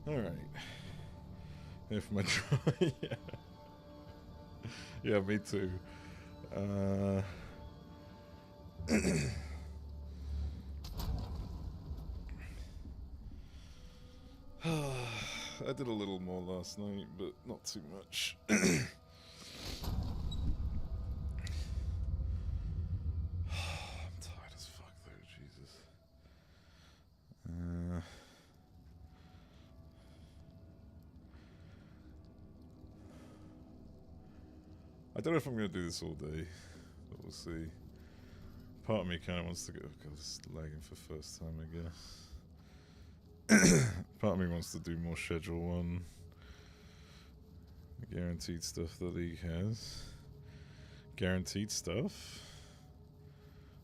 Alright. If my yeah. Yeah, me too. I did a little more last night, but not too much. I'm tired as fuck though, Jesus. I don't know if I'm going to do this all day, but we'll see. Part of me kind of wants to go. Oh god, it's lagging for first time, I guess. Part of me wants to do more Schedule 1. The guaranteed stuff the League has. Guaranteed stuff?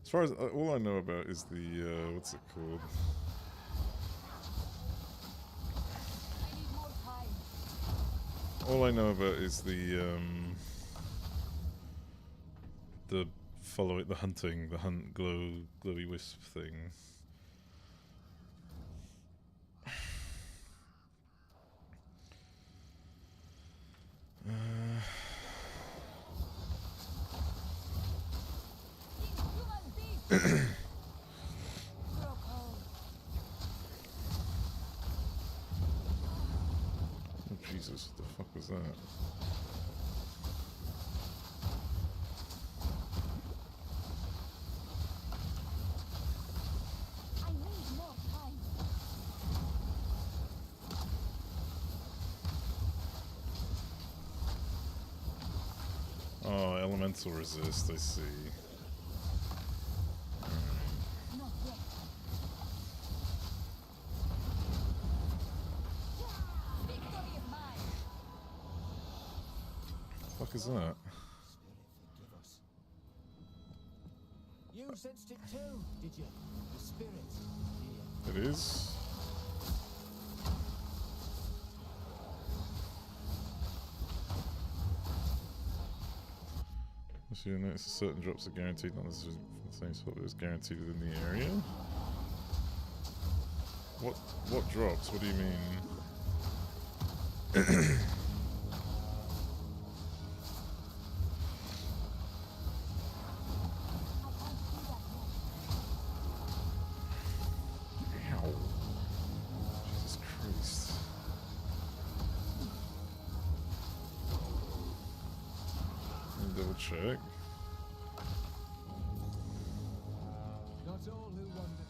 As far as all I know about is the what's it called? All I know about is the follow it, the hunting, the hunt glowy wisp thing. Oh Jesus, what the fuck was that? Oh, elemental resist, I see. What the fuck is that? You sensed it too, did you? The spirit. It is? So you notice certain drops are guaranteed, not necessarily from the same spot, but it's guaranteed within the area? What drops? What do you mean? Ow. Jesus Christ. Let me double check. Not all who wander.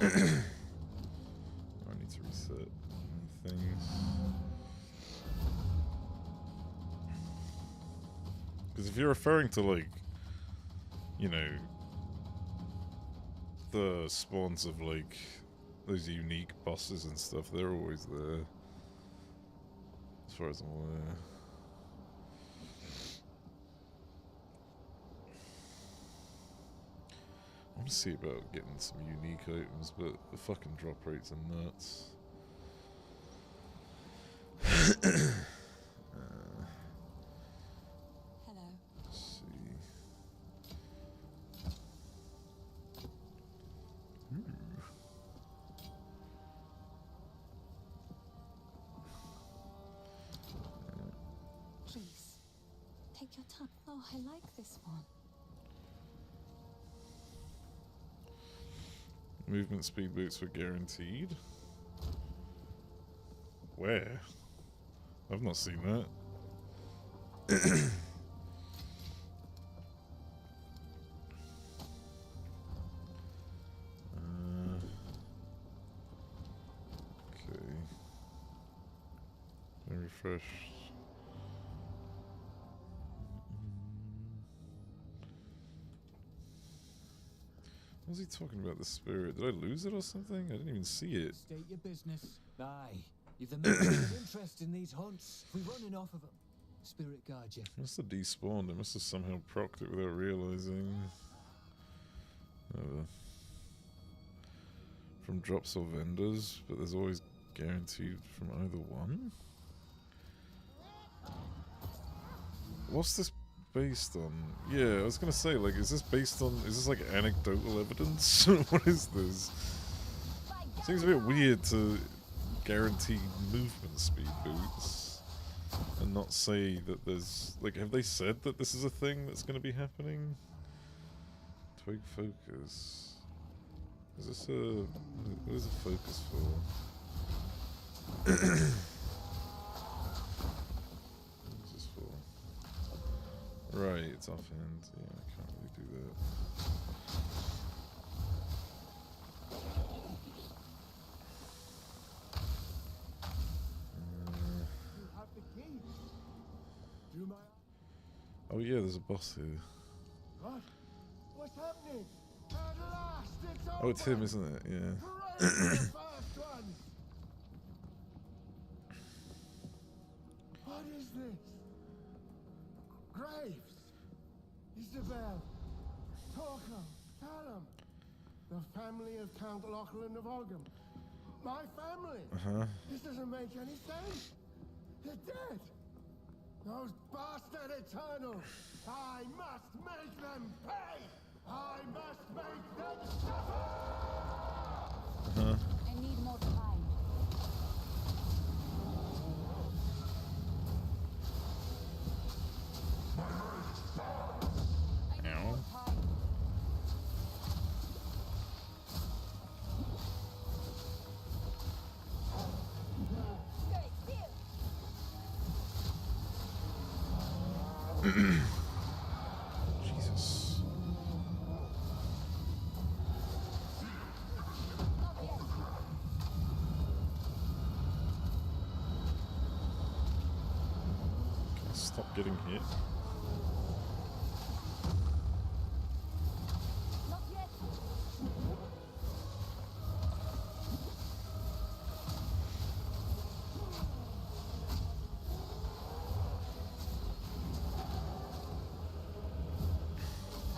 I need to reset things. Because if you're referring to, like, you know, the spawns of, like, those unique bosses and stuff, they're always there. As far as I'm aware. I want to see about getting some unique items, but the fucking drop rates are nuts. Hello. Let's see. Please, take your time. Oh, I like this one. Movement speed boots were guaranteed. Where? I've not seen that. Okay. Refresh. What was he talking about, the spirit? Did I lose it or something? I didn't even see it. State your business. Aye. You've the most interest in these hunts. We're running off of them. Spirit guard you. Must have despawned. It must have somehow procced it without realizing. From drops or vendors, but there's always guaranteed from either one. What's this based on? Yeah, I was gonna say, like, is this based on, is this like anecdotal evidence? What is this? Seems a bit weird to guaranteed movement speed boots and not say that there's... Like, have they said that this is a thing that's going to be happening? Twig focus. Is this a... What is a focus for? What is this for? Right, it's offhand. Yeah, I can't really do that. Oh yeah, there's a boss here. What? What's happening? At last, it's over. Oh, it's him, isn't it? Yeah. Hooray for the first one. What is this? Graves, Isabel, Torco, Callum, the family of Count Lachlan of Ogham. My family. This doesn't make any sense. They're dead. Those bastard Eternals! I must make them pay! I must make them suffer! I need more time. I need more time. Stay still. Jesus. Not yet. Can I stop getting hit? Not yet. I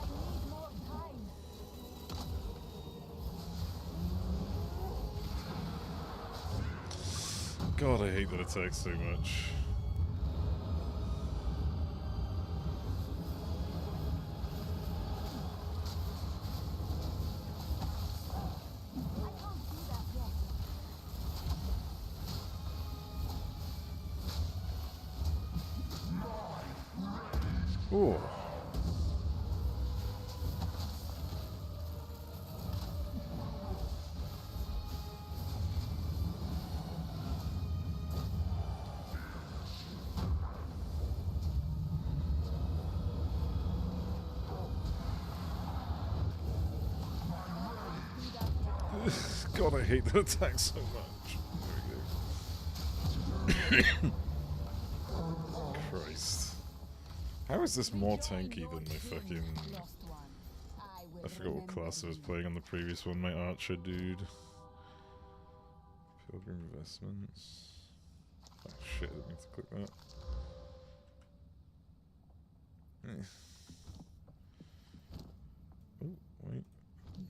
need more time. God, I hate that attack so much. I can't do that yet. Oh. God, I hate that attack so much. There we go. Christ. How is this more tanky than my fucking... Lost one. I forgot what class I was playing on the previous one, my archer dude. Pilgrim Investments. Oh shit, I didn't mean to click that. Oh, wait.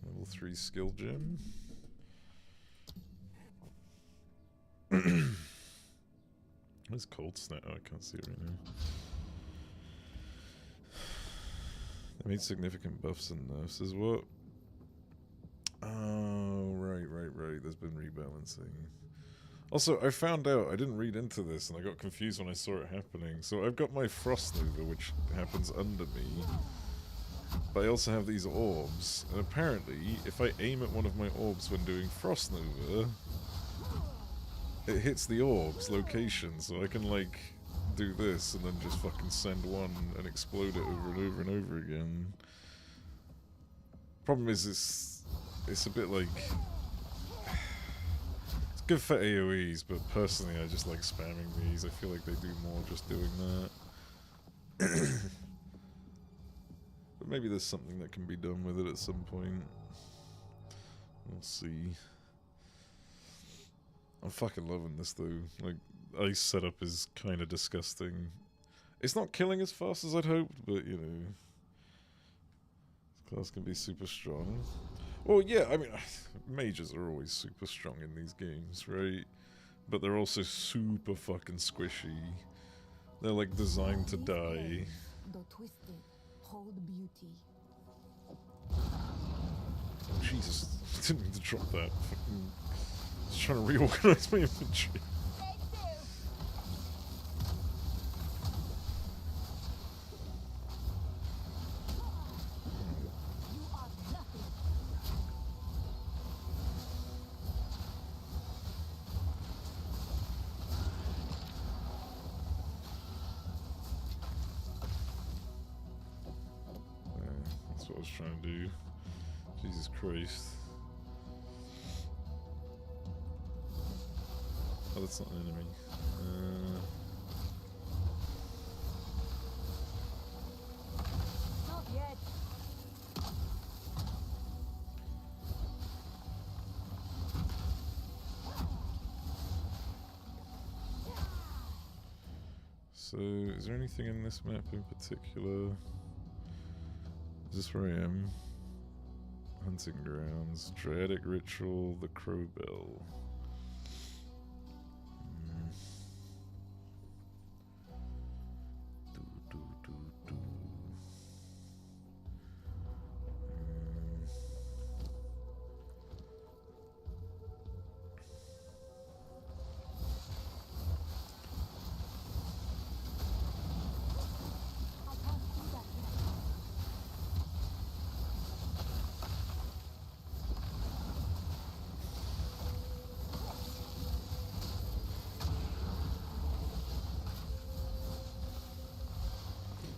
Level 3 skill gem. Where's Cold Snap? Oh, I can't see it right now. They made significant buffs and nerfs as well. Oh, right. There's been rebalancing. Also, I found out, I didn't read into this and I got confused when I saw it happening. So I've got my Frost Nova, which happens under me. But I also have these orbs. And apparently, if I aim at one of my orbs when doing Frost Nova, it hits the orb's location, so I can, like, do this and then just fucking send one and explode it over and over and over again. Problem is, it's a bit like... It's good for AoEs, but personally I just like spamming these. I feel like they do more just doing that. But maybe there's something that can be done with it at some point. We'll see. I'm fucking loving this though. Like, ice setup is kind of disgusting. It's not killing as fast as I'd hoped, but you know, this class can be super strong. Well, yeah, I mean, mages are always super strong in these games, right? But they're also super fucking squishy. They're like designed to die. Though twisted, hold beauty. Oh, Jesus, I didn't mean to drop that. Fucking trying to reorganize my inventory. That's what I was trying to do. Jesus Christ. Oh, that's not an enemy. Not yet. So, is there anything in this map in particular? Is this where I am? Hunting grounds, Dradic ritual, the Crow Bell.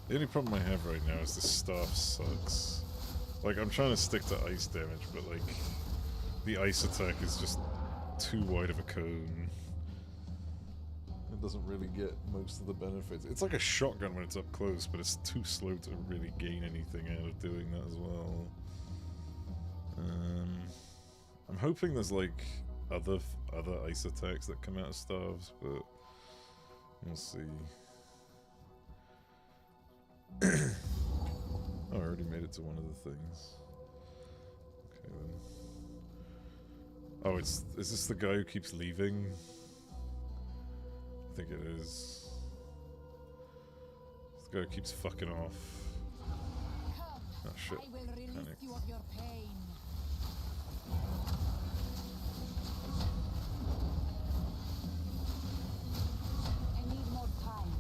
The only problem I have right now is the staff sucks. Like, I'm trying to stick to ice damage, but like, the ice attack is just too wide of a cone. It doesn't really get most of the benefits. It's like a shotgun when it's up close, but it's too slow to really gain anything out of doing that as well. I'm hoping there's like other ice attacks that come out of staves, but we'll see. Oh, I already made it to one of the things. Okay then. Oh, is this the guy who keeps leaving? I think it is. This guy who keeps fucking off. Oh shit. I will relieve Panic. you of your pain. I need more time.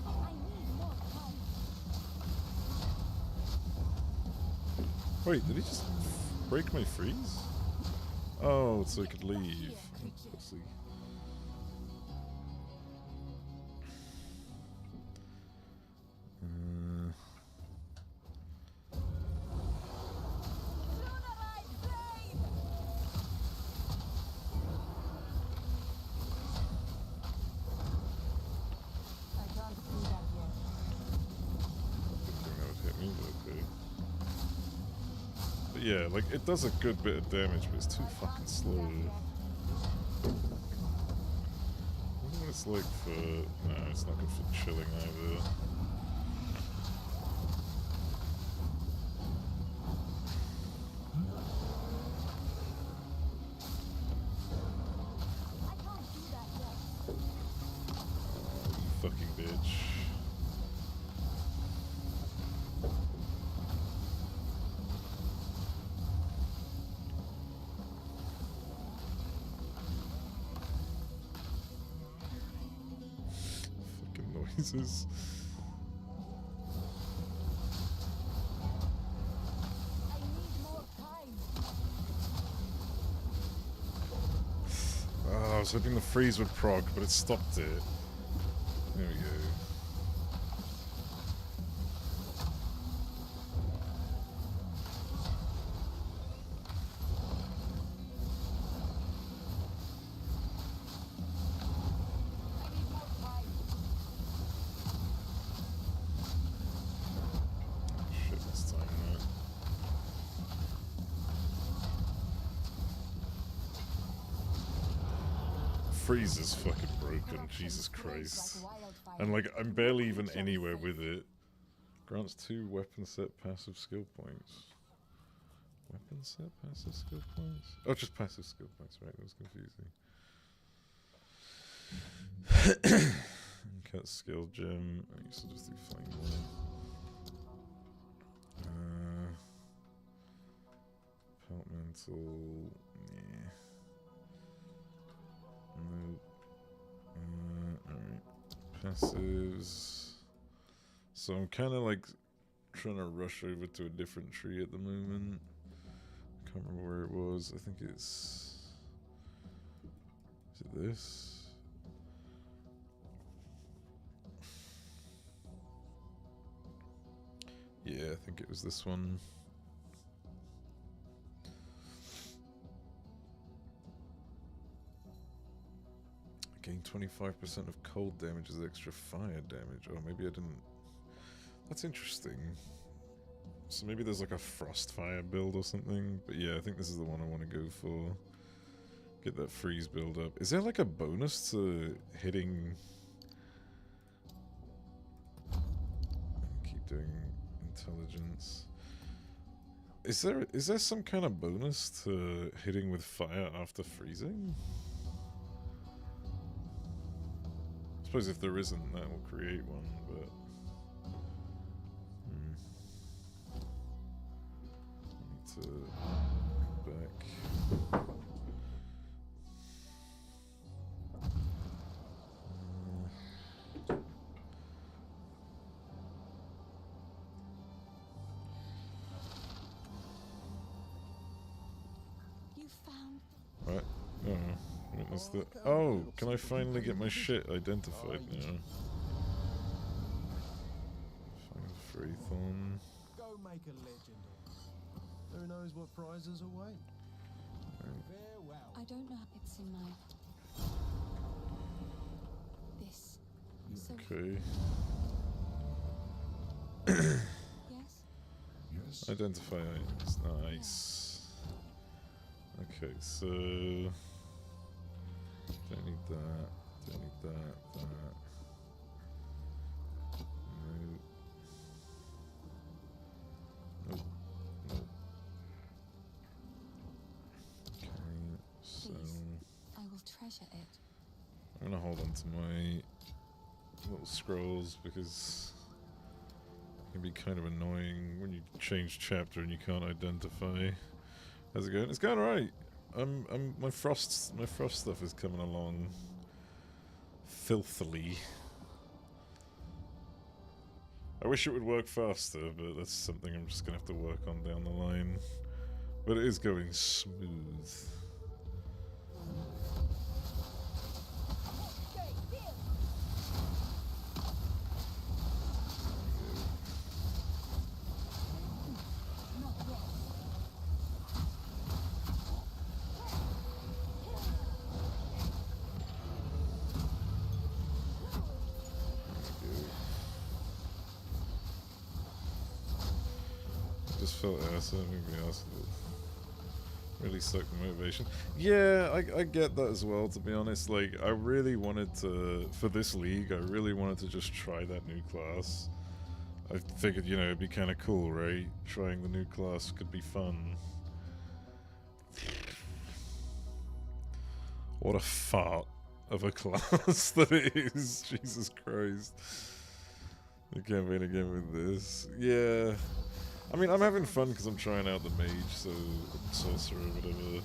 I need more time. Wait, did he just break my freeze? Oh, so he could leave. Pussy. I can't do that yet. Didn't think that would hit me, but okay. But yeah, like, it does a good bit of damage, but it's too fucking slow. I wonder what it's like for... No, it's not good for chilling either. I can't do that yet. You fucking bitch. Fucking noises. I need more time. Oh, I was hoping the freeze would proc, but it stopped it. There we go. I need more time. Shit, this time that. Freeze is fucking broken, Jesus Christ. And like, I'm barely even anywhere with it. Grants 2 weapon set passive skill points. Weapon set passive skill points? Oh, just passive skill points, right, that was confusing. Cut skill gem. I used to just do flame one. Pelt mantle. Passives. So I'm kind of like trying to rush over to a different tree at the moment. Can't remember where it was. I think it's... Is it this? Yeah, I think it was this one. Gain 25% of cold damage as extra fire damage. Oh, maybe I didn't... That's interesting. So maybe there's like a frost fire build or something. But yeah, I think this is the one I want to go for. Get that freeze build up. Is there like a bonus to hitting... Keep doing intelligence. Is there some kind of bonus to hitting with fire after freezing? I suppose if there isn't, that will create one, but... I need to back. You found. What? Oh, witness that. Oh, can I finally get my shit identified now? Find Freethorn. Go make a legend. Who knows what prizes await? Farewell. I don't know. It's in my. This. So. Okay. Yes. Yes. Identify items. Nice. Okay, so... Don't need that. Don't need that. That. Nope. Nope. Nope. Okay, so... I will treasure it. I'm gonna hold on to my little scrolls because it can be kind of annoying when you change chapter and you can't identify. How's it going? It's going alright. My frost stuff is coming along filthily. I wish it would work faster, but that's something I'm just gonna have to work on down the line. But it is going smooth. Just felt ass, maybe else really sucked the motivation. Yeah, I get that as well, to be honest. Like, I really wanted to, for this league, I really wanted to just try that new class. I figured, you know, it'd be kind of cool, right? Trying the new class could be fun. What a fart of a class that it is. Jesus Christ. I can't wait again with this. Yeah. I mean, I'm having fun because I'm trying out the mage, so sorcerer, whatever.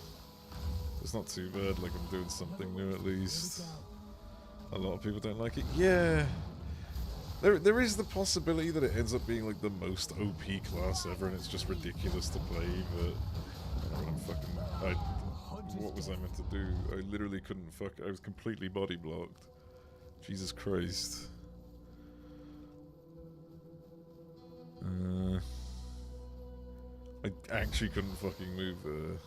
It's not too bad, like I'm doing something new at least. A lot of people don't like it. Yeah. There is the possibility that it ends up being like the most OP class ever and it's just ridiculous to play, but I don't know what I'm what was I meant to do? I literally couldn't I was completely body blocked. Jesus Christ. I actually couldn't fucking move there.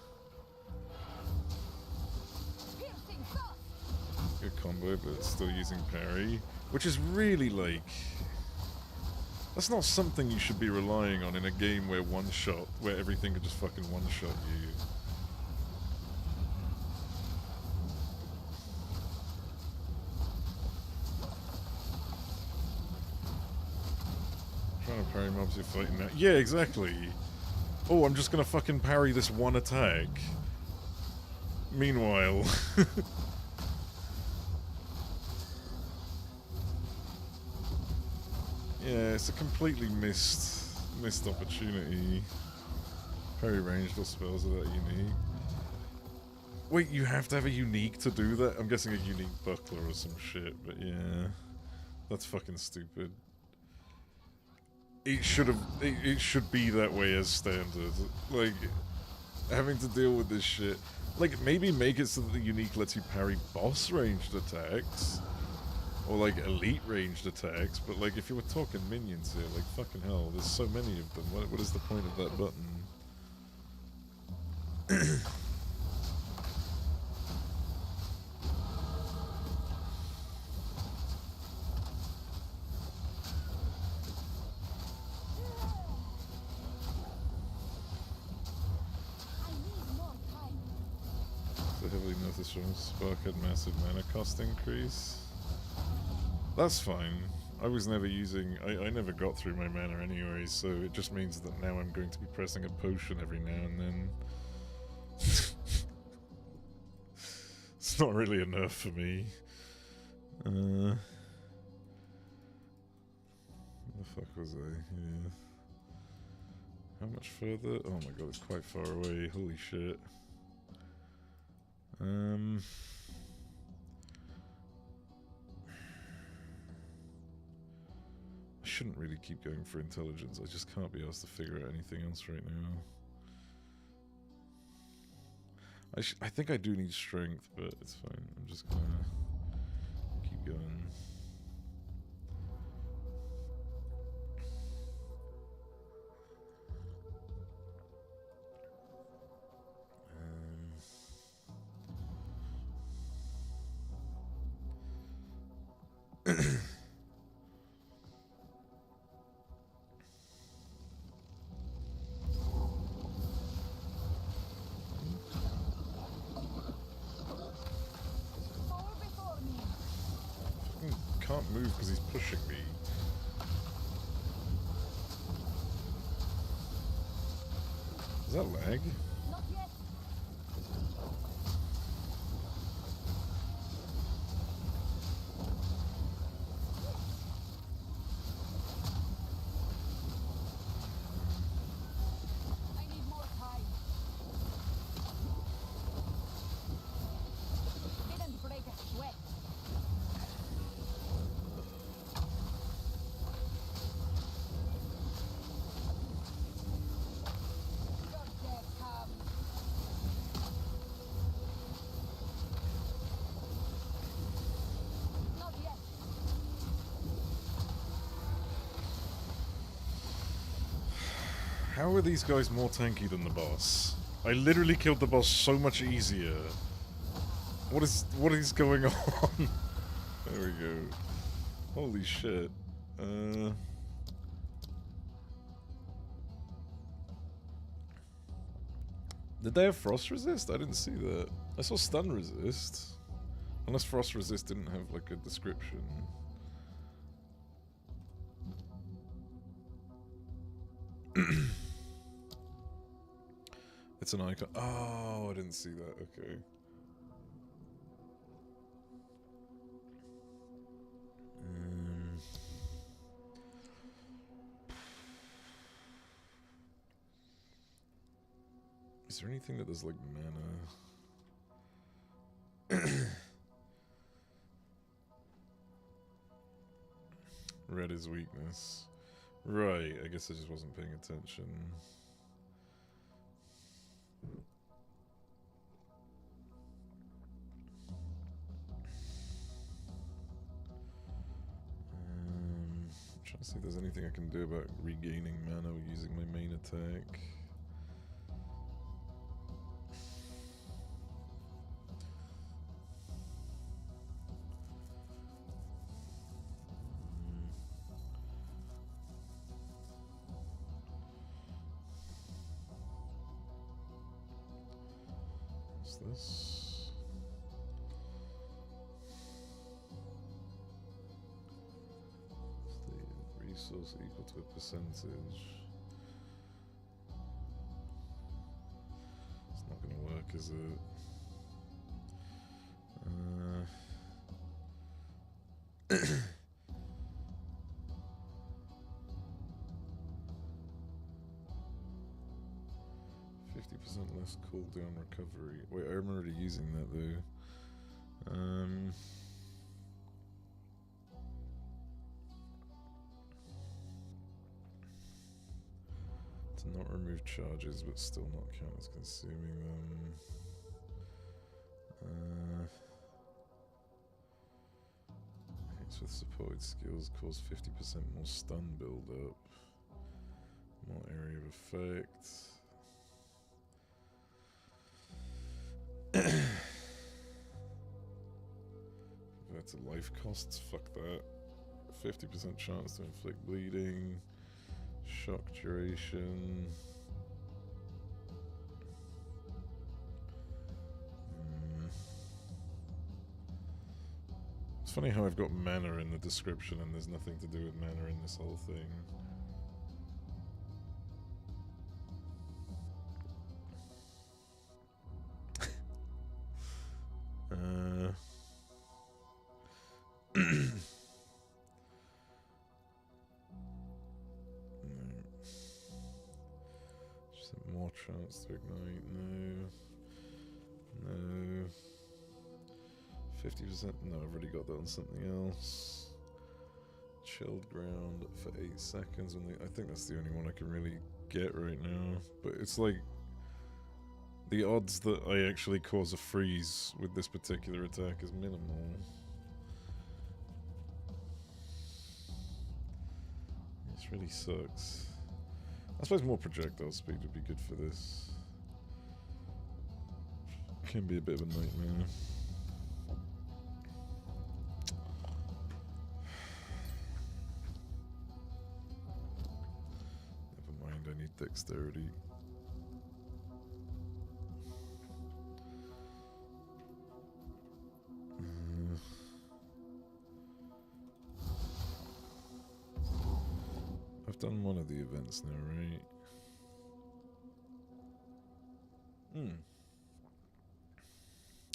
Good combo, but still using parry. Which is really like... That's not something you should be relying on in a game where where everything could just fucking one-shot you. Trying to parry mobs you're fighting now. Yeah, exactly. Oh, I'm just gonna fucking parry this one attack. Meanwhile... Yeah, it's a completely missed opportunity. Parry ranged or spells are that unique. Wait, you have to have a unique to do that? I'm guessing a unique buckler or some shit, but yeah. That's fucking stupid. It should have. It should be that way as standard. Like, having to deal with this shit. Like, maybe make it so that the unique lets you parry boss ranged attacks. Or, like, elite ranged attacks. But, like, if you were talking minions here, like, fucking hell, there's so many of them. What is the point of that button? Heavily noticed from Spark had massive mana cost increase. That's fine. I was never using... I never got through my mana anyway, so it just means that now I'm going to be pressing a potion every now and then. It's not really enough for me. Where the fuck was I? Yeah. How much further? Oh my god, it's quite far away. Holy shit. I shouldn't really keep going for intelligence. I just can't be asked to figure out anything else right now. I think I do need strength, but it's fine. I'm just gonna keep going. Can't move because he's pushing me. Is that lag? Not yet. I need more time. Didn't break a sweat. How are these guys more tanky than the boss? I literally killed the boss so much easier. What is going on? There we go. Holy shit. Did they have frost resist? I didn't see that. I saw stun resist. Unless frost resist didn't have like a description. It's an icon. Oh, I didn't see that. Okay. Is there anything that does like mana? Red is weakness. Right, I guess I just wasn't paying attention. Trying to see if there's anything I can do about regaining mana using my main attack. What's this? Resource equal to a percentage. It's not going to work, is it? 50% less cooldown recovery. Wait, I'm already using that though. Not remove charges, but still not count as consuming them. Hits with supported skills cause 50% more stun build up. More area of effect. That's a life costs, fuck that. 50% chance to inflict bleeding. Shock duration. It's funny how I've got mana in the description and there's nothing to do with mana in this whole thing. Just more chance to ignite. No. 50%. No, I've already got that on something else. Chilled ground for 8 seconds. I think that's the only one I can really get right now. But it's like the odds that I actually cause a freeze with this particular attack is minimal. This really sucks. I suppose more projectile speed would be good for this. Can be a bit of a nightmare. Never mind, I need dexterity. I've done one of the events now, right?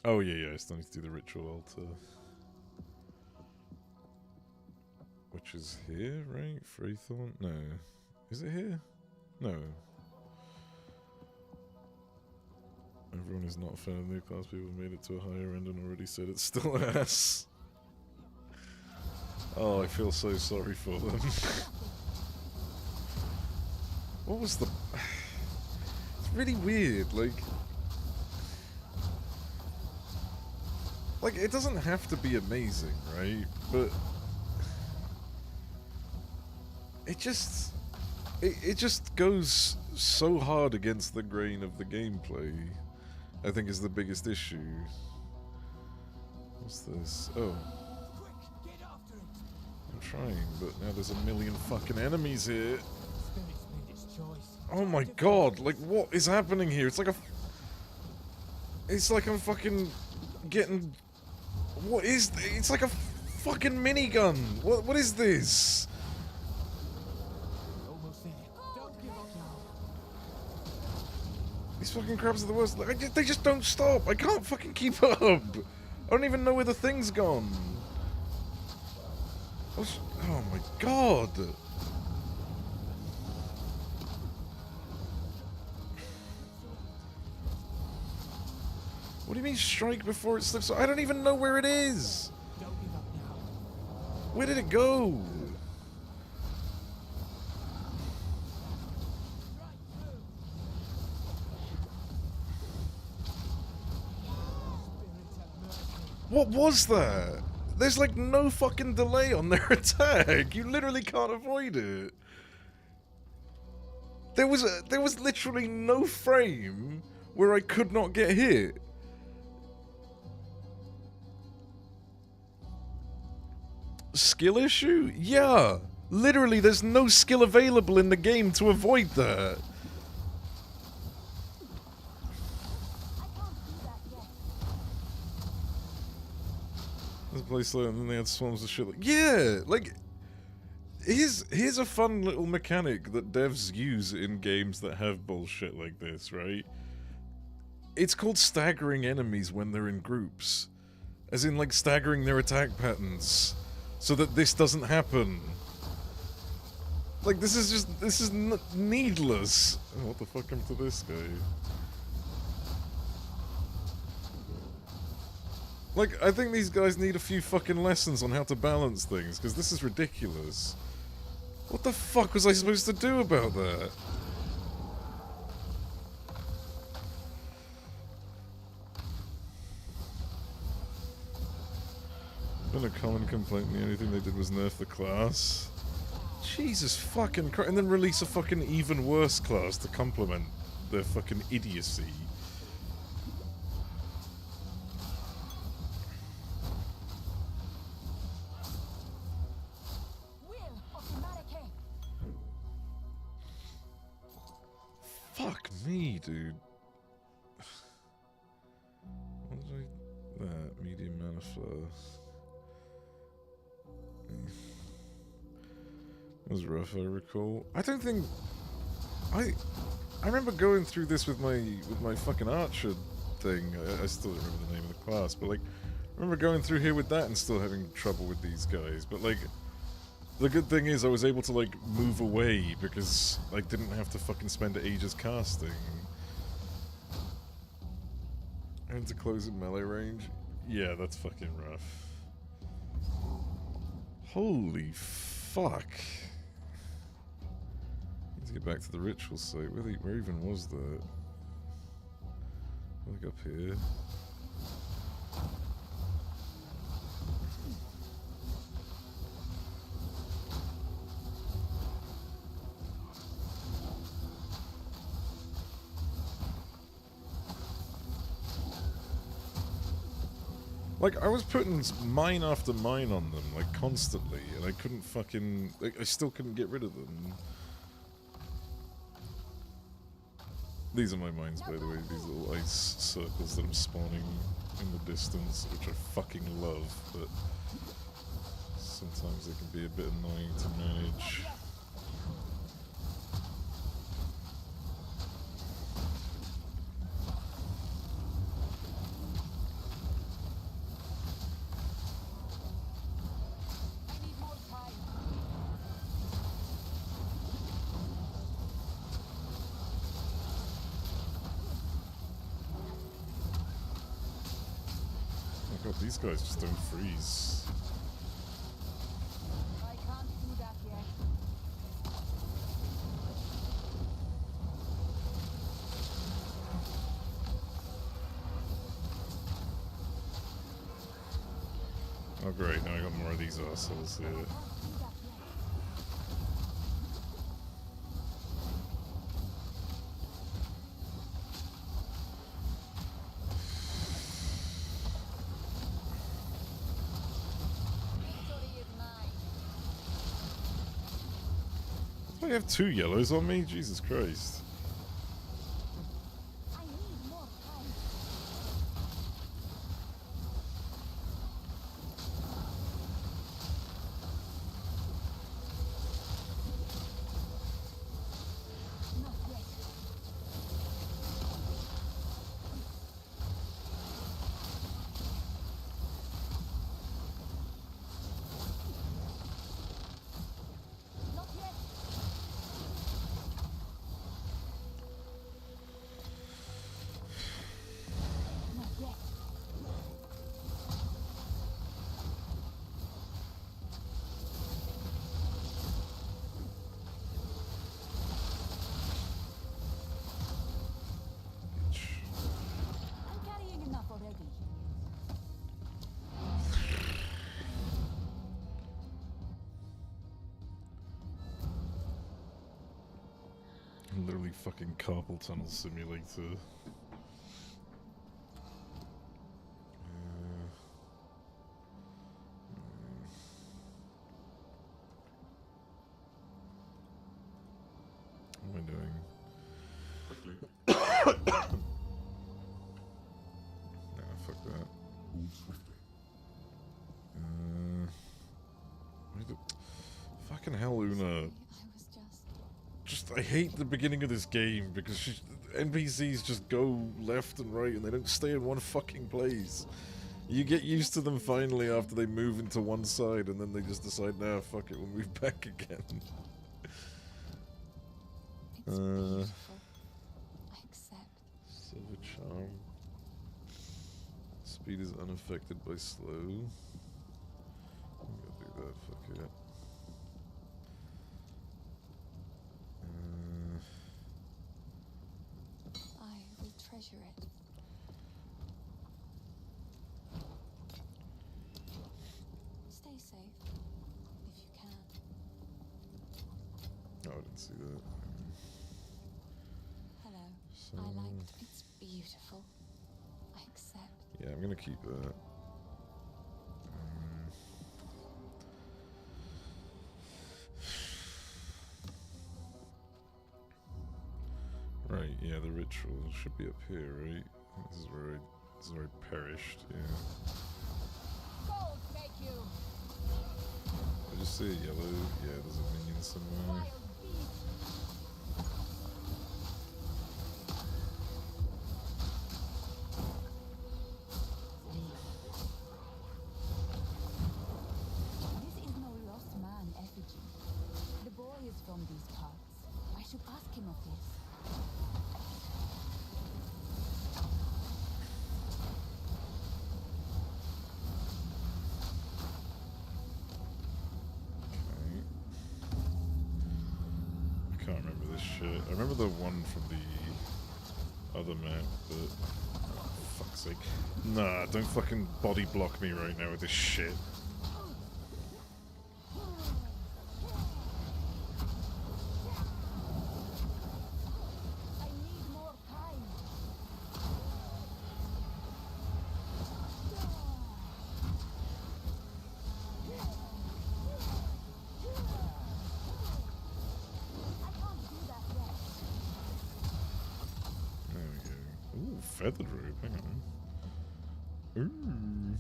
Oh yeah, I still need to do the ritual altar. Which is here, right? Freethorn? No. Is it here? No. Everyone is not a fan of new class. People have made it to a higher end and already said it's still ass. Oh, I feel so sorry for them. What was the... It's really weird, like, it doesn't have to be amazing, right? But it just goes so hard against the grain of the gameplay, I think is the biggest issue. What's this? Oh. I'm trying, but now there's a million fucking enemies here. Oh my god, like what is happening here? It's like I'm fucking getting... What is... It's like a fucking minigun! What is this? These fucking crabs are the worst. Like, they just don't stop. I can't fucking keep up. I don't even know where the thing's gone. Oh my god. What do you mean strike before it slips? I don't even know where it is. Where did it go? What was that? There's like no fucking delay on their attack. You literally can't avoid it. There was literally no frame where I could not get hit. Skill issue? Yeah. Literally, there's no skill available in the game to avoid that. There's a place like, and then they had swarms of shit. Yeah, like, here's a fun little mechanic that devs use in games that have bullshit like this, right? It's called staggering enemies when they're in groups. As in, like, staggering their attack patterns. So that this doesn't happen. Like, this is needless. Oh, what the fuck happened to this guy? Like, I think these guys need a few fucking lessons on how to balance things, because this is ridiculous. What the fuck was I supposed to do about that? Been a common complaint. The only thing they did was nerf the class. Jesus fucking Christ. And then release a fucking even worse class to complement their fucking idiocy. Fuck me, dude. What did I... That, medium mana flow. It was rough, I recall. I don't think... I remember going through this with my fucking Archer thing. I still don't remember the name of the class, but like... I remember going through here with that and still having trouble with these guys, but like... The good thing is I was able to, like, move away because I didn't have to fucking spend ages casting. And to close in melee range? Yeah, that's fucking rough. Holy fuck. Need to get back to the ritual site. Where even was that? Like up here. Like, I was putting mine after mine on them, like, constantly, and I couldn't fucking... Like, I still couldn't get rid of them. These are my mines, by the way, these little ice circles that I'm spawning in the distance, which I fucking love, but sometimes they can be a bit annoying to manage. God, these guys just don't freeze. I can't do that yet. Oh great, now I got more of these assholes here. I have 2 yellows on me? Jesus Christ. I need more time. Not yet. Not yet. Not yet. I'm carrying enough already. Literally fucking carpal tunnel simulator. What am I doing? Nah, fuck that. Where the... Fucking hell, Una. I was just... I hate the beginning of this game because NPCs just go left and right and they don't stay in one fucking place. You get used to them finally after they move into one side and then they just decide, nah, fuck it, we'll move back again. It's beautiful. I accept. Silver Charm. Speed is unaffected by slow. I'm gonna do that, fuck it. I will treasure it. I didn't see that. Hello. So, I liked it's beautiful. I accept. yeah, I'm gonna keep that. Right, yeah, the ritual should be up here, right? This is where I perished, yeah. Gold make you. I just see a yellow, yeah, there's a minion somewhere. Wild beast. This is no lost man effigy. The boy is from these parts. I should ask him of this. Okay. I can't remember this shit. I remember the one from the other map, but oh, fuck's sake. Nah, don't fucking body block me right now with this shit. I need more time. I can't do that yet. There we go. Ooh, feathered rope, hang on. Ooh.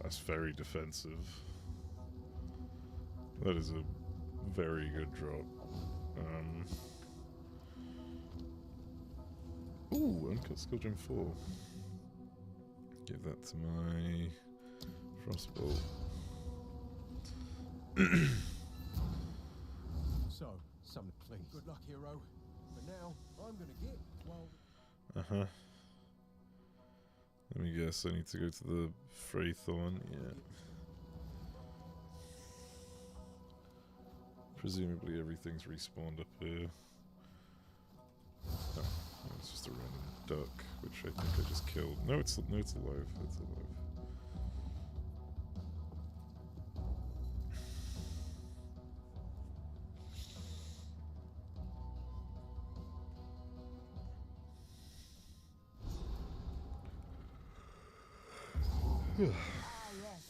That's very defensive. That is a very good drop. Ooh, Uncut Skill Gem 4. Give that to my Frostbolt. So, some please. Good luck, hero. For now, I'm gonna get well. Uh-huh. Let me guess, I need to go to the Freythorn, yeah. Presumably everything's respawned up here. Oh, it's just a random duck, which I think I just killed. No, it's alive. It's alive. Ah, yes.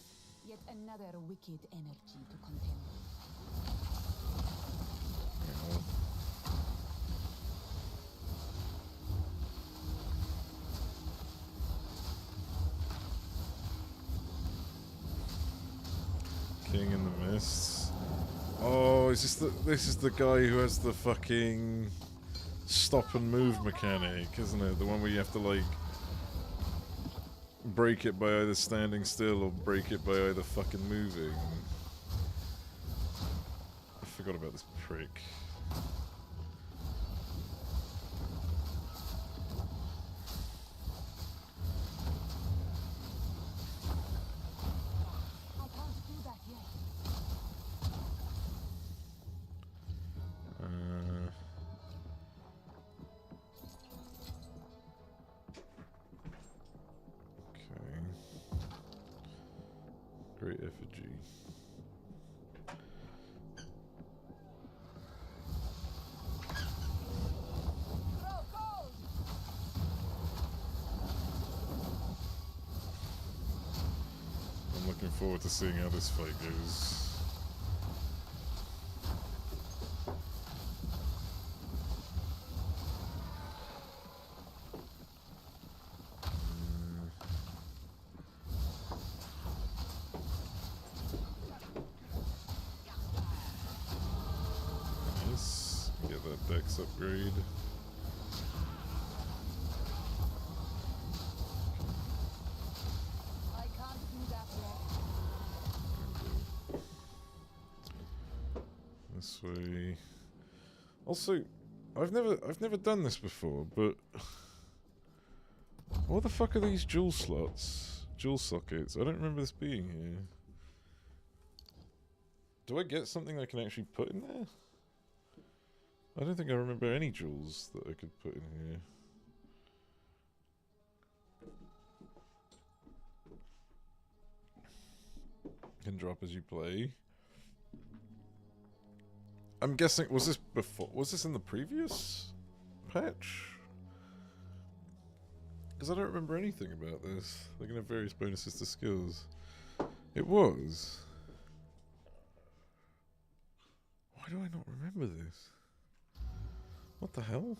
Yet another wicked energy to contend with. Ow. King in the Mists. Oh, is this is the guy who has the fucking stop and move mechanic, isn't it? The one where you have to like break it by either standing still or break it by either fucking moving. I forgot about this prick. I can't do that yet. Okay. Great effigy. Throw gold! I'm looking forward to seeing how this fight goes. Nice. Get that dex upgrade. I can't do that yet. This way. Also, I've never done this before, but what the fuck are these jewel slots? Jewel sockets? I don't remember this being here. Do I get something I can actually put in there? I don't think I remember any jewels that I could put in here. can drop as you play. I'm guessing, was this before? Was this in the previous patch? Because I don't remember anything about this. They're going to have various bonuses to skills. It was. Why do I not remember this? What the hell?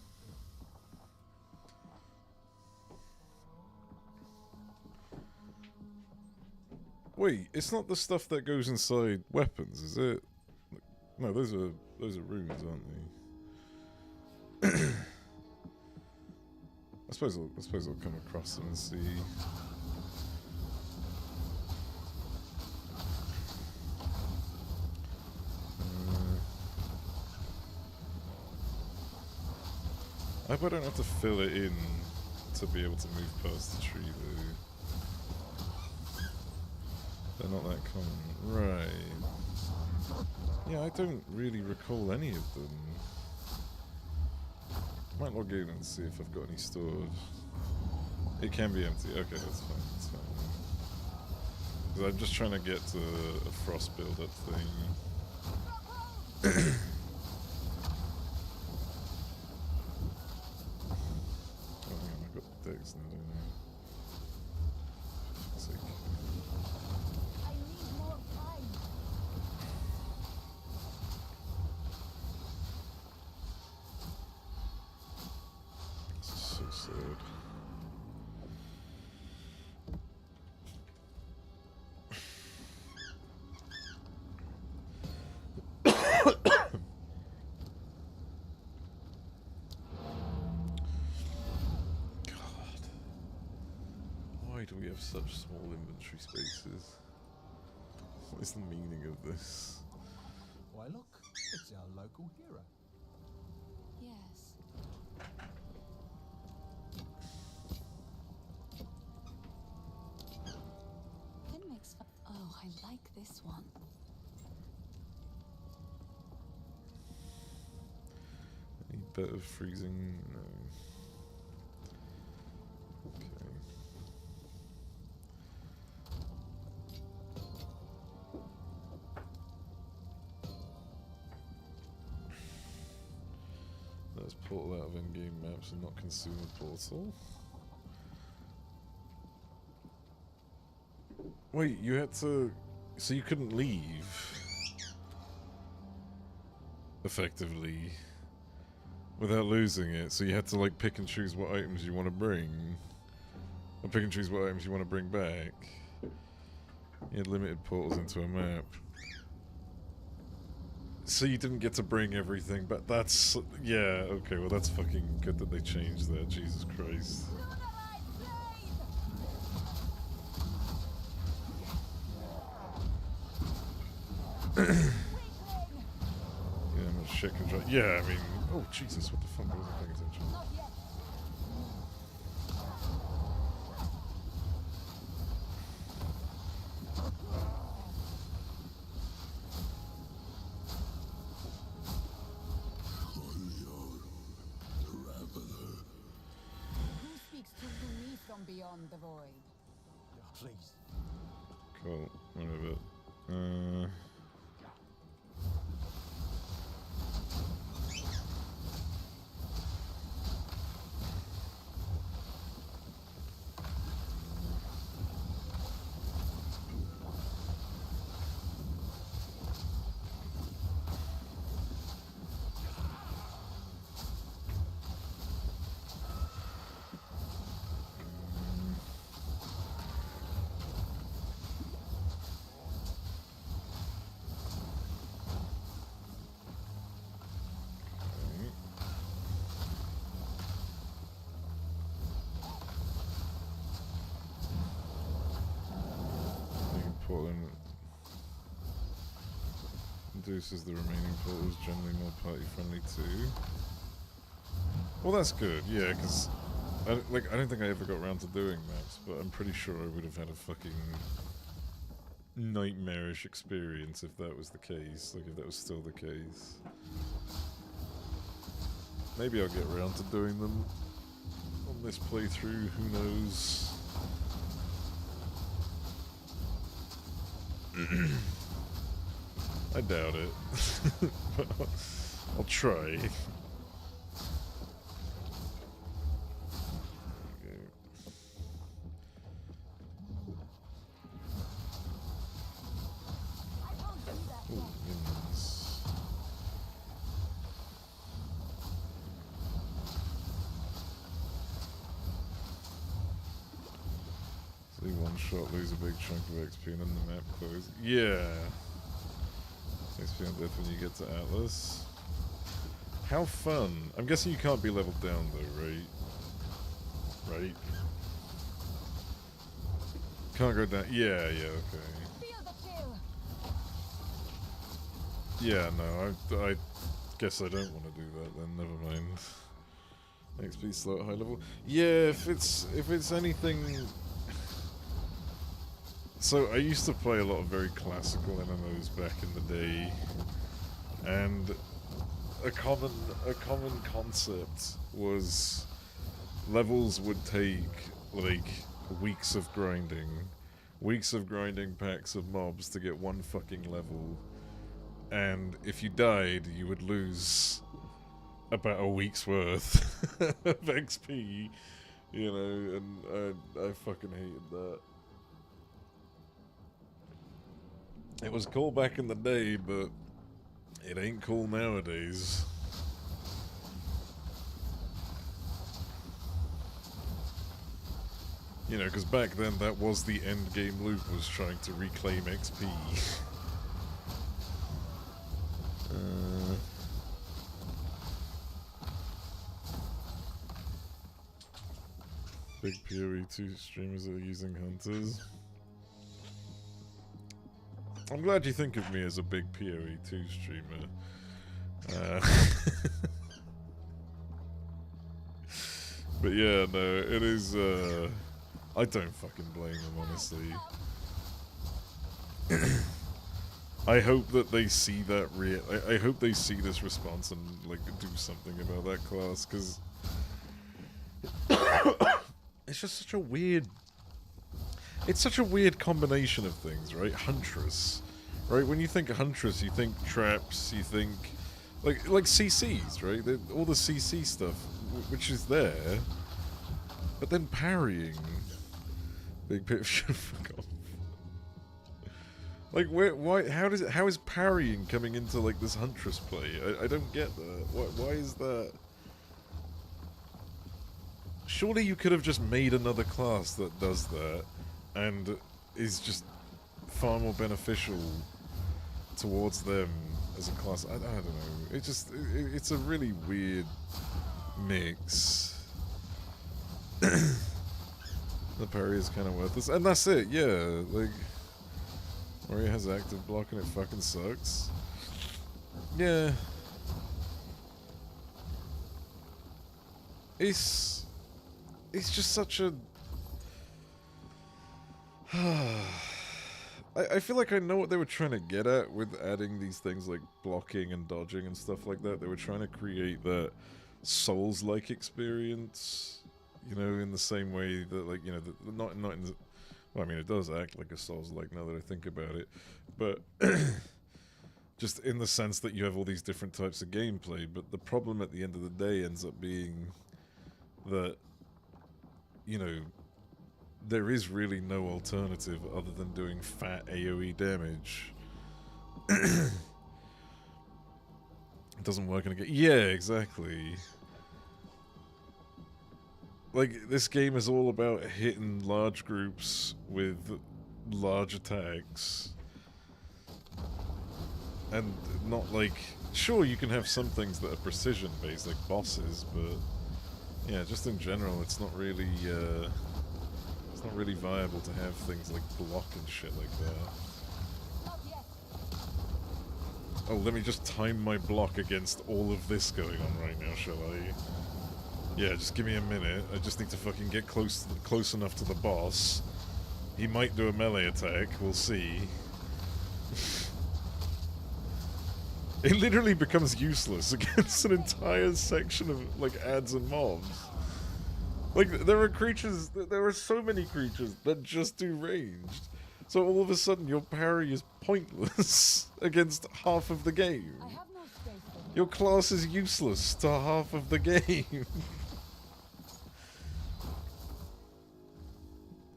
Wait, it's not the stuff that goes inside weapons, is it? No, those are runes, aren't they? I suppose I'll come across them and see. I hope I don't have to fill it in to be able to move past the tree, though. They're not that common. Right. Yeah, I don't really recall any of them. Might log in and see if I've got any stored. It can be empty. Okay, that's fine. That's fine. 'Cause I'm just trying to get to a frost build-up thing. Oh, hang on, I've got decks now, don't I? For fuck's sake. I need more time. This is so sad. God. Why do we have such small inventory spaces? What is the meaning of this? Why, look, it's our local hero. Yes. It makes fun. Oh, I like this one. Any better freezing? No. Okay. Let's portal out of in-game maps and not consume a portal. Wait, you had to... So you couldn't leave? Effectively. Without losing it, so you had to like pick and choose what items you want to bring. Or pick and choose what items you want to bring back. You had limited portals into a map. So you didn't get to bring everything, but that's... Yeah, okay, well that's fucking good that they changed that, Jesus Christ. Yeah, much shit can try. Yeah, I mean... Oh, Jesus, what the fuck? I wasn't paying attention. Who speaks to me from beyond the void? Please. Cool, whatever. Portland induces the remaining portals generally more party friendly too. Well, that's good, yeah, because I don't think I ever got around to doing maps, but I'm pretty sure I would have had a fucking nightmarish experience if that was the case, like if that was still the case. Maybe I'll get around to doing them on this playthrough, who knows. I doubt it. But I'll try. Ooh, minions. See one shot, lose a big chunk of XP and then the map closes. Yeah. XP on death when you get to Atlas. How fun. I'm guessing you can't be leveled down though, right? Right? Can't go down. Yeah, okay. Feel the chill. Yeah, no, I guess I don't want to do that then, never mind. XP slow at high level. Yeah, if it's anything... So, I used to play a lot of very classical MMOs back in the day, and a common concept was levels would take, like, weeks of grinding packs of mobs to get one fucking level, and if you died, you would lose about a week's worth of XP, you know, and I fucking hated that. It was cool back in the day, but it ain't cool nowadays. You know, because back then that was the end game loop, was trying to reclaim XP. Big PoE2 streamers that are using hunters. I'm glad you think of me as a big PoE2 streamer. But yeah, no, it is, I don't fucking blame them, honestly. I hope that they see that I hope they see this response and, like, do something about that class, because it's just such a weird... It's such a weird combination of things, right? Huntress. Right? When you think Huntress, you think traps, you think... Like CCs, right? All the CC stuff, which is there. But then parrying... Big pit fuck off. Like, why, how is parrying coming into, like, this Huntress play? I don't get that. Why is that... Surely you could have just made another class that does that, and is just far more beneficial towards them as a class. I don't know. It's a really weird mix. The parry is kind of worthless, and that's it. Yeah, like Maria has active block and it fucking sucks. Yeah, it's just such a... I feel like I know what they were trying to get at with adding these things like blocking and dodging and stuff like that. They were trying to create that Souls-like experience, you know, in the same way that, like, you know, not in the... Well, I mean, it does act like a Souls-like now that I think about it, but just in the sense that you have all these different types of gameplay, but the problem at the end of the day ends up being that, you know, there is really no alternative other than doing fat AoE damage. It doesn't work in a game. Yeah, exactly. Like, this game is all about hitting large groups with large attacks. And not like... Sure, you can have some things that are precision-based, like bosses, but... Yeah, just in general, it's not really, it's not really viable to have things like block and shit like that. Oh, let me just time my block against all of this going on right now, shall I? Yeah, just give me a minute. I just need to fucking get close enough to the boss. He might do a melee attack, we'll see. It literally becomes useless against an entire section of, like, ads and mobs. Like, there are so many creatures that just do ranged. So all of a sudden your parry is pointless against half of the game. I have no space for Your class is useless to half of the game.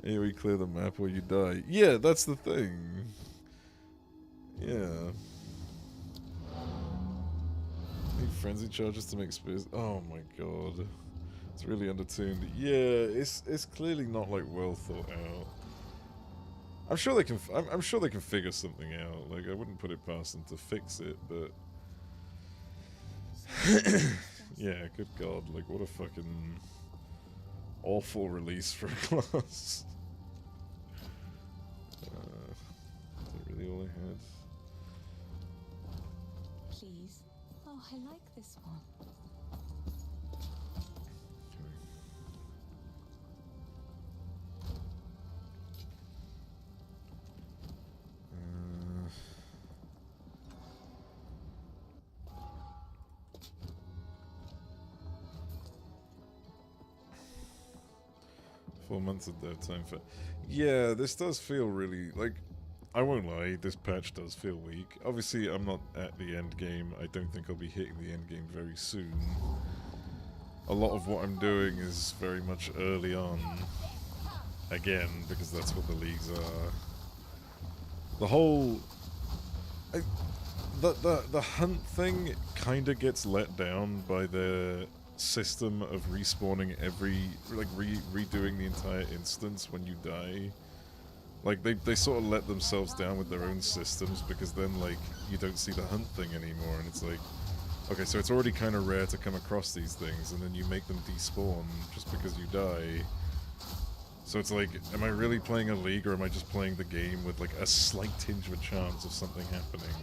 Here we clear the map or you die. Yeah, that's the thing. Yeah. Need frenzy charges to make spears. Oh my god. It's really undertuned. Yeah, it's clearly not like well thought out. I'm sure they can. I'm sure they can figure something out. Like I wouldn't put it past them to fix it, but yeah, good god, like what a fucking awful release for a class. Is that really all I had? Please. Oh, I like this one. Uh, 4 months of dev time for. Yeah, this does feel really like. I won't lie, this patch does feel weak. Obviously, I'm not at the end game. I don't think I'll be hitting the end game very soon. A lot of what I'm doing is very much early on. Again, because that's what the leagues are. The whole... The hunt thing kind of gets let down by the system of respawning every... like, redoing the entire instance when you die. Like, they sort of let themselves down with their own systems, because then, like, you don't see the hunt thing anymore, and it's like... Okay, so it's already kind of rare to come across these things, and then you make them despawn just because you die. So it's like, am I really playing a league, or am I just playing the game with, like, a slight tinge of a chance of something happening?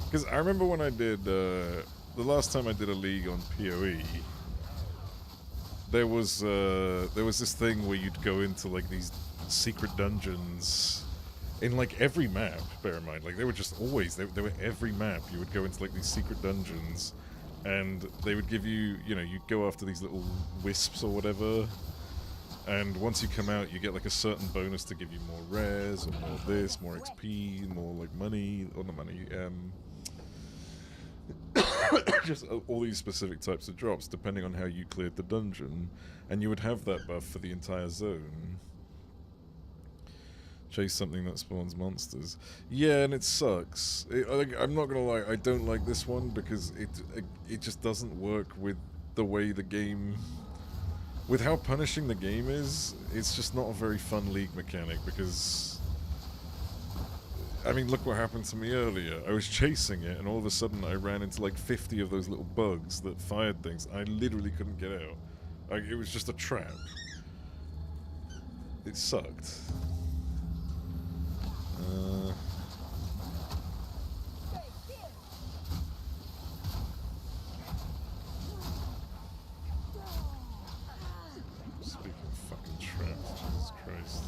Because I remember when I did, the last time I did a league on PoE, there was this thing where you'd go into, like, these secret dungeons in, like, every map, bear in mind. Like, they were just always, they were every map. You would go into, like, these secret dungeons, and they would give you, you know, you'd go after these little wisps or whatever, and once you come out, you get, like, a certain bonus to give you more rares, or more this, more XP, more, like, money, or not money, just all these specific types of drops, depending on how you cleared the dungeon, and you would have that buff for the entire zone. Chase something that spawns monsters. Yeah, and it sucks. I'm not gonna lie, I don't like this one because it just doesn't work with the way the game... With how punishing the game is, it's just not a very fun league mechanic because... I mean, look what happened to me earlier. I was chasing it, and all of a sudden I ran into like 50 of those little bugs that fired things. I literally couldn't get out. Like, it was just a trap. It sucked. Speaking of fucking traps, Jesus Christ.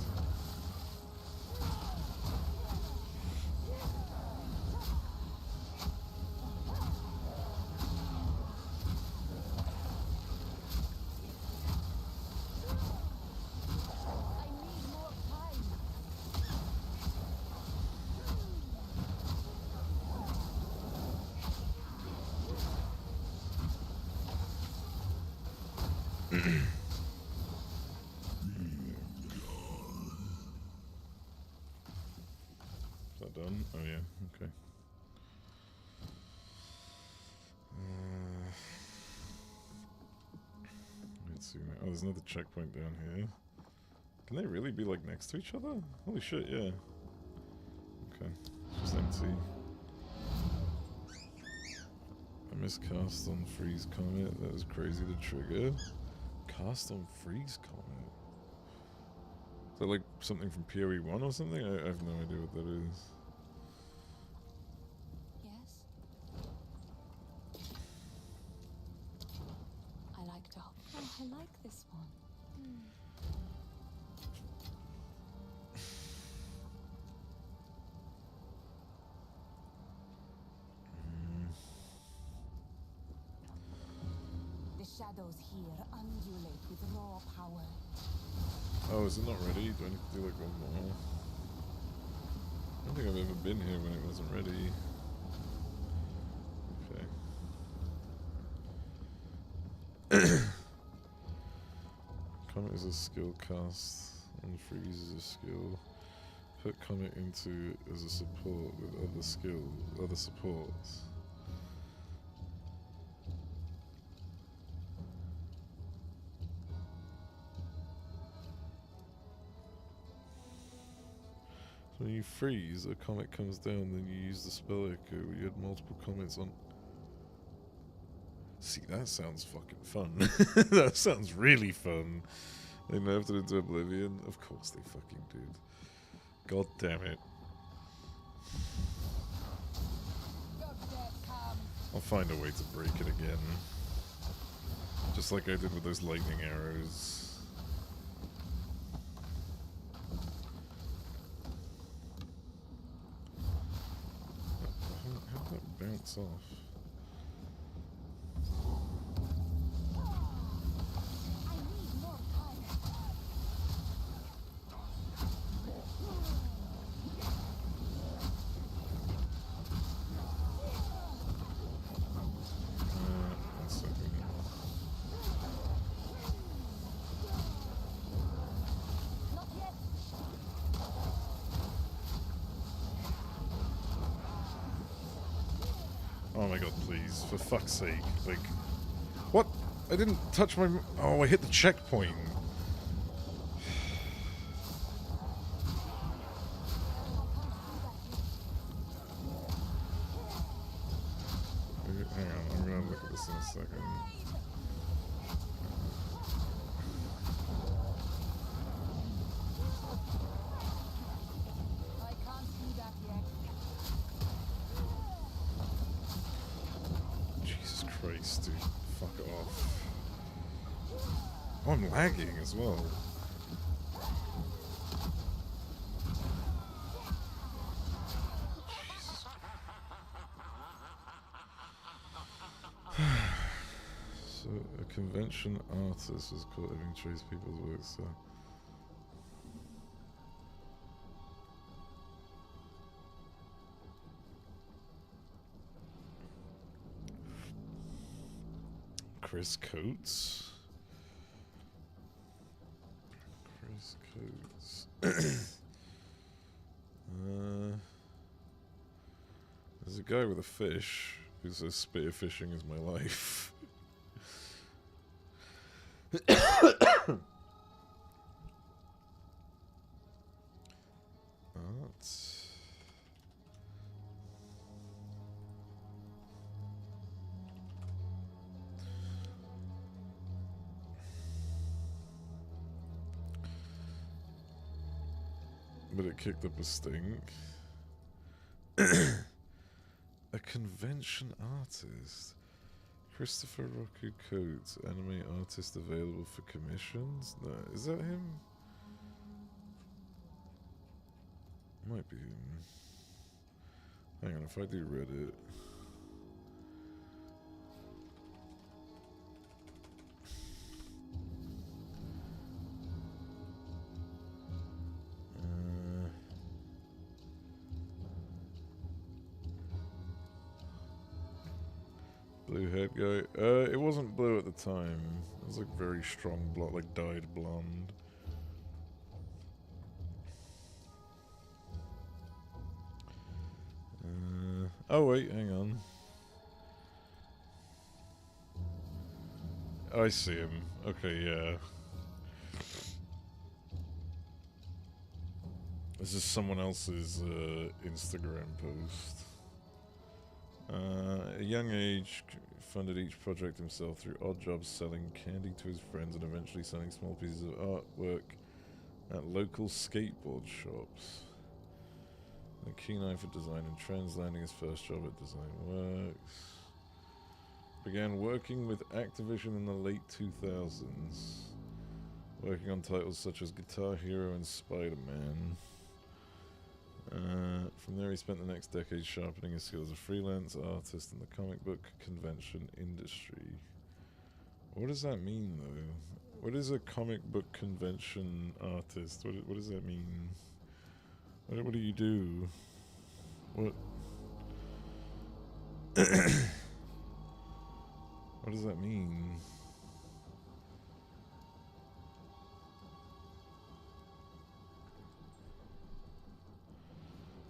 Is that done? Oh yeah, okay. Let's see. Oh, there's another checkpoint down here. Can they really be like next to each other? Holy shit, yeah. Okay, it's just empty. I missed cast on freeze comet. That was crazy to trigger. Cast on freeze comet. Is that like something from PoE 1 or something? I have no idea what that is. Yes? I like to... Oh, I like this one. The shadows here undulate with raw power. Oh, is it not ready? Do I need to do like one more? I don't think I've ever been here when it wasn't ready. Okay. Comet is a skill cast, and freeze is a skill. Put Comet into as a support with other supports. So when you freeze, a comet comes down, then you use the spell echo. You had multiple comets on. See, that sounds fucking fun. That sounds really fun. They nerfed it into Oblivion. Of course they fucking did. God damn it. I'll find a way to break it again. Just like I did with those lightning arrows. How'd that bounce off? Oh my god, please. For fuck's sake. Like... What? I didn't touch my... Oh, I hit the checkpoint. Hang on, I'm gonna look at this in a second. Christ, dude. Fuck off. Oh, I'm lagging as well. So, a convention artist was caught having traced people's work, so... Chris Coates. Chris Coates. There's a guy with a fish who says spearfishing is my life. But it kicked up a stink. A convention artist. Christopher Roku Coates, anime artist available for commissions? No, is that him? Might be him. Hang on, if I do Reddit. Blue head guy. It wasn't blue at the time. It was like very strong blonde, like dyed blonde. Oh wait, hang on. I see him. Okay, yeah. This is someone else's Instagram post. At a young age, funded each project himself through odd jobs selling candy to his friends and eventually selling small pieces of artwork at local skateboard shops. A keen eye for design and trends, landing his first job at Design Works. Began working with Activision in the late 2000s, working on titles such as Guitar Hero and Spider-Man. From there he spent the next decade sharpening his skills as a freelance artist in the comic book convention industry. What does that mean, though? What is a comic book convention artist? What does that mean? What do you do? What? What does that mean?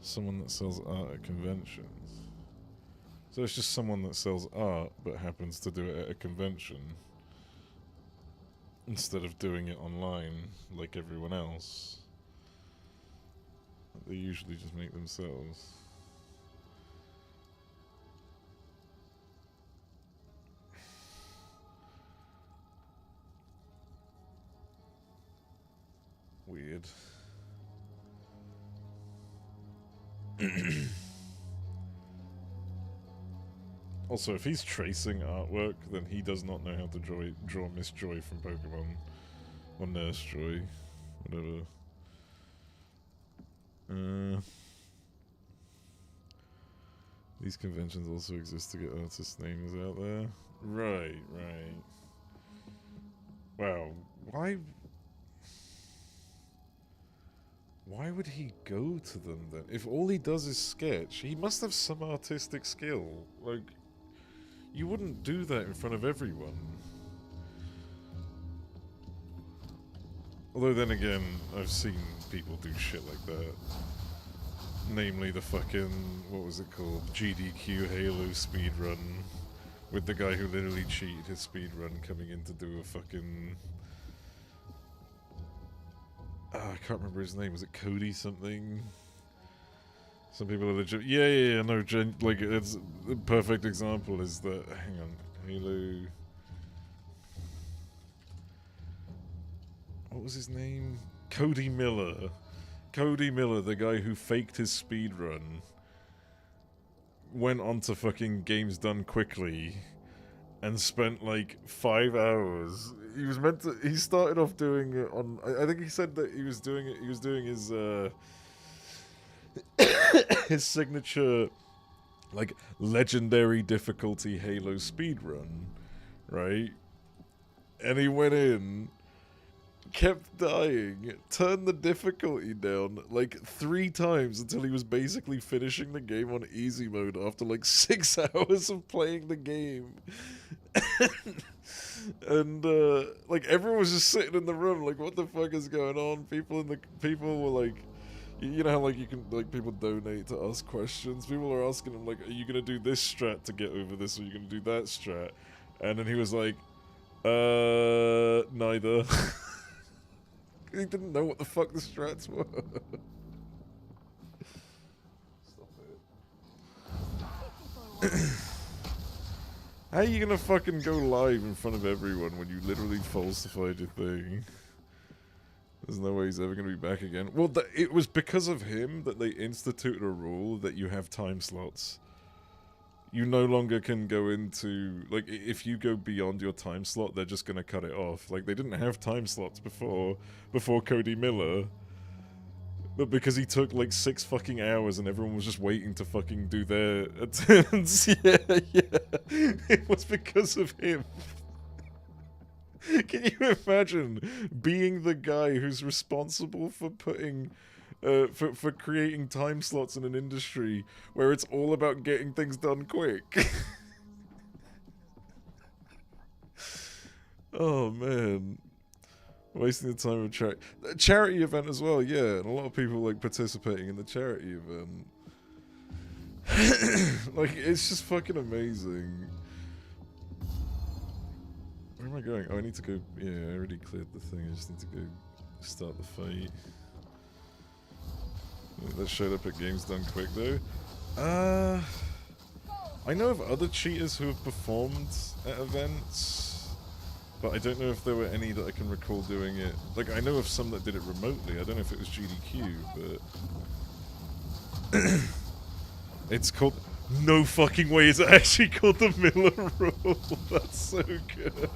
Someone that sells art at conventions. So it's just someone that sells art but happens to do it at a convention instead of doing it online like everyone else. They usually just make themselves. Weird. Also, if he's tracing artwork, then he does not know how to draw Miss Joy from Pokemon. Or Nurse Joy. Whatever. These conventions also exist to get artists' names out there. Right. Wow. Why would he go to them then? If all he does is sketch, he must have some artistic skill. Like, you wouldn't do that in front of everyone. Although then again, I've seen people do shit like that. Namely the fucking, what was it called? GDQ Halo speedrun. With the guy who literally cheated his speedrun coming in to do a fucking... I can't remember his name. Was it Cody something? Some people are legit. Yeah. No, like it's a perfect example. Is that? Hang on, Halo. What was his name? Cody Miller. Cody Miller, the guy who faked his speedrun, went on to fucking Games Done Quickly, and spent like 5 hours. He was meant to. He started off doing it on. I think he said that he was doing it. He was doing his his signature, like legendary difficulty Halo speedrun, right? And he went in, kept dying, turned the difficulty down like 3 times until he was basically finishing the game on easy mode after like 6 hours of playing the game. And like everyone was just sitting in the room like, what the fuck is going on? People were like, you know how like you can like people donate to ask questions. People are asking him like, are you gonna do this strat to get over this, or are you gonna do that strat? And then he was like, neither. He didn't know what the fuck the strats were. Stop it. How are you gonna fucking go live in front of everyone when you literally falsified your thing? There's no way he's ever gonna be back again. Well, it was because of him that they instituted a rule that you have time slots. You no longer can go into, like, if you go beyond your time slot, they're just gonna cut it off. Like, they didn't have time slots before Cody Miller. But because he took, like, 6 fucking hours and everyone was just waiting to fucking do their attempts. Yeah. It was because of him. Can you imagine being the guy who's responsible for putting... for creating time slots in an industry where it's all about getting things done quick? Oh, man. Wasting the time of a charity event as well, yeah. And a lot of people like participating in the charity event. Like, it's just fucking amazing. Where am I going? Oh, I need to go. Yeah, I already cleared the thing. I just need to go start the fight. That showed up at Games Done Quick though. I know of other cheaters who have performed at events. But I don't know if there were any that I can recall doing it. Like, I know of some that did it remotely. I don't know if it was GDQ, but... It's called... No fucking way, is it actually called the Miller Rule? That's so good.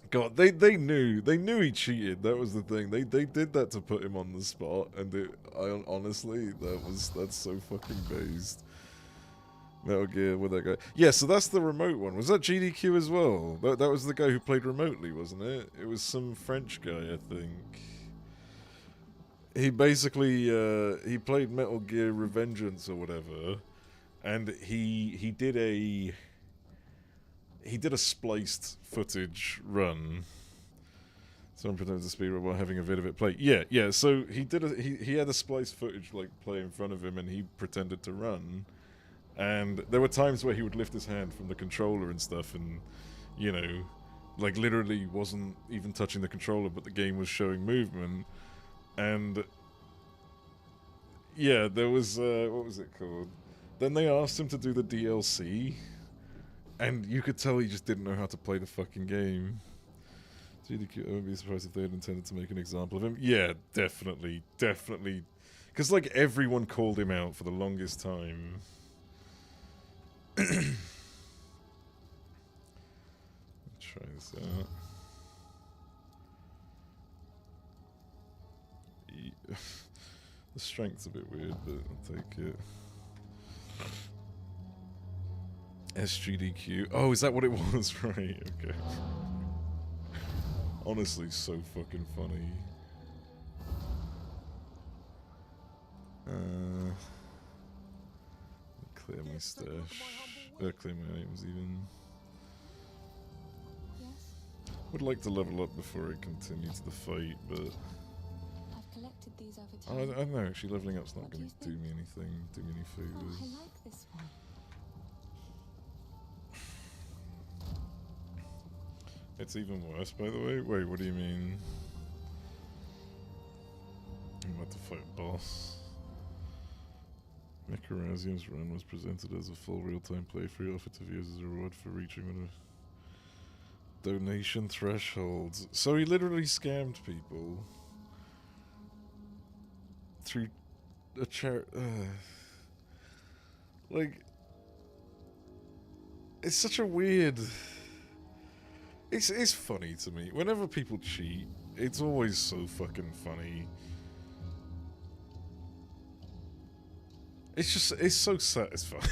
God, they knew he cheated. That was the thing. They did that to put him on the spot, and honestly, that's so fucking based. Metal Gear with that guy. Yeah, so that's the remote one. Was that GDQ as well? That was the guy who played remotely, wasn't it? It was some French guy, I think. He basically he played Metal Gear Revengeance or whatever, and he did a spliced footage run. Someone pretended to speed while having a bit of it play. Yeah. So he had a spliced footage like play in front of him, and he pretended to run. And there were times where he would lift his hand from the controller and stuff, and you know, like literally wasn't even touching the controller, but the game was showing movement. And yeah, there was what was it called? Then they asked him to do the DLC, and you could tell he just didn't know how to play the fucking game. GDQ, I wouldn't be surprised if they had intended to make an example of him. Yeah, definitely. Because, like, everyone called him out for the longest time. Let's try this out. The strength's a bit weird, but I'll take it. SGDQ. Oh, is that what it was? Right, okay. Honestly, so fucking funny. Clear my stash. Clear my items even. Yes? Would like to level up before I continue to the fight, but I've collected these over I time. don't know. Actually, leveling up's not What do going you to do me anything. Do me any Oh, favors. I like this one. It's even worse, by the way. Wait, what do you mean? I'm about to fight a boss. Mecharazium's run was presented as a full real-time playthrough offered to viewers as a reward for reaching one of donation thresholds. So he literally scammed people through a like, it's such a weird. It's funny to me. Whenever people cheat, it's always so fucking funny. It's so satisfying.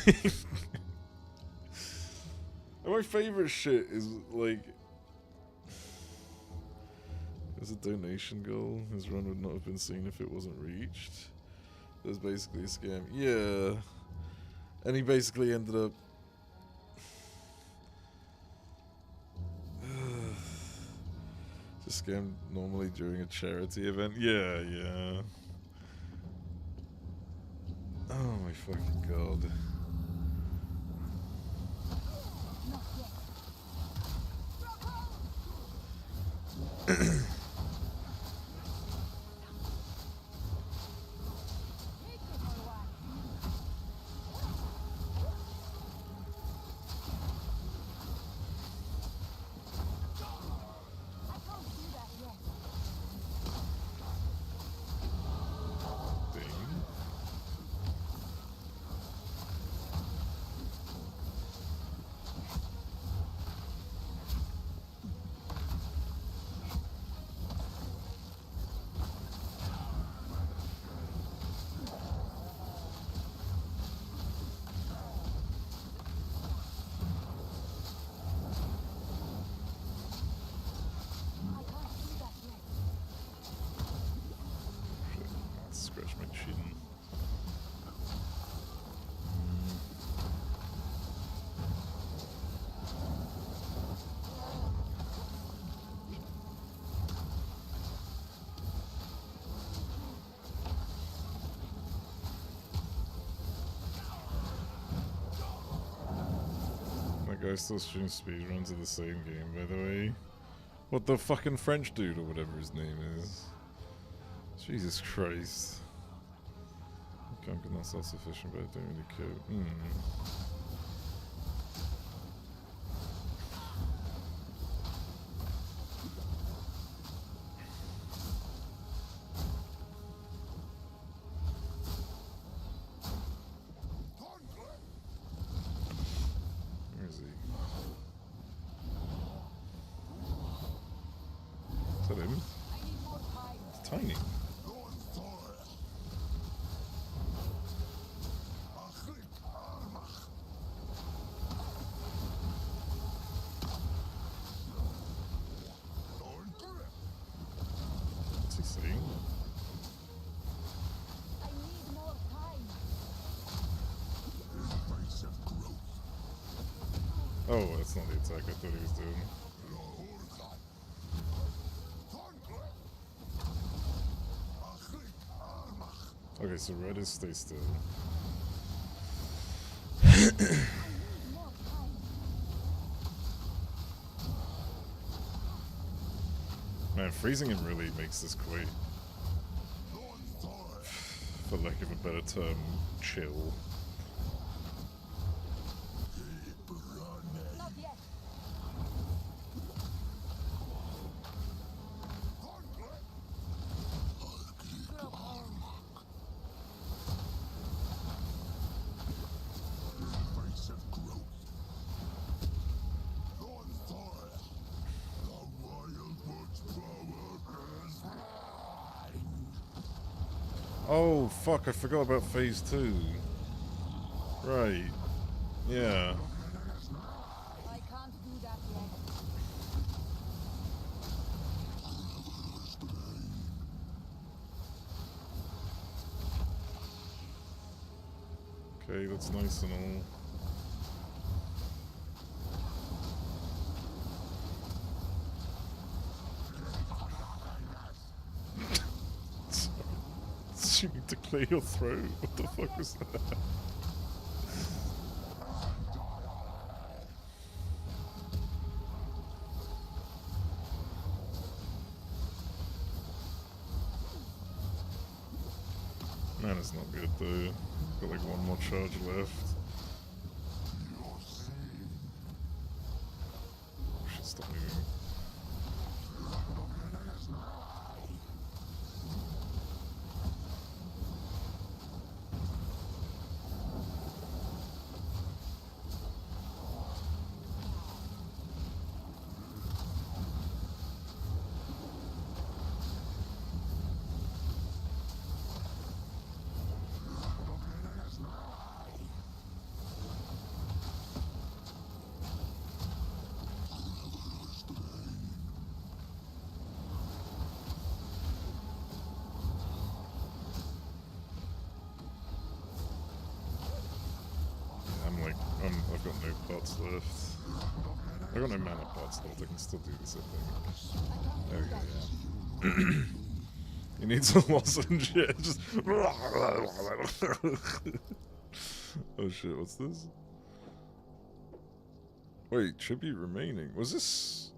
And my favorite shit is like, there's a donation goal. His run would not have been seen if it wasn't reached. It was basically a scam. Yeah. And he basically ended up just scammed normally during a charity event. Yeah. Oh my fucking god. Ding. Scratch my chin. That guy still streams speedruns of the same game, by the way. What the fucking French dude or whatever his name is. Jesus Christ. Okay, I'm not self-sufficient, but I don't really care. Where is he? Is that him? It's tiny. Oh, that's not the attack I thought he was doing. Okay, so red is stay still. More time. Man, freezing him really makes this quite, for lack of a better term, chill. Not yet. Oh, fuck, I forgot about phase 2. Right. Yeah. I can't do that yet. Okay, that's nice and all. You need to clear your throat. What the fuck was that? Man, it's not good though. Got like one more charge left. Should stop moving. I've got no pots left. I've got no mana pots left, I can still do this, I think. There we go, yeah. He needs a lozenge, yeah, just... Oh shit, what's this? Wait, tribute remaining. Was this...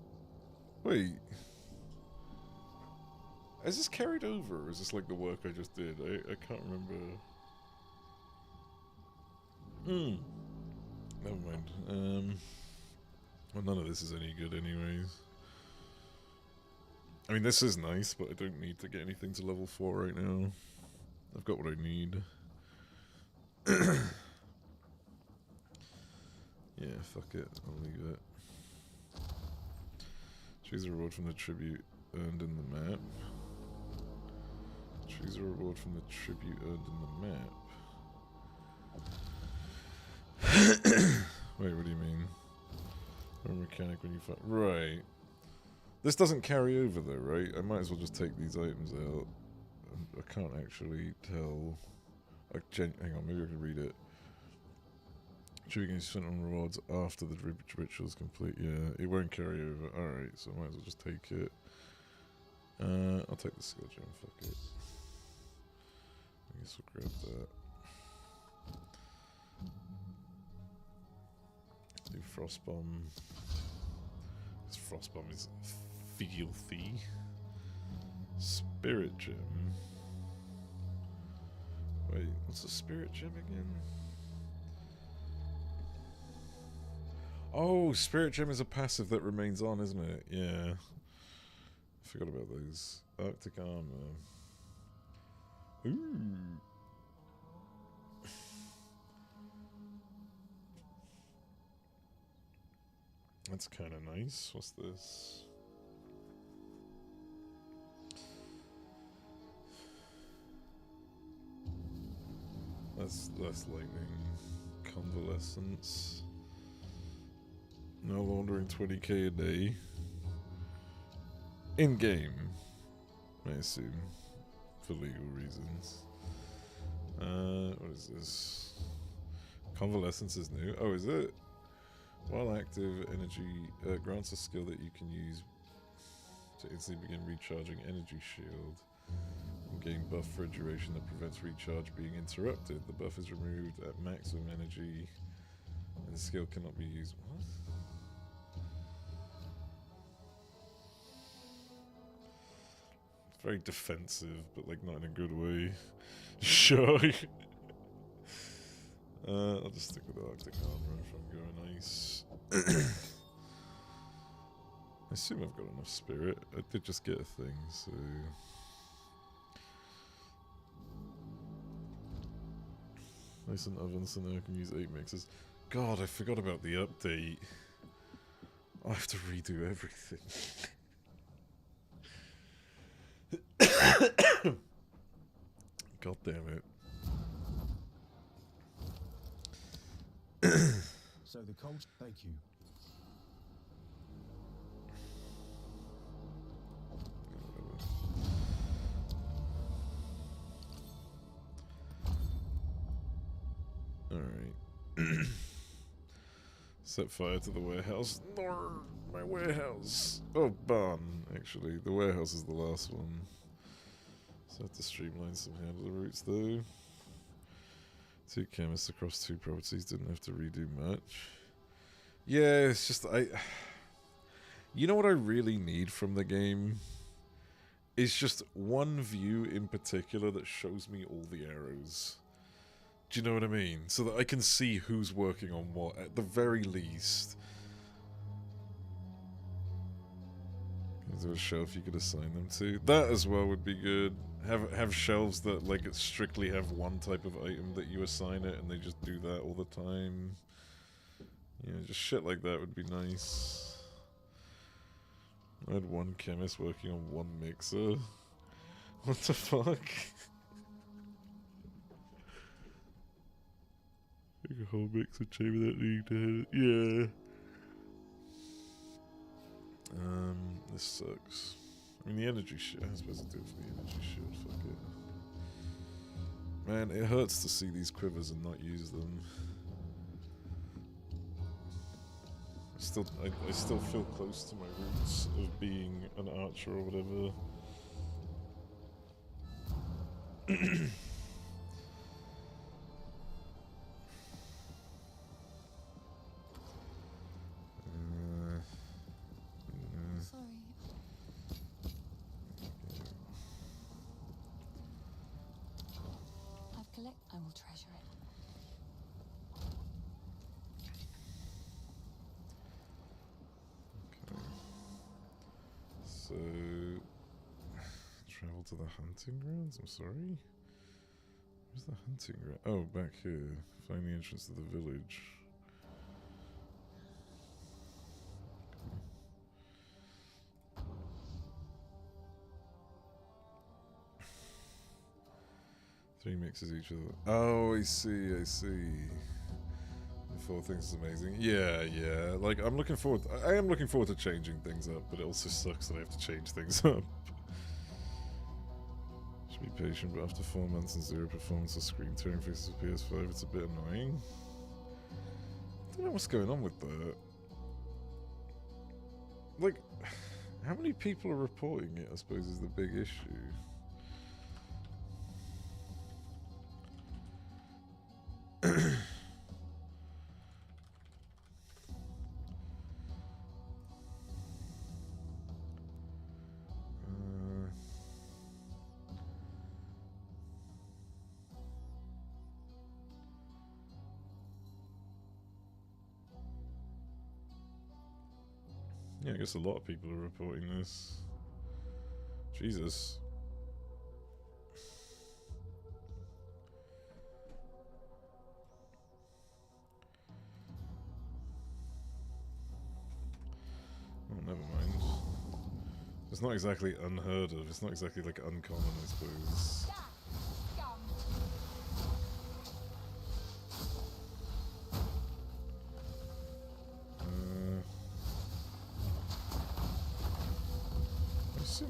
Wait... Is this carried over, or is this like the work I just did? I can't remember... Never mind. Well, none of this is any good anyways. I mean, this is nice, but I don't need to get anything to level 4 right now. I've got what I need. Yeah, fuck it. I'll leave it. Choose a reward from the tribute earned in the map. Choose a reward from the tribute earned in the map. Wait, what do you mean? Or mechanic when you fight. Right. This doesn't carry over though, right? I might as well just take these items out. I can't actually tell. Hang on, maybe I can read it. Tribute gains spent on rewards after the ritual is complete. Yeah, it won't carry over. Alright, so I might as well just take it. I'll take the skill gem, fuck it. I guess we'll grab that. Do Frostbomb. This Frostbomb is filthy. Spirit Gem. Wait, what's a Spirit Gem again? Oh, Spirit Gem is a passive that remains on, isn't it? Yeah. I forgot about those. Arctic Armor. Ooh. That's kind of nice. What's this? That's lightning. Convalescence. No laundering 20k a day. In game, I assume, for legal reasons. What is this? Convalescence is new. Oh, is it? While active, energy grants a skill that you can use to instantly begin recharging energy shield. And gain buff for a duration that prevents recharge being interrupted. The buff is removed at maximum energy, and the skill cannot be used. What? It's very defensive, but like not in a good way. Sure. I'll just stick with the Arctic armor if I'm going ice. I assume I've got enough spirit. I did just get a thing, so... Nice and oven, so now I can use 8 mixes. God, I forgot about the update. I have to redo everything. God damn it. So the cold. Thank you. Alright. Set fire to the warehouse. No, my warehouse. Oh, barn, actually. The warehouse is the last one. So I have to streamline some handler routes, though. 2 chemists across 2 properties. Didn't have to redo much. Yeah, it's just... You know what I really need from the game? It's just one view in particular that shows me all the arrows. Do you know what I mean? So that I can see who's working on what, at the very least. Is there a shelf you could assign them to? That as well would be good. Have shelves that like strictly have one type of item that you assign it, and they just do that all the time. You know, just shit like that would be nice. I had 1 chemist working on 1 mixer. What the fuck? Make a whole mixer chamber that need to hit it. Yeah. This sucks. I mean, the energy shield. I'm supposed to do it for the energy shield. Fuck it. Man, it hurts to see these quivers and not use them. I still feel close to my roots of being an archer or whatever. Sorry. I will treasure it. Okay. So, travel to the hunting grounds? I'm sorry? Where's the hunting ground? Oh, back here. Find the entrance to the village. Okay. 3 mixes each of them. Oh, I see, I see. 4 things is amazing. Yeah, yeah. Like, I am looking forward to changing things up, but it also sucks that I have to change things up. Should be patient, but after 4 months and 0 performance or screen tearing fixes with PS5, it's a bit annoying. I don't know what's going on with that. Like, how many people are reporting it, I suppose, is the big issue. Yeah, I guess a lot of people are reporting this. Jesus. Oh, never mind. It's not exactly unheard of. It's not exactly like uncommon, I suppose.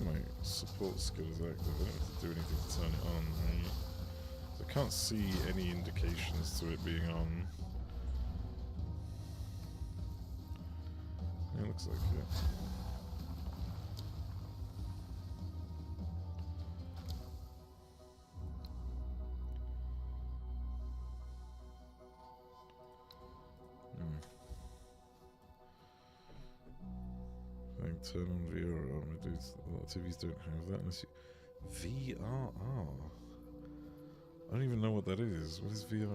My support skill is active. I don't have to do anything to turn it on, right? So I can't see any indications to it being on. It looks like it. Turn on VR. Dude, a lot of TVs don't have that unless you... VRR? I don't even know what that is. What is VRR?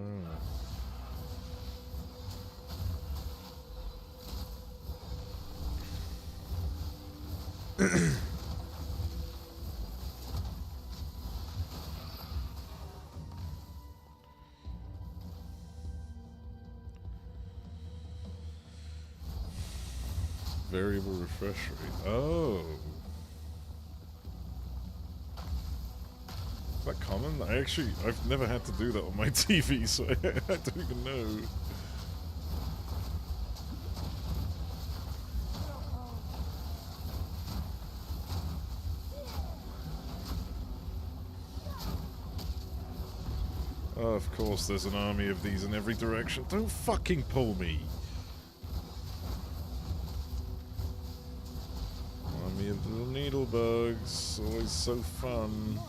Variable refresh rate. Oh. Is that common? I've never had to do that on my TV, so I don't even know. Oh, of course, there's an army of these in every direction. Don't fucking pull me. Army of little needle bugs. Always so fun.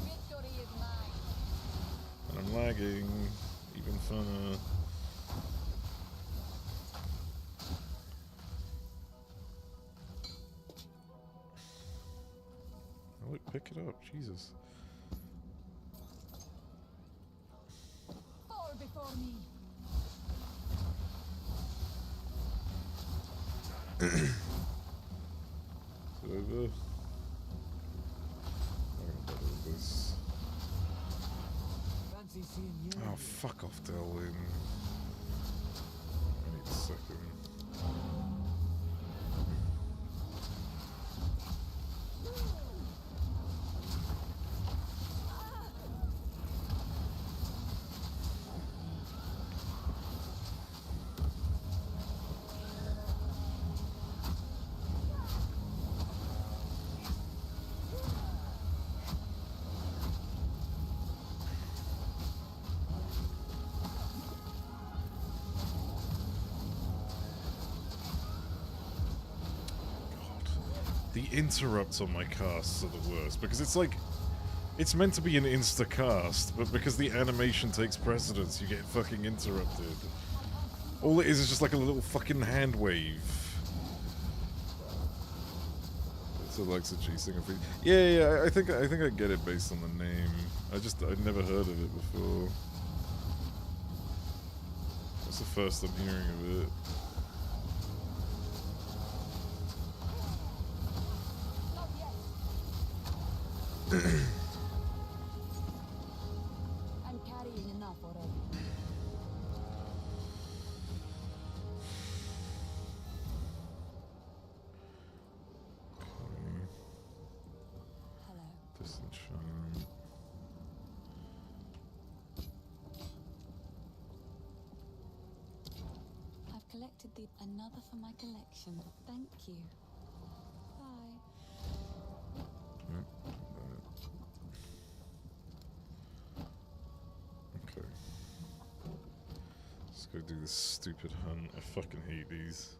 Victory is mine. And I'm lagging. Even funner. Oh, look, pick it up. Jesus. Fall before me. Is it over? I'm gonna do this. Fancy seeing you. Oh, fuck off, Delwyn. I need a second. The interrupts on my casts are the worst, because it's like, it's meant to be an insta-cast, but because the animation takes precedence, you get fucking interrupted. All it is just like a little fucking hand wave. So like the G singer. Yeah, I think I get it based on the name. I'd never heard of it before. That's the first I'm hearing of it. I'm carrying enough already. Hello. Disenchant. I've collected another for my collection. Thank you. Bye. Okay. Let's go do this stupid hunt. I fucking hate these.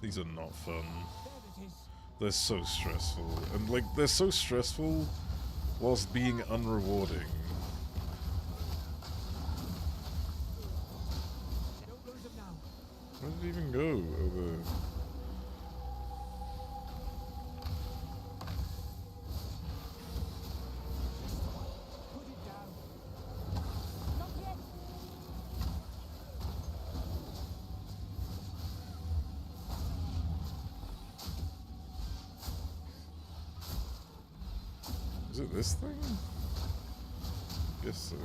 These are not fun. There it is. They're so stressful. And like, they're so stressful whilst being unrewarding. Don't lose him now. Where did it even go? Oh, there. Put it down. Not yet. Is it this thing? Guess so.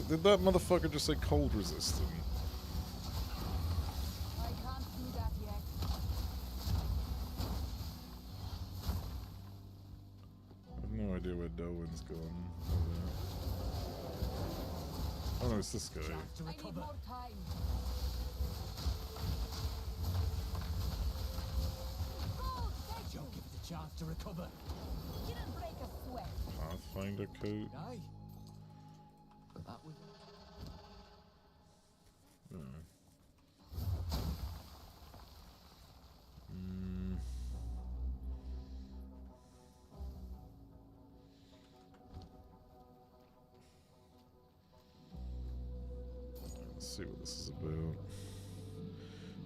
Did that motherfucker just say cold resistant? I can't do that yet. I have no idea where Delwyn's gone. Oh no, it's this guy. Chance to I need recover. more time. Gold, thank you. Don't give it a chance to recover. Didn't break a sweat. Pathfinder coat. Aye. But that would. No. see what this is about.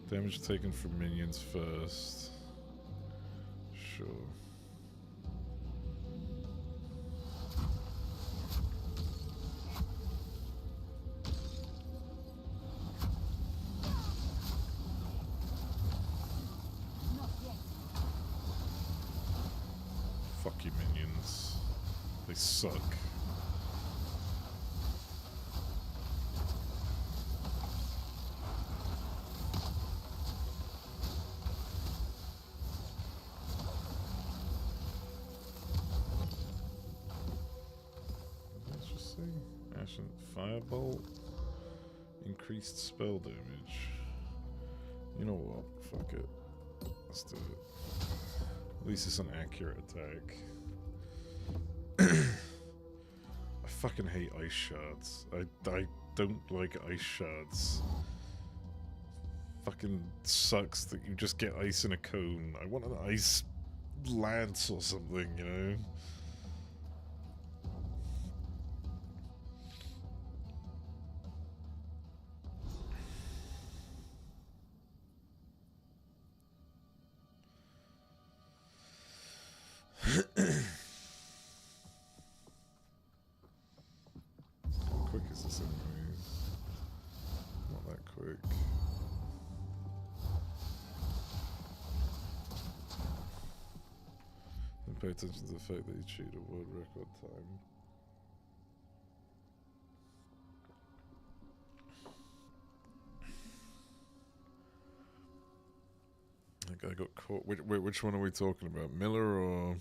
Damage taken from minions first. Sure. Fuck you, minions. They suck. Let's just see. Ashen Firebolt. Increased spell damage. You know what? Fuck it. Let's do it. At least it's an accurate attack. I fucking hate ice shards. I don't like ice shards. Fucking sucks that you just get ice in a cone. I want an ice lance or something, you know? How quick is this anyway? Not that quick. And pay attention to the fact that you cheated a world record time. That guy got caught. Which one are we talking about? Miller or...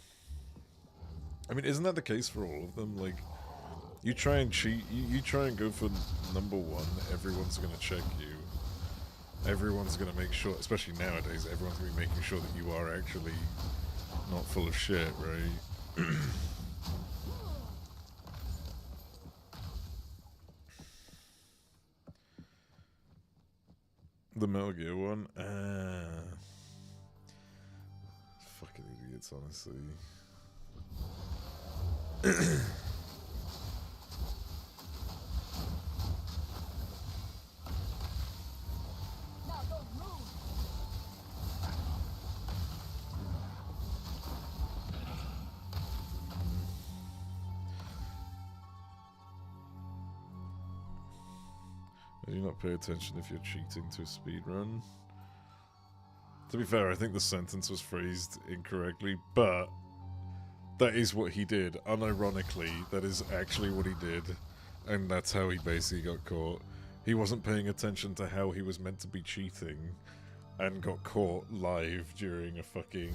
I mean, isn't that the case for all of them? Like, you try and cheat, you try and go for number one, everyone's gonna check you. Everyone's gonna make sure, especially nowadays, everyone's gonna be making sure that you are actually not full of shit, right? The Metal Gear one? Fucking idiots, honestly. Do you not pay attention if you're cheating to a speedrun? To be fair, I think the sentence was phrased incorrectly, but that is what he did. Unironically, that is actually what he did, and that's how he basically got caught. He wasn't paying attention to how he was meant to be cheating, and got caught live during a fucking...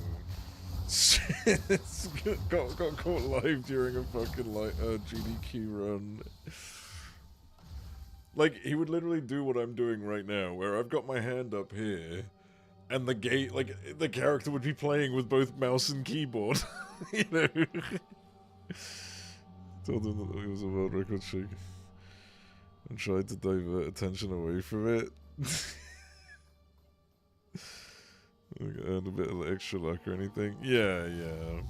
got caught live during a fucking GDQ run. Like, he would literally do what I'm doing right now, where I've got my hand up here, and the character would be playing with both mouse and keyboard. You know? Told him that it was a world record shake. And tried to divert attention away from it. Earned a bit of extra luck or anything. Yeah, yeah.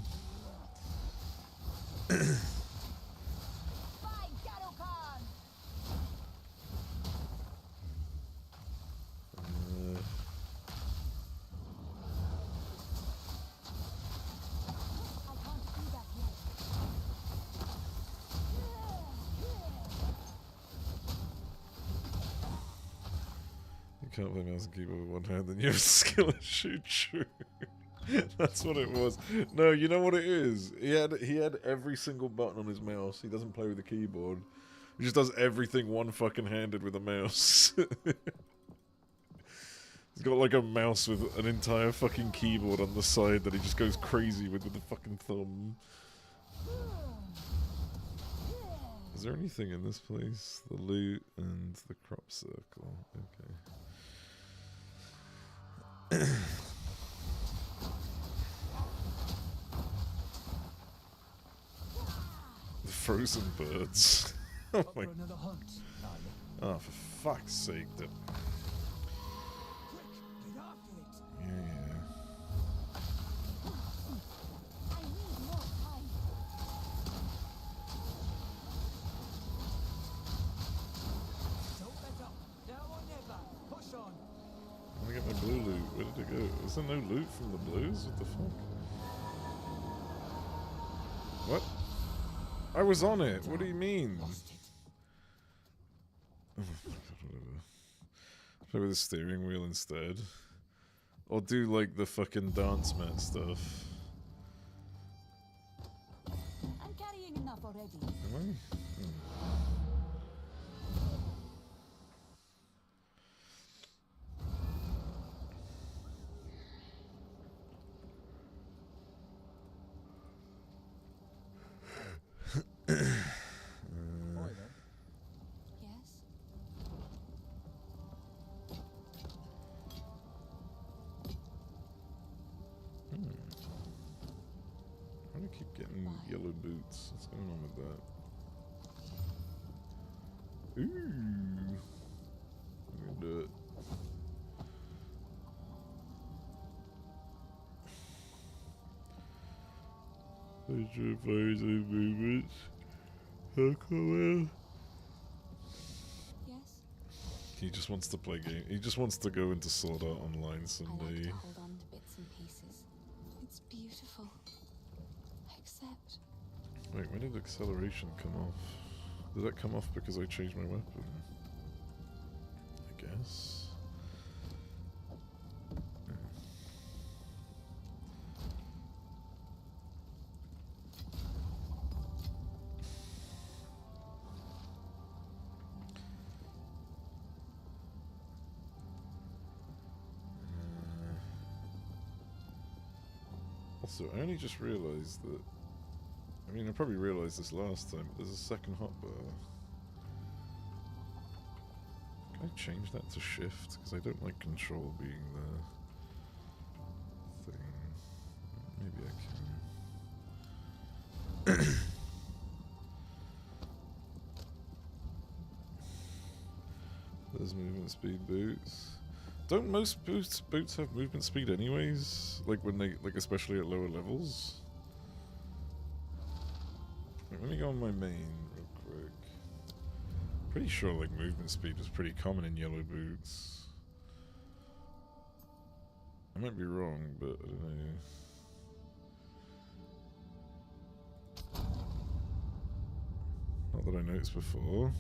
Can't play mouse and keyboard with one hand, then you have skill and shoot true. That's what it was. No, you know what it is? He had every single button on his mouse. He doesn't play with the keyboard. He just does everything one fucking handed with a mouse. He's got like a mouse with an entire fucking keyboard on the side that he just goes crazy with the fucking thumb. Is there anything in this place? The loot and the crop circle. Okay. The frozen birds. Oh my. Oh, for fuck's sake. Yeah, yeah. there no loot from the blues? What the fuck? What? I was on it. What do you mean? Lost it. Whatever. Play with the steering wheel instead. Or do like the fucking dance mat stuff. I'm carrying enough already. Am I? Hi there. Yes? Why do I keep getting yellow boots? What's going on with that? Ooh. I'm gonna do it. Advise movements. How come Yes? He just wants to play game. He just wants to go into Sword Art Online I like someday. to hold on to bits and pieces. It's beautiful. Except Wait, when did acceleration come off? Did that come off because I changed my weapon? I guess. Also, I only just realised that. I mean, I probably realised this last time, but there's a second hotbar. Can I change that to shift? Because I don't like control being the thing. Maybe I can. There's movement speed boots. Don't most boots have movement speed anyways? Like when they, like especially at lower levels? Wait, let me go on my main real quick. Pretty sure like movement speed was pretty common in yellow boots. I might be wrong, but I don't know. Not that I noticed before.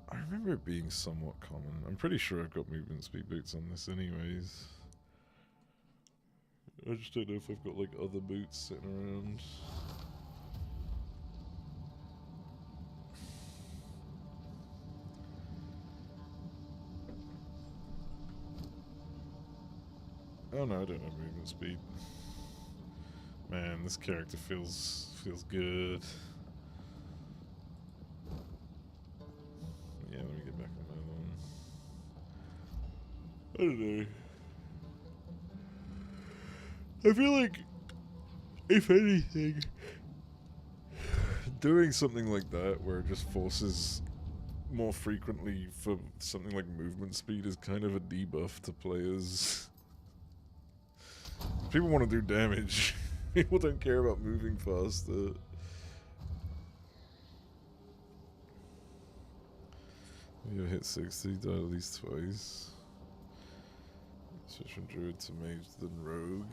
I remember it being somewhat common. I'm pretty sure I've got movement speed boots on this anyways. I just don't know if I've got like other boots sitting around. Oh no, I don't have movement speed. Man, this character feels good. Yeah, let me get back on my own. I don't know. I feel like, if anything, doing something like that where it just forces more frequently for something like movement speed is kind of a debuff to players. People want to do damage. People don't care about moving faster. You hit 60, died at least twice. Switch from Druid to Mage then Rogue.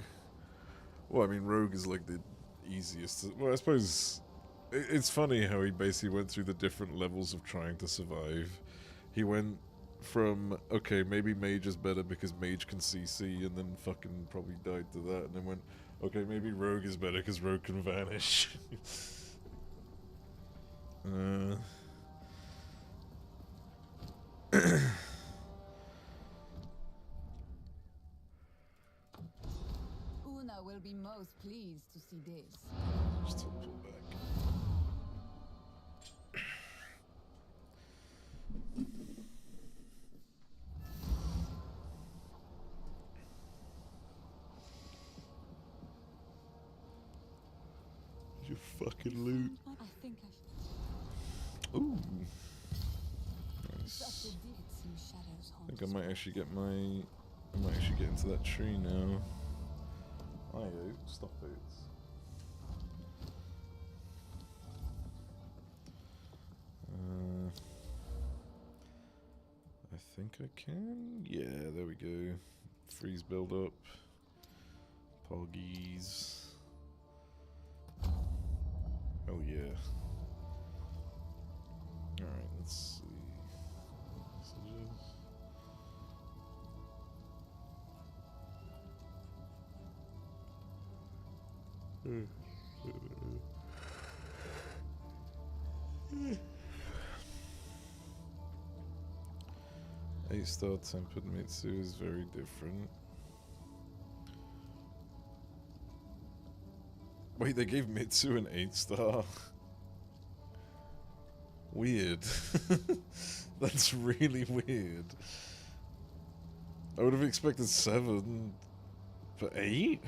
Well, I mean, Rogue is like the easiest. Well, I suppose it's funny how he basically went through the different levels of trying to survive. He went from, okay, maybe Mage is better because Mage can CC, and then fucking probably died to that, and then went, okay, maybe Rogue is better because Rogue can vanish. Una will be most pleased to see this. Just teleport back. You fucking loot. I think I've Ooh. Such Nice. a deep. some shadows I haunt think I us might all. actually get my. I might actually get into that tree now. Ayo, stop it. I think I can. Yeah, there we go. freeze build up. Poggies. Oh yeah. Alright, let's see. Messages. Eight-star tempered Mitsu is very different. Wait, they gave Mitsu an 8-star? Weird. That's really weird. I would have expected 7 for 8?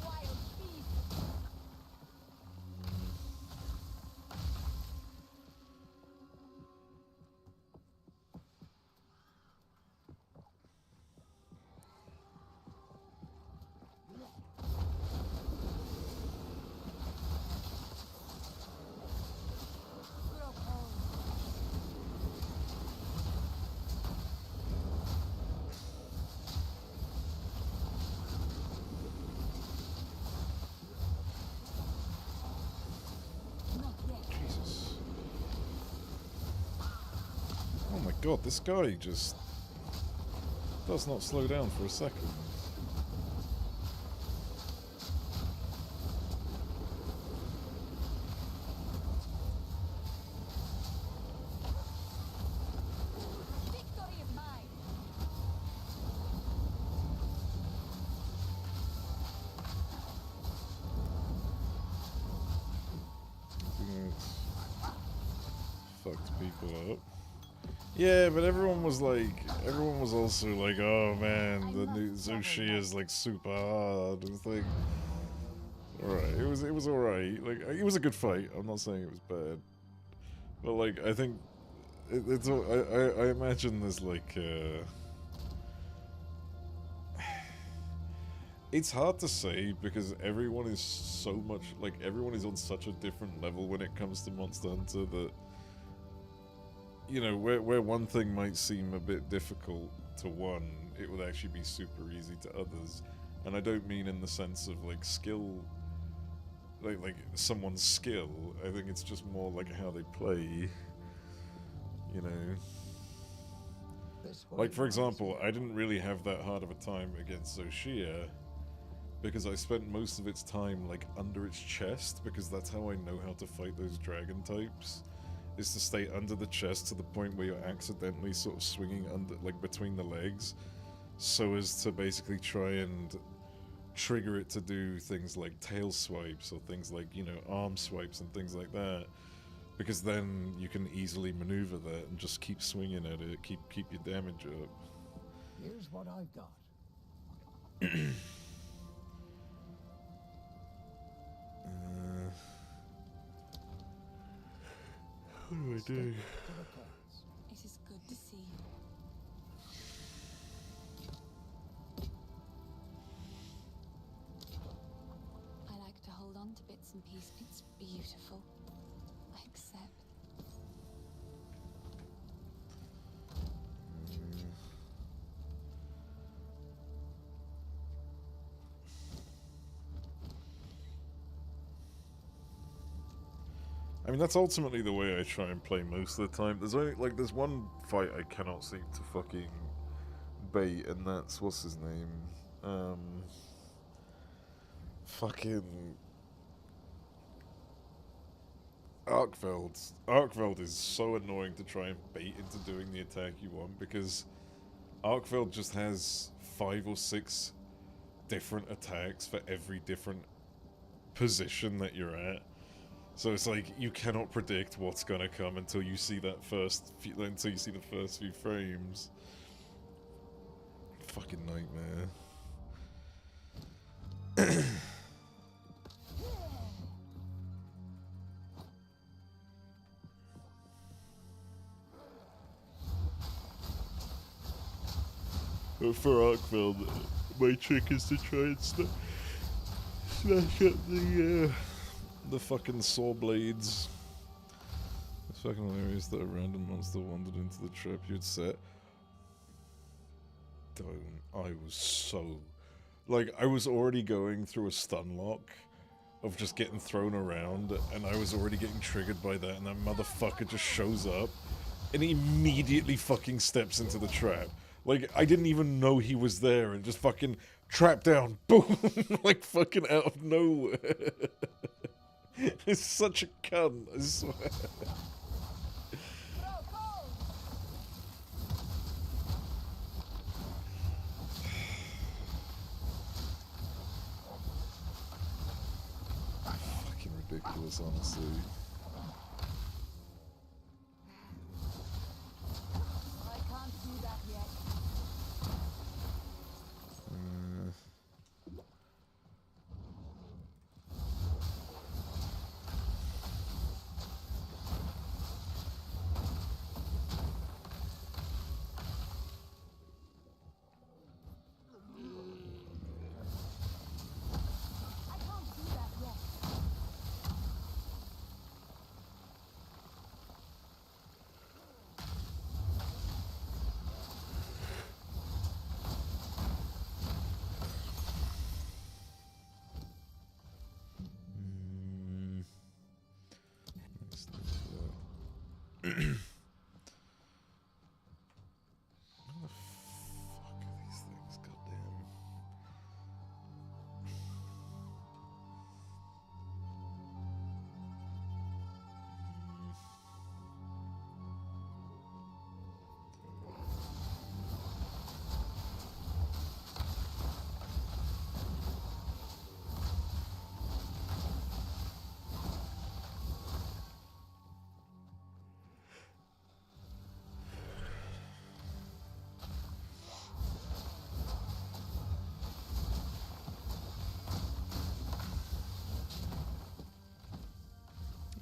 Wild beast. Grow cold. Not yet. Jesus. Oh my god, this guy just does not slow down for a second. Victory is mine. Fucked people up. Yeah, but everyone was also like, oh man, the new Zushi is like super hard. It was like, alright, it was alright. Like, it was a good fight. I'm not saying it was bad, but like, I think I imagine there's like, it's hard to say because everyone is so much like everyone is on such a different level when it comes to Monster Hunter that, you know, where one thing might seem a bit difficult to one, it would actually be super easy to others. And I don't mean in the sense of like skill, like someone's skill. I think it's just more like how they play, you know. Like, for example, I didn't really have that hard of a time against Zoshia because I spent most of its time like under its chest, because that's how I know how to fight those dragon types, is to stay under the chest to the point where you're accidentally sort of swinging under, like between the legs, so as to basically try and trigger it to do things like tail swipes or things like, you know, arm swipes and things like that, because then you can easily maneuver that and just keep swinging at it, keep your damage up. Here's what I've got. What do I do? To the cats. It is good to see you. I like to hold on to bits and pieces. It's beautiful. I accept. I mean, that's ultimately the way I try and play most of the time. There's only, like, there's one fight I cannot seem to fucking bait, and that's, what's his name? Fucking Arkveld. Arkveld is so annoying to try and bait into doing the attack you want, because Arkveld just has 5 or 6 different attacks for every different position that you're at. So it's like, you cannot predict what's gonna come until you see that until you see the first few frames. Fucking nightmare. But for Arkveld, my trick is to try and smash up the fucking saw blades. It's fucking hilarious that a random monster wandered into the trap you'd set. I was so... Like, I was already going through a stun lock of just getting thrown around, and I was already getting triggered by that, and that motherfucker just shows up, and he immediately fucking steps into the trap. Like, I didn't even know he was there, and just fucking trap down, boom, like fucking out of nowhere. It's such a cunt, I swear. Fucking ridiculous, honestly. I can't do that yet. I can't do that yet. Let's do that. Where the fuck are these things? Goddamn.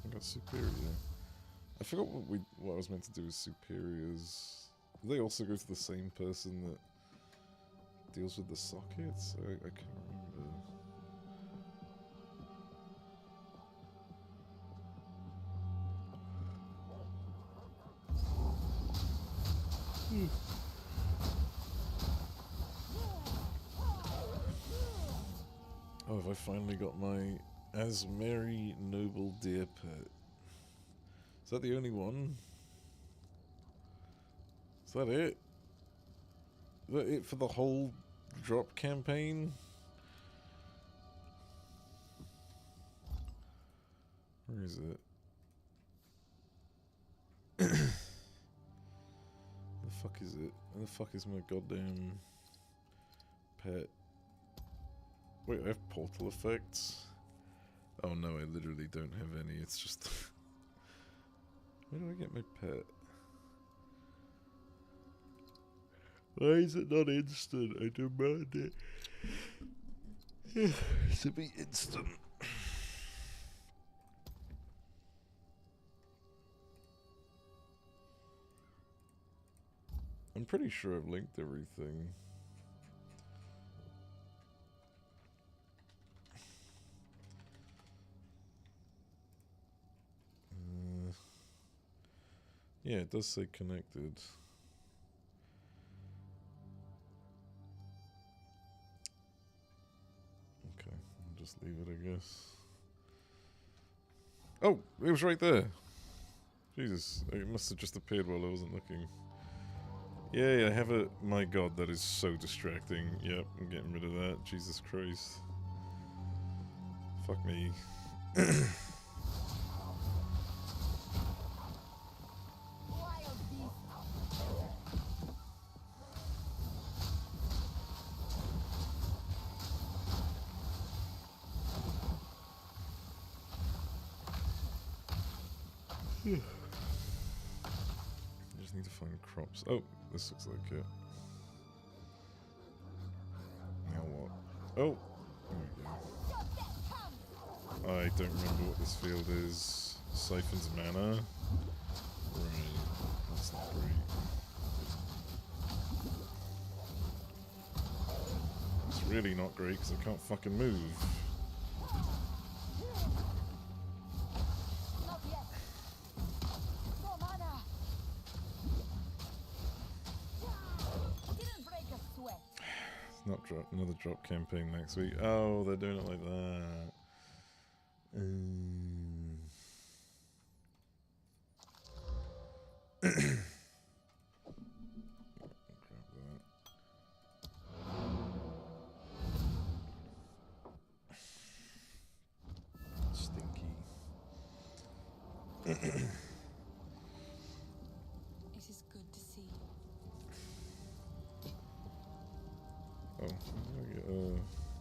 I got Superior. I forgot what I was meant to do with Superiors. Do they also go to the same person that deals with the sockets? I can't remember. Oh, have I finally got my As Mary Noble Deer Pet? Is that the only one? Is that it? Is that it for the whole drop campaign? Where is it? Where the fuck is it? Where the fuck is my goddamn pet? Wait, I have portal effects? Oh no, I literally don't have any. It's just... Where do I get my pet? Why is it not instant? I demand it. To be instant. I'm pretty sure I've linked everything. Yeah, it does say connected. Okay, I'll just leave it, I guess. Oh, it was right there. Jesus, it must have just appeared while I wasn't looking. Yay, I have a... My god, that is so distracting. Yep, I'm getting rid of that. Jesus Christ. Fuck me. I just need to find crops. Oh, this looks like it. Now what? Oh! There we go. I don't remember what this field is. Siphon's Manor? Right. That's not great. really not great because I can't fucking move. Not yet. No mana. Didn't break a sweat. It's not drop, another drop campaign next week. Oh, they're doing it like that. Grab that. Stinky. It is good to see. Oh,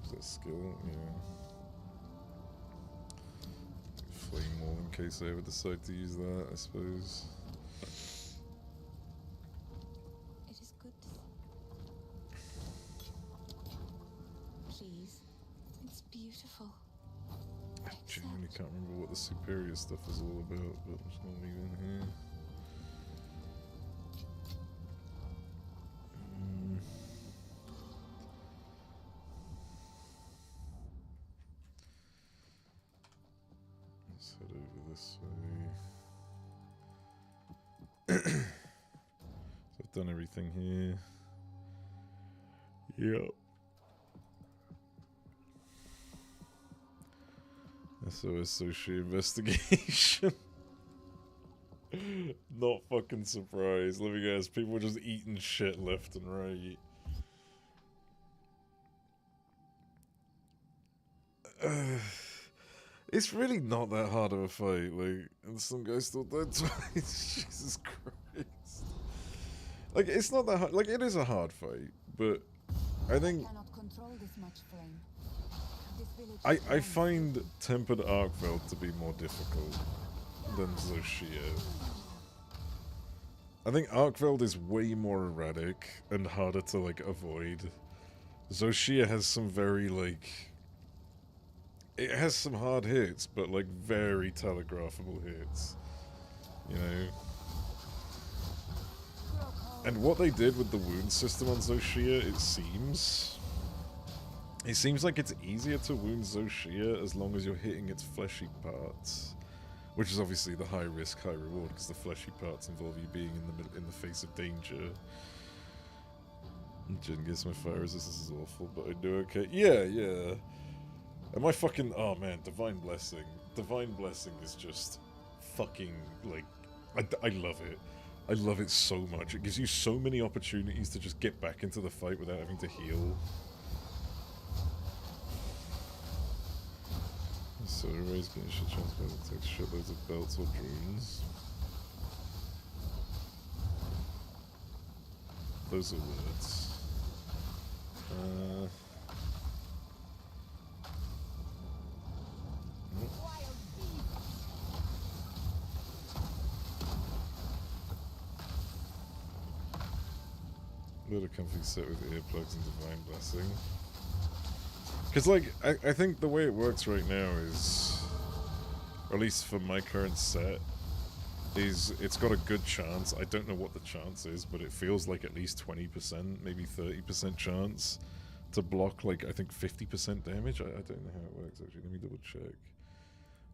is that skill? Yeah. Flame wall in case I ever decide to use that, I suppose. It is good to see. Please. It's beautiful. I genuinely can't remember what the superior stuff is all about, but I'm just gonna leave it in here. Let's head over this way. So I've done everything here. Yep. SOS Sushi investigation. Not fucking surprised. Let me guess, people are just eating shit left and right. It's really not that hard of a fight, like, and some guy still died twice. Jesus Christ. Like, it's not that hard. Like, it is a hard fight, but I think Cannot control this much flame. This village I is find Tempered Arkveld to be more difficult than Zoshia. I think Arkveld is way more erratic and harder to, like, avoid. Zoshia has some very, like... It has some hard hits, but, like, very telegraphable hits. You know? And what they did with the wound system on Zoshia, it seems like it's easier to wound Zoshia as long as you're hitting its fleshy parts. Which is obviously the high risk, high reward, because the fleshy parts involve you being in the face of danger. Jin gets my fire resistance is awful, but I do okay. Yeah, yeah. And my fucking... Oh man, Divine Blessing. Divine Blessing is just fucking, like... I love it. I love it so much. It gives you so many opportunities to just get back into the fight without having to heal. So everybody's getting shit transport that takes shitloads of belts or drones. Those are words. Little comfy set with earplugs and Divine Blessing. Because, like, I think the way it works right now is, or at least for my current set, is it's got a good chance. I don't know what the chance is, but it feels like at least 20%, maybe 30% chance to block, like, I think 50% damage. I don't know how it works, actually. Let me double check.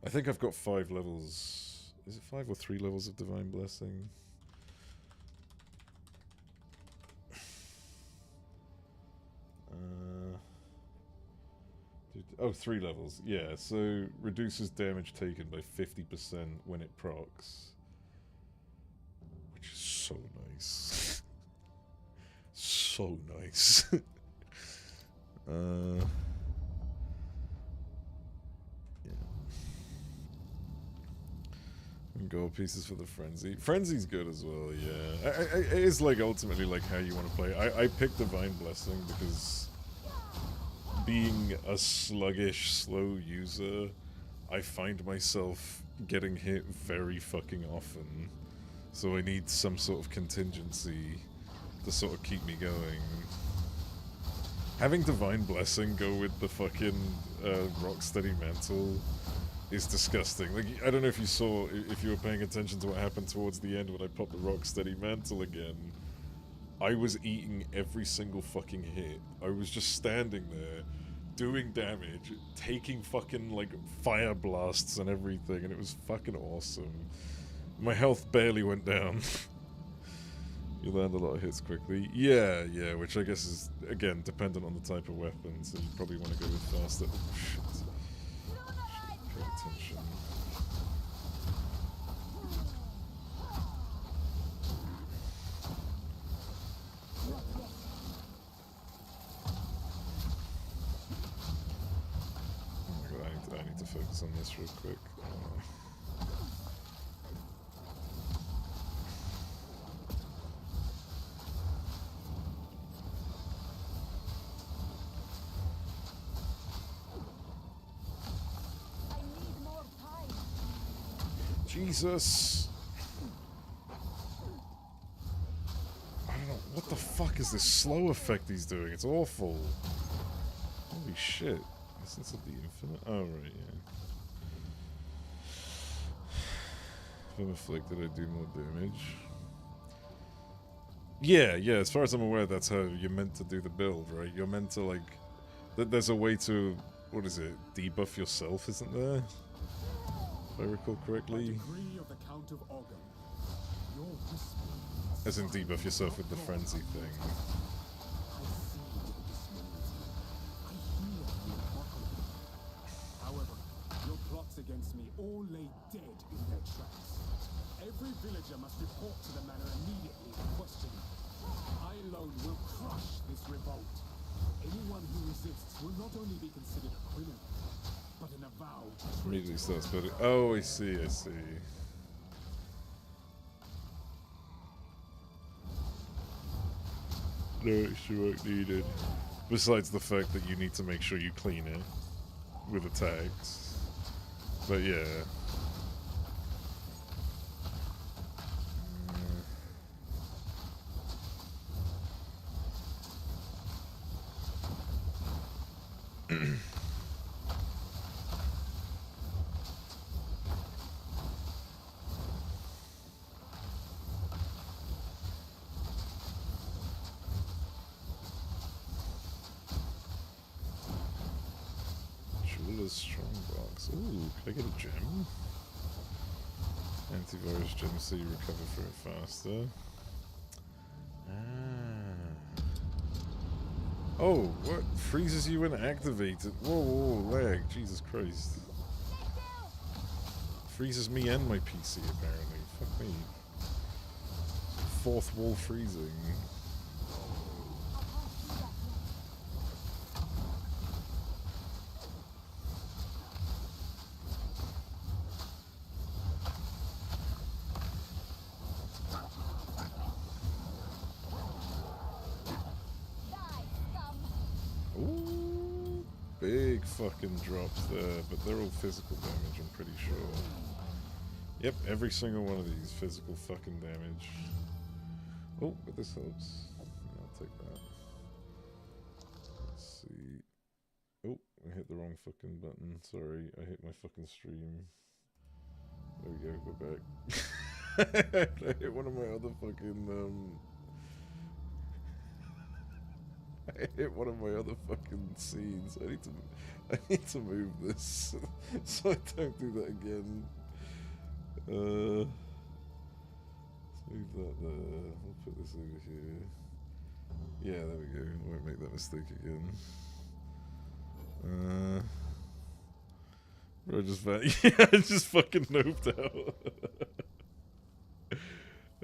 I think I've got 5 levels. Is it 5 or 3 levels of Divine Blessing? Oh, 3 levels. Yeah, so reduces damage taken by 50% when it procs. Which is so nice. So nice. Yeah. And gold pieces for the Frenzy. Frenzy's good as well, yeah. It is, like, ultimately, like, how you want to play. I picked Divine Blessing because... being a sluggish, slow user, I find myself getting hit very fucking often. So I need some sort of contingency to sort of keep me going. Having Divine Blessing go with the fucking Rocksteady Mantle is disgusting. Like, I don't know if you saw, if you were paying attention to what happened towards the end when I popped the Rocksteady Mantle again. I was eating every single fucking hit. I was just standing there, doing damage, taking fucking, like, fire blasts and everything, and it was fucking awesome. My health barely went down. You land a lot of hits quickly. Yeah, which I guess is, again, dependent on the type of weapon, so you probably want to go with faster. Oh, shit. Pay attention. Oh my god, I need to focus on this real quick. Jesus! I don't know, what the fuck is this slow effect he's doing? It's awful. Holy shit. Essence of the Infinite? Oh, right, yeah. If I'm afflicted, I do more damage. Yeah, as far as I'm aware, that's how you're meant to do the build, right? You're meant to, like... There's a way to, what is it, debuff yourself, isn't there? If I recall correctly. As in debuff yourself with the frenzy thing. However, your plots against me all lay dead in their tracks. Every villager must report to the manor immediately and question me. I alone will crush this revolt. Anyone who resists will not only be considered a criminal, but an avowed traitor. Immediately starts building. Oh, I see. No extra work needed. Besides the fact that you need to make sure you clean it with attacks. But yeah. Strongbox. Ooh, can I get a gem? Antivirus gem so you recover from it faster. Ah. Oh, what? Freezes you when activated. Whoa, lag. Jesus Christ. Freezes me and my PC apparently. Fuck me. Fourth wall freezing. Big fucking drops there, but they're all physical damage, I'm pretty sure. Yep, every single one of these physical fucking damage. Oh, but this helps. I'll take that. Let's see. Oh, I hit the wrong fucking button. Sorry, I hit my fucking stream. There we go, go back. I hit one of my other fucking, I hit one of my other fucking scenes. I need to move this so I don't do that again. Let's move that there. We'll put this over here. Yeah, there we go. I won't make that mistake again. Bro, I just fucking noped out.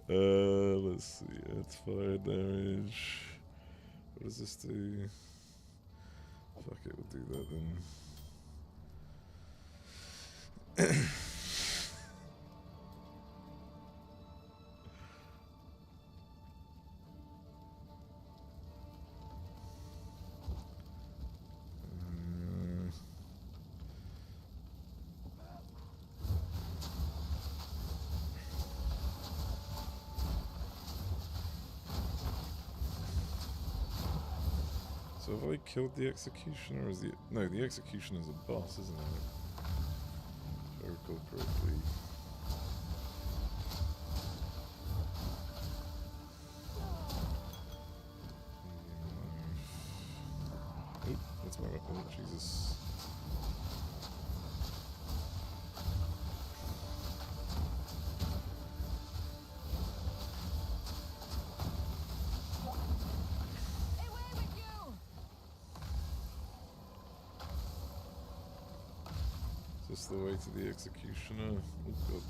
Let's see. That's fire damage. What does this do? Fuck it, we'll do that then. So have I killed the Executioner, or is the... No, the Executioner's a boss, isn't it? If I recall correctly. Oh, Jesus. Away with you! Is this the way to the executioner? Oh, God.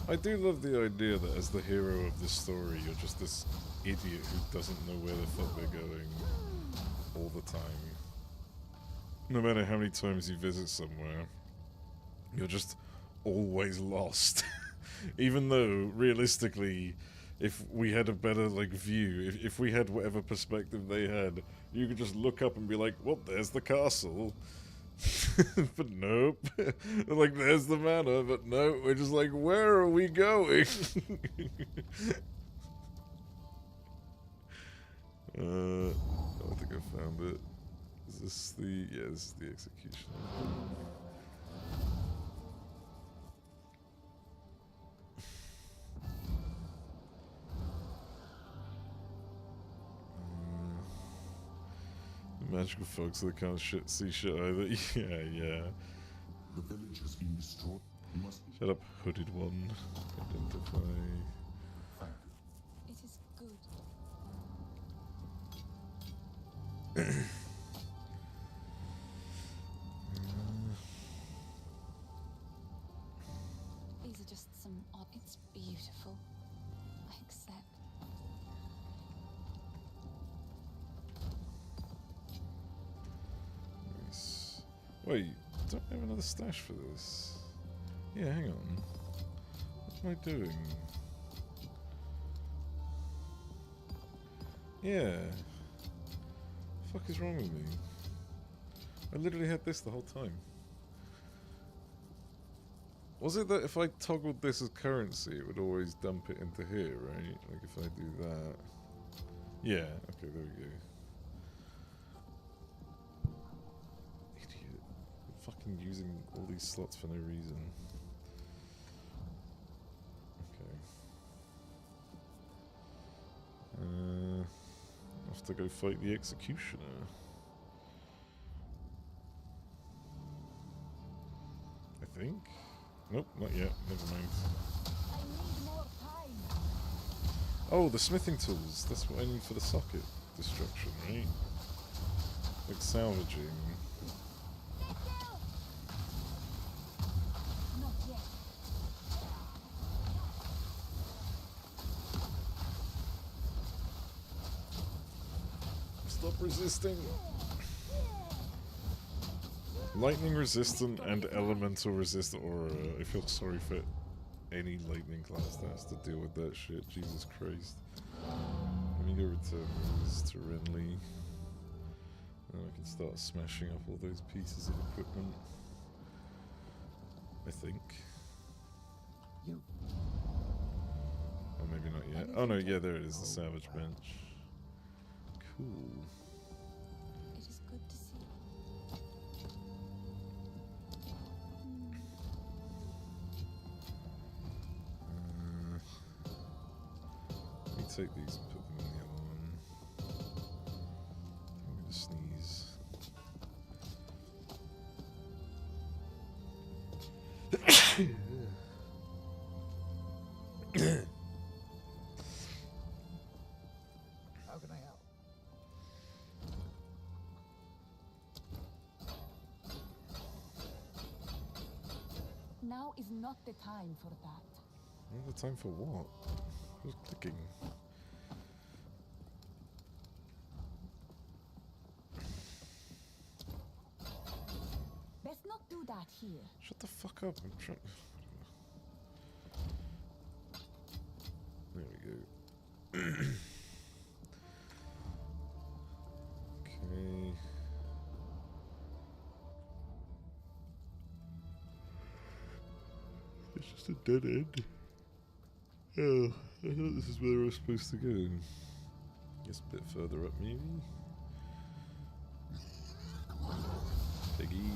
I do love the idea that as the hero of this story, you're just this idiot who doesn't know where the fuck they're going all the time. No matter how many times you visit somewhere, you're just always lost. Even though, realistically, if we had a better, like, view, if we had whatever perspective they had, you could just look up and be like, well, there's the castle. But nope. Like, there's the manor, but no, we're just like, where are we going? I think I found it. Is this the... yeah, this is the execution. Magical folks that can't see shit either. Yeah. The village has been destroyed. You must Shut up, hooded one. Identify. It is good. These are just some odd. It's beautiful. I accept. Nice. Wait, don't I have another stash for this? Yeah, hang on. What am I doing? Yeah. The fuck is wrong with me? I literally had this the whole time. Was it that if I toggled this as currency, it would always dump it into here, right? Like if I do that. Yeah, okay, there we go. Idiot. I'm fucking using all these slots for no reason. Okay. I have to go fight the executioner. I think? Nope, not yet. Never mind. I need more time. Oh, the smithing tools. That's what I need for the socket destruction, right? Like salvaging. Not yet. Stop resisting. Lightning resistant and elemental resistant aura. I feel sorry for any lightning class that has to deal with that shit. Jesus Christ. Let me go return these to Renly. And I can start smashing up all those pieces of equipment. I think. You. Or maybe not yet. Oh no, yeah, there it is, the salvage bench. Cool. It is good to see. Let me take these and put them in the other one. I'm gonna sneeze. How can I help? Now is not the time for that. Not the time for what? Who's clicking? Best not do that here. Shut the fuck up. I'm trying. There we go. Okay. It's just a dead end. Oh, I thought this is where I was supposed to go. Guess a bit further up, maybe. Piggy.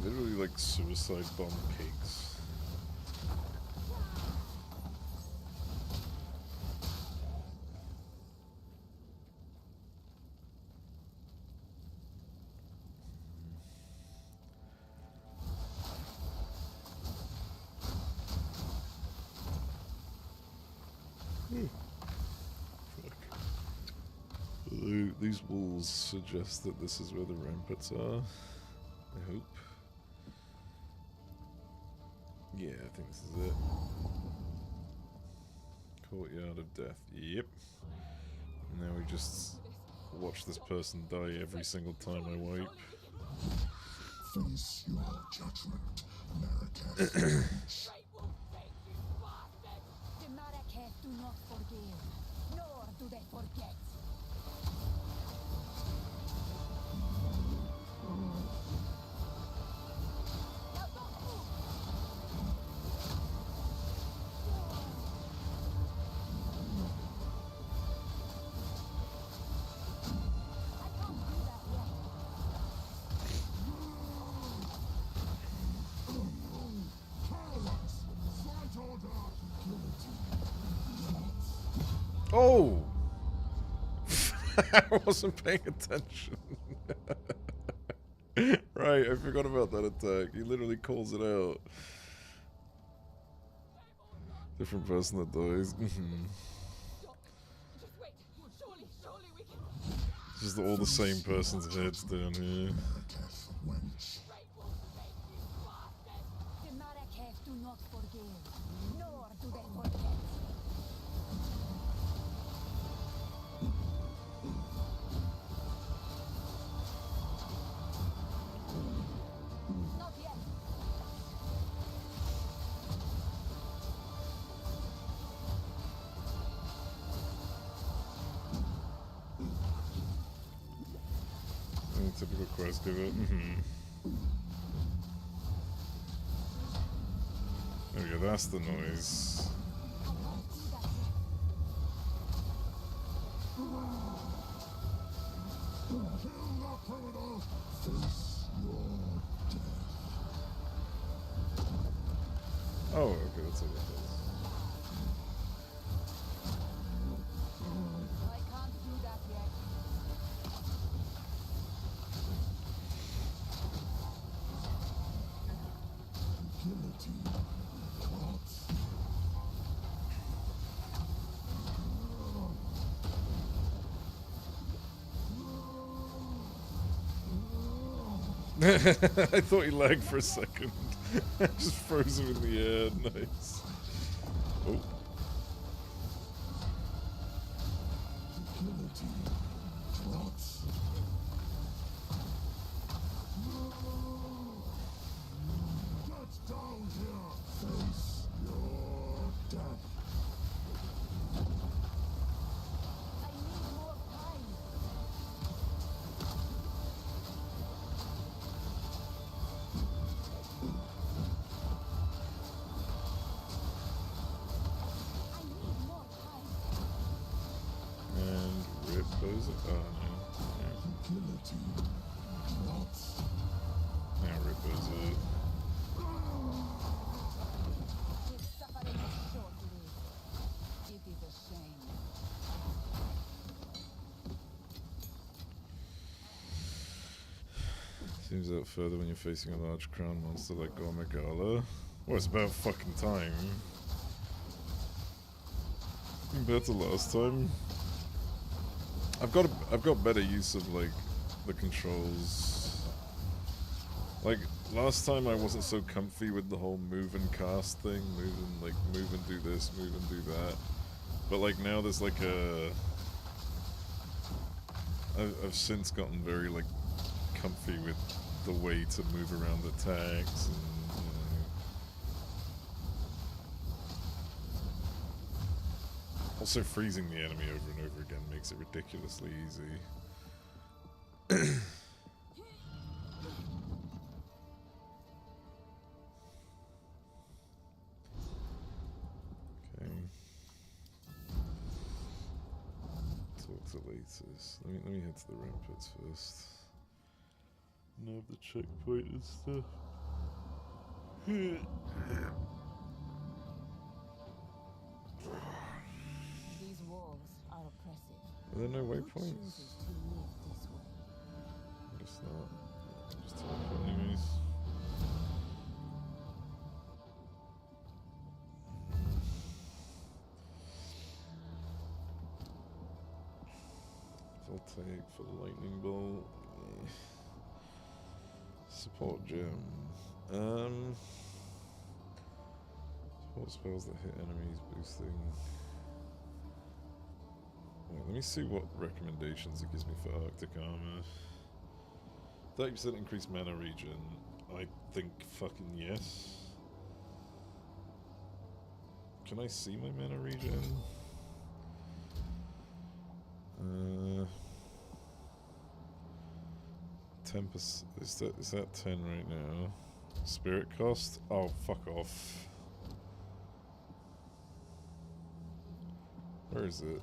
literally like suicide bomb pigs. These walls suggest that this is where the ramparts are. I hope. Yeah, I think this is it. Courtyard of Death. Yep. Now we just watch this person die every single time I wipe. Face your judgment, Marrakech. The Marrakech do not forgive, nor do they forget. Oh! I wasn't paying attention. Right, I forgot about that attack. He literally calls it out. Different person that dies. Just all the same person's heads down here. The Marrakech do not forgive, nor do they forget. Not yet. Typical quest giver. There we go, that's the noise. Oh, okay, that's what it does. I can't do that yet. I thought he lagged for a second. I just froze him in the air. Nice. Oh. I need more time. I need more time. And rip those. Oh no. Yeah, rip those up. His suffering is short-lived. It is a shame. Seems out further when you're facing a large crown monster like Gormagala. Well, it's about fucking time. Compared to last time. I've got better use of like the controls. Like last time I wasn't so comfy with the whole move and cast thing, move and do this, move and do that. But like now there's like a I've since gotten very like comfy with the way to move around attacks and you know. Also freezing the enemy over and over again makes it ridiculously easy. Okay. Talk to Latus. Let me head to the ramparts first. Know the checkpoint and stuff. These walls are oppressive. Are there no Who waypoints? chooses to live this way? Guess not. Just teleport enemies. Voltaic for lightning bolt. Support gem. Support spells that hit enemies boosting. Wait, let me see what recommendations it gives me for Arctic armor. 30% increased mana regen. I think fucking yes. Can I see my mana regen? 10%. Is that 10 right now? Spirit cost? Oh, fuck off. Where is it?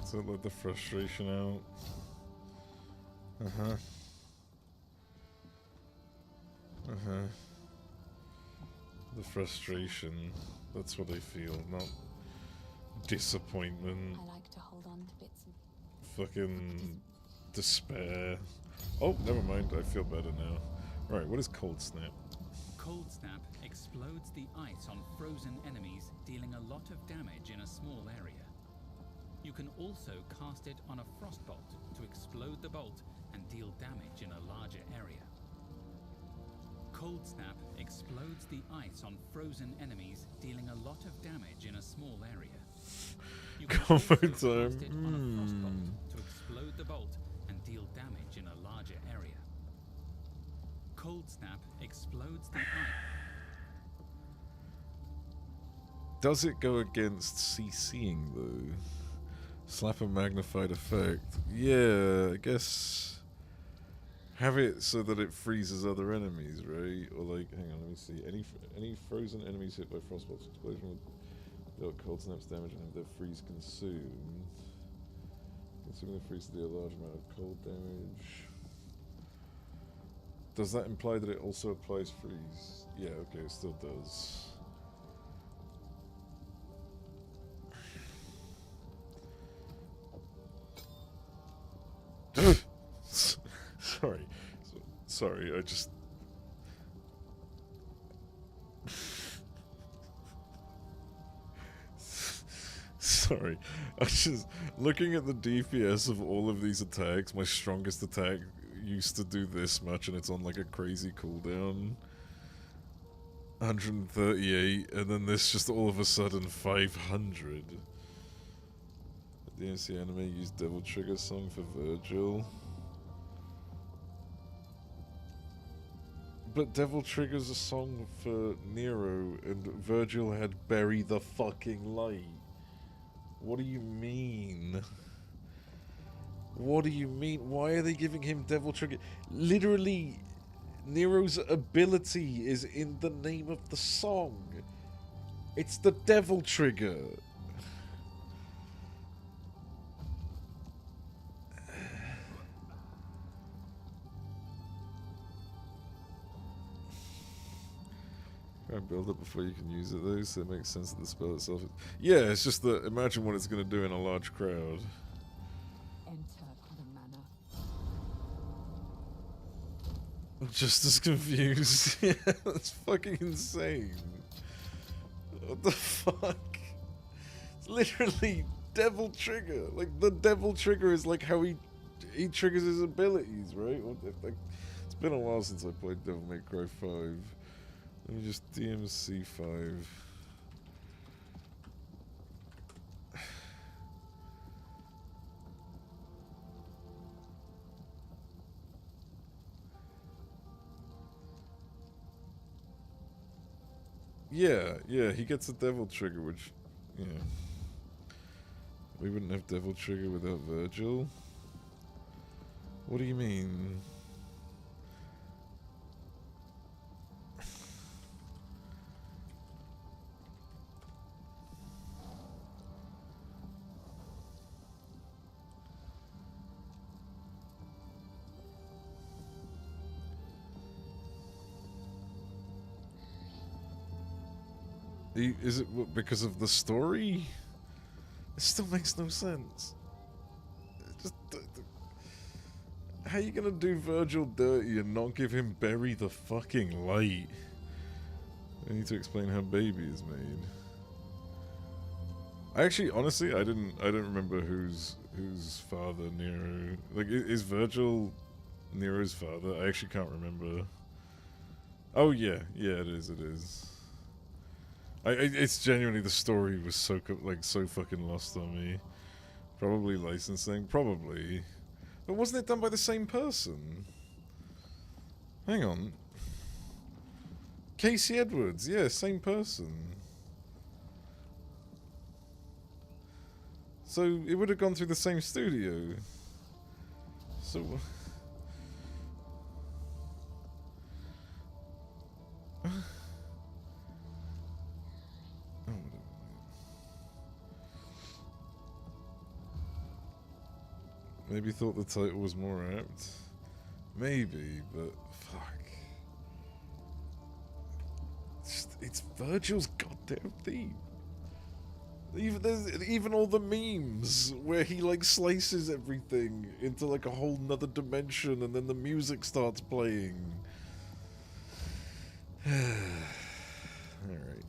So let the frustration out. The frustration. That's what I feel, not disappointment. I like to hold on to bits and Fucking despair. Oh, never mind. I feel better now. Right, what is Cold Snap? Cold Snap explodes the ice on frozen enemies, dealing a lot of damage in a small area. You can also cast it on a frostbolt to explode the bolt and deal damage in a larger area. Cold Snap explodes the ice on frozen enemies, dealing a lot of damage in a small area. You can also Combo cast time. it on a frostbolt to explode the bolt and deal damage in a larger area. Cold Snap explodes the ice. Does it go against CCing though? Slap a magnified effect. Yeah, I guess have it so that it freezes other enemies, right? Or like, hang on, let me see. Any frozen enemies hit by frostbolt's explosion will deal cold snaps damage and have their freeze consumed. Consuming the freeze to deal a large amount of cold damage. Does that imply that it also applies freeze? Yeah, okay, it still does. Sorry, I just... Sorry, I was just looking at the DPS of all of these attacks. My strongest attack used to do this much and it's on like a crazy cooldown. 138, and then this just all of a sudden 500. The DMC anime used Devil Trigger song for Virgil. But Devil Trigger's a song for Nero, and Virgil had Bury the Fucking Light. What do you mean? What do you mean? Why are they giving him Devil Trigger? Literally, Nero's ability is in the name of the song. It's the Devil Trigger. Try and build it before you can use it though, so it makes sense that the spell itself is... Yeah, it's just that, imagine what it's going to do in a large crowd. Enter the manor. I'm just as confused. Yeah, that's fucking insane. What the fuck? It's literally Devil Trigger. Like, the Devil Trigger is like how he he triggers his abilities, right? It's been a while since I played Devil May Cry 5. Let me just DMC 5. Yeah, he gets a devil trigger, which, yeah. We wouldn't have devil trigger without Virgil. What do you mean? Is it because of the story? It still makes no sense. How are you gonna do Virgil dirty and not give him Bury the fucking light? I need to explain how Baby is made. I actually, honestly, I don't remember who's father Nero. Like, is Virgil Nero's father? I actually can't remember. Oh yeah, it is. It's genuinely, the story was so fucking lost on me. Probably licensing, probably. But wasn't it done by the same person? Hang on. Casey Edwards, yeah, same person. So it would have gone through the same studio. So... Maybe thought the title was more apt. Maybe, but fuck. It's Virgil's goddamn theme. Even all the memes where he like slices everything into like a whole nother dimension and then the music starts playing. Alright,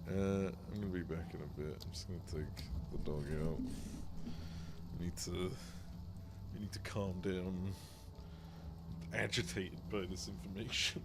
I'm gonna be back in a bit. I'm just gonna take the dog out. I need to calm down. Agitated by this information.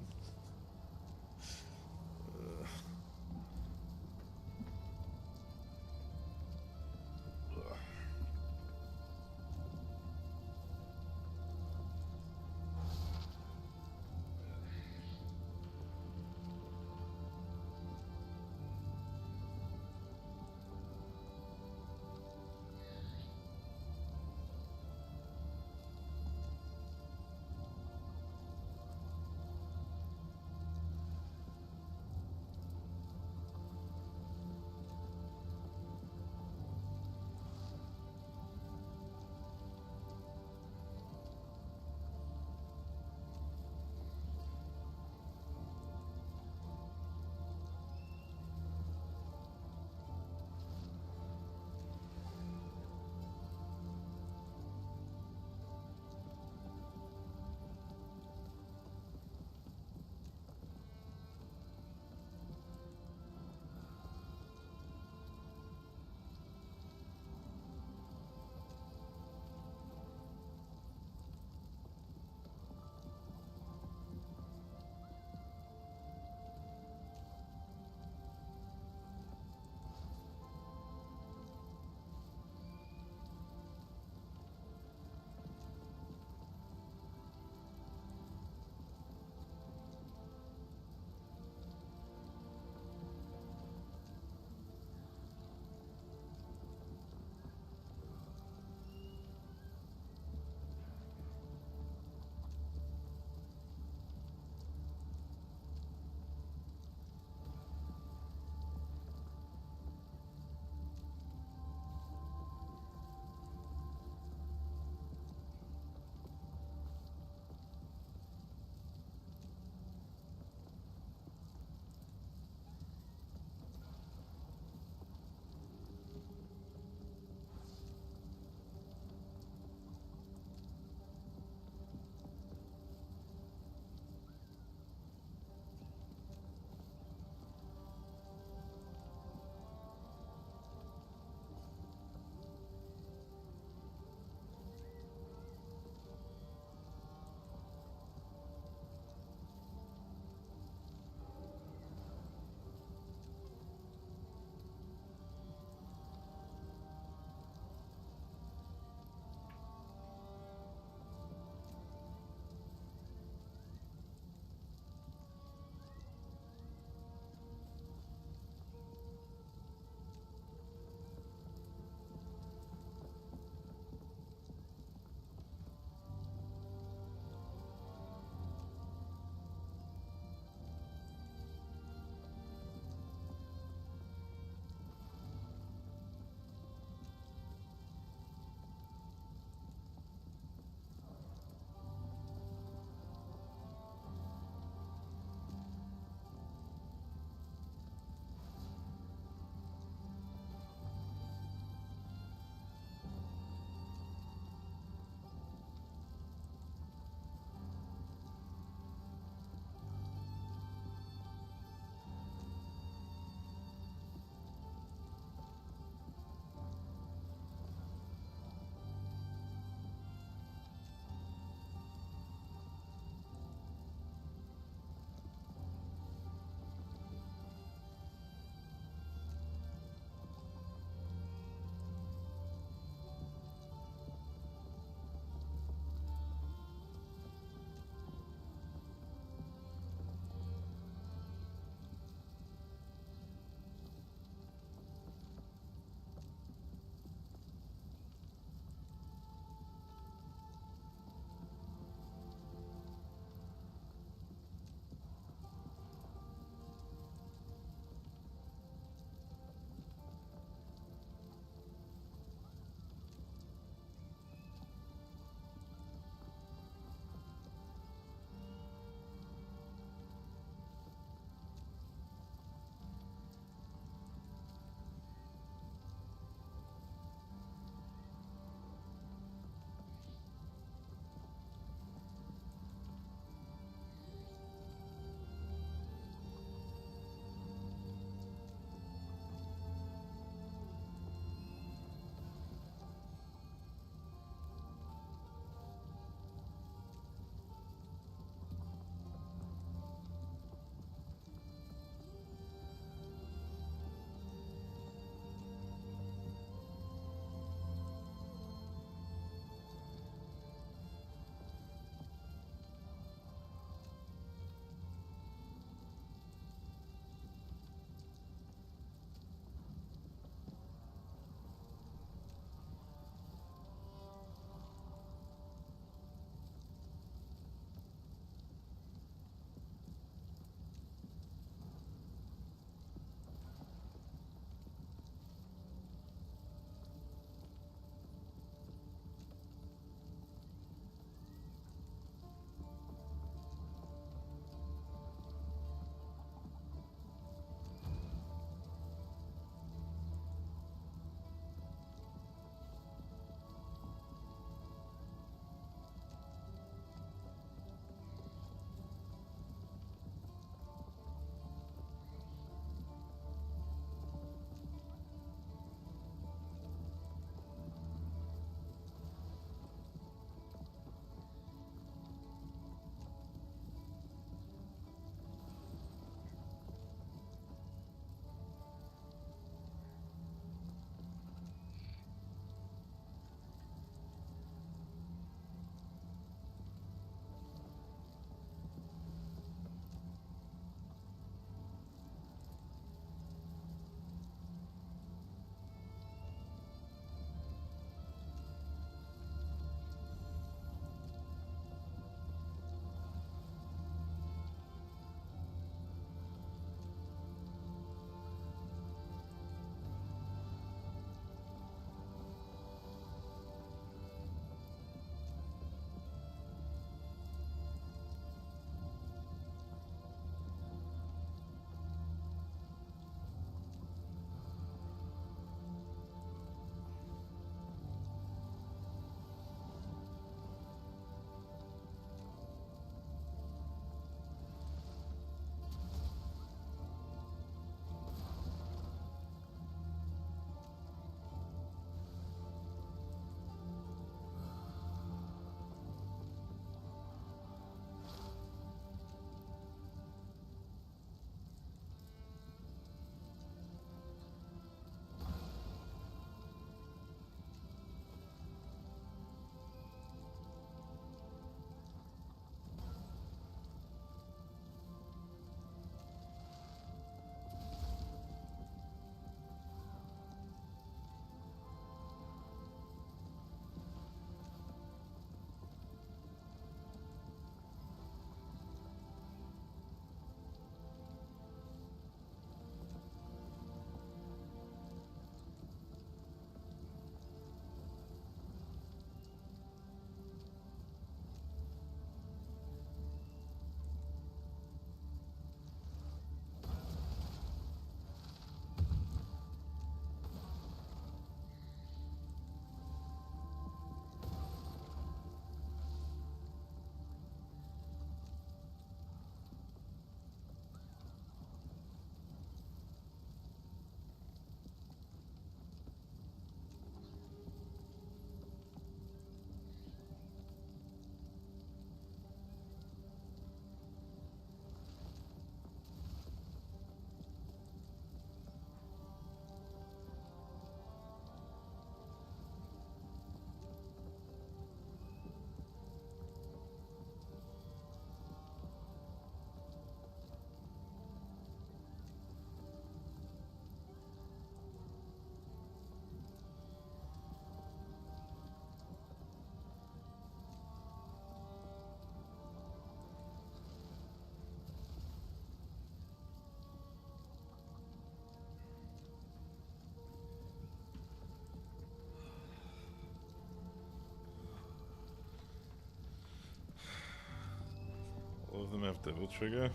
them have Devil Trigger?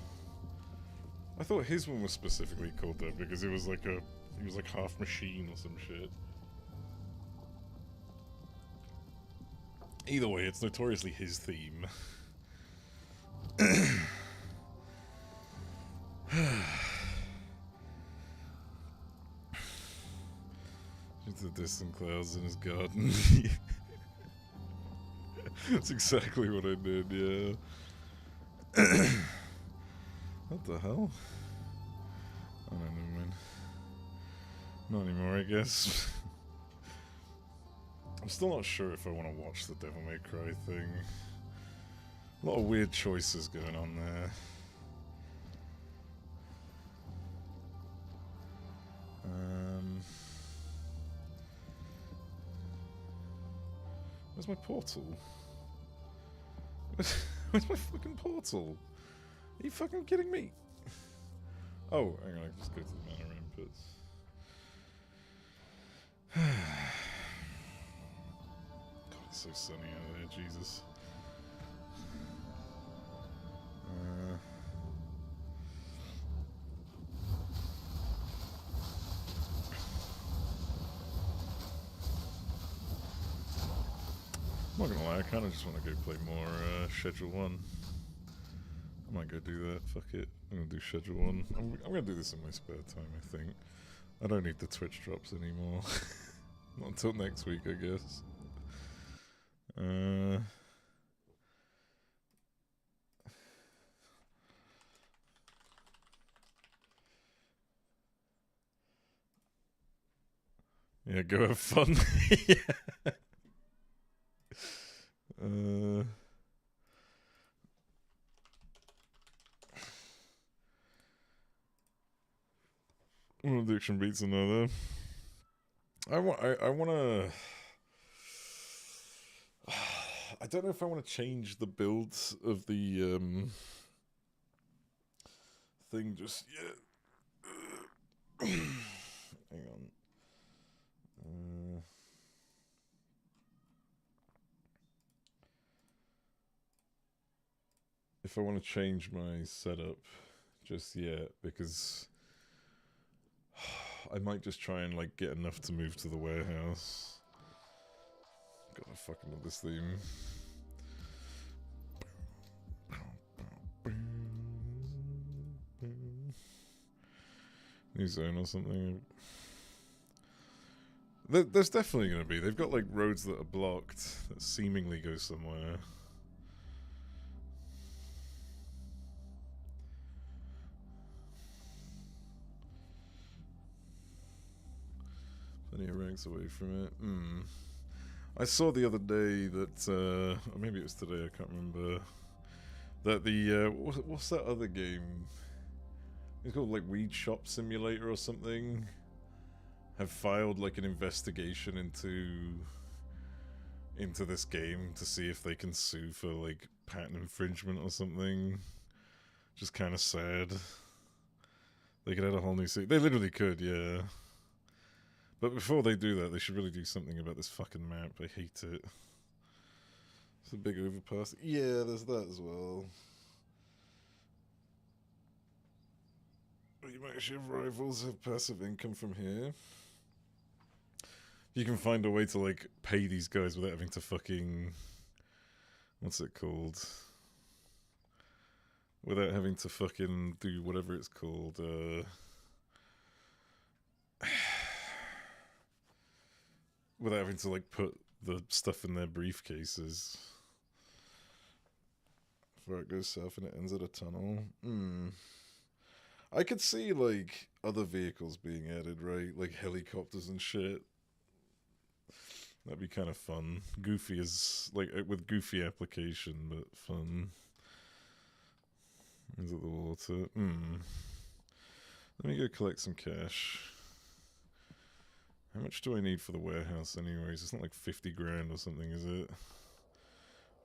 I thought his one was specifically called that because it was like he was like half machine or some shit. Either way, it's notoriously his theme. It's the distant clouds in his garden. That's exactly what I did, yeah. What the hell? Oh no, never mind. Not anymore, I guess. I'm still not sure if I want to watch the Devil May Cry thing. A lot of weird choices going on there. Where's my portal? Where's my fucking portal? Are you fucking kidding me? Oh, hang on, I can just go to the mana inputs. God, it's so sunny out there, Jesus. I'm not gonna lie, I kinda just wanna go play more Schedule 1. I might go do that, fuck it. I'm gonna do Schedule 1. I'm gonna do this in my spare time, I think. I don't need the Twitch drops anymore. Not until next week, I guess. Yeah, go have fun. Yeah. One addiction beats another. I wanna. I don't know if I want to change the build of the thing just yet. Hang on. If I want to change my setup just yet, because I might just try and like get enough to move to the warehouse. God, I fucking love this theme. New zone or something. There's definitely going to be. They've got like roads that are blocked that seemingly go somewhere. Plenty of ranks away from it. I saw the other day that, or maybe it was today, I can't remember, that the, what's that other game? It's called like Weed Shop Simulator or something. Have filed like an investigation into this game to see if they can sue for like patent infringement or something. Just kind of sad. They could add a whole new series. They literally could, yeah. But before they do that, they should really do something about this fucking map. I hate it. It's a big overpass. Yeah, there's that as well. You might actually have rivals have passive income from here. You can find a way to like pay these guys without having to fucking, what's it called? Without having to fucking do whatever it's called. Without having to like put the stuff in their briefcases. Before it goes south and it ends at a tunnel. I could see like other vehicles being added, right? Like helicopters and shit. That'd be kind of fun. Goofy is like with goofy application, but fun. Is it the water? Let me go collect some cash. How much do I need for the warehouse anyways? It's not like 50 grand or something, is it?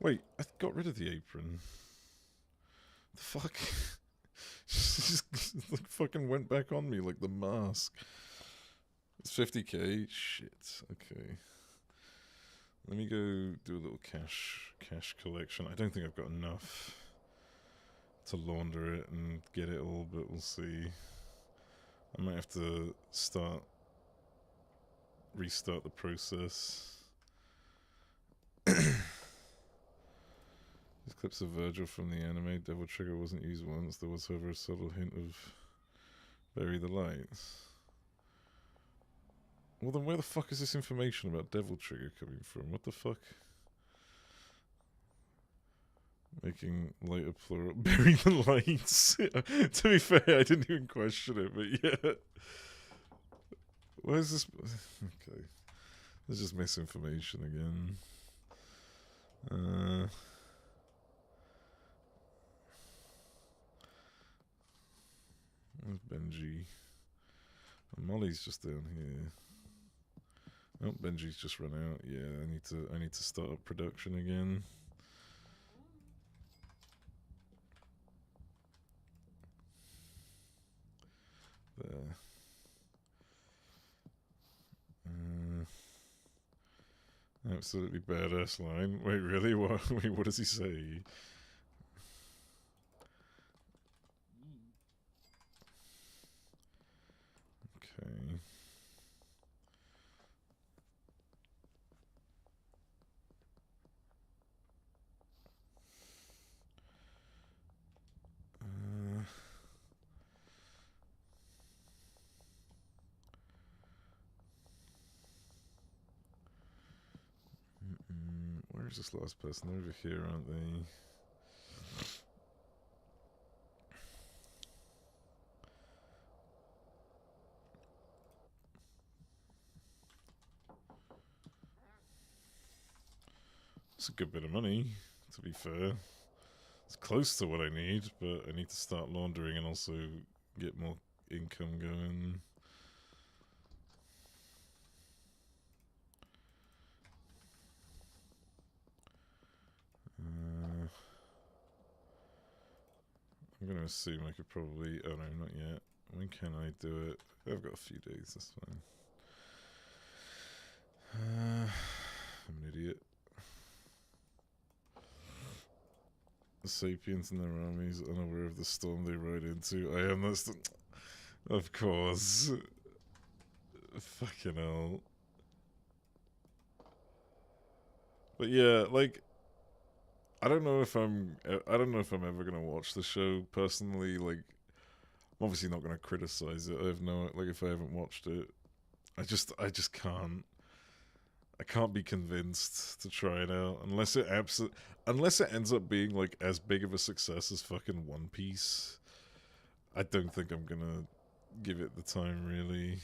Wait, I got rid of the apron. The fuck? just like fucking went back on me like the mask. It's 50k? Shit, okay. Let me go do a little cash collection. I don't think I've got enough to launder it and get it all, but we'll see. I might have to restart the process. These clips of Virgil from the anime Devil Trigger wasn't used once. There was, however, a subtle hint of Bury the Lights. Well, then where the fuck is this information about Devil Trigger coming from? What the fuck? Making lighter plural. Bury the lights. To be fair, I didn't even question it, but yeah. Where's this? Okay. There's just misinformation again. Where's Benji? And Molly's just down here. Oh, Benji's just run out. Yeah, I need to start up production again. There. Absolutely badass line. Wait, really? What? Wait, what does he say? Okay. Where's this last person? They're over here, aren't they? It's a good bit of money, to be fair. It's close to what I need, but I need to start laundering and also get more income going. I'm going to assume I could probably... Oh no, not yet. When can I do it? I've got a few days, that's fine. I'm an idiot. The Sapiens and their armies unaware of the storm they ride into. I am the of course. Fucking hell. But yeah, like... I don't know if I'm ever gonna watch the show personally. Like, I'm obviously not gonna criticize it. I have no, like, if I haven't watched it, I just can't. I can't be convinced to try it out unless it ends up being like as big of a success as fucking One Piece. I don't think I'm gonna give it the time really.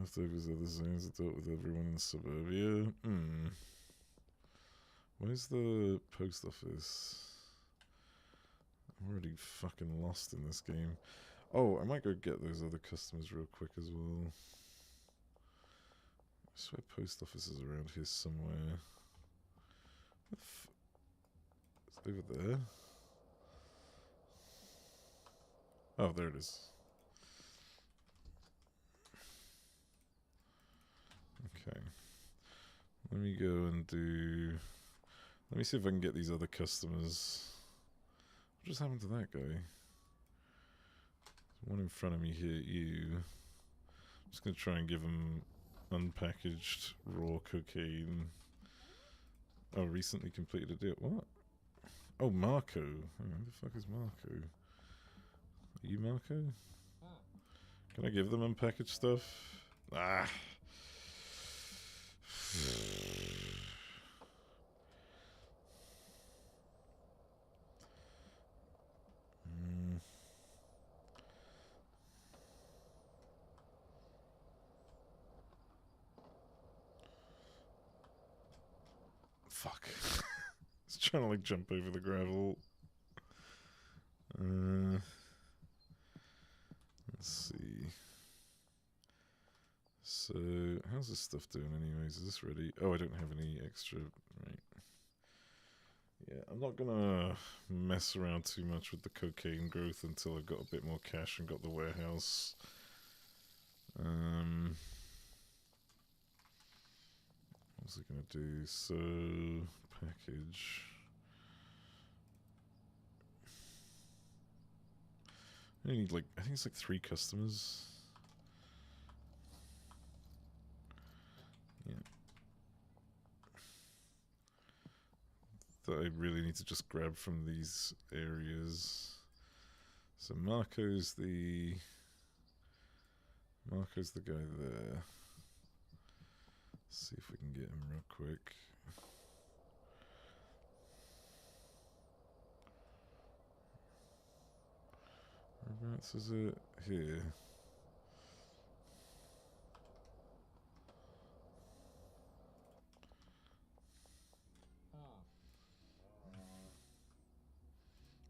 Leftovers are the same as I dealt with everyone in suburbia. Where's the post office? I'm already fucking lost in this game. Oh, I might go get those other customers real quick as well. I swear post office is around here somewhere. It's over there. Oh, there it is. Okay. Let me go and do... Let me see if I can get these other customers. What just happened to that guy? There's one in front of me here, you. I'm just going to try and give him unpackaged raw cocaine. Oh, recently completed a deal. What? Oh, Marco. Hang on, who the fuck is Marco? Are you Marco? Can I give them unpackaged stuff? Ah. Fuck. It's trying to like jump over the gravel. Let's see. So, how's this stuff doing anyways? Is this ready? Oh, I don't have any extra, right. Yeah, I'm not gonna mess around too much with the cocaine growth until I've got a bit more cash and got the warehouse. What's it gonna do? So, package. I need like, I think it's like 3 customers. Yeah. That I really need to just grab from these areas. So Marco's the guy there. Let's see if we can get him real quick. Whereabouts is it? Here. Ah.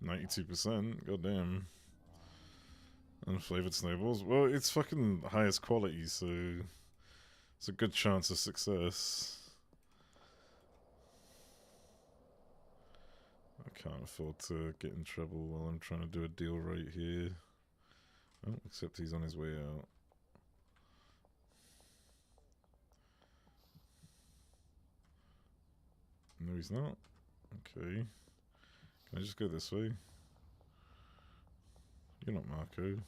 92%. Goddamn. Unflavored snowballs. Well, it's fucking highest quality, so it's a good chance of success. I can't afford to get in trouble while I'm trying to do a deal right here. Oh, except he's on his way out. No, he's not. Okay. Can I just go this way? You're not Marco.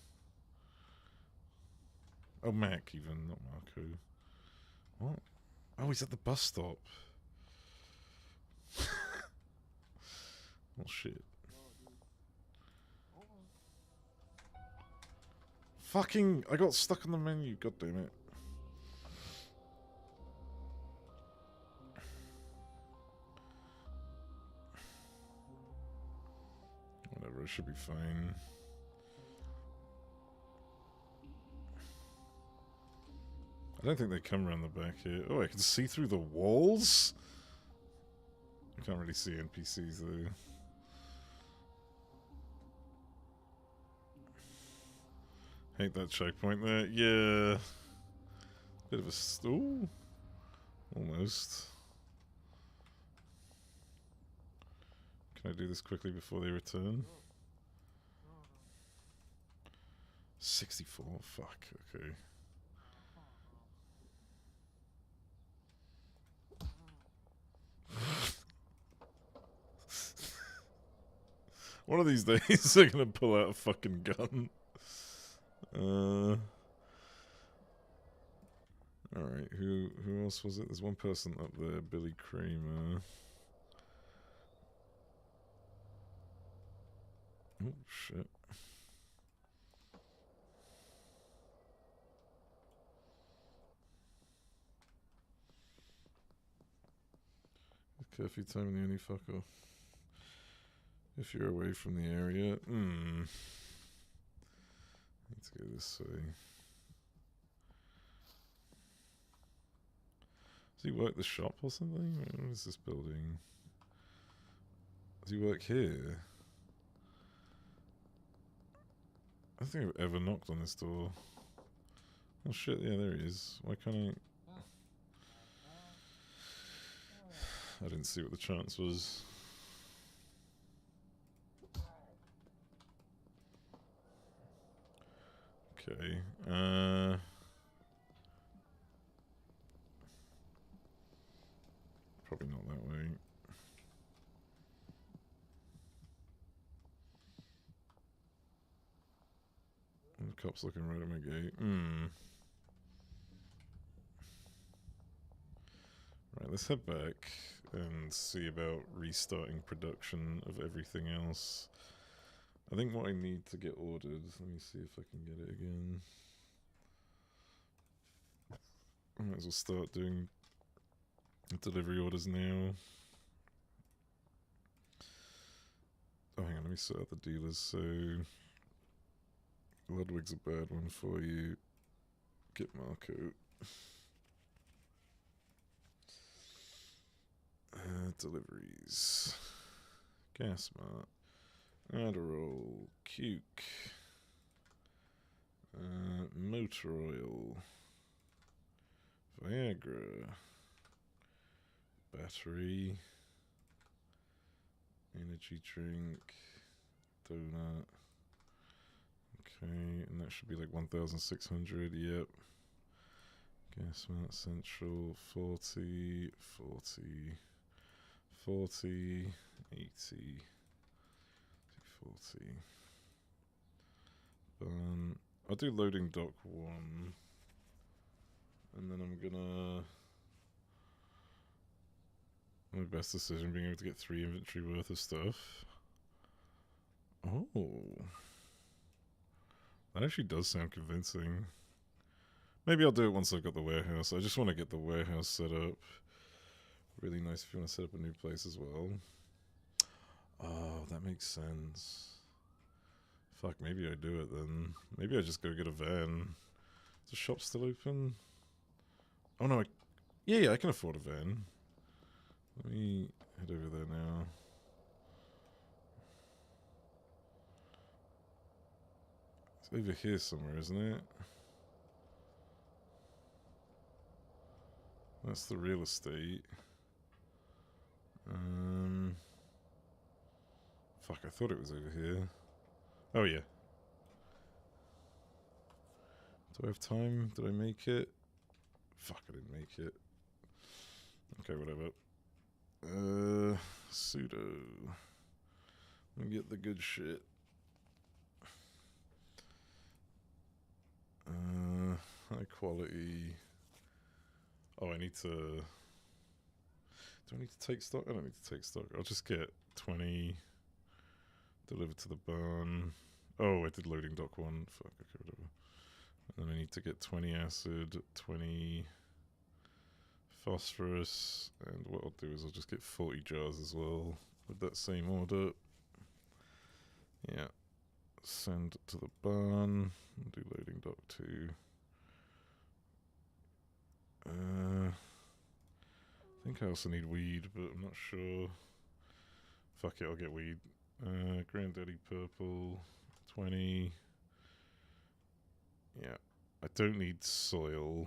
Oh, Mac even, not Marco. What? Oh, he's at the bus stop. Oh, shit. Fucking, I got stuck on the menu, god damn it. Whatever, it should be fine. I don't think they come around the back here. Oh, I can see through the walls? I can't really see NPCs though. Hate that checkpoint there. Yeah. Bit of a... Ooh. Almost. Can I do this quickly before they return? 64? Fuck, okay. One of these days they're gonna pull out a fucking gun. Alright, who else was it? There's one person up there, Billy Kramer. Oh shit. Curfew time in the only fuck off. If you're away from the area. Let's go this way. Does he work the shop or something? What is this building? Does he work here? I don't think I've ever knocked on this door. Oh shit, yeah, there he is. Why can't I... I didn't see what the chance was. Okay, probably not that way. The cop's looking right at my gate. Right, let's head back and see about restarting production of everything else. I think what I need to get ordered, let me see if I can get it again. I might as well start doing delivery orders now. Oh, hang on, let me sort out the dealers. So, Ludwig's a bad one for you. Get Marco. Deliveries. Gasmart. Adderall. Cuke. Motor oil. Viagra. Battery. Energy drink. Donut. Okay, and that should be like 1,600, yep. Gasmart Central, 40, 40, 40, 80, 40. I'll do loading dock 1. And then I'm gonna... My best decision being able to get 3 inventory worth of stuff. Oh. That actually does sound convincing. Maybe I'll do it once I've got the warehouse. I just want to get the warehouse set up. Really nice if you want to set up a new place as well. Oh, that makes sense. Fuck, maybe I do it then. Maybe I just go get a van. Is the shop still open? Oh no, yeah, I can afford a van. Let me head over there now. It's over here somewhere, isn't it? That's the real estate. Fuck, I thought it was over here. Oh yeah. Do I have time? Did I make it? Fuck, I didn't make it. Okay, whatever. Pseudo. Let me get the good shit. High quality. Oh, I need to... Do I need to take stock? I don't need to take stock. I'll just get 20 delivered to the barn. Oh, I did loading dock 1. Fuck, okay, whatever. And then I need to get 20 acid, 20 phosphorus, and what I'll do is I'll just get 40 jars as well with that same order. Yeah. Send to the barn. I'll do loading dock 2. I think I also need weed, but I'm not sure. Fuck it, I'll get weed. Granddaddy purple, 20. Yeah, I don't need soil.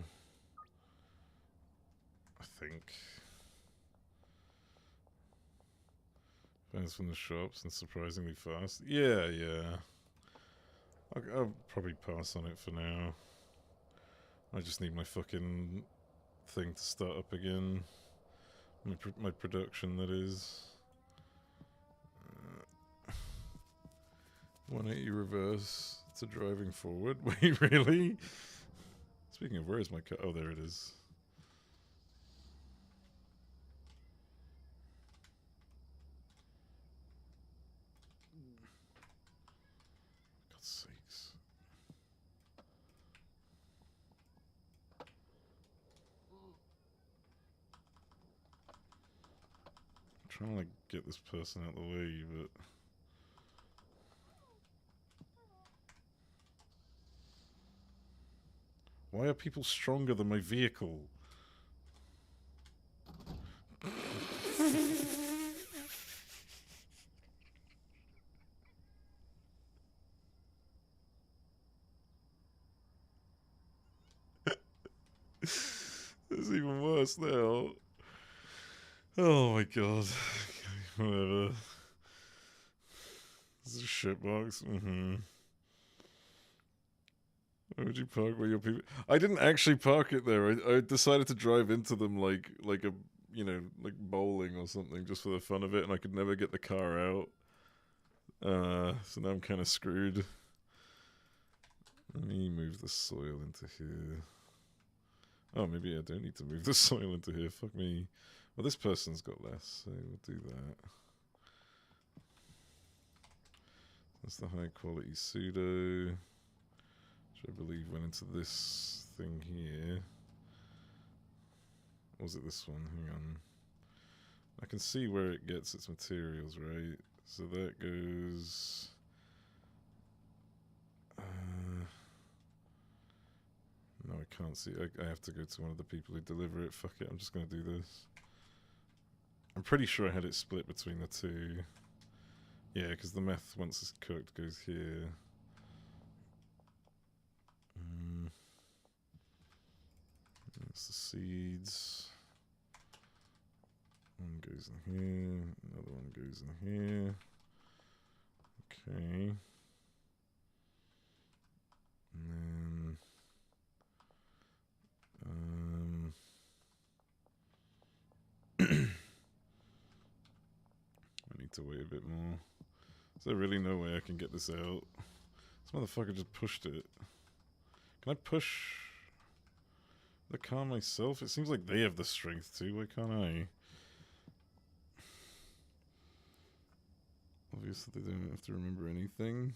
I think. Fans from the shops and surprisingly fast. Yeah. I'll probably pass on it for now. I just need my fucking thing to start up again. My production, that is. 180 reverse to driving forward. Wait, really? Speaking of, where is my car? Oh, there it is. God's sakes. I'm trying to like get this person out of the way, but why are people stronger than my vehicle? It's even worse now. Oh my god. Whatever. This is a shitbox. Why would you park where your people... I didn't actually park it there. I decided to drive into them like a, you know, like bowling or something, just for the fun of it, and I could never get the car out. So now I'm kind of screwed. Let me move the soil into here. Oh, maybe I don't need to move the soil into here. Fuck me. Well, this person's got less, so we'll do that. That's the high quality pseudo, which I believe went into this thing here. Or was it this one? Hang on. I can see where it gets its materials, right? So that goes... no, I can't see. I have to go to one of the people who deliver it. Fuck it, I'm just going to do this. I'm pretty sure I had it split between the two. Yeah, because the meth, once it's cooked, goes here. That's the seeds. One goes in here. Another one goes in here. Okay. And then... I need to wait a bit more. Is there really no way I can get this out? This motherfucker just pushed it. Can I push the car myself? It seems like they have the strength too. Why can't I? Obviously, they don't have to remember anything.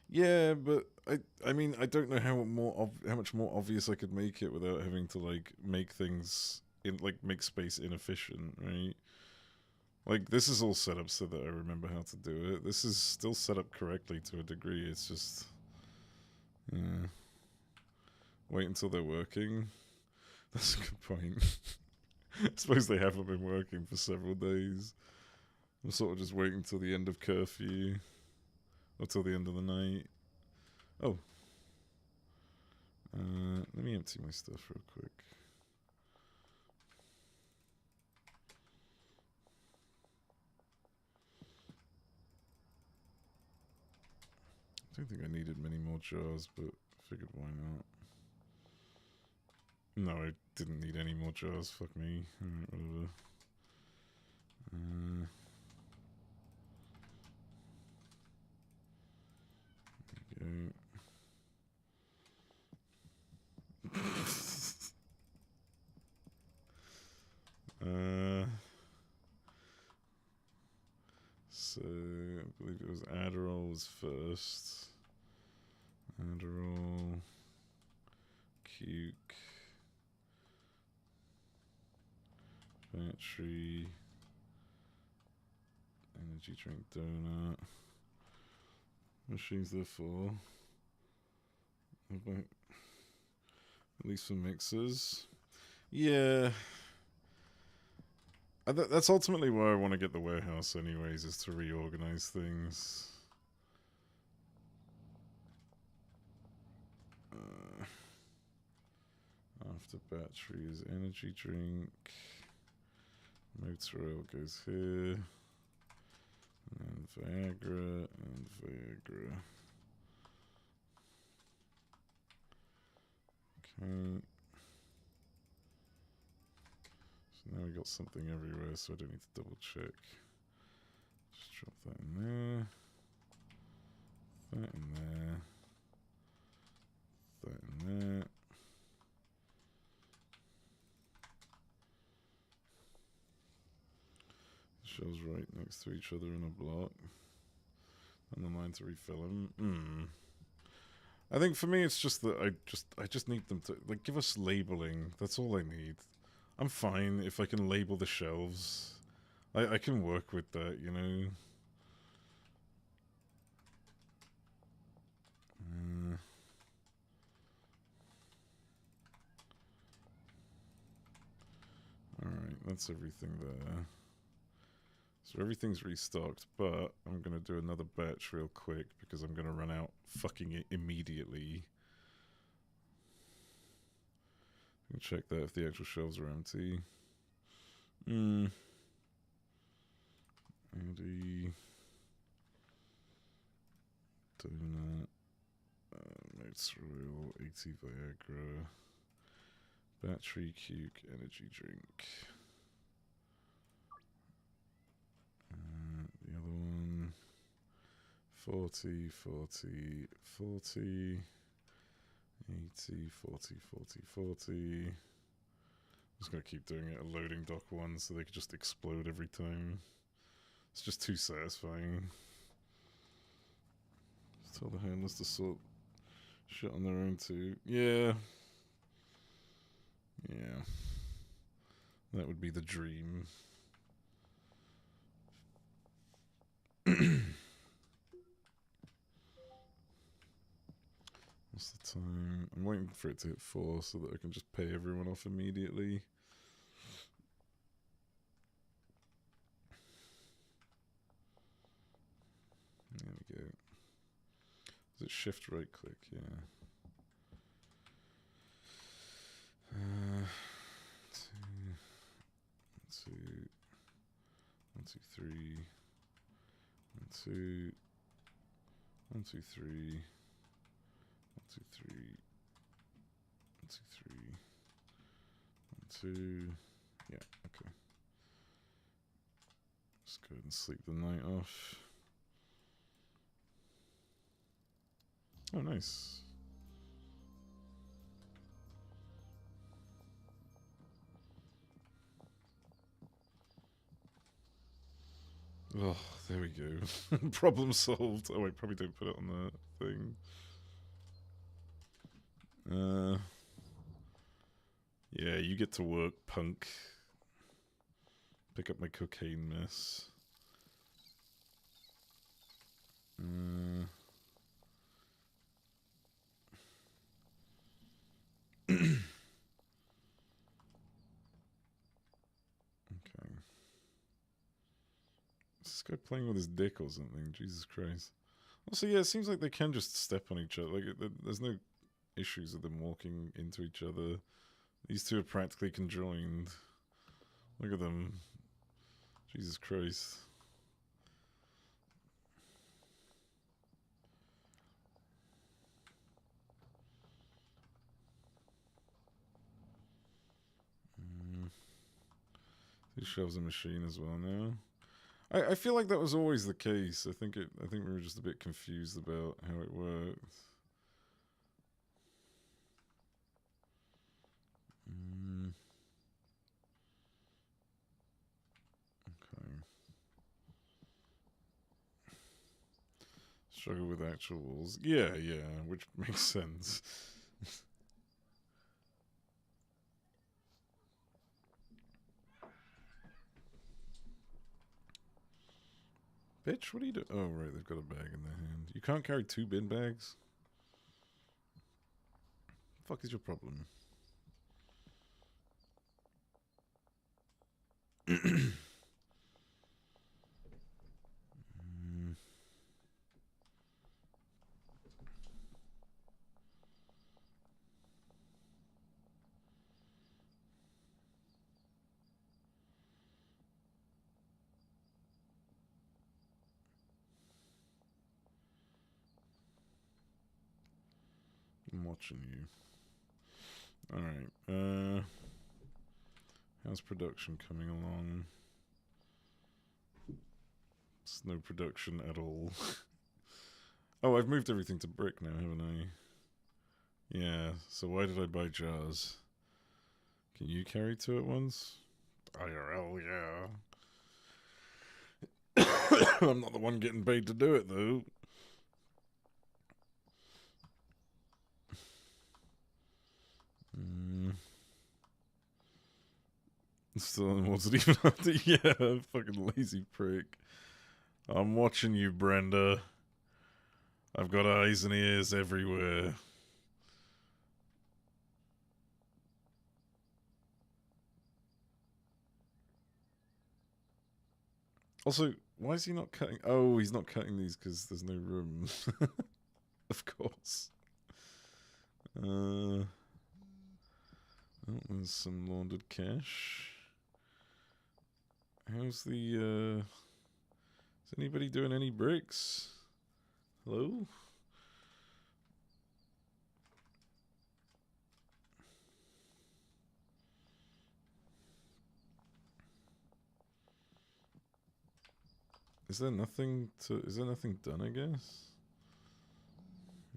Yeah, but I mean, I don't know how much more obvious I could make it without having to like make things make space inefficient, right? Like this is all set up so that I remember how to do it. This is still set up correctly to a degree. It's just, yeah. Wait until they're working. That's a good point. I suppose they haven't been working for several days. I'm sort of just waiting until the end of curfew. Or till the end of the night. Oh. Let me empty my stuff real quick. I don't think I needed many more jars, but figured why not. No, I didn't need any more jars. Fuck me. Alright, whatever. There we go. So I believe it was Adderall was first. Adderall, Cuke, battery, energy drink, donut. Machines there for? At least for mixers. Yeah. That's ultimately why I want to get the warehouse anyways, is to reorganize things. After batteries, energy drink. Motor oil goes here. And Viagra, and Viagra. Okay. So now we got something everywhere, so I don't need to double check. Just drop that in there. That in there. That in there. Shelves right next to each other in a block. And the line to refill them. I think for me it's just that I just need them to like give us labeling. That's all I need. I'm fine if I can label the shelves. I can work with that, you know. Alright, that's everything there. So everything's restocked, but I'm going to do another batch real quick because I'm going to run out fucking immediately. I can check that if the actual shelves are empty. Andy. Donut. Mates Royal. 80 Viagra. Battery Cuke energy drink. The other one, 40, 40, 40, 80, 40, 40, 40. I'm just going to keep doing it a loading dock one so they could just explode every time. It's just too satisfying. Just tell the handlers to sort shit on their own too. Yeah. Yeah. That would be the dream. What's the time? I'm waiting for it to hit 4 so that I can just pay everyone off immediately. There we go. Is it shift right click? Yeah. 2, 1, 2, 3. 1, 2, 1, 2, 3, 1, 2, 3, 1, 2, 3, 1, 2. Yeah, okay. Just go ahead and sleep the night off. Oh, nice. Oh, there we go. Problem solved. Oh, I probably don't put it on the thing. Yeah, you get to work, punk. Pick up my cocaine mess. Okay. Is this guy playing with his dick or something? Jesus Christ. Also, yeah, it seems like they can just step on each other. Like, there's no issues with them walking into each other. These two are practically conjoined. Look at them. Jesus Christ. He shoves a machine as well now. I feel like that was always the case. I think we were just a bit confused about how it worked. Okay. Struggle with actual walls. Yeah, which makes sense. Bitch, what are you doing? Oh, right, they've got a bag in their hand. You can't carry 2 bin bags? Fuck is your problem? I'm watching you. Alright, how's production coming along? It's no production at all. Oh, I've moved everything to brick now, haven't I? Yeah, so why did I buy jars? Can you carry 2 at once? IRL, yeah. I'm not the one getting paid to do it, though. Still, what's it even after? Yeah, fucking lazy prick. I'm watching you, Brenda. I've got eyes and ears everywhere. Also, why is he not cutting? Oh, he's not cutting these because there's no room. Of course. Oh, there's some laundered cash. How's the, is anybody doing any bricks? Hello? Is there nothing done, I guess?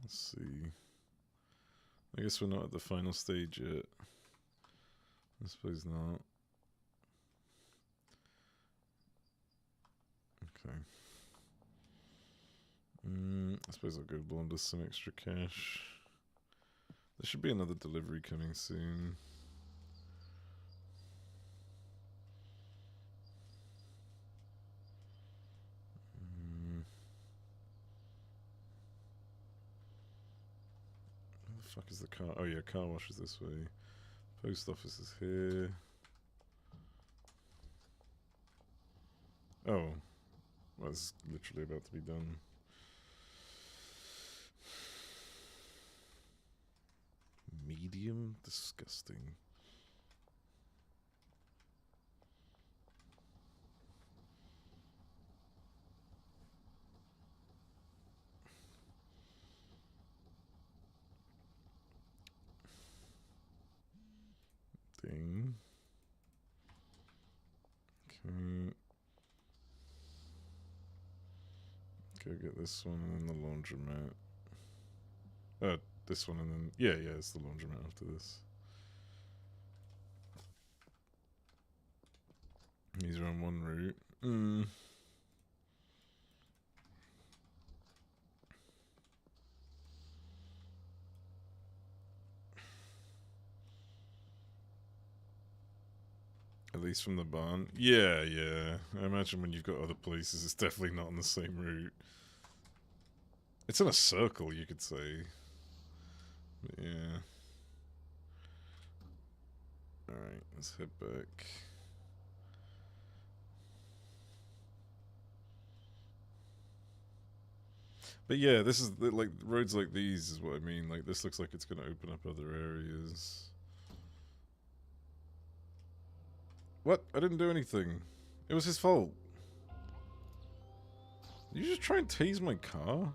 Let's see. I guess we're not at the final stage yet. I suppose not. Okay. I suppose I'll go launder some extra cash. There should be another delivery coming soon. Where the fuck is the car? Oh yeah, car wash is this way. Post office is here. Oh. Well, it's literally about to be done. Medium? Disgusting. Ding. Okay. Go get this one and then the laundromat. This one and then... Yeah, it's the laundromat after this. These are on one route. At least from the barn. Yeah. I imagine when you've got other places, it's definitely not on the same route. It's in a circle, you could say. But yeah. Alright, let's head back. But yeah, this is like roads like these is what I mean. Like this looks like it's going to open up other areas. What? I didn't do anything. It was his fault. Did you just try and tease my car?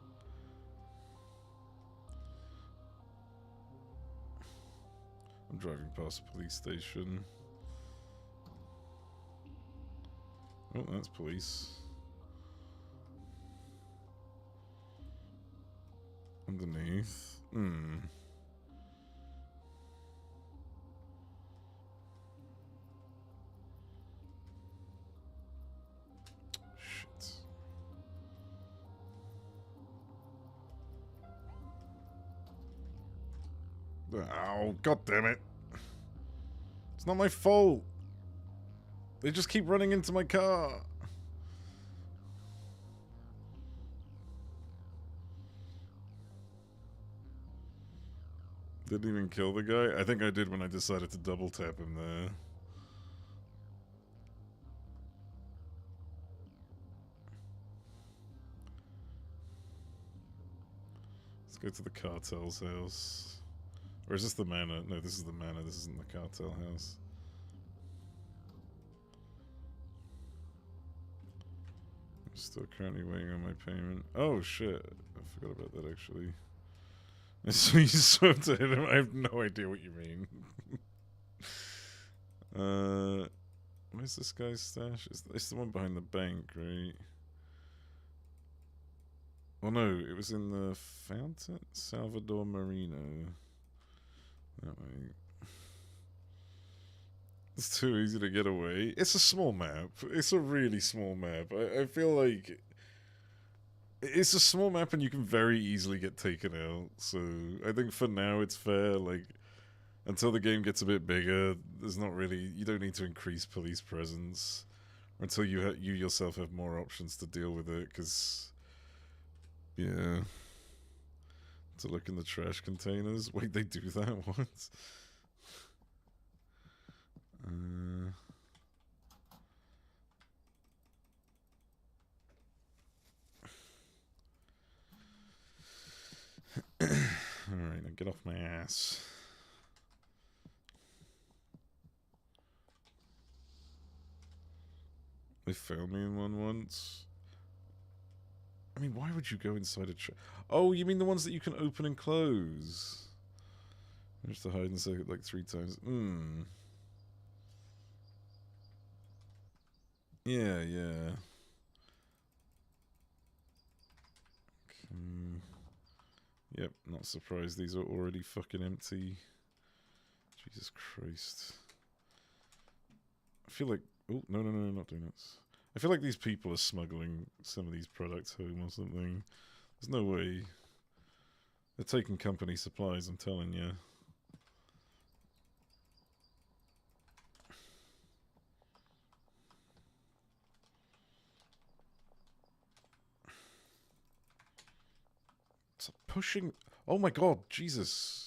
I'm driving past a police station. Oh, that's police. Underneath. Shit. Oh, god damn it. It's not my fault. They just keep running into my car. Didn't even kill the guy? I think I did when I decided to double tap him there. Let's go to the cartel's house. Or is this the manor? No, this is the manor. This isn't the cartel house. I'm still currently waiting on my payment. Oh shit. I forgot about that actually. So you swept to hit him? I have no idea what you mean. Where's this guy's stash? It's the one behind the bank, right? Oh no, it was in the fountain? Salvador Marino. That way. It's too easy to get away. It's a small map. It's a really small map. I feel like... It's a small map and you can very easily get taken out. So I think for now it's fair. Like, until the game gets a bit bigger, there's not really... You don't need to increase police presence. Or until you yourself have more options to deal with it, because... Yeah... To look in the trash containers. Wait, they do that once? Alright, now get off my ass. They found me in one once. I mean, why would you go inside a Oh, you mean the ones that you can open and close? There's the hide and seek like 3 times. Yeah. Okay. Yep, not surprised these are already fucking empty. Jesus Christ. I feel like... Oh, no, not doing this. I feel like these people are smuggling some of these products home or something. There's no way. They're taking company supplies, I'm telling you. It's pushing... Oh my god, Jesus.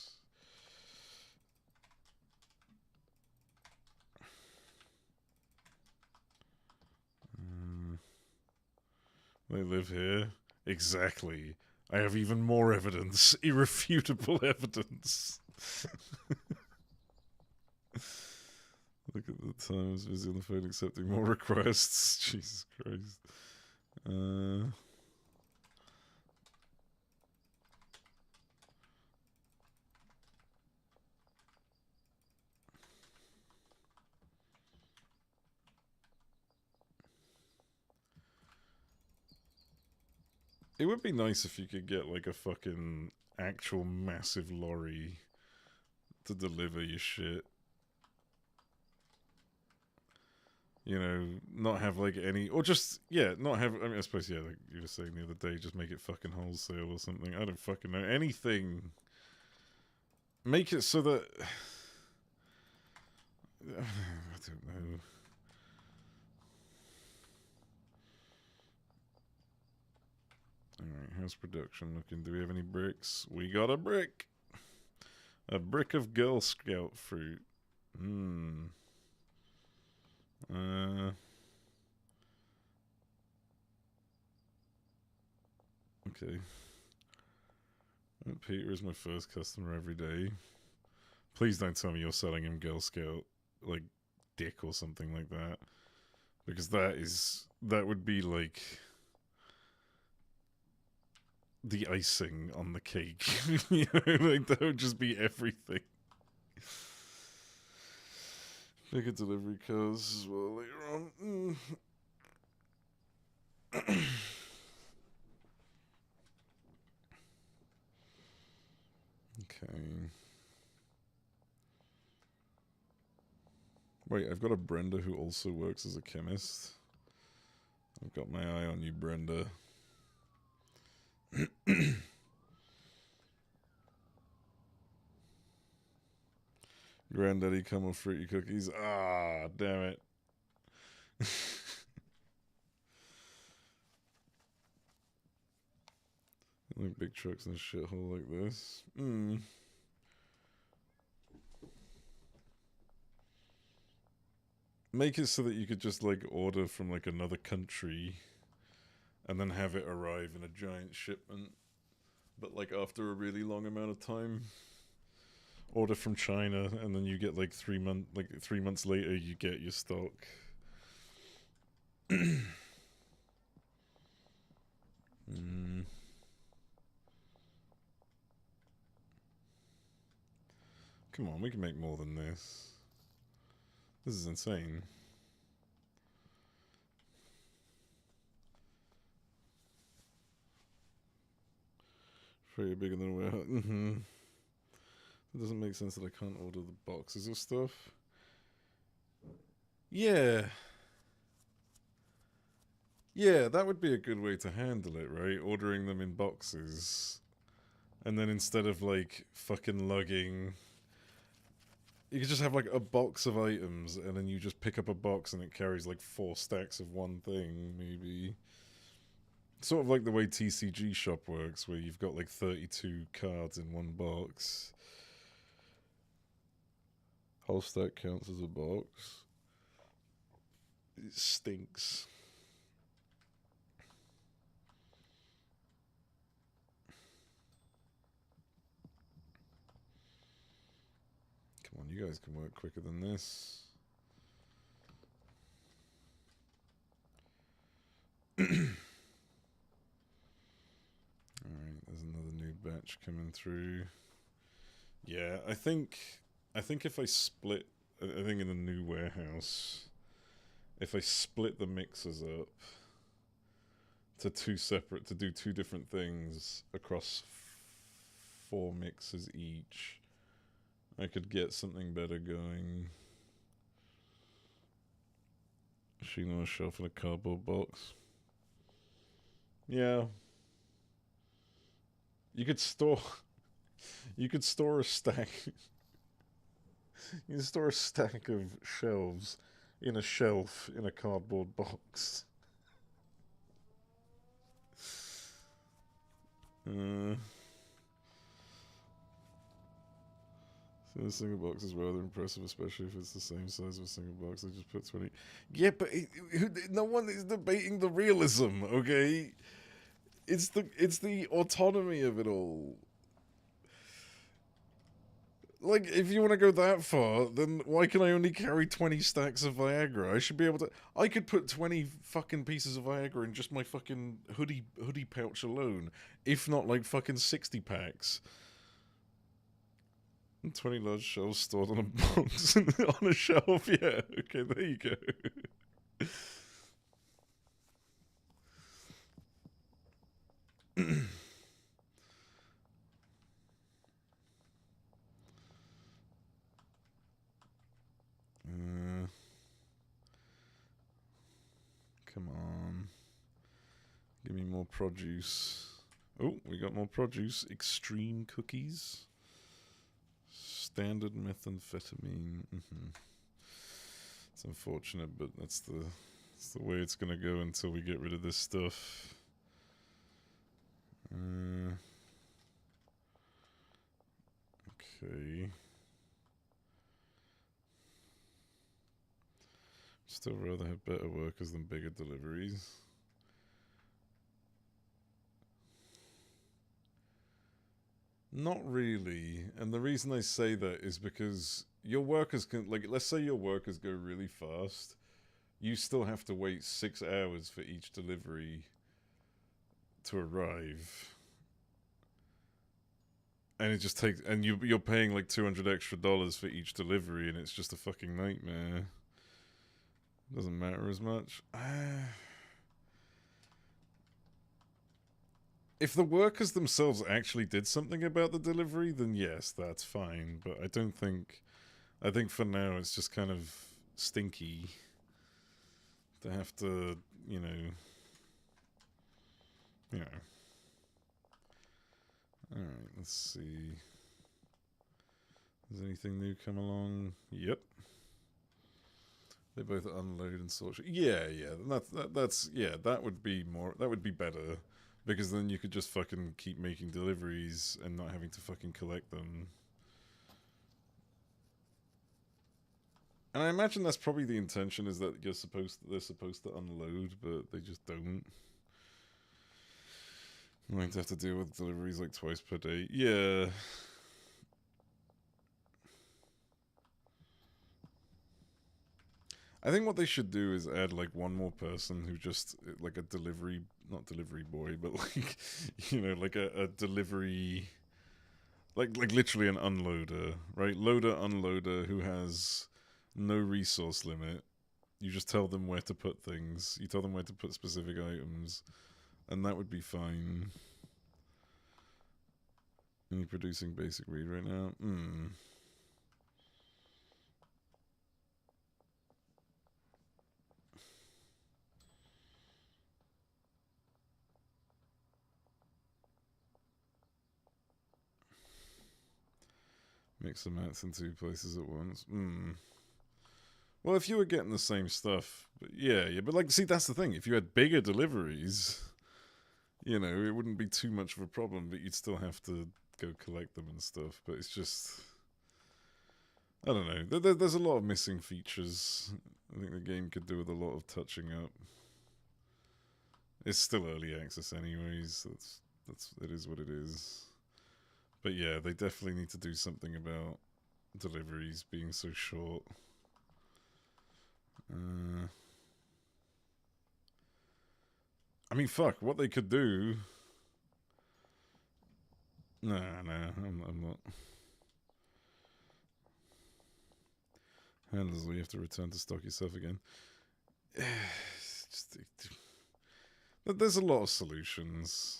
They live here? Exactly. I have even more evidence. Irrefutable evidence. Look at the times busy on the phone accepting more requests. Jesus Christ. It would be nice if you could get like a fucking actual massive lorry to deliver your shit. You know, not have like any, or just, yeah, not have, I mean, I suppose, yeah, like you were saying the other day, just make it fucking wholesale or something. I don't fucking know. Anything. Make it so that, I don't know. Alright, how's production looking? Do we have any bricks? We got a brick! A brick of Girl Scout fruit. Okay. Peter is my first customer every day. Please don't tell me you're selling him Girl Scout, like, dick or something like that. Because that would be like the icing on the cake. You know, like, that would just be everything. Bigger delivery cars as well later on. Okay. Wait, I've got a Brenda who also works as a chemist. I've got my eye on you, Brenda. Granddaddy, come with fruity cookies. Ah, damn it. Like big trucks in a shithole like this. Make it so that you could just like order from like another country and then have it arrive in a giant shipment, but like after a really long amount of time. Order from China and then you get like 3 months later you get your stock. Come on, we can make more than this. This is insane. Very bigger than a warehouse. It doesn't make sense that I can't order the boxes of stuff. Yeah. Yeah, that would be a good way to handle it, right? Ordering them in boxes. And then instead of, like, fucking lugging... You could just have, like, a box of items, and then you just pick up a box and it carries, like, 4 stacks of one thing, maybe. Sort of like the way TCG Shop works, where you've got, like, 32 cards in one box. Whole stack counts as a box. It stinks. Come on, you guys can work quicker than this. Alright, there's another new batch coming through. Yeah, I think if I split, I think in the new warehouse, if I split the mixers up to do 2 different things across 4 mixers each, I could get something better going. Machine on a shelf in a cardboard box. Yeah. You could store a stack. You can store a stack of shelves in a shelf in a cardboard box. So the single box is rather impressive, especially if it's the same size of a single box. I just put 20. Yeah, but no one is debating the realism, okay? It's the autonomy of it all. Like, if you want to go that far, then why can I only carry 20 stacks of Viagra? I should be able to... I could put 20 fucking pieces of Viagra in just my fucking hoodie pouch alone. If not, like, fucking 60 packs. 20 large shelves stored on a box on a shelf, yeah. Okay, there you go. produce. Oh, we got more produce. Extreme cookies. Standard methamphetamine. It's unfortunate, but that's the way it's gonna go until we get rid of this stuff. Okay. Still rather have better workers than bigger deliveries. Not really, and the reason I say that is because your workers can, like, let's say your workers go really fast, you still have to wait 6 hours for each delivery to arrive. And it just takes, and you're paying like $200 extra for each delivery, and it's just a fucking nightmare. Doesn't matter as much. If the workers themselves actually did something about the delivery, then yes, that's fine. But I don't think... I think for now it's just kind of stinky to have to, you know... Alright, let's see. Has anything new come along? Yep. They both unload and sort. Yeah, that's yeah. That would be more. That would be better, because then you could just fucking keep making deliveries and not having to fucking collect them. And I imagine that's probably the intention, is that they're supposed to unload, but they just don't. I'm going to have to deal with deliveries like twice per day. Yeah. I think what they should do is add like one more person who just, like a delivery, not delivery boy, but like, you know, like a delivery, like literally an unloader, right? Loader, unloader who has no resource limit. You just tell them where to put things. You tell them where to put specific items, and that would be fine. Are you producing basic read right now? Mix the mats in 2 places at once. Well, if you were getting the same stuff, yeah, but like, see, that's the thing. If you had bigger deliveries, you know, it wouldn't be too much of a problem, but you'd still have to go collect them and stuff. But it's just, I don't know. There's a lot of missing features. I think the game could do with a lot of touching up. It's still early access anyways. It is what it is. But yeah, they definitely need to do something about deliveries being so short. I mean, fuck, what they could do... Nah, I'm not. Handlers, you have to return to stock yourself again. There's a lot of solutions.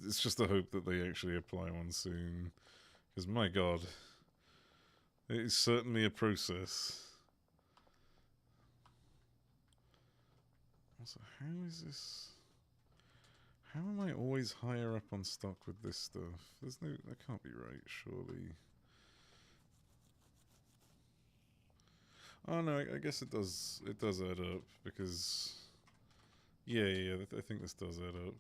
It's just a hope that they actually apply one soon. Because, my god, it is certainly a process. Also, how is this... How am I always higher up on stock with this stuff? There's no... That can't be right, surely. Oh no, I guess it does add up, because... Yeah, I think this does add up.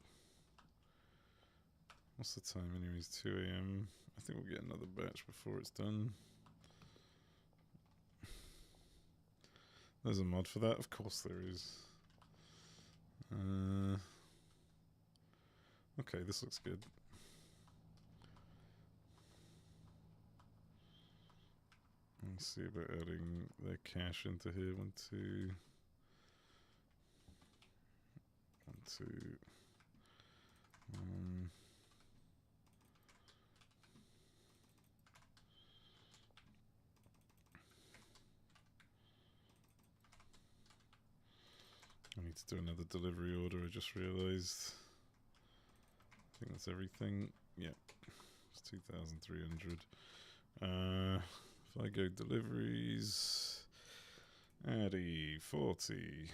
What's the time anyways? 2 AM. I think we'll get another batch before it's done. There's a mod for that? Of course there is. Okay, this looks good. Let's see about adding their cache into here. 1, 2. 1, 2. I need to do another delivery order, I just realized. I think that's everything. Yep. It's 2,300. If I go deliveries, Addy, 40.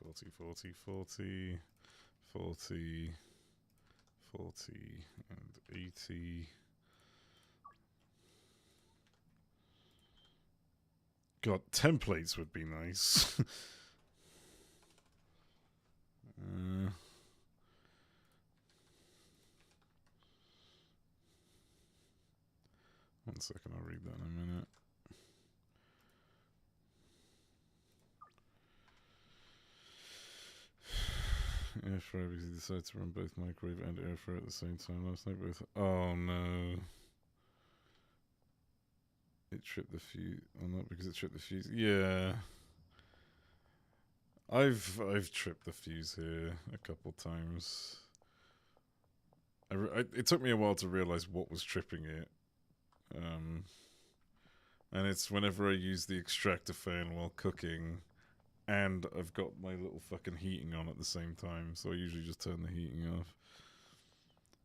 40, 40, 40. 40, 40, and 80. God, templates would be nice. 1 second, I'll read that in a minute. Air fryer because he decided to run both microwave and air fryer at the same time last night. Both. Oh no! It tripped the fuse. Oh, not because it tripped the fuse. Yeah, I've tripped the fuse here a couple times. It took me a while to realize what was tripping it. And it's whenever I use the extractor fan while cooking, and I've got my little fucking heating on at the same time, so I usually just turn the heating off.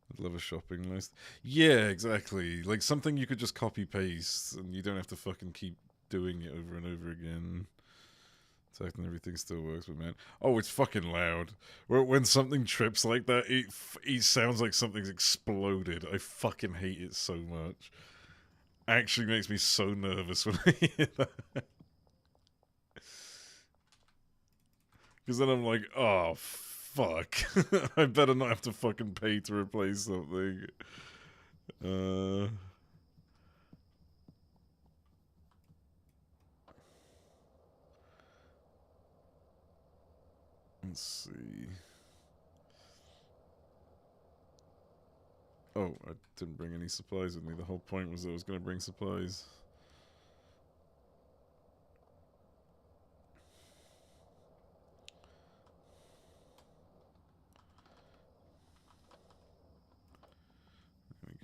I'd love a shopping list. Yeah, exactly. Like something you could just copy paste, and you don't have to fucking keep doing it over and over again. Technically everything still works, but man, oh, it's fucking loud. When something trips like that, it sounds like something's exploded. I fucking hate it so much. Actually makes me so nervous when I hear that. Because then I'm like, oh, fuck. I better not have to fucking pay to replace something. Let's see. Oh, I didn't bring any supplies with me. The whole point was that I was going to bring supplies.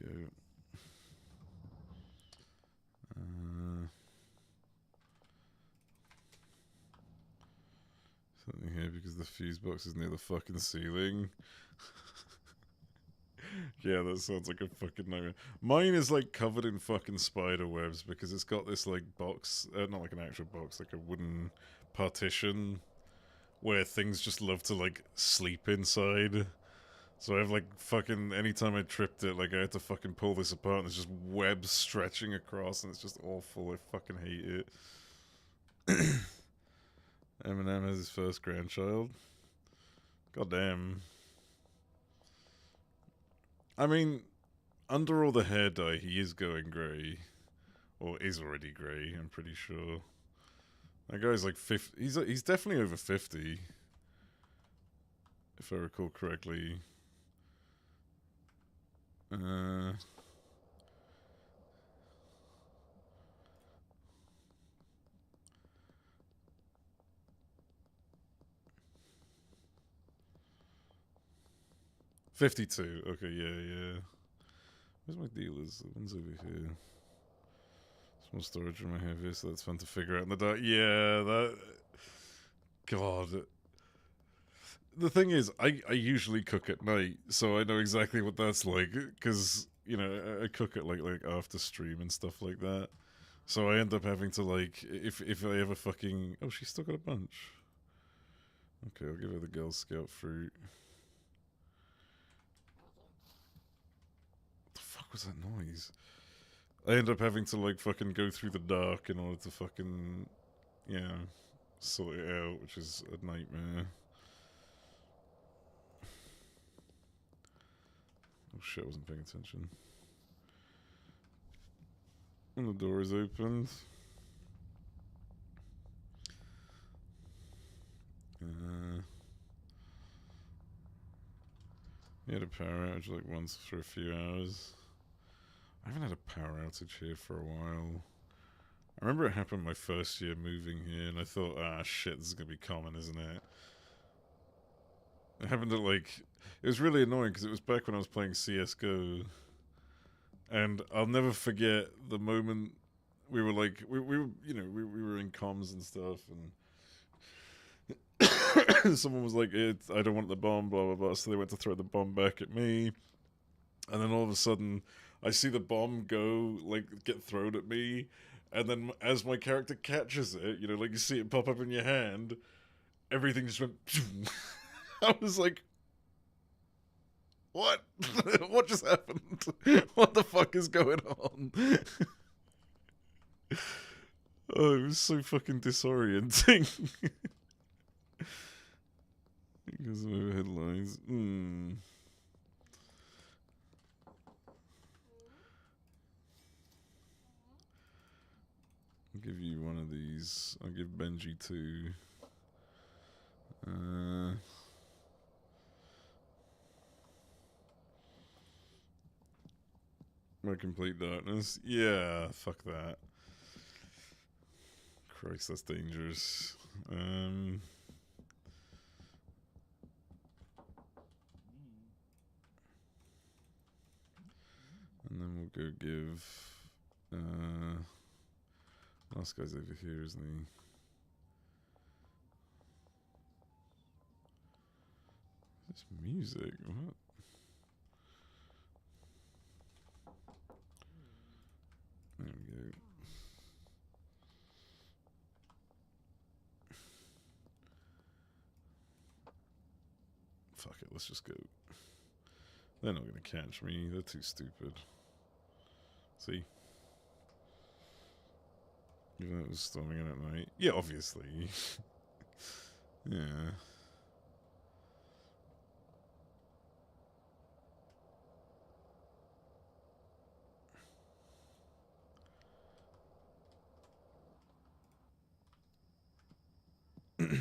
There we go. Something here because the fuse box is near the fucking ceiling. Yeah, that sounds like a fucking nightmare. Mine is like covered in fucking spider webs because it's got this like box, not like an actual box, like a wooden partition where things just love to like sleep inside. So I have like fucking, anytime I tripped it, like I had to fucking pull this apart and there's just webs stretching across and it's just awful. I fucking hate it. Eminem has his first grandchild. Goddamn. I mean, under all the hair dye, he is going grey. Or is already grey, I'm pretty sure. That guy's like 50. He's definitely over 50. If I recall correctly. 52. Okay, yeah. Where's my dealers? The one's over here. Small storage room I have here, so that's fun to figure out in the dark. Yeah, that... God. The thing is, I usually cook at night, so I know exactly what that's like, because, you know, I cook at, like after stream and stuff like that. So I end up having to, like, if I ever fucking... Oh, she's still got a bunch. Okay, I'll give her the Girl Scout fruit. What was that noise? I end up having to like fucking go through the dark in order to fucking, yeah, sort it out, which is a nightmare. Oh shit, I wasn't paying attention. And the door is opened. We had a power outage like once for a few hours. I haven't had a power outage here for a while. I remember it happened my first year moving here, and I thought, ah, shit, this is gonna be common, isn't it? It happened at, like... It was really annoying, because it was back when I was playing CSGO. And I'll never forget the moment we were, like... We were, you know, we were in comms and stuff, and... someone was like, I don't want the bomb, blah, blah, blah, so they went to throw the bomb back at me. And then all of a sudden... I see the bomb go, like, get thrown at me, and then as my character catches it, you know, like you see it pop up in your hand, everything just went... I was like, What? What just happened? What the fuck is going on? Oh, it was so fucking disorienting. Because of the headlines. I'll give you one of these. I'll give Benji two. My complete darkness. Yeah, fuck that. Christ, that's dangerous. And then we'll go give last guy's over here, isn't he? This music, what? There we go. Fuck it, let's just go. They're not gonna catch me, they're too stupid. See? Even though it was storming in at night. Yeah, obviously. Yeah. Alright,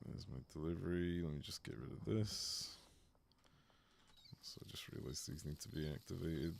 there's my delivery. Let me just get rid of this. So I just realized these need to be activated.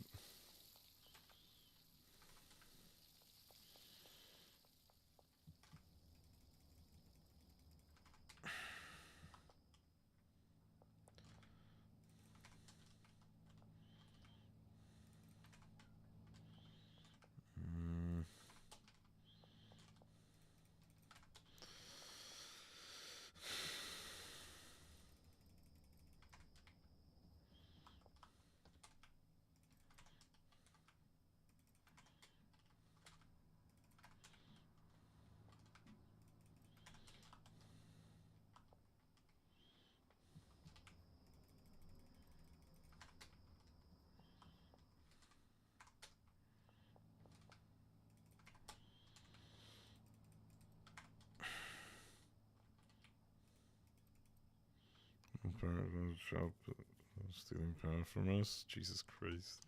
Stealing power from us. Jesus Christ.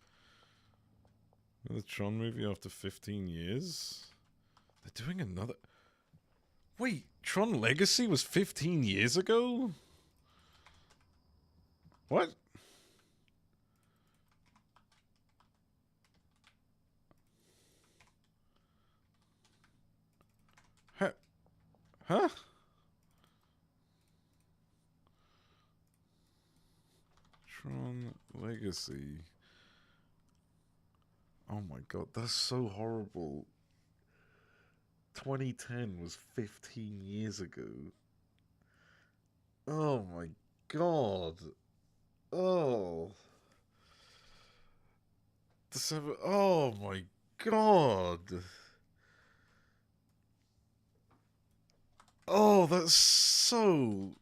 Another Tron movie after 15 years? They're doing another... Wait, Tron Legacy was 15 years ago? What? Huh? Tron Legacy. Oh my god, that's so horrible. 2010 was 15 years ago. Oh my god. Oh. December. Oh my god. Oh, that's so...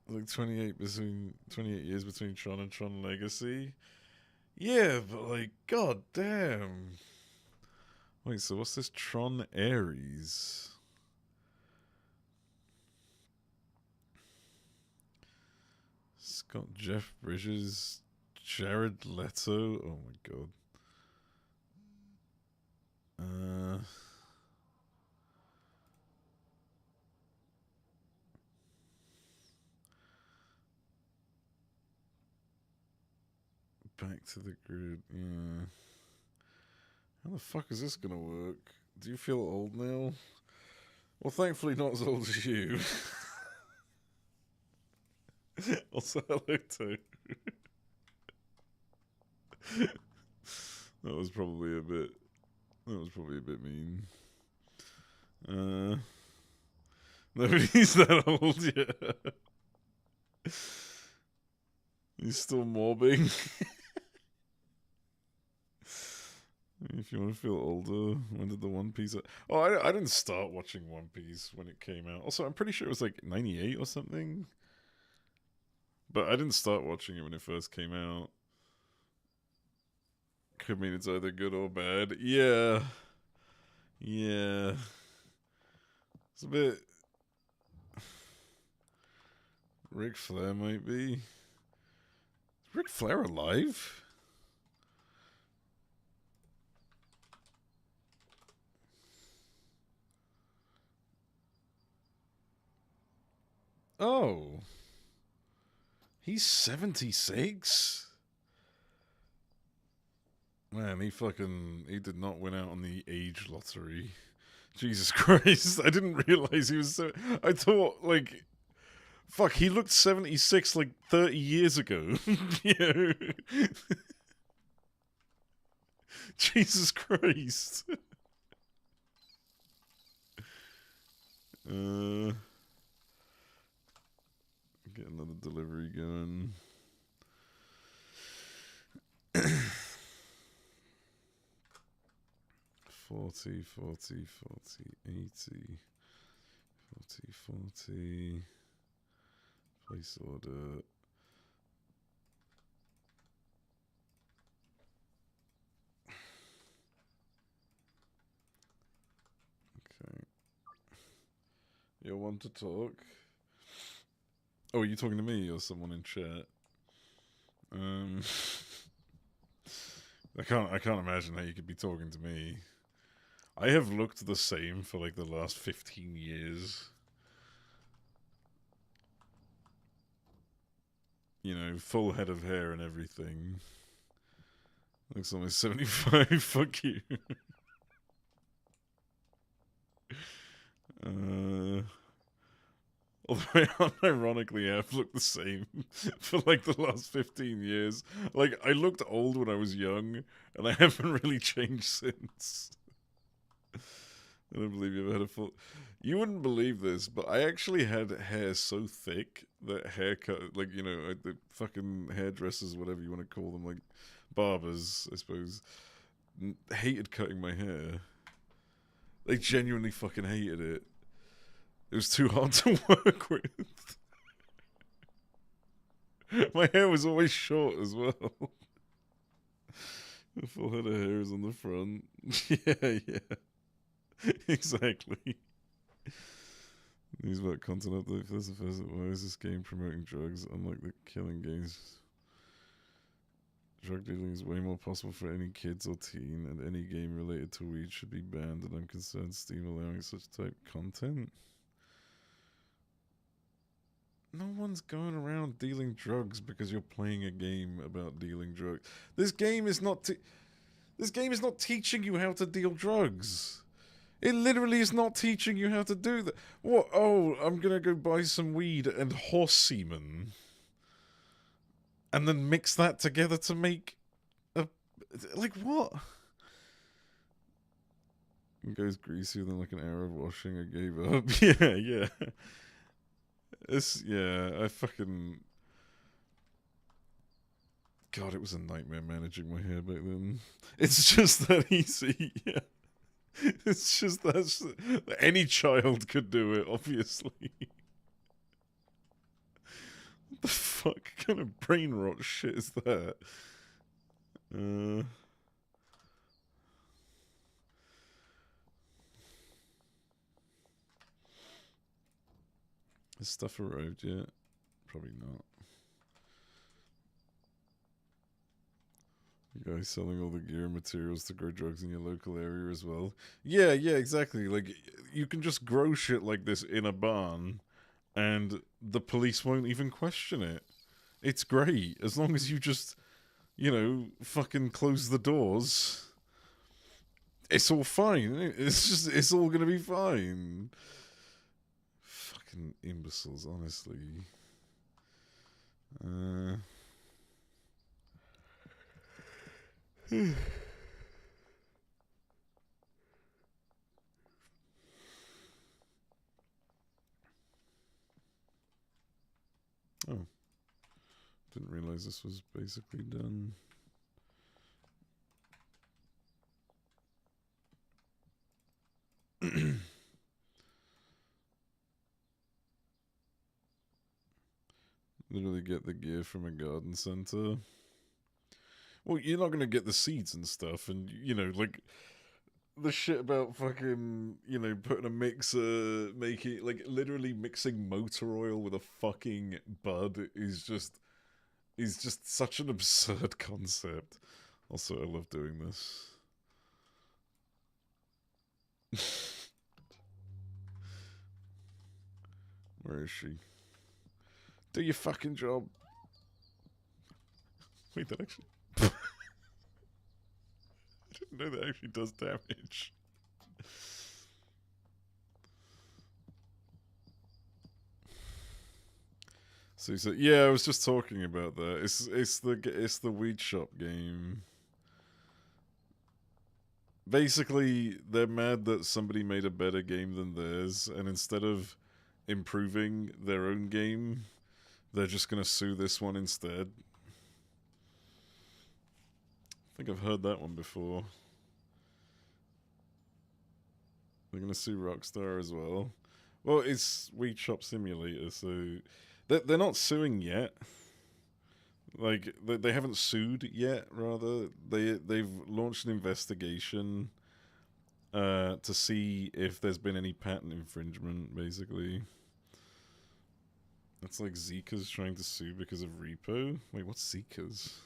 Like 28 years between Tron and Tron Legacy. Yeah, but like, god damn. Wait, so what's this Tron Ares? Scott Jeff Bridges, Jared Leto. Oh my god. Back to the grid, yeah. How the fuck is this gonna work? Do you feel old now? Well, thankfully not as old as you. Also, hello too. That was probably a bit mean. Nobody's that old yet. He's still mobbing. If you want to feel older, when did the One Piece... Oh, I didn't start watching One Piece when it came out. Also, I'm pretty sure it was like 98 or something. But I didn't start watching it when it first came out. Could mean it's either good or bad. Yeah. Yeah. It's a bit... Ric Flair might be. Is Ric Flair alive? Oh. He's 76? Man, he did not win out on the age lottery. Jesus Christ, I didn't realize he was so... I thought, like... Fuck, he looked 76 like 30 years ago. You know? Jesus Christ. Get another delivery going. 40, 40, 40, 80, 40, 40. Place order. Okay. You're one to talk. Oh, are you talking to me or someone in chat? I can't imagine how you could be talking to me. I have looked the same for like the last 15 years. You know, full head of hair and everything. Looks almost 75. Fuck you. Although I unironically have looked the same for like the last 15 years. Like, I looked old when I was young, and I haven't really changed since. I don't believe you ever had a full... You wouldn't believe this, but I actually had hair so thick that haircut, like, you know, the fucking hairdressers, whatever you want to call them, like barbers, I suppose, hated cutting my hair. They genuinely fucking hated it. It was too hard to work with. My hair was always short as well. The full head of hair is on the front. Yeah. Exactly. News about content update. First, why is this game promoting drugs? Unlike the killing games, drug dealing is way more possible for any kids or teen, and any game related to weed should be banned, and I'm concerned Steam allowing such type content. No one's going around dealing drugs because you're playing a game about dealing drugs. This game is not teaching you how to deal drugs. It literally is not teaching you how to do that. What? Oh, I'm gonna go buy some weed and horse semen. And then mix that together to make a... Like, what? It goes greasy within like an hour of washing. I gave up. Yeah. I fucking... God, it was a nightmare managing my hair back then. It's just that easy, yeah. It's just that any child could do it, obviously. What the fuck kind of brain rot shit is that? Has stuff arrived yet? Probably not. You guys selling all the gear and materials to grow drugs in your local area as well? Yeah, exactly. Like, you can just grow shit like this in a barn, and the police won't even question it. It's great. As long as you just, you know, fucking close the doors. It's all fine. It's all gonna be fine. Fucking imbeciles, honestly. Oh. Didn't realize this was basically done. Literally get the gear from a garden center. Well, you're not gonna get the seeds and stuff, and you know, like the shit about fucking, you know, putting a mixer, making like literally mixing motor oil with a fucking bud is just such an absurd concept. Also, I love doing this. Where is she? Do your fucking job. Wait, that actually... I didn't know that actually does damage. So yeah, I was just talking about that. It's the weed shop game. Basically, they're mad that somebody made a better game than theirs, and instead of improving their own game, they're just gonna sue this one instead. I think I've heard that one before. They're gonna sue Rockstar as well. Well, it's Weed Shop Simulator, so they're not suing yet. Like they haven't sued yet. Rather, they've launched an investigation to see if there's been any patent infringement. Basically, it's like Zika's trying to sue because of repo. Wait, what's Zika's?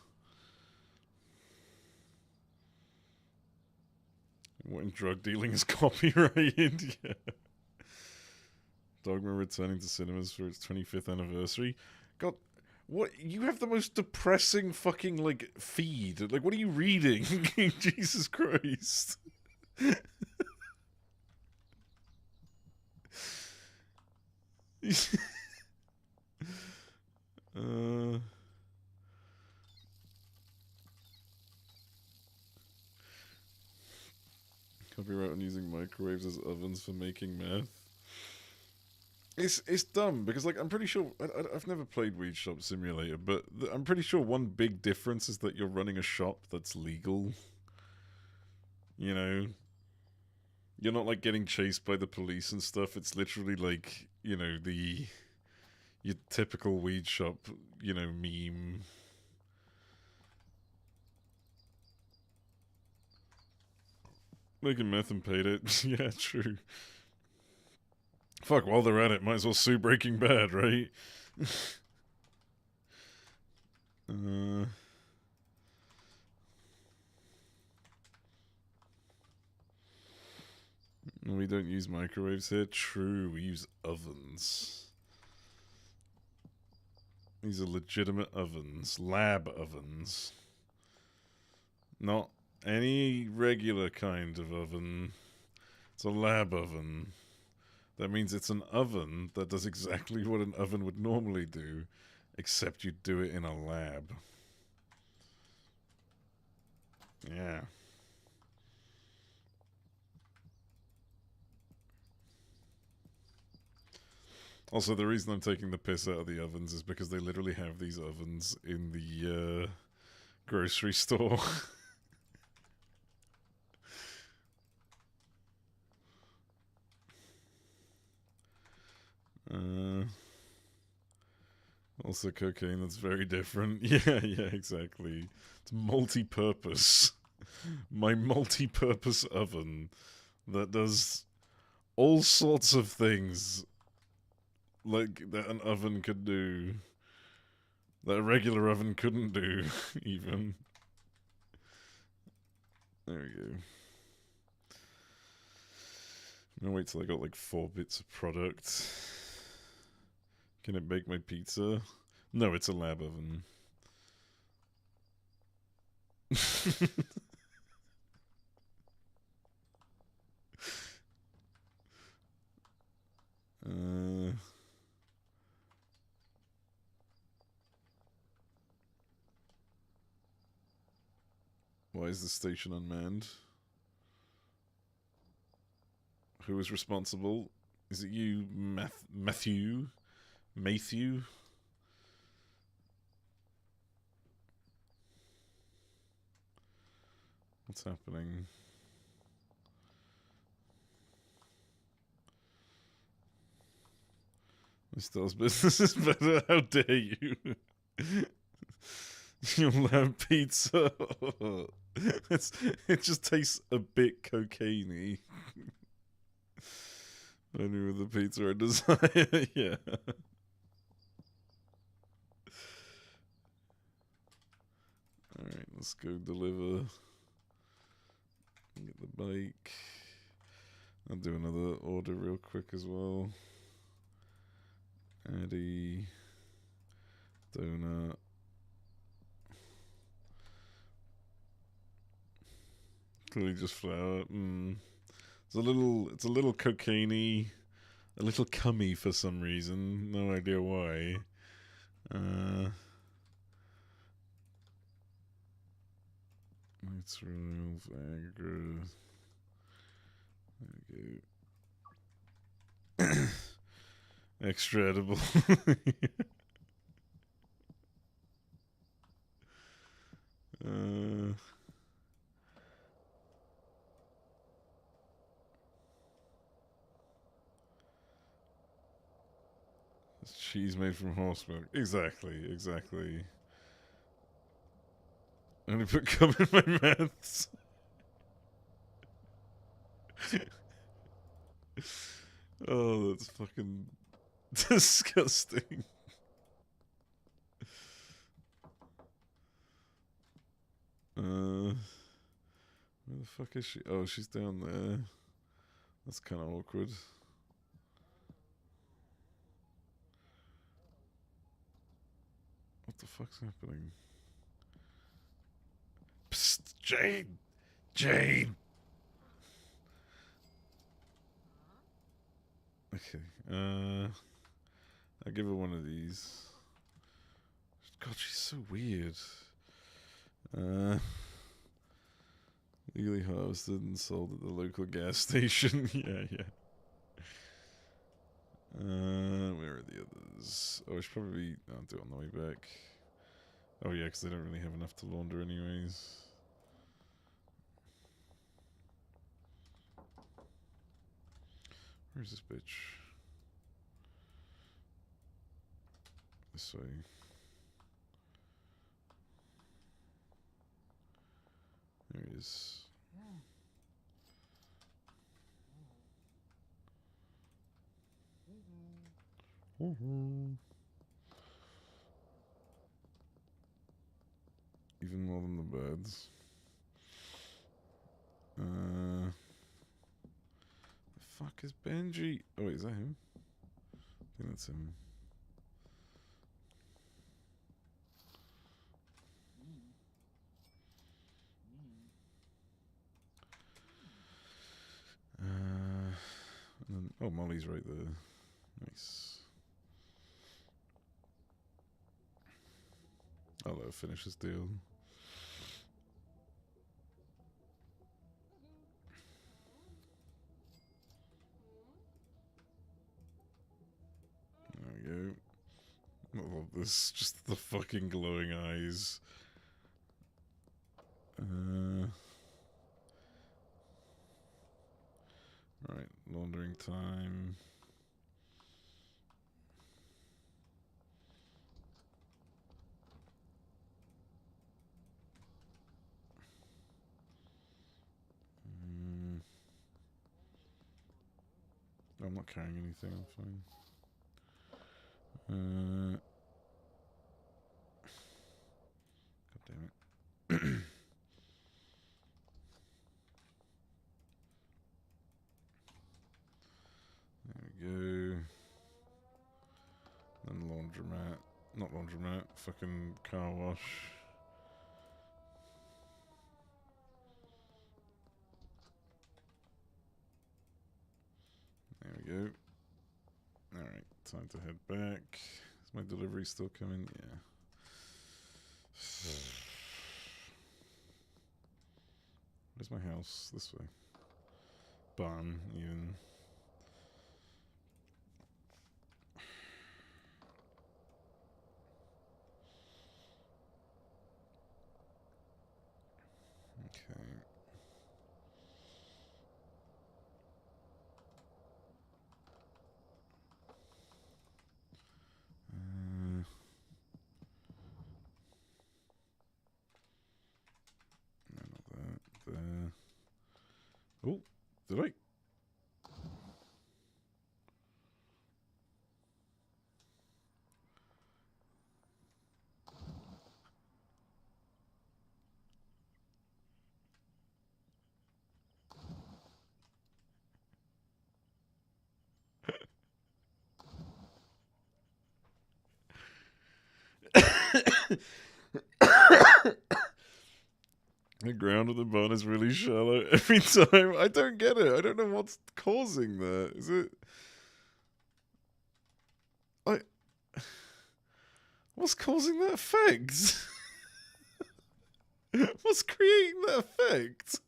When drug dealing is copyrighted, yeah. Dogma returning to cinemas for its 25th anniversary. God, what? You have the most depressing fucking, like, feed. Like, what are you reading? Jesus Christ. Copyright on using microwaves as ovens for making meth. It's dumb because, like, I'm pretty sure I've never played Weed Shop Simulator, but I'm pretty sure one big difference is that you're running a shop that's legal. You know, you're not like getting chased by the police and stuff. It's literally like, you know, your typical weed shop, you know, meme. Making meth and paid it. Yeah, true. Fuck, while they're at it, might as well sue Breaking Bad, right? We don't use microwaves here. True, we use ovens. These are legitimate ovens. Lab ovens. Not any regular kind of oven. It's a lab oven. That means it's an oven that does exactly what an oven would normally do, except you do it in a lab. Yeah. Also, the reason I'm taking the piss out of the ovens is because they literally have these ovens in the grocery store. Also cocaine that's very different. Yeah, exactly. It's multi-purpose. My multi-purpose oven that does all sorts of things like that an oven could do. That a regular oven couldn't do, even. There we go. I'm gonna wait till I got like 4 bits of product. Can it bake my pizza? No, it's a lab oven. Why is the station unmanned? Who is responsible? Is it you, Matthew? Matthew? What's happening? This doll's business is better. How dare you? You'll have pizza. It just tastes a bit cocaine-y. Only with the pizza I desire, yeah. Alright, let's go deliver. Get the bike. I'll do another order real quick as well. Addy. Donut. Clearly just flour. It's a little cocaine-y, a little cummy for some reason. No idea why. It's real Viagra. There we go. Extra edible. Cheese made from horse milk. Exactly. I only put cum in my mouth. Oh, that's fucking disgusting. Where the fuck is she? Oh, she's down there. That's kind of awkward. What the fuck's happening? Psst, Jane! Jane! Okay, I'll give her one of these. God, she's so weird. Legally harvested and sold at the local gas station. Yeah. Where are the others? Oh, I should probably... I'll do it on the way back. Oh yeah, because they don't really have enough to launder anyways. Where's this bitch? This way. There he is. Even more than the birds. The fuck is Benji? Oh wait, is that him? I think that's him. And then, oh, Molly's right there. Nice. I'll let her finish this deal. There we go. I love this. Just the fucking glowing eyes. Right, laundering time. I'm not carrying anything, I'm fine. God damn it. There we go. Then laundromat. Not laundromat, fucking car wash. There we go. Alright, time to head back. Is my delivery still coming? Yeah. Where's my house? This way. Barn, even. Okay. Oh, did I? The ground of the barn is really shallow every time. I don't get it. I don't know what's causing that. Is it... What's causing that effect? What's creating that effect?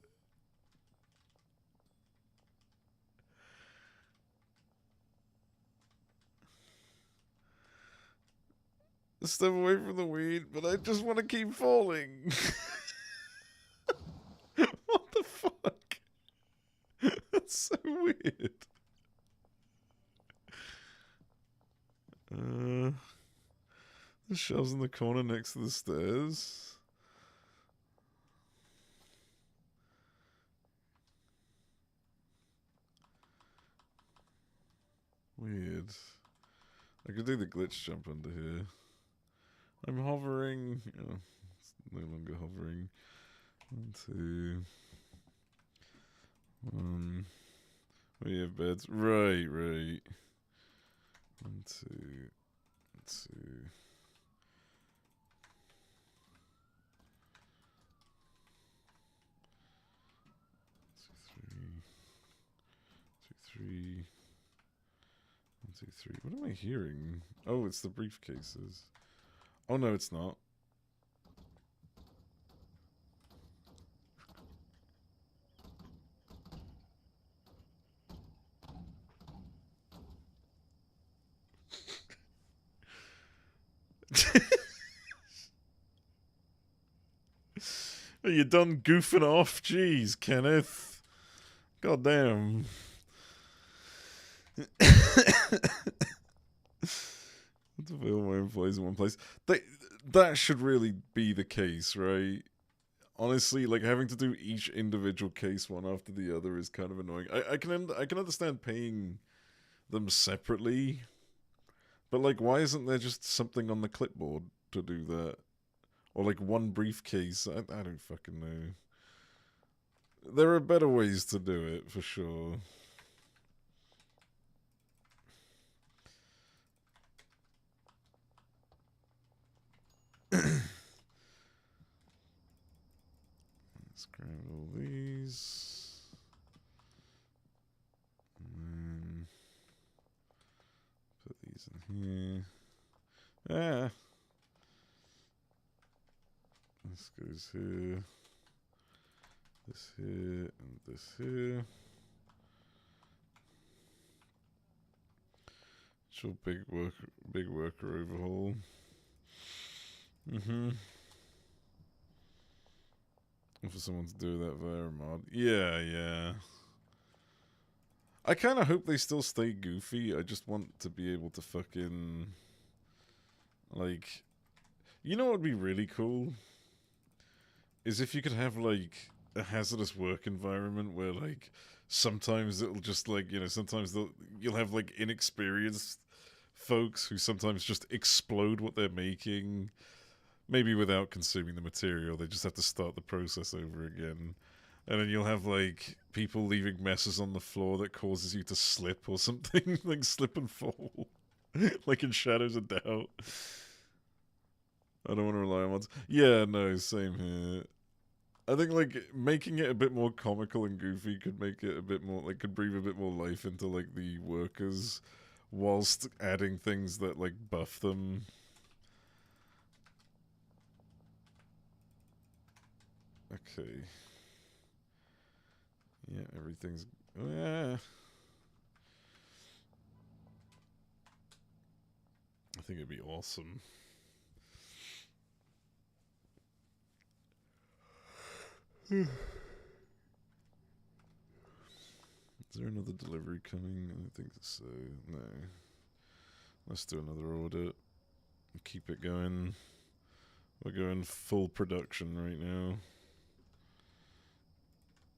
Step away from the weed, but I just want to keep falling. What the fuck? That's so weird. The shelves in the corner next to the stairs. Weird. I could do the glitch jump under here. I'm hovering. Oh, it's no longer hovering. 1, 2. 1. We have beds. Right. 1, 2. 2. 2, 3. 1, 2, 3. What am I hearing? Oh, it's the briefcases. Oh no, it's not. Are you done goofing off? Jeez, Kenneth. God damn. To fill my employees in one place. That should really be the case, right? Honestly, like having to do each individual case one after the other is kind of annoying. I can understand paying them separately, but like, why isn't there just something on the clipboard to do that, or like one briefcase? I don't fucking know. There are better ways to do it for sure. Let's grab all these. And then put these in here. Ah! This goes here. This here and this here. Sure, big worker overhaul. For someone to do that via a mod. Yeah. I kind of hope they still stay goofy. I just want to be able to fucking... Like... You know what would be really cool? Is if you could have, like, a hazardous work environment where, like, sometimes it'll just, like, you know, sometimes you'll have, like, inexperienced folks who sometimes just explode what they're making... Maybe without consuming the material, they just have to start the process over again. And then you'll have, like, people leaving messes on the floor that causes you to slip or something. Like, slip and fall. Like in Shadows of Doubt. I don't want to rely on mods. Yeah, no, same here. I think, like, making it a bit more comical and goofy could make it a bit more, like, could breathe a bit more life into, like, the workers, whilst adding things that, like, buff them. Okay. Yeah, everything's... Oh, yeah. I think it'd be awesome. Is there another delivery coming? I don't think so. No. Let's do another audit. Keep it going. We're going full production right now.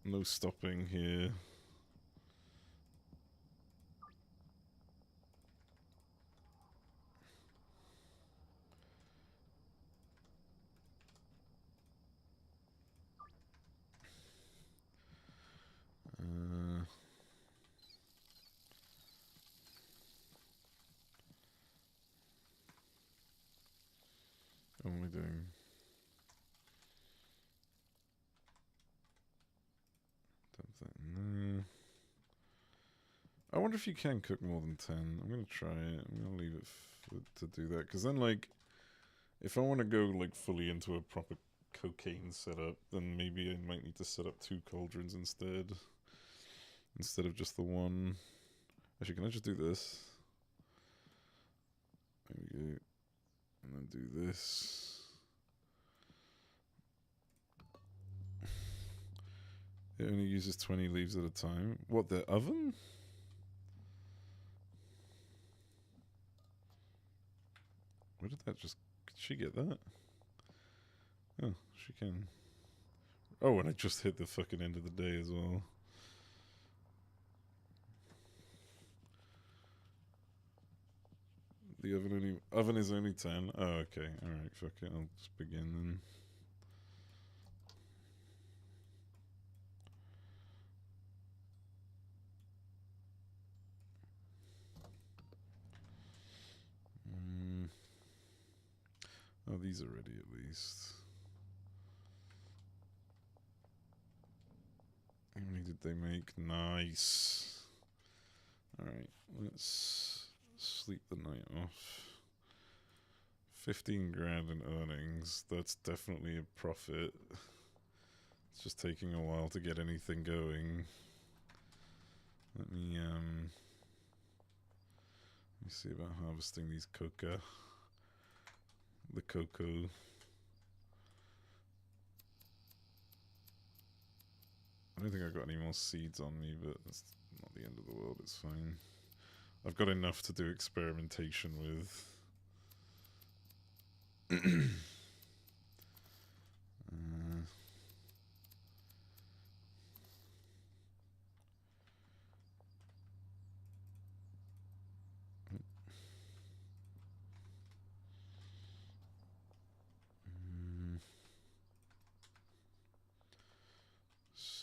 No stopping here. What am I doing? No. I wonder if you can cook more than 10. I'm gonna try it. I'm gonna leave it to do that, because then, like, if I want to go like fully into a proper cocaine setup, then maybe I might need to set up 2 cauldrons instead of just the one. Actually, can I just do this? There we go. And then do this. It only uses 20 leaves at a time. What, the oven? Where did that just... Could she get that? Oh, she can. Oh, and I just hit the fucking end of the day as well. The oven is only 10. Oh, okay. Alright, fuck it. I'll just begin then. Oh, these are ready at least. How many did they make? Nice. Alright, let's sleep the night off. 15 grand in earnings. That's definitely a profit. It's just taking a while to get anything going. Let me see about harvesting these coca. The cocoa. I don't think I've got any more seeds on me, but that's not the end of the world, it's fine. I've got enough to do experimentation with.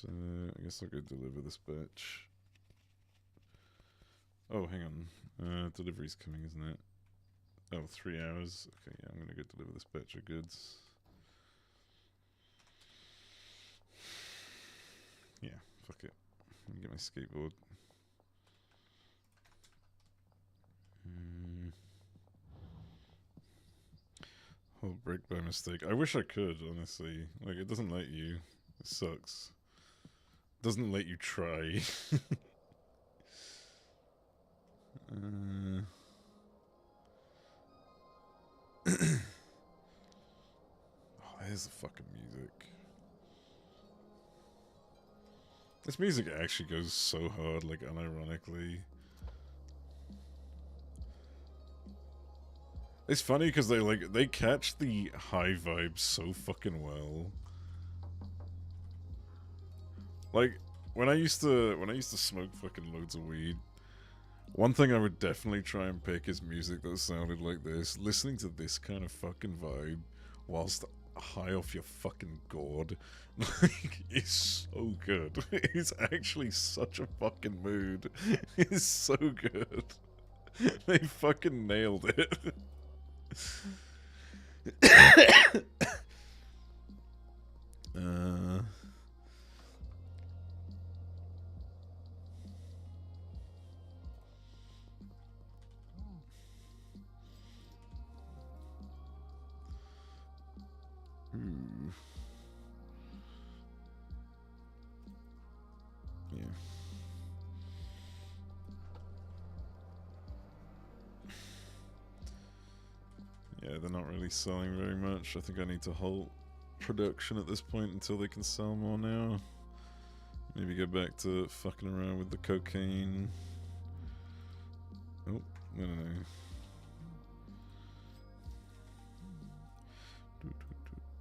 So, I guess I'll go deliver this batch. Oh, hang on. Delivery's coming, isn't it? Oh, 3 hours. Okay, yeah, I'm gonna go deliver this batch of goods. Yeah, fuck it. Let me get my skateboard. Oh, break by mistake. I wish I could, honestly. Like, it doesn't let you. It sucks. Doesn't let you try. Oh, there's the fucking music. This music actually goes so hard, like, unironically. It's funny because they catch the high vibes so fucking well. Like, when I used to smoke fucking loads of weed, one thing I would definitely try and pick is music that sounded like this. Listening to this kind of fucking vibe whilst high off your fucking gourd, like, is so good. It's actually such a fucking mood. It's so good. They fucking nailed it. Yeah. Yeah, they're not really selling very much. I think I need to halt production at this point until they can sell more now. Maybe go back to fucking around with the cocaine. Oh, no.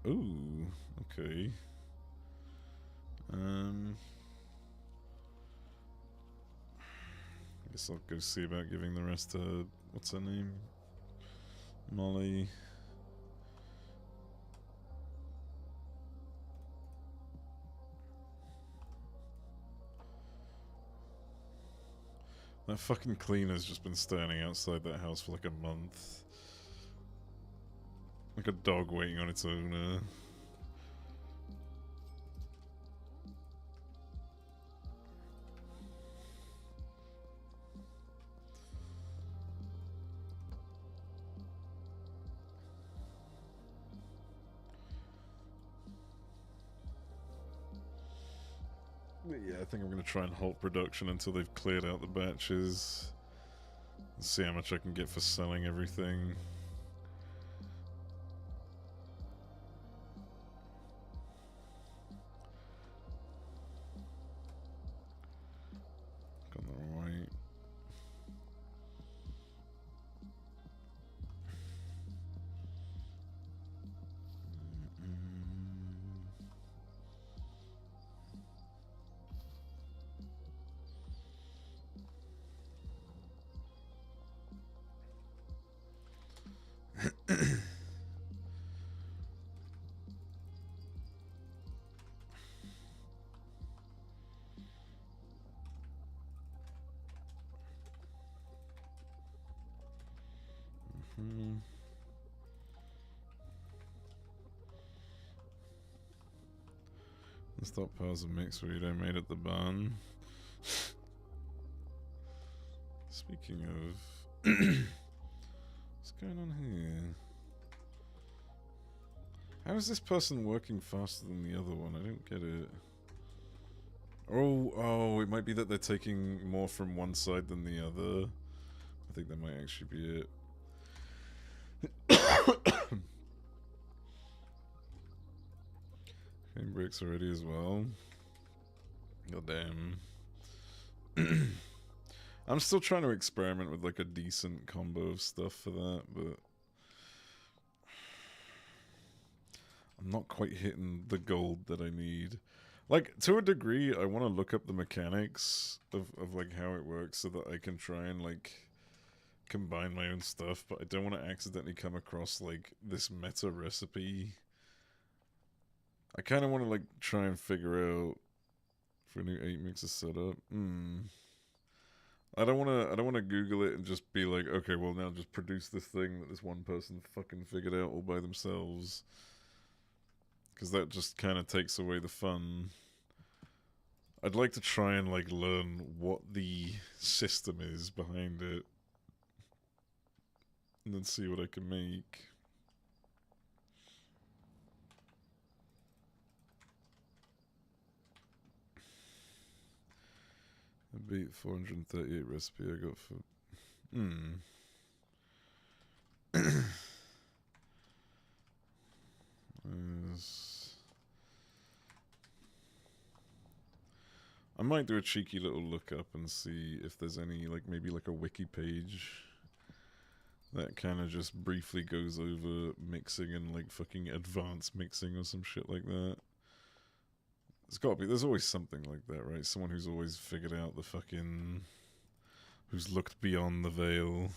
Ooh, okay. I guess I'll go see about giving the rest to, what's her name? Molly. That fucking cleaner's just been standing outside that house for like a month. Like a dog waiting on its owner. Yeah, I think I'm going to try and halt production until they've cleared out the batches. And see how much I can get for selling everything. Got that right. The stockpiles of mixed burrito made at the barn. Speaking of, what's going on here? How is this person working faster than the other one? I don't get it. Oh, it might be that they're taking more from one side than the other. I think that might actually be it. Game breaks already as well. God damn. I'm still trying to experiment with like a decent combo of stuff for that, but I'm not quite hitting the gold that I need. Like, to a degree, I want to look up the mechanics of like how it works so that I can try and like combine my own stuff, but I don't want to accidentally come across like this meta recipe. I kind of want to like try and figure out for a new 8 mixer setup. I don't want to Google it and just be like, okay, well now just produce this thing that this one person fucking figured out all by themselves. Because that just kind of takes away the fun. I'd like to try and like learn what the system is behind it. And then see what I can make. I beat 438 recipe I got for... I might do a cheeky little look up and see if there's any, like, maybe like a wiki page that kind of just briefly goes over mixing and like fucking advanced mixing or some shit like that. There's gotta be, there's always something like that, right? Someone who's always figured out the fucking, who's looked beyond the veil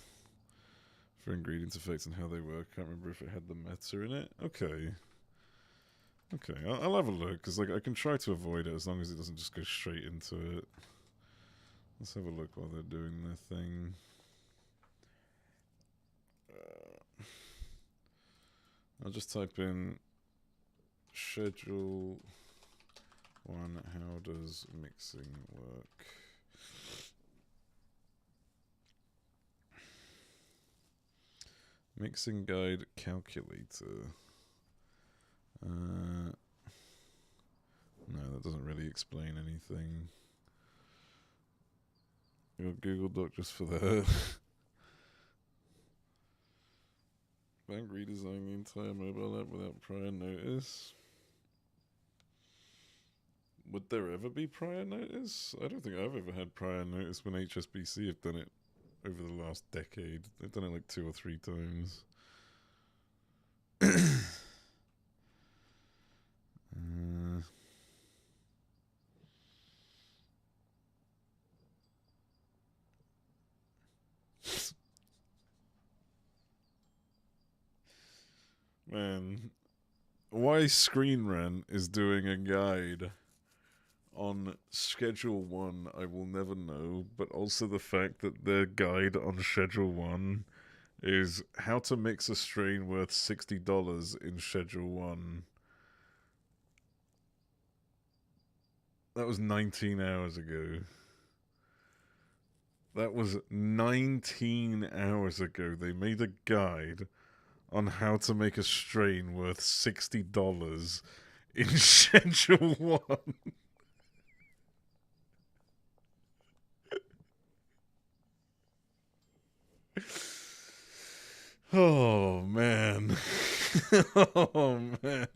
for ingredients, effects, and how they work. Can't remember if it had the meta in it. Okay. Okay, I'll have a look, because like, I can try to avoid it as long as it doesn't just go straight into it. Let's have a look while they're doing their thing. I'll just type in schedule 1, how does mixing work? Mixing guide calculator. No, that doesn't really explain anything. You got Google Doc just for that. Bank redesign the entire mobile app without prior notice. Would there ever be prior notice? I don't think I've ever had prior notice when HSBC have done it over the last decade. They've done it like 2 or 3 times. Man, why Screen Rant is doing a guide on Schedule 1, I will never know, but also the fact that their guide on Schedule 1 is how to mix a strain worth $60 in Schedule 1. That was 19 hours ago. That was 19 hours ago. They made a guide on how to make a strain worth $60 in Schedule 1. Oh, man. Oh, man.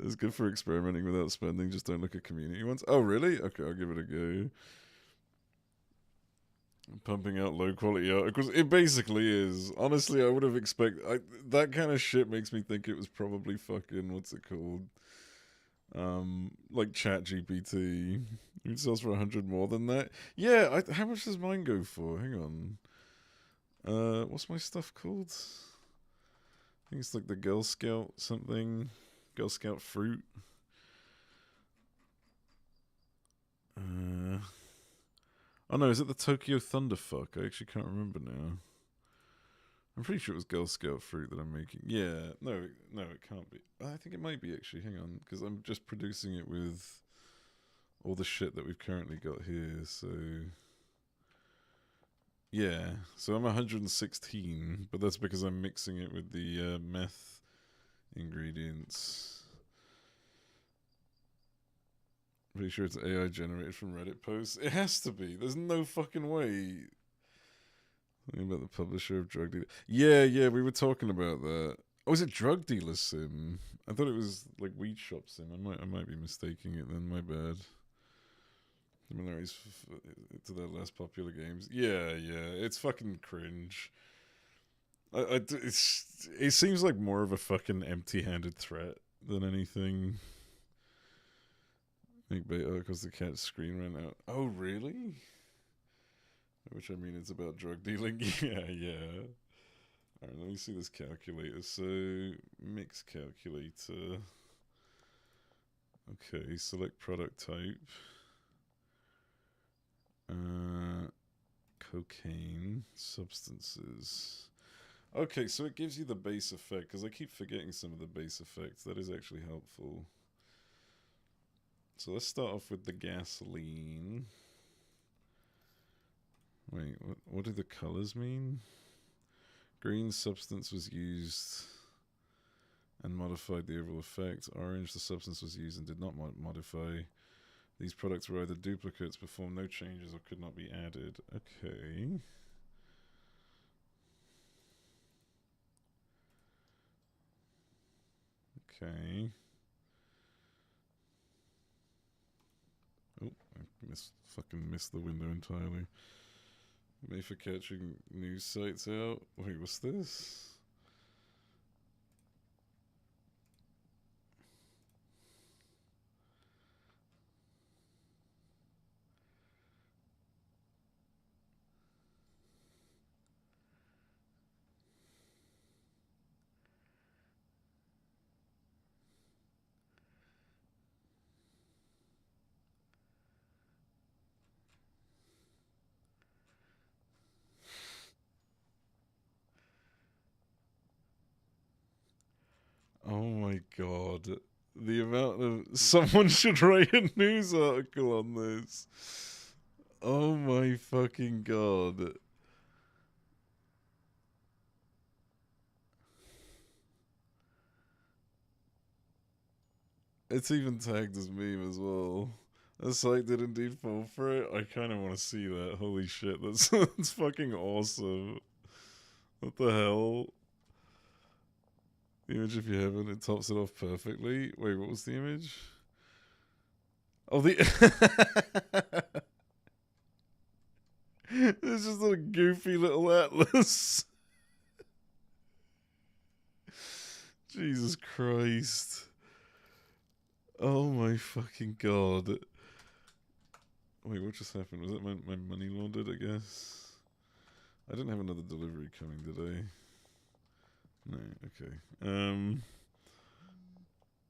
It's good for experimenting without spending. Just don't look at community ones. Oh, really? Okay, I'll give it a go. Pumping out low quality articles. It basically is. Honestly, I would have expected... that kind of shit makes me think it was probably fucking... What's it called? Like ChatGPT. It sells for 100 more than that. Yeah, how much does mine go for? Hang on. What's my stuff called? I think it's like the Girl Scout something. Girl Scout fruit. Oh no, is it the Tokyo Thunderfuck? I actually can't remember now. I'm pretty sure it was Girl Scout fruit that I'm making. Yeah, no, it can't be. I think it might be actually. Hang on, because I'm just producing it with all the shit that we've currently got here. So yeah, so I'm 116, but that's because I'm mixing it with the meth ingredients. Pretty sure it's AI generated from Reddit posts. It has to be. There's no fucking way. Something about the publisher of Drug Dealer. Yeah, we were talking about that. Oh, is it Drug Dealer Sim? I thought it was like Weed Shop Sim. I might be mistaking it then. My bad. Similarities to their less popular games. Yeah, it's fucking cringe. It seems like more of a fucking empty-handed threat than anything. Make beta because the cat's screen ran out. Oh, really? Which, I mean, it's about drug dealing. Yeah. Alright, let me see this calculator. So, mix calculator. Okay, select product type. Cocaine. Substances. Okay, so it gives you the base effect, because I keep forgetting some of the base effects. That is actually helpful. So let's start off with the gasoline. Wait, what do the colors mean? Green substance was used and modified the overall effect. Orange, the substance was used and did not modify. These products were either duplicates, performed no changes, or could not be added. Okay. Okay. Oh, I fucking missed the window entirely. Made for catching news sites out. Wait, what's this? Oh my god. The amount of... Someone should write a news article on this. Oh my fucking god. It's even tagged as meme as well. The site did indeed fall for it. I kind of want to see that. Holy shit, that's fucking awesome. What the hell? The image, if you haven't, it tops it off perfectly. Wait, what was the image? Oh, the... It's just a goofy little atlas. Jesus Christ. Oh my fucking god. Wait, what just happened? Was it my money laundered, I guess? I didn't have another delivery coming, did I? No, okay.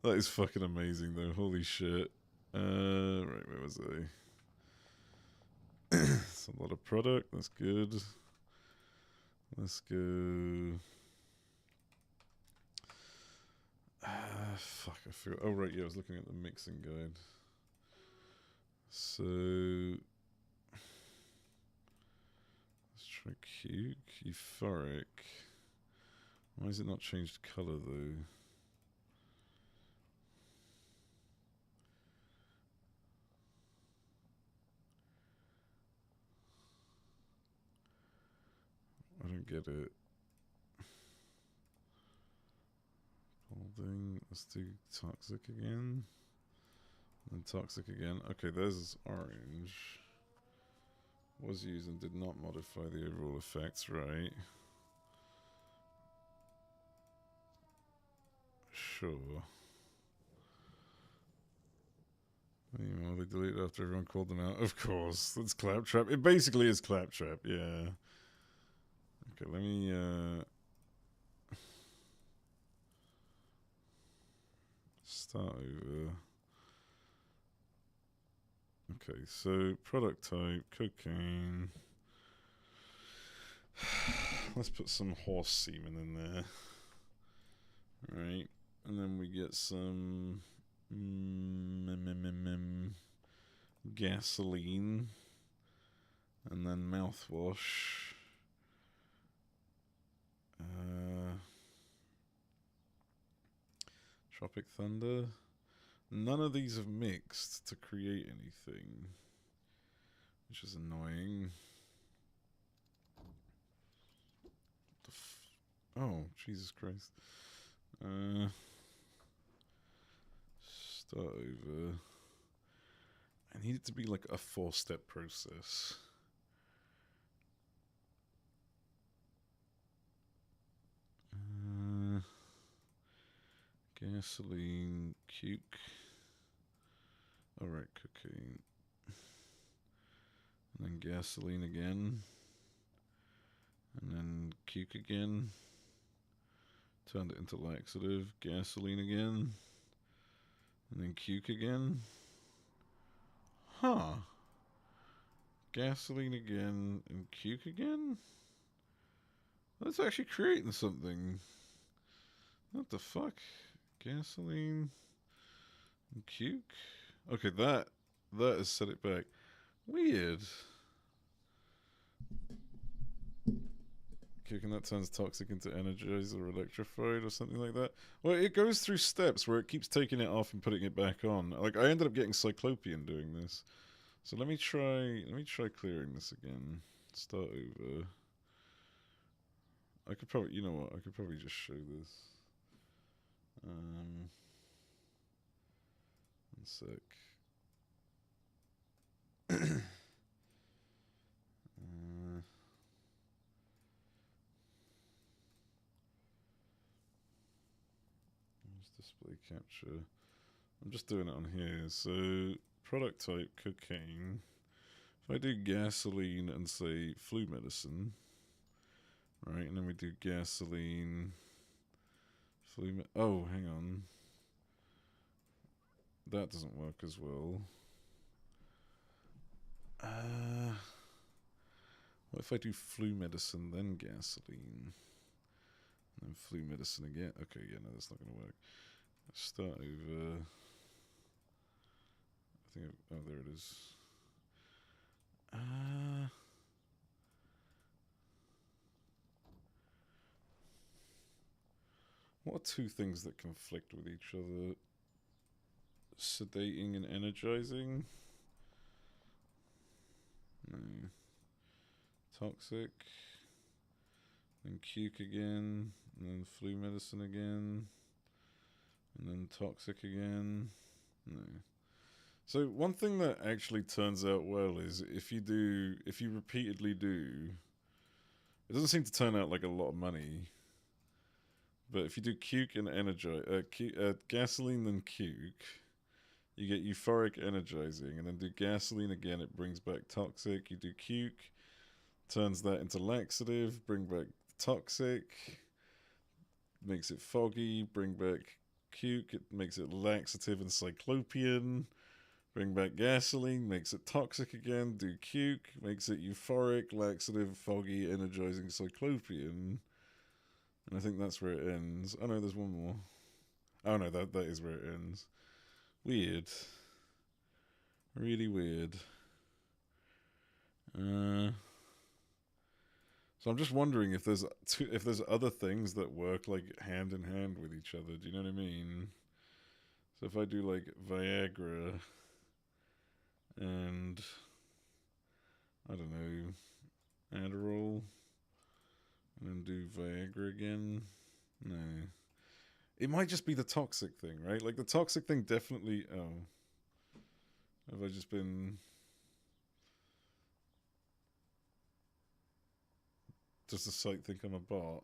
That is fucking amazing though, holy shit. Right, where was I? It's a lot of product, that's good. Let's go... fuck, I forgot. Oh right, yeah, I was looking at the mixing guide. So... let's try Cuke, Euphoric. Why has it not changed colour though? I don't get it. Holding. Let's do Toxic again. And Toxic again. Okay, there's orange. Was used and did not modify the overall effects, right? Sure. Meanwhile, they deleted after everyone called them out. Of course, that's Claptrap. It basically is Claptrap, yeah. Okay, let me, start over. Okay, so product type, cocaine. Let's put some horse semen in there. Right, and then we get some gasoline, and then mouthwash. Tropic Thunder. None of these have mixed to create anything, which is annoying. Oh, Jesus Christ. Start over. I need it to be like a 4-step process. Gasoline, Cuke. Alright, cocaine. And then gasoline again. And then Cuke again. Turned it into laxative. Gasoline again. And then Cuke again. Huh. Gasoline again and Cuke again? That's actually creating something. What the fuck? Gasoline and Cuke? Okay, that has set it back. Weird. Okay, and that turns toxic into energized or electrified or something like that. Well, it goes through steps where it keeps taking it off and putting it back on. Like, I ended up getting Cyclopean doing this. So let me try clearing this again. Start over. I could probably, you know what, I could probably just show this. One sec. Display capture. I'm just doing it on here. So, product type, cocaine. If I do gasoline and say flu medicine, right, and then we do gasoline, oh, hang on. That doesn't work as well. What if I do flu medicine, then gasoline? And then flu medicine again? Okay, yeah, no, that's not going to work. Start over. I think, oh, there it is. What are two things that conflict with each other? Sedating and energizing? No. Toxic. Then Cuke again. And then flu medicine again. And then toxic again. No. So one thing that actually turns out well is if you repeatedly do, it doesn't seem to turn out like a lot of money. But if you do Cuke and gasoline then Cuke, you get euphoric energizing, and then do gasoline again, it brings back toxic. You do Cuke, Turns that into laxative. Bring back toxic. Makes it foggy. Bring back cuke. It makes it laxative and cyclopean. Bring back gasoline. Makes it toxic again. Do cuke. Makes it euphoric, laxative, foggy, energizing, cyclopean. And I think that's where it ends. Oh no, there's one more. Oh no, that is where it ends. Weird. Really weird. So I'm just wondering if there's other things that work like hand in hand with each other. Do you know what I mean? So if I do like Viagra and I don't know, Adderall, and then do Viagra again, no. It might just be the toxic thing, right? Like the toxic thing definitely. Oh, have I just been? Does the site think I'm a bot?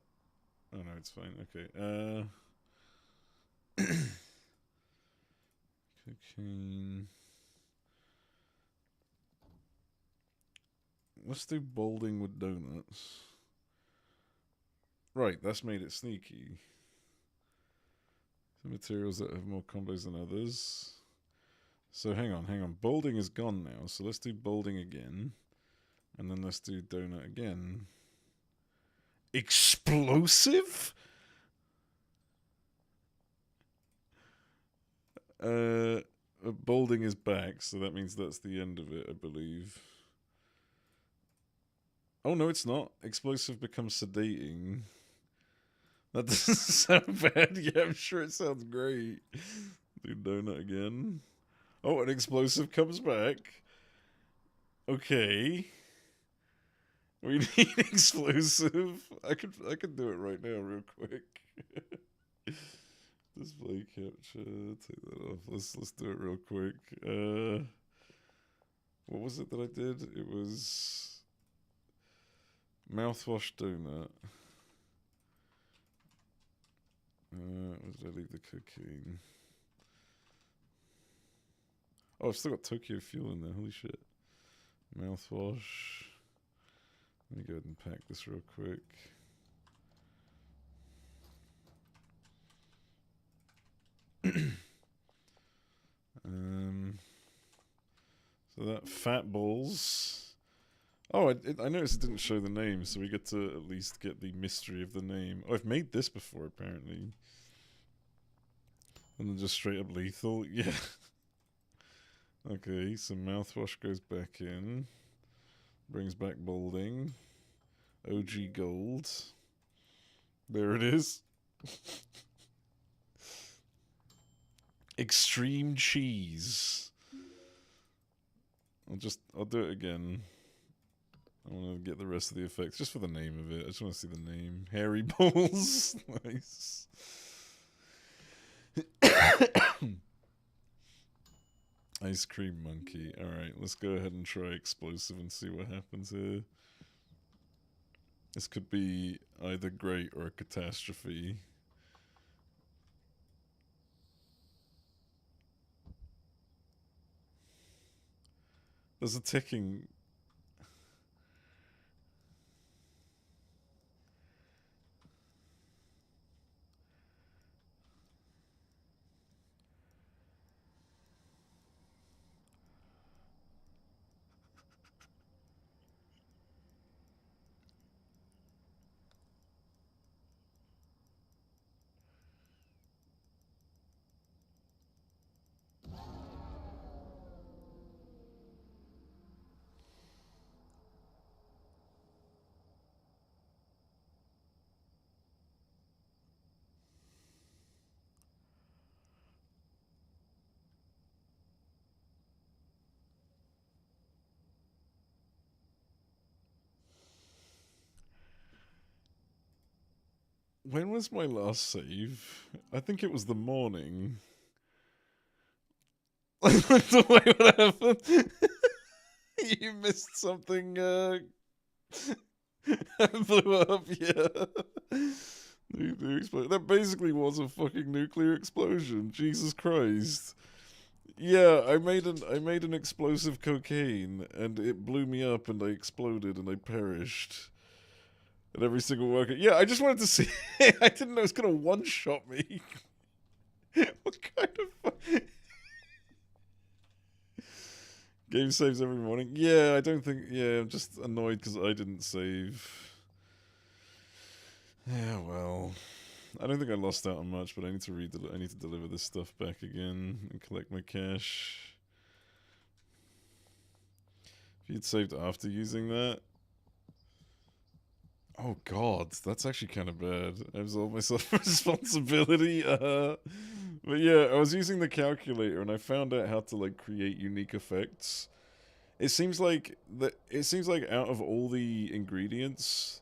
Oh no, it's fine. Okay. Cocaine. Let's do balding with donuts. Right, that's made it sneaky. Some materials that have more combos than others. So hang on. Balding is gone now, so let's do balding again. And then let's do donut again. Explosive? Balding is back, so that means that's the end of it, I believe. Oh no, it's not. Explosive becomes sedating. That doesn't sound bad. Yeah, I'm sure it sounds great. Do donut again. Oh, an explosive comes back. Okay. We need explosive. I could do it right now, real quick. Display capture. Take that off. Let's do it real quick. What was it that I did? It was mouthwash donut. Where did I leave the cocaine? Oh, I've still got Tokyo Fuel in there. Holy shit. Mouthwash. Let me go ahead and pack this real quick. So that Fat Balls. Oh, I noticed it didn't show the name, so we get to at least get the mystery of the name. Oh, I've made this before, apparently. And then just straight up lethal. Yeah. Okay, so mouthwash goes back in. Brings back balding. OG gold. There it is. Extreme cheese. I'll do it again. I want to get the rest of the effects just for the name of it. I just want to see the name. Hairy balls. Nice. Ice cream monkey. Alright, let's go ahead and try explosive and see what happens here. This could be either great or a catastrophe. There's a ticking. When was my last save? I think it was the morning. I looked away, what happened? You missed something, blew up, yeah. Nuclear explosion. That basically was a fucking nuclear explosion. Jesus Christ. Yeah, I made an explosive cocaine and it blew me up and I exploded and I perished. And every single worker. Yeah, I just wanted to see. I didn't know it was gonna one-shot me. What kind of game saves every morning? Yeah, I don't think. Yeah, I'm just annoyed because I didn't save. Yeah, well, I don't think I lost out on much, but I need to I need to deliver this stuff back again and collect my cash. If you'd saved after using that. Oh god, that's actually kind of bad. I absolved myself of responsibility. But yeah, I was using the calculator and I found out how to like create unique effects. It seems like out of all the ingredients,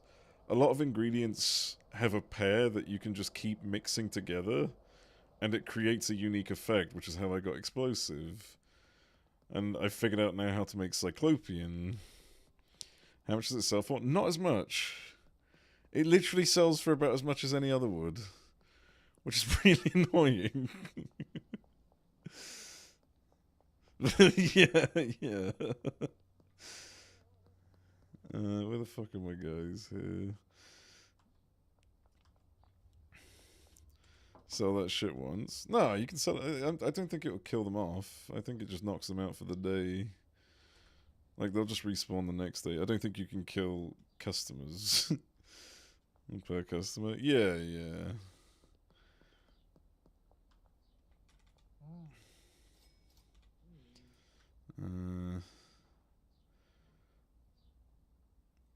a lot of ingredients have a pair that you can just keep mixing together, and it creates a unique effect, which is how I got explosive. And I figured out now how to make Cyclopean. How much does it sell for? Not as much. It literally sells for about as much as any other would, which is really annoying. Yeah. Where the fuck are my guys here? Sell that shit once. No, you can sell it. I don't think it will kill them off. I think it just knocks them out for the day. Like, they'll just respawn the next day. I don't think you can kill customers. Per customer? Yeah.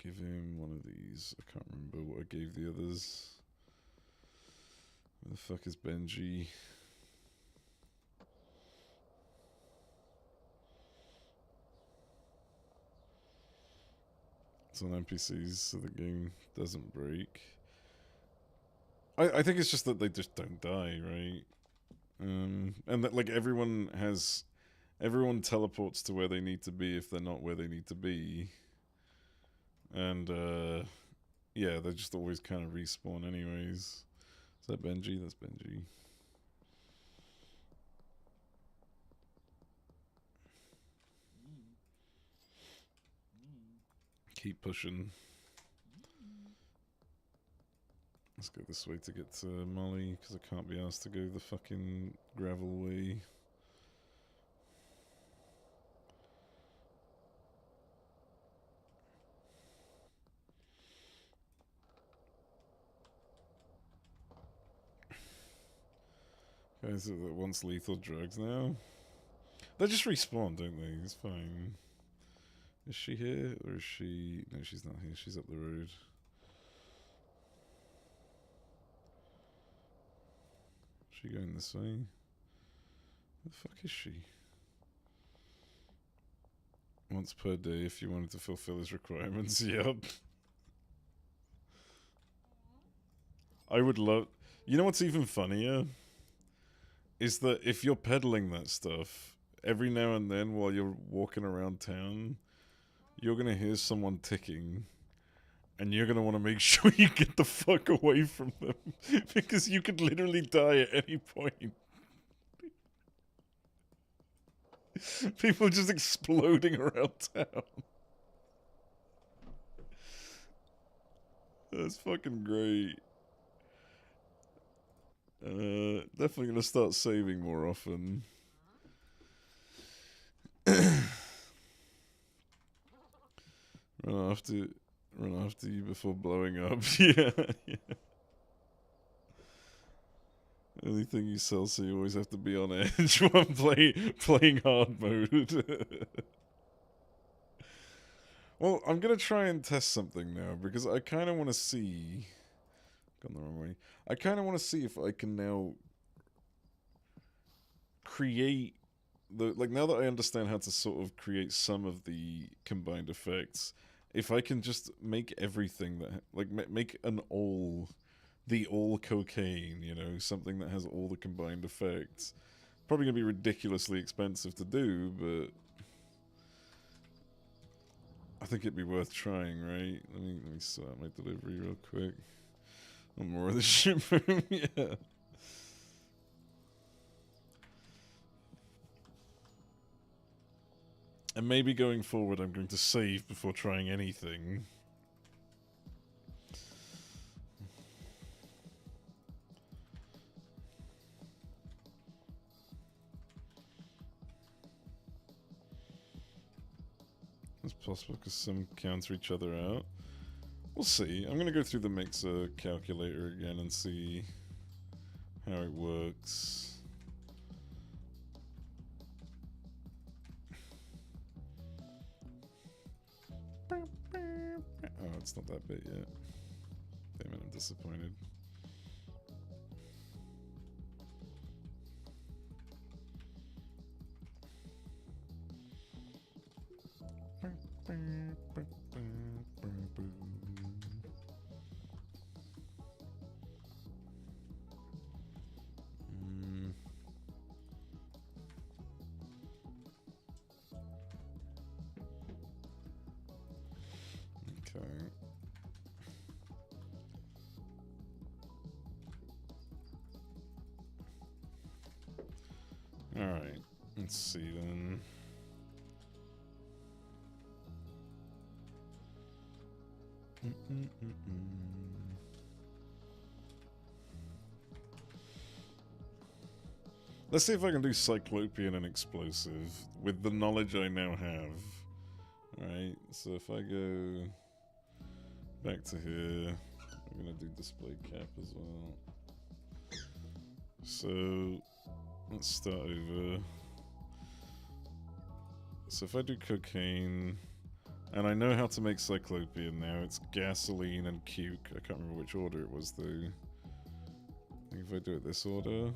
Give him one of these. I can't remember what I gave the others. Where the fuck is Benji? It's on NPCs so the game doesn't break. I think it's just that they just don't die, right? And that like everyone teleports to where they need to be if they're not where they need to be. And yeah, they just always kind of respawn anyways. Is that Benji? That's Benji. Keep pushing. Let's go this way to get to Molly, because I can't be asked to go the fucking gravel way. Guys that wants lethal drugs now? They just respawn, don't they? It's fine. Is she here, or is she... No, she's not here. She's up the road. Is she going this way? Where the fuck is she? Once per day if you wanted to fulfill his requirements. Yep. I would love... You know what's even funnier? Is that if you're peddling that stuff, every now and then while you're walking around town, you're going to hear someone ticking, and you're going to want to make sure you get the fuck away from them, because you could literally die at any point. People just exploding around town. That's fucking great. Definitely gonna start saving more often. Run after you before blowing up. Yeah. Anything you sell, so you always have to be on edge while playing hard mode. Well, I'm gonna try and test something now, because I kind of want to see... Gone the wrong way. I kind of want to see if I can now create the... Like, now that I understand how to sort of create some of the combined effects, if I can just make everything that... Like, make an all... The all cocaine, you know, something that has all the combined effects. Probably gonna be ridiculously expensive to do, but I think it'd be worth trying, right? Let me sort out my delivery real quick. Want more of the ship room? Yeah. And maybe going forward I'm going to save before trying anything. It's possible because some counter each other out. We'll see. I'm going to go through the mixer calculator again and see how it works. Oh, it's not that bit yet. Damn it, I'm disappointed. Okay. Alright, let's see then. Let's see if I can do Cyclopean and Explosive with the knowledge I now have. Alright, so if I go back to here, I'm gonna do Display Cap as well. So let's start over. So if I do Cocaine, and I know how to make Cyclopean now, it's Gasoline and Cuke. I can't remember which order it was though. I think if I do it this order,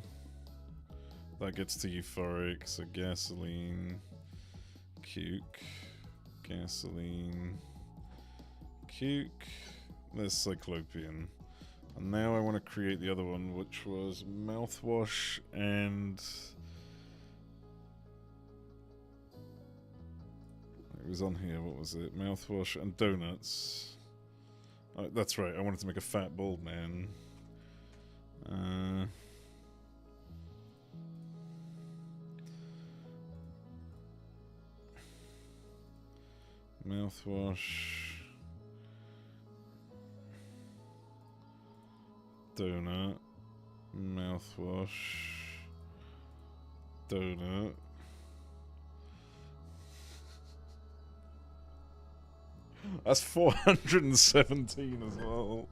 that gets to Euphoric, so Gasoline, Cuke, Gasoline, Cuke, there's Cyclopean. And now I want to create the other one, which was Mouthwash and... It was on here, what was it? Mouthwash and Donuts. Oh, that's right, I wanted to make a fat bald man. Mouthwash, donut, mouthwash, donut. That's 417 as well.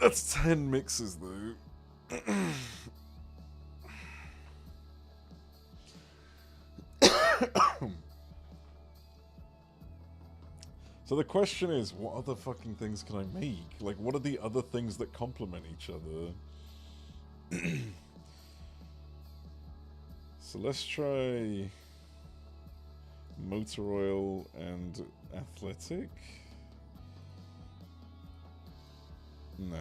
That's 10 mixes though. So the question is, what other fucking things can I make? Like, what are the other things that complement each other? So let's try motor oil and athletic. No.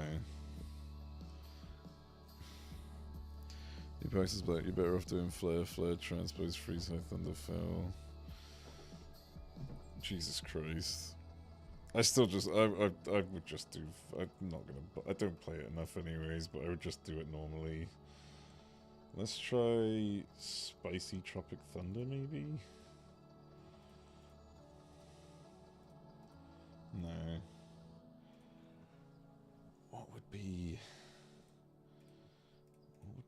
Your pax is black, you're better off doing flare, transpose, freeze, high, thunderfell. Jesus Christ. I still just, I would just do, I'm not gonna, I don't play it enough anyways, but I would just do it normally. Let's try Spicy Tropic Thunder, maybe? No. What would be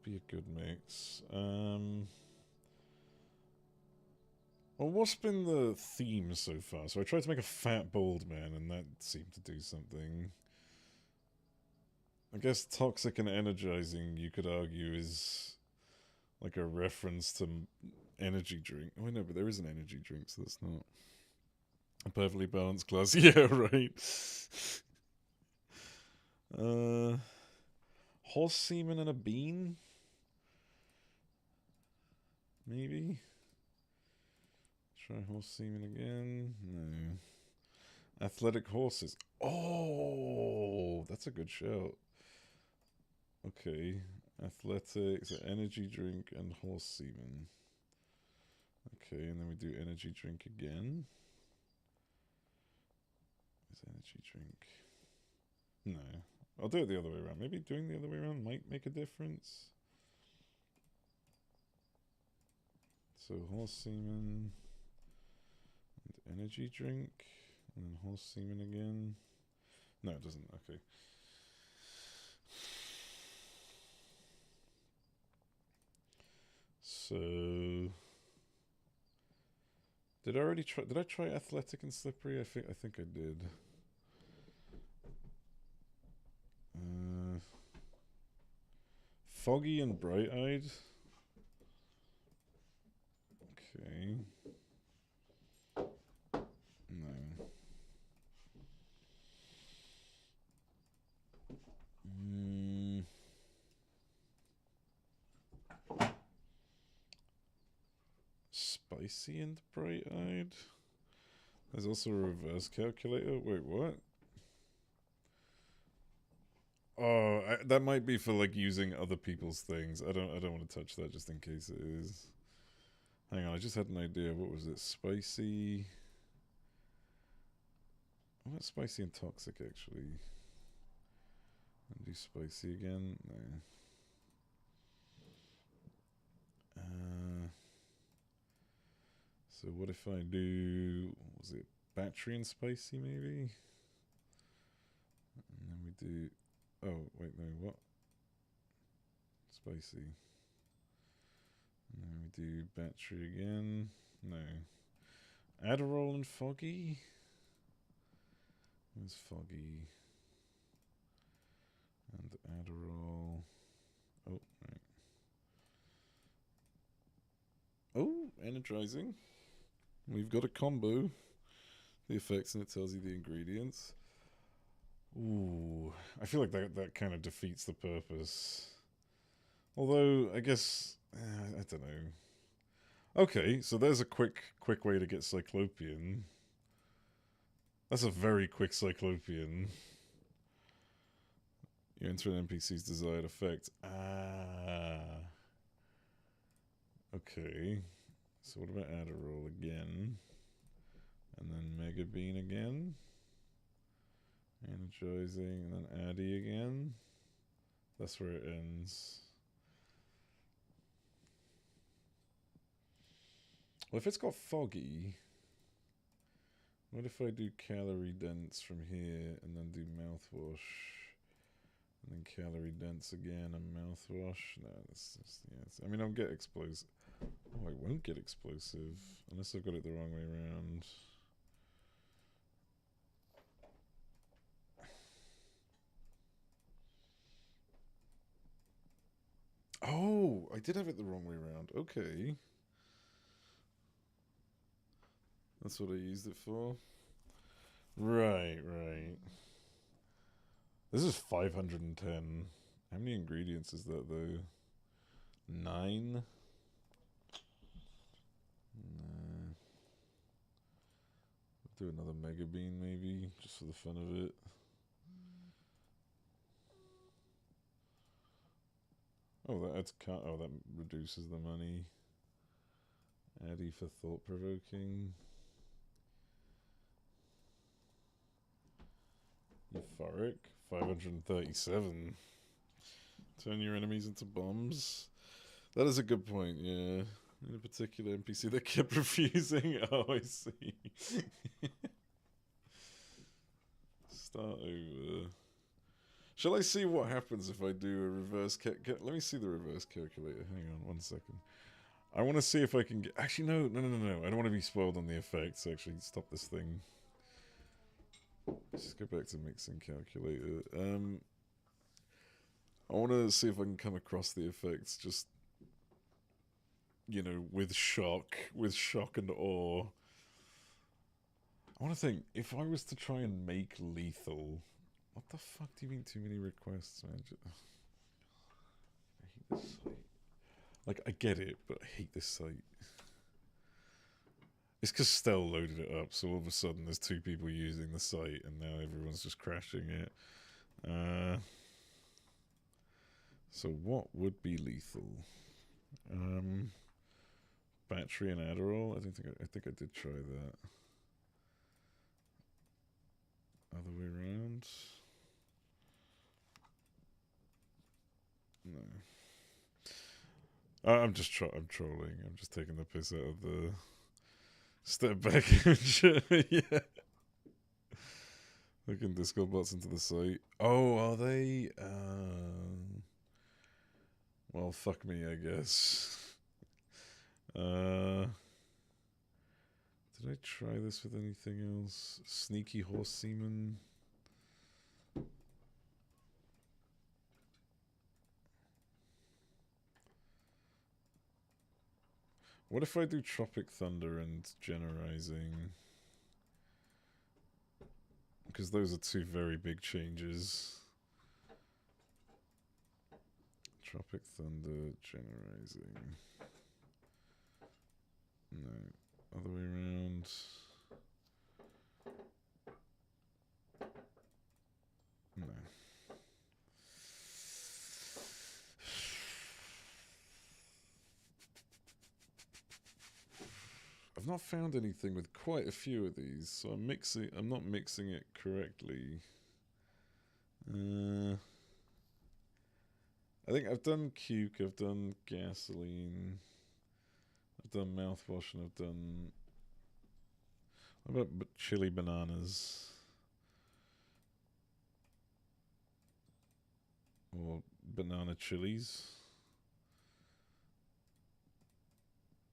a good mix? Well, what's been the theme so far? So I tried to make a fat bald man, and that seemed to do something. I guess toxic and energizing, you could argue, is like a reference to energy drink. Oh, no, but there is an energy drink, so that's not a perfectly balanced class. Yeah, right. Horse semen and a bean? Maybe? Try horse semen again? No. Athletic horses. Oh, that's a good shout. Okay. Athletics, energy drink, and horse semen. Okay, and then we do energy drink again. Where's energy drink? No. I'll do it the other way around. Maybe doing the other way around might make a difference. So horse semen and energy drink, and then horse semen again. No, it doesn't. Okay. So did I already try? Did I try athletic and slippery? I think I did. Foggy and bright-eyed. Okay. No. Spicy and bright-eyed. There's also a reverse calculator. Wait, what? Oh, that might be for like using other people's things. I don't want to touch that just in case it is. Hang on, I just had an idea. What was it? Spicy. What spicy and toxic actually? And do spicy again? No. So what if I do? Was it battery and spicy maybe? And then we do. Oh, wait, no, what? Spicy. And then we do battery again. No. Adderall and foggy? Where's foggy? And Adderall. Oh, right. Oh, energizing. We've got a combo. The effects, and it tells you the ingredients. Ooh, I feel like that kind of defeats the purpose. Although, I guess, I don't know. Okay, so there's a quick way to get Cyclopean. That's a very quick Cyclopean. You enter an NPC's desired effect. Ah. Okay. So what about Adderall again? And then Mega Bean again. Energizing, and then Addy again. That's where it ends. Well, if it's got foggy, what if I do calorie dense from here and then do mouthwash? And then calorie dense again and mouthwash? No, that's just, yeah. I mean, I'll get explosive. Oh, I won't get explosive unless I've got it the wrong way around. Oh, I did have it the wrong way around. Okay. That's what I used it for. Right. This is 510. How many ingredients is that, though? 9? No. Do another Mega Bean, maybe, just for the fun of it. Oh, that reduces the money. Addy for thought provoking. Euphoric 537. Turn your enemies into bombs. That is a good point. Yeah, in a particular NPC that kept refusing. Oh, I see. Start over. Shall I see what happens if I do a reverse let me see the reverse calculator. Hang on 1 second. I want to see if I can get... Actually, no. I don't want to be spoiled on the effects. Actually, stop this thing. Just go back to mixing calculator. I want to see if I can come across the effects just, you know, with shock and awe. I want to think, if I was to try and make lethal... What the fuck do you mean too many requests, man? I hate this site. Like, I get it, but I hate this site. It's because Stell loaded it up, so all of a sudden there's 2 people using the site, and now everyone's just crashing it. So what would be lethal? Battery and Adderall? I think I did try that. Other way around? No. I'm just I'm trolling. I'm just taking the piss out of the step back image. Yeah. Looking Discord bots into the site. Oh, are they? Well, fuck me, I guess. Did I try this with anything else? Sneaky horse seaman. What if I do Tropic Thunder and Generizing? Because those are two very big changes. Tropic Thunder, Generizing. No, other way around. No. I've not found anything with quite a few of these, so I'm not mixing it correctly. I think I've done Cuke, I've done gasoline, I've done mouthwash, and I've done... What about chili bananas? Or banana chilies?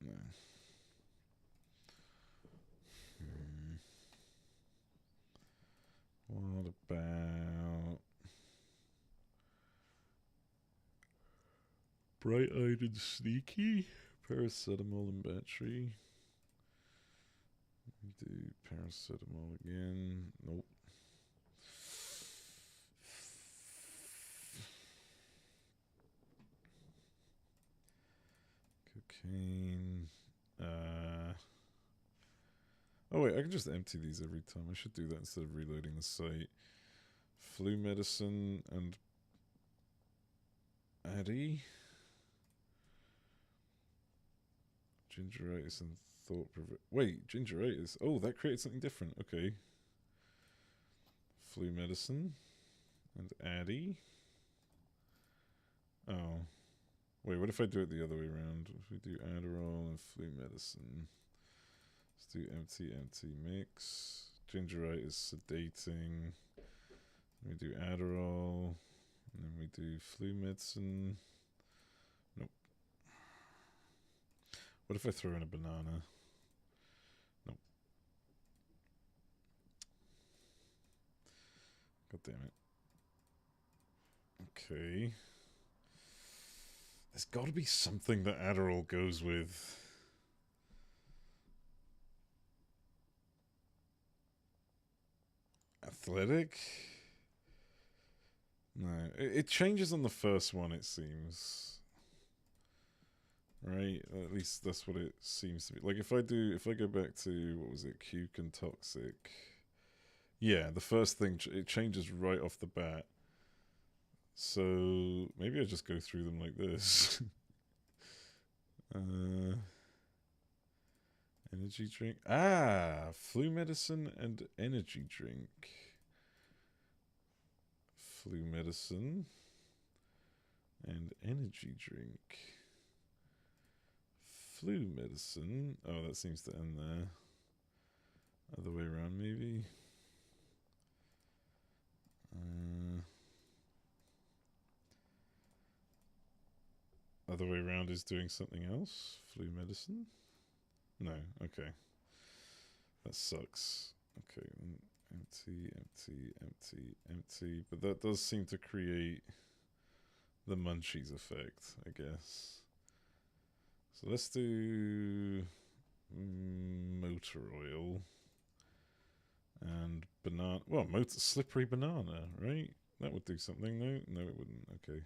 No. What about bright-eyed and sneaky? Paracetamol and battery. Do paracetamol again. Nope. Cocaine. Oh wait, I can just empty these every time. I should do that instead of reloading the site. Flu medicine and Addy. Gingeritis and thought wait, gingeritis. Oh, that created something different. Okay. Flu medicine and Addy. Oh. Wait, what if I do it the other way around? If we do Adderall and flu medicine. Let's do empty mix. Gingeritis sedating. We do Adderall. And then we do flu medicine. Nope. What if I throw in a banana? Nope. God damn it. Okay. There's got to be something that Adderall goes with. Athletic? No. It changes on the first one, it seems. Right? At least that's what it seems to be. Like, if I go back to, what was it, Cuke and Toxic. Yeah, the first thing, it changes right off the bat. So, maybe I just go through them like this. Energy drink. Ah, flu medicine and energy drink. Flu medicine and energy drink. Flu medicine. Oh, that seems to end there. Other way around, maybe. Other way around is doing something else. Flu medicine. No, okay. That sucks. Okay, empty. But that does seem to create the munchies effect, I guess. So let's do motor oil and banana. Well, slippery banana, right? That would do something. No, it wouldn't. Okay.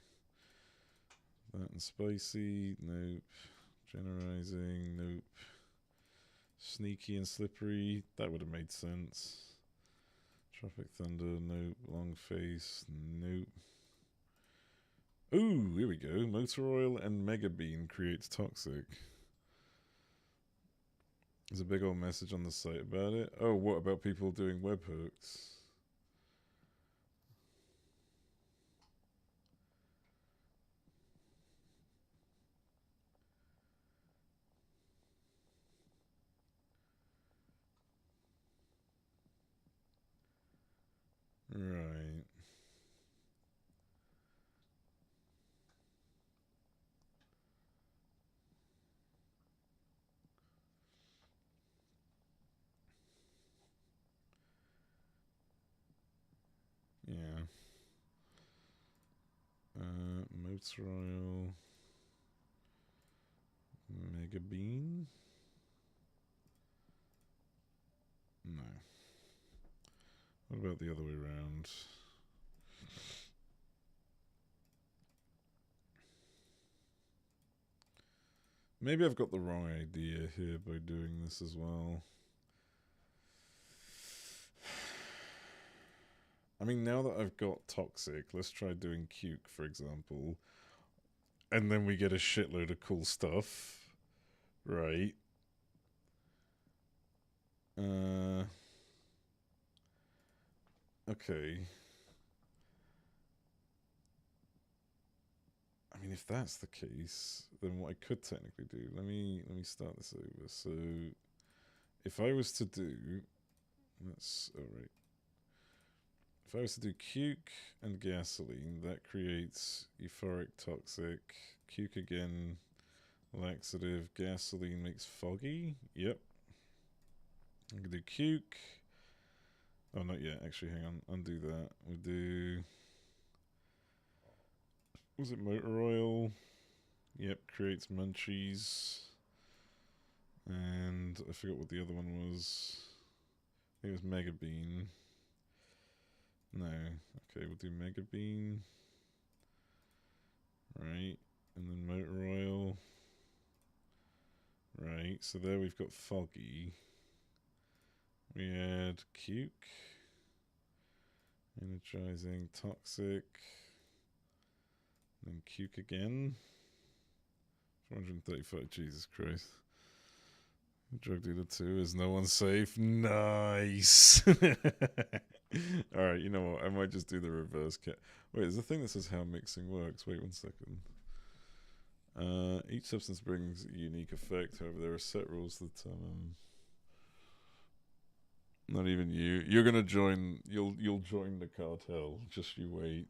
That and spicy. Nope. Generizing. Nope. Sneaky and slippery. That would have made sense. Tropic Thunder. Nope. Long face. Nope. Ooh, here we go. Motor oil and Mega Bean creates toxic. There's a big old message on the site about it. Oh, what about people doing webhooks? Blitz Royal. Mega Bean? No. What about the other way around? Maybe I've got the wrong idea here by doing this as well. I mean, now that I've got Toxic, let's try doing Cuke, for example. And then we get a shitload of cool stuff. Right. Okay. I mean, if that's the case, then what I could technically do, let me start this over. So, if I was to do, alright. If I was to do Cuke and Gasoline, that creates Euphoric, Toxic, Cuke again, Laxative, Gasoline makes Foggy. Yep. I can do Cuke. Oh, not yet. Actually, hang on. Undo that. We'll do... Was it Motor Oil? Yep, creates Munchies. And I forgot what the other one was. I think it was Mega Bean. No. Okay, we'll do Mega Bean. Right. And then Motor Oil. Right, so there we've got Foggy. We add Cuke. Energizing, Toxic. And then Cuke again. 435, Jesus Christ. Drug Dealer 2 is no one safe. Nice! Alright, you know what? I might just do the reverse cat. Wait, there's a thing that says how mixing works. Wait 1 second. Each substance brings a unique effect. However, there are set rules that not even you. You're gonna join. You'll join the cartel. Just you wait.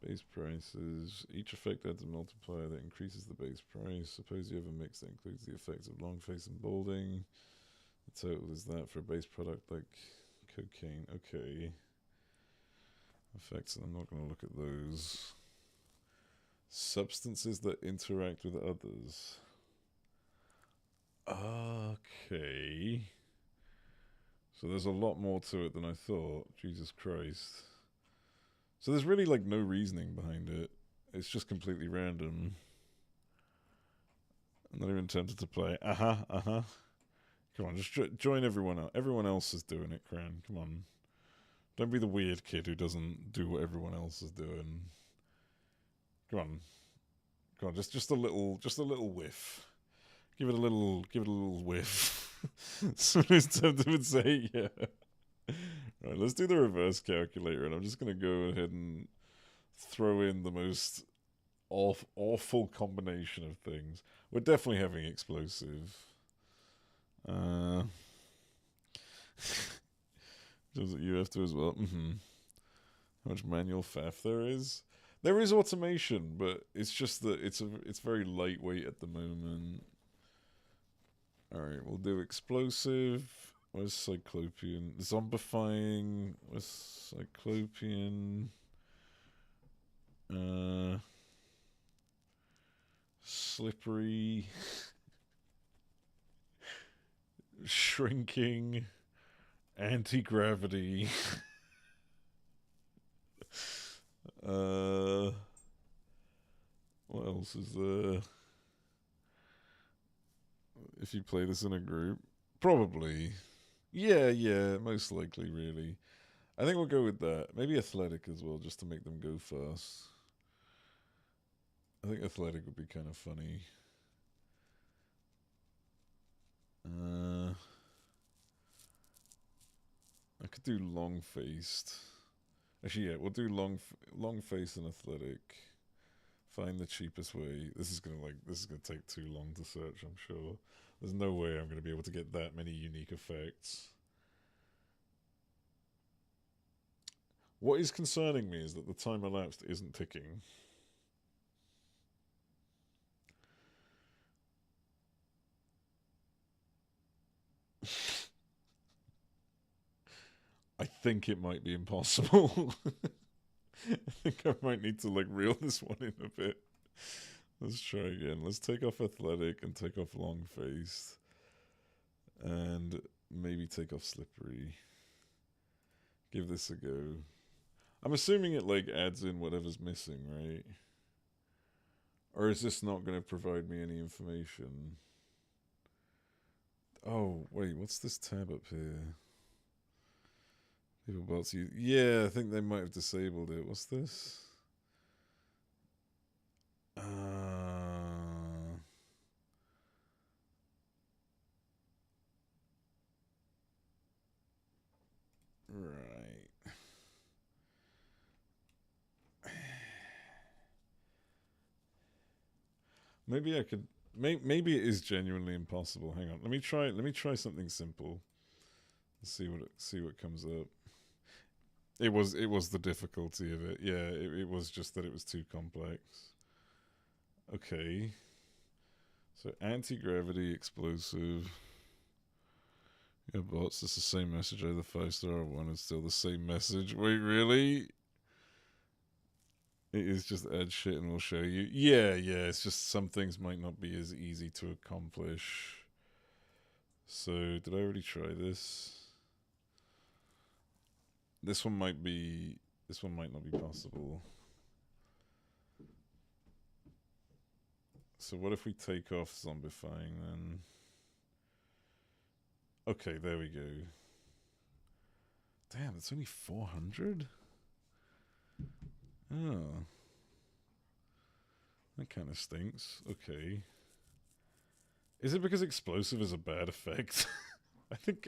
Base prices. Each effect adds a multiplier that increases the base price. Suppose you have a mix that includes the effects of long face and balding. The total is that for a base product like cocaine. Okay. Effects. I'm not gonna look at those. Substances that interact with others. Okay. So there's a lot more to it than I thought. Jesus Christ. So there's really like no reasoning behind it. It's just completely random. I'm not even tempted to play. Come on, just join everyone else. Everyone else is doing it, Cran. Come on. Don't be the weird kid who doesn't do what everyone else is doing. Come on. Come on, just a little whiff. Give it a little whiff. Somebody's tempted to say, yeah. Right, let's do the reverse calculator, and I'm just gonna go ahead and throw in the most awful combination of things. We're definitely having explosive. Does it you have to as well? How much manual faff there is? There is automation, but it's just that it's very lightweight at the moment. Alright, we'll do explosive. Where's Cyclopean? Zombifying. Where's Cyclopean? Slippery. Shrinking. Anti-gravity. What else is there? If you play this in a group, probably. Yeah, most likely, really. I think we'll go with that. Maybe athletic as well, just to make them go fast. I think athletic would be kind of funny. I could do long-faced. Actually, yeah, we'll do long-faced and athletic. Find the cheapest way. This is gonna take too long to search, I'm sure. There's no way I'm gonna be able to get that many unique effects. What is concerning me is that the time elapsed isn't ticking. I think it might be impossible. I think I might need to like reel this one in a bit. Let's try again. Let's take off athletic and take off long faced. And maybe take off slippery. Give this a go. I'm assuming it like adds in whatever's missing, right? Or is this not going to provide me any information? Oh, wait, what's this tab up here? People bots you. Yeah, I think they might have disabled it. What's this? Right. Maybe I could. Maybe it is genuinely impossible. Hang on. Let me try something simple. Let's see what comes up. It was the difficulty of it. Yeah, it was just that it was too complex. Okay. So anti-gravity explosive. Yeah, bots. It's the same message. Either 5-star or 1. It's still the same message. Wait, really? It is just add shit and we'll show you. Yeah. It's just some things might not be as easy to accomplish. So, did I already try this? This one might not be possible. So what if we take off zombifying then? Okay, there we go. Damn, it's only 400? Oh. That kind of stinks. Okay. Is it because explosive is a bad effect?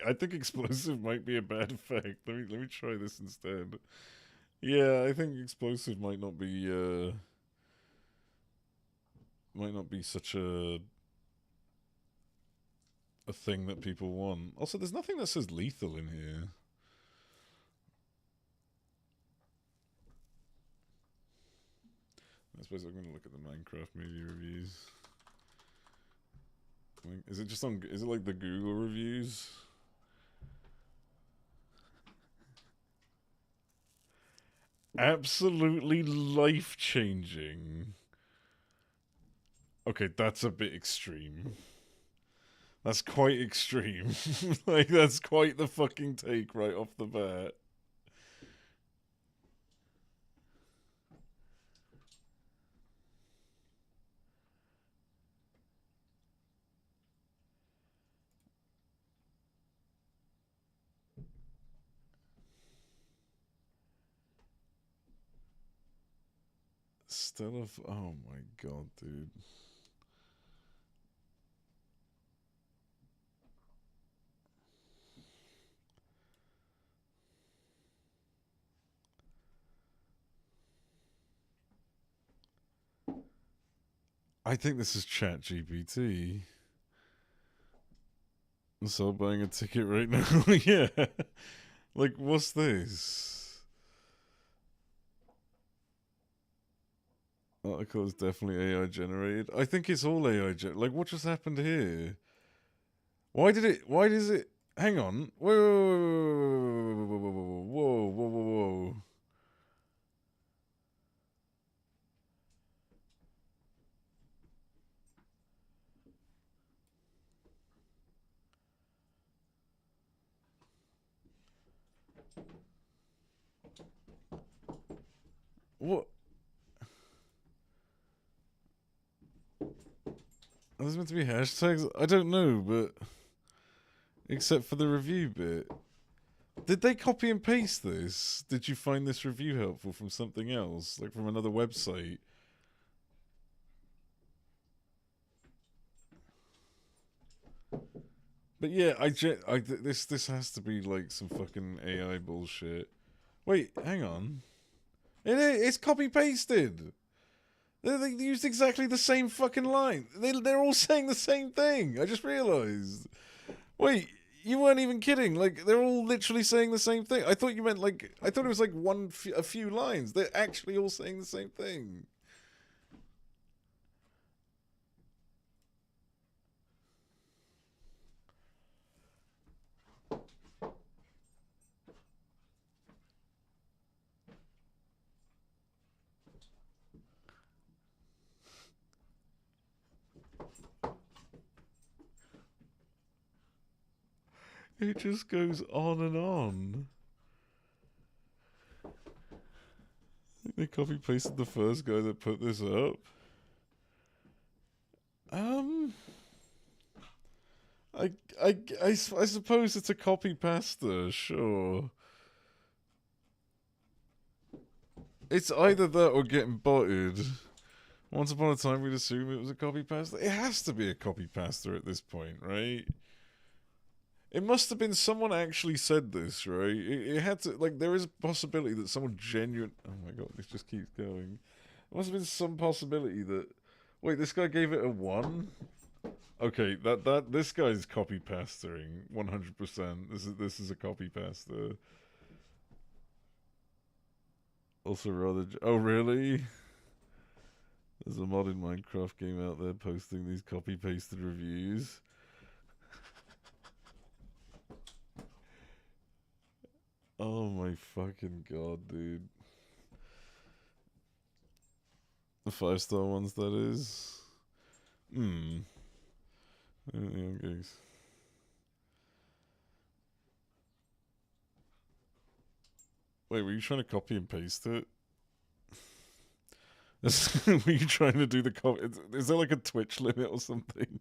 I think explosive might be a bad effect. Let me try this instead. Yeah, I think explosive might not be such a thing that people want. Also, there's nothing that says lethal in here. I suppose I'm going to look at the Minecraft movie reviews. Is it like the Google reviews? Absolutely life-changing. Okay, that's a bit extreme. That's quite extreme. Like, that's quite the fucking take right off the bat. Stella, oh my god, dude. I think this is ChatGPT. So I'm buying a ticket right now. Yeah. Like, what's this? Article is definitely AI generated. I think it's all AI generated. Like, what just happened here? Why does it... Hang on. Whoa. What? Are there meant to be hashtags? I don't know, but... Except for the review bit. Did they copy and paste this? Did you find this review helpful from something else? Like from another website? But yeah, this has to be like some fucking AI bullshit. Wait, hang on. It's copy pasted. They used exactly the same fucking line. They're all saying the same thing. I just realized. Wait, you weren't even kidding. Like, they're all literally saying the same thing. I thought you meant like, I thought it was like a few lines. They're actually all saying the same thing. It just goes on and on. I think they copy pasted the first guy that put this up. I suppose it's a copy pasta, sure. It's either that or getting botted. Once upon a time, we'd assume it was a copy pasta. It has to be a copy pasta at this point, right? It must have been someone actually said this, right? It had to, like, there is a possibility that someone genuine. Oh my god, this just keeps going. There must have been some possibility that. Wait, this guy gave it a 1? Okay, this guy's copy pastaing 100%. This is a copy pasta. Also rather. Oh really? There's a mod in Minecraft game out there posting these copy pasted reviews. Oh my fucking god, dude. The 5-star ones, that is. Okay. Wait, were you trying to copy and paste it? Were you trying to do the copy? Is there like a Twitch limit or something?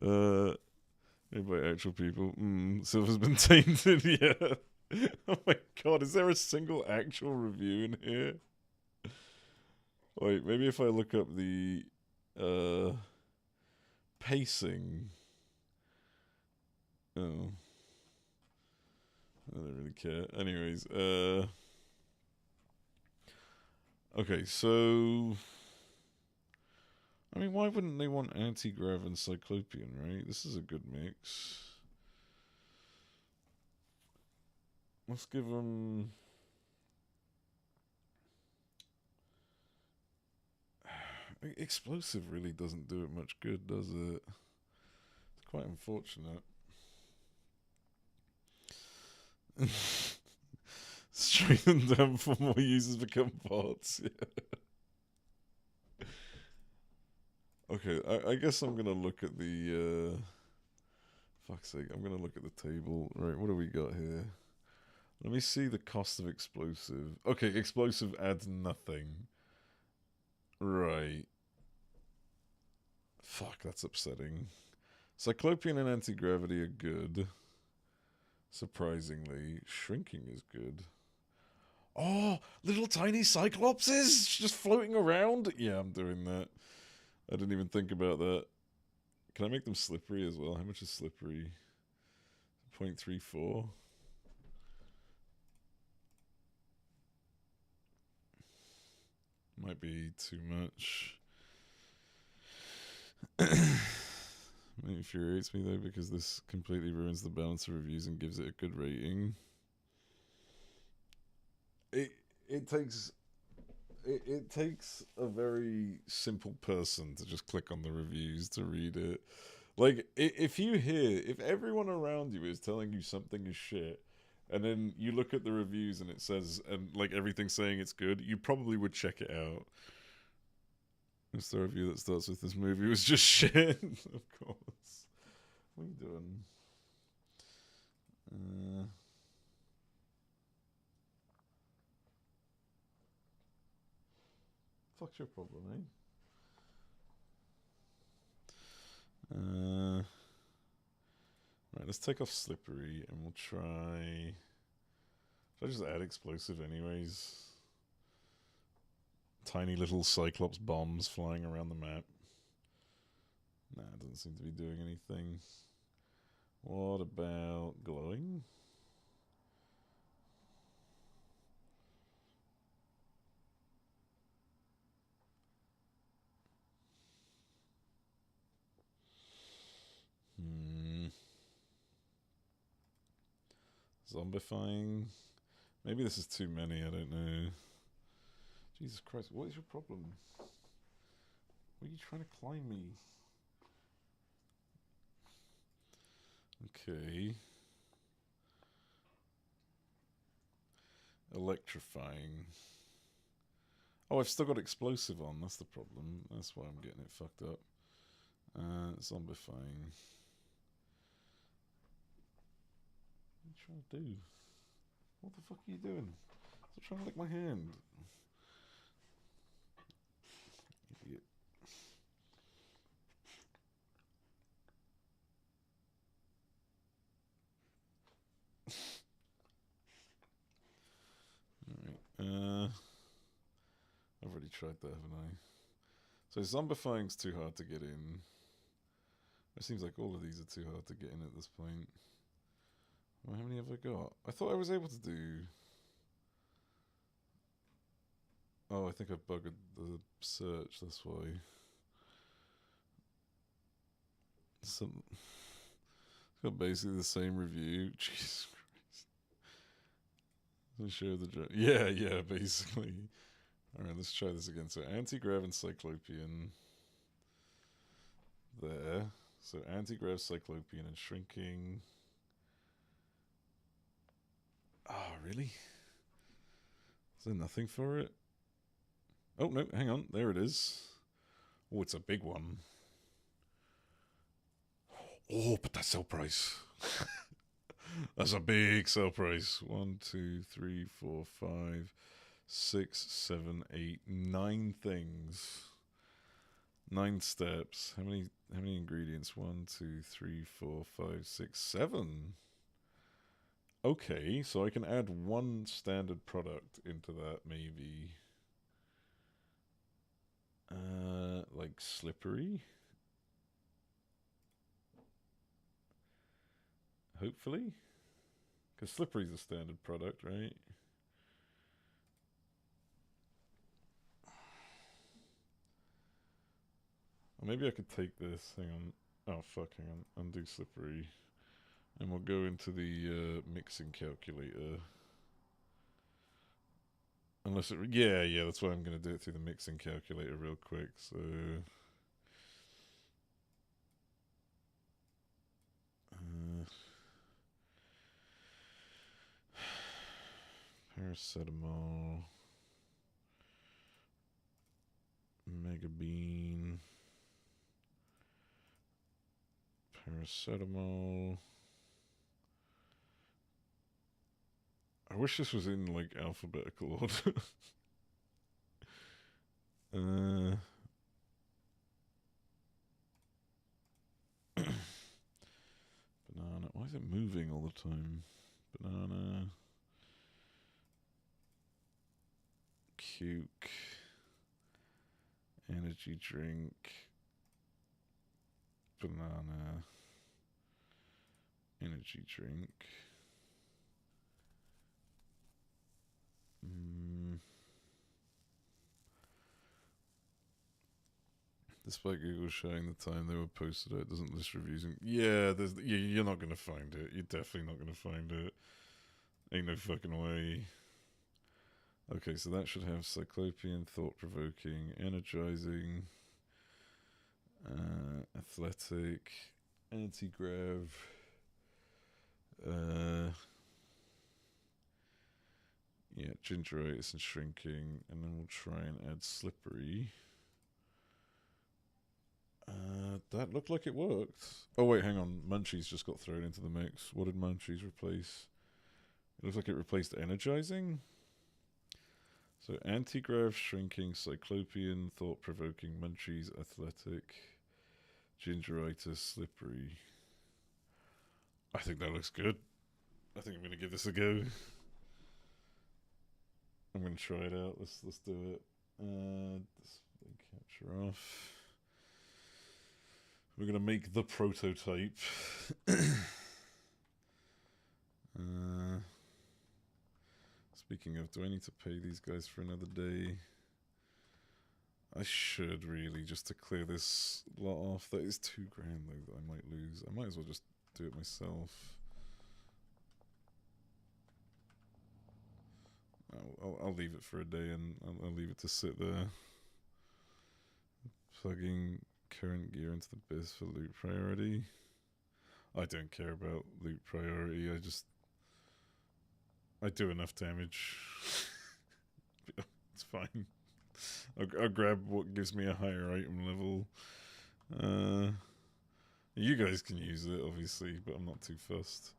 Made by actual people. Silver's been tainted, yeah. Oh my god, is there a single actual review in here? Wait, maybe if I look up the pacing. Oh. I don't really care. Anyways, okay, so I mean, why wouldn't they want Anti-Grav and Cyclopean, right? This is a good mix. Let's give them. Explosive really doesn't do it much good, does it? It's quite unfortunate. Straighten them for more users become bots. Yeah. Okay, I guess I'm gonna look at the. Fuck's sake, I'm gonna look at the table. Right, what do we got here? Let me see the cost of explosive. Okay, explosive adds nothing. Right. Fuck, that's upsetting. Cyclopean and anti-gravity are good. Surprisingly. Shrinking is good. Oh, little tiny cyclopses just floating around? Yeah, I'm doing that. I didn't even think about that. Can I make them slippery as well? How much is slippery? 0.34. Might be too much. It infuriates me though because this completely ruins the balance of reviews and gives it a good rating. It takes a very simple person to just click on the reviews to read it. Like if everyone around you is telling you something is shit, and then you look at the reviews and it says, and like everything's saying it's good, you probably would check it out. It's the review that starts with this movie was just shit. Of course. What are you doing? Fuck's your problem, eh? Right, let's take off slippery and we'll try. Should I just add explosive anyways? Tiny little Cyclops bombs flying around the map. Nah, it doesn't seem to be doing anything. What about glowing? Zombifying? Maybe this is too many, I don't know. Jesus Christ, what is your problem? Why are you trying to climb me? Okay. Electrifying. Oh, I've still got explosive on, that's the problem. That's why I'm getting it fucked up. Zombifying. What are you trying to do? What the fuck are you doing? Stop trying to lick my hand. Idiot. Alright, I've already tried that, haven't I? So zombifying's too hard to get in. It seems like all of these are too hard to get in at this point. Well, how many have I got? I thought I was able to do... Oh, I think I bugged the search, that's why. Some... It's got basically the same review. Jesus Christ. Let's show the... Yeah, basically. Alright, let's try this again. So, Anti-Grav and Cyclopean. There. So, Anti-Grav, Cyclopean, and Shrinking. Oh, really? Is there nothing for it? Oh, no, hang on. There it is. Oh, it's a big one. Oh, but that's sell price. That's a big sell price. 1, 2, 3, 4, 5, 6, 7, 8, 9 things. 9 steps. How many ingredients? 1, 2, 3, 4, 5, 6, 7. Okay, so I can add one standard product into that, maybe. Like slippery. Hopefully. Because slippery's a standard product, right? Or maybe I could take this. Hang on. Oh, fuck, hang on. Undo slippery. And we'll go into the mixing calculator. Unless it... Yeah, that's why I'm going to do it through the mixing calculator real quick, so... Paracetamol... Mega Bean... Paracetamol... I wish this was in, like, alphabetical order. Banana. Why is it moving all the time? Banana. Cuke. Energy drink. Banana. Energy drink. Despite Google showing the time they were posted, it doesn't list reviews. Yeah, you're not gonna find it. You're definitely not gonna find it. Ain't no fucking way. Okay, so that should have Cyclopean, thought-provoking, energizing, athletic, anti-grav, yeah, gingeritis and shrinking, and then we'll try and add slippery. That looked like it worked. Oh wait, hang on. Munchies just got thrown into the mix. What did Munchies replace? It looks like it replaced energizing. So anti-grav, shrinking, cyclopean, thought-provoking, Munchies, athletic, gingeritis, slippery. I think that looks good. I think I'm gonna give this a go. I'm gonna try it out. Let's do it. Display capture off. We're gonna make the prototype. Speaking of, do I need to pay these guys for another day? I should really, just to clear this lot off. That is $2 grand though that I might lose. I might as well just do it myself. I'll leave it for a day and I'll leave it to sit there. Plugging current gear into the biz for loot priority. I don't care about loot priority. I do enough damage. It's fine. I'll grab what gives me a higher item level. You guys can use it, obviously, but I'm not too fussed.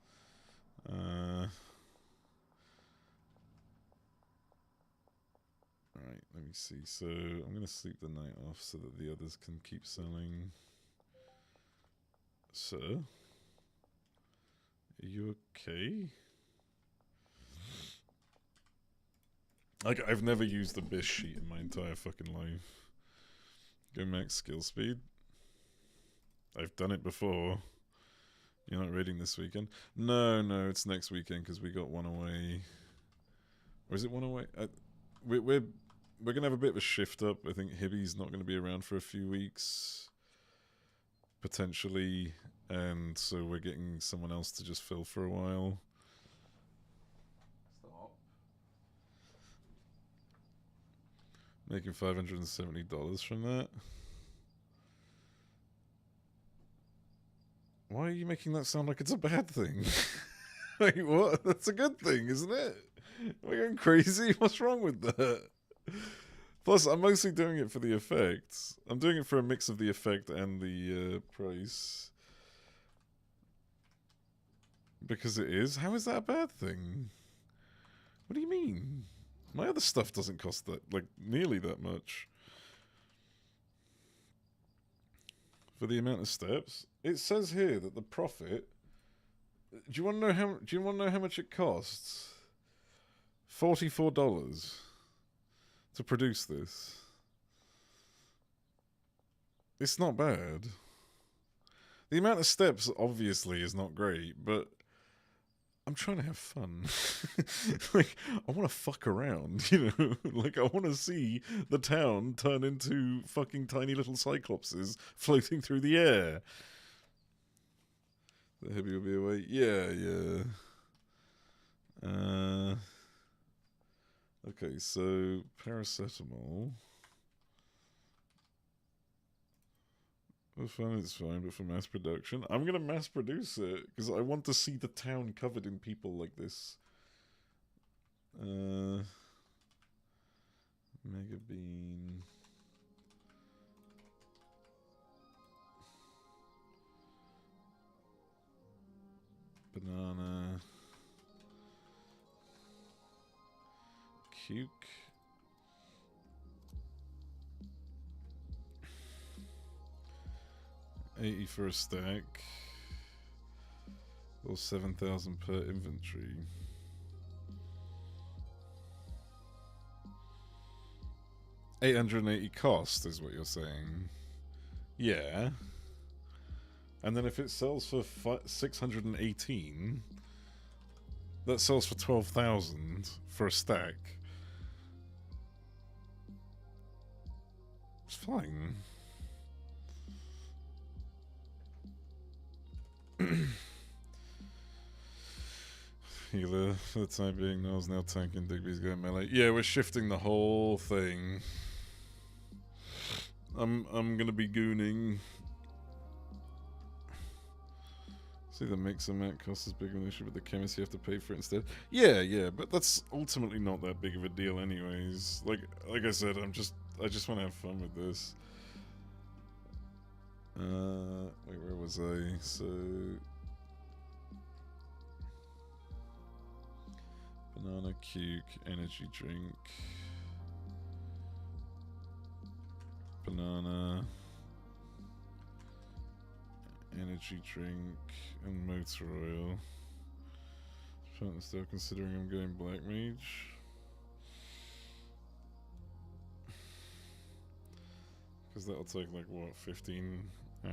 Alright, let me see. So, I'm going to sleep the night off so that the others can keep selling. Sir? Are you okay? Like, I've never used the BIS sheet in my entire fucking life. Go max skill speed. I've done it before. You're not raiding this weekend? No, it's next weekend because we got one away. Or is it one away? We're gonna have a bit of a shift up. I think Hibby's not gonna be around for a few weeks, potentially, and so we're getting someone else to just fill for a while. Stop. Making $570 from that. Why are you making that sound like it's a bad thing? Wait, what? That's a good thing, isn't it? Am I going crazy? What's wrong with that? Plus, I'm mostly doing it for the effects. I'm doing it for a mix of the effect and the price. Because it is? How is that a bad thing? What do you mean? My other stuff doesn't cost that, like, nearly that much. For the amount of steps, it says here that the profit. Do you want to know how? Do you want to know how much it costs? $44 to produce this. It's not bad. The amount of steps obviously is not great, but I'm trying to have fun. Like, I want to fuck around, you know? Like, I want to see the town turn into fucking tiny little cyclopses floating through the air. The Hibby will be away. Yeah. Okay, so paracetamol. It's fine, but for mass production, I'm gonna mass produce it because I want to see the town covered in people like this. Mega bean. Banana. Cuke. $80 for a stack, or 7,000 per inventory. $880 cost is what you're saying. Yeah. And then if it sells for 618, that sells for 12,000 for a stack. It's fine. Healer for the time being. Noel's now tanking. Digby's going melee. Yeah, we're shifting the whole thing. I'm gonna be gooning. See, the mixer mat cost is bigger than the issue, but the chemist you have to pay for it instead. Yeah, but that's ultimately not that big of a deal, anyways. Like I said, I just want to have fun with this. Wait, where was I? So, banana, cuke, energy drink, banana, energy drink, and motor oil. I'm still considering I'm going black mage. Because that'll take like what, 15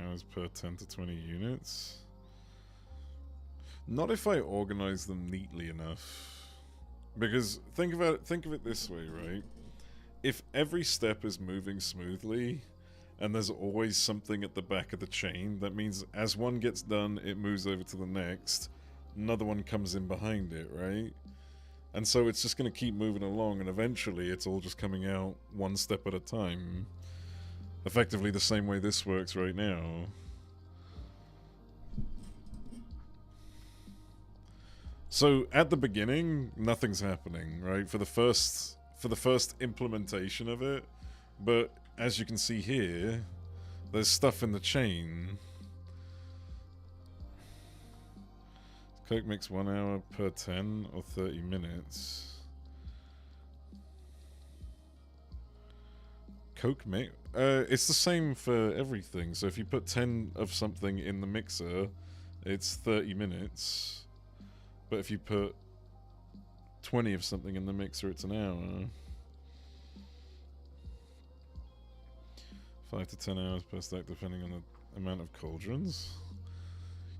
hours per 10 to 20 units? Not if I organize them neatly enough. Because think of it this way, right? If every step is moving smoothly and there's always something at the back of the chain, that means as one gets done, it moves over to the next, another one comes in behind it, right? And so it's just going to keep moving along, and eventually it's all just coming out one step at a time. Effectively the same way this works right now. So at the beginning, nothing's happening, right? For the first implementation of it, but as you can see here, there's stuff in the chain. Coke makes 1 hour per 10 or 30 minutes. Coke make it's the same for everything. So if you put 10 of something in the mixer, it's 30 minutes. But if you put 20 of something in the mixer, it's an hour. 5 to 10 hours per stack, depending on the amount of cauldrons.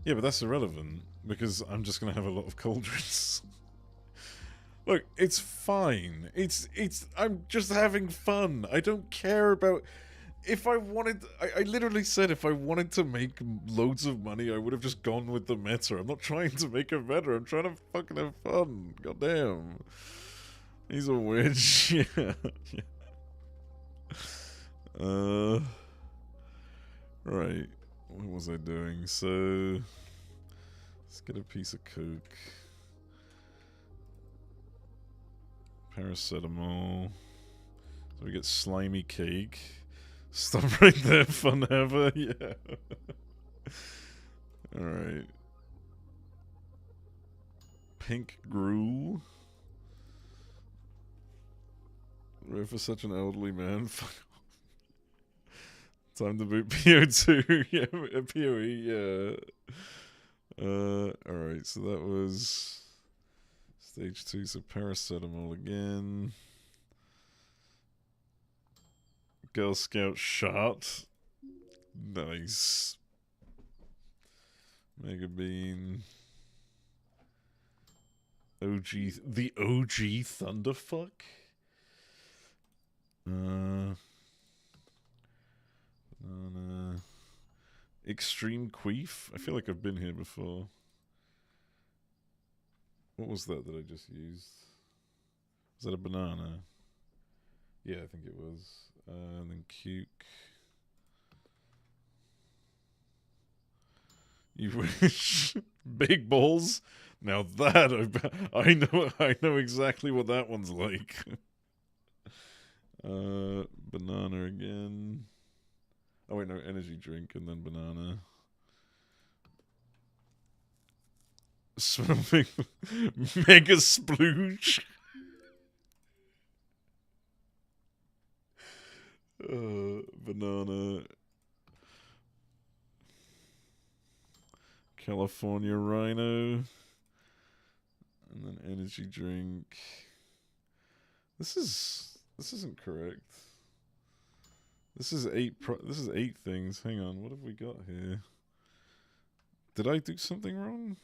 Yeah, but that's irrelevant, because I'm just going to have a lot of cauldrons. Look, it's fine. I'm just having fun. I don't care about... If I wanted... I literally said if I wanted to make loads of money, I would have just gone with the meta. I'm not trying to make it better. I'm trying to fucking have fun. Goddamn. He's a witch. Yeah. Right. What was I doing? So... Let's get a piece of Coke. Paracetamol. So we get slimy cake. Stop right there, fun ever. Yeah. Alright. Pink gruel. Rare for such an elderly man. Fuck off. Time to boot PO2. Yeah, POE, yeah. Alright, so that was stage 2, so paracetamol again. Girl Scout shot. Nice. Mega Bean. The OG Thunderfuck? Banana. Extreme Queef? I feel like I've been here before. What was that I just used? Was that a banana? Yeah, I think it was. And then Cuke. You wish. Big balls? Now that I know exactly what that one's like. Banana again. Oh wait, no, energy drink and then banana. Swimming mega splooge. Banana. California Rhino. And then energy drink. This isn't correct. This is 8 things. Hang on, what have we got here? Did I do something wrong?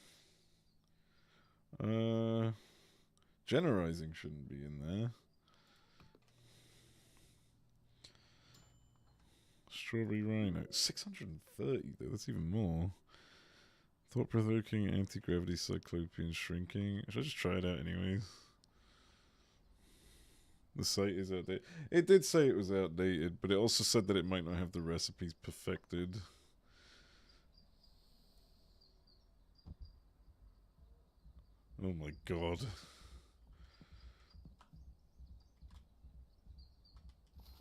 Generizing shouldn't be in there. Strawberry Rhino. 630 though, that's even more. Thought-provoking anti-gravity cyclopean shrinking. Should I just try it out anyways? The site is outdated. It did say it was outdated, but it also said that it might not have the recipes perfected. Oh my god.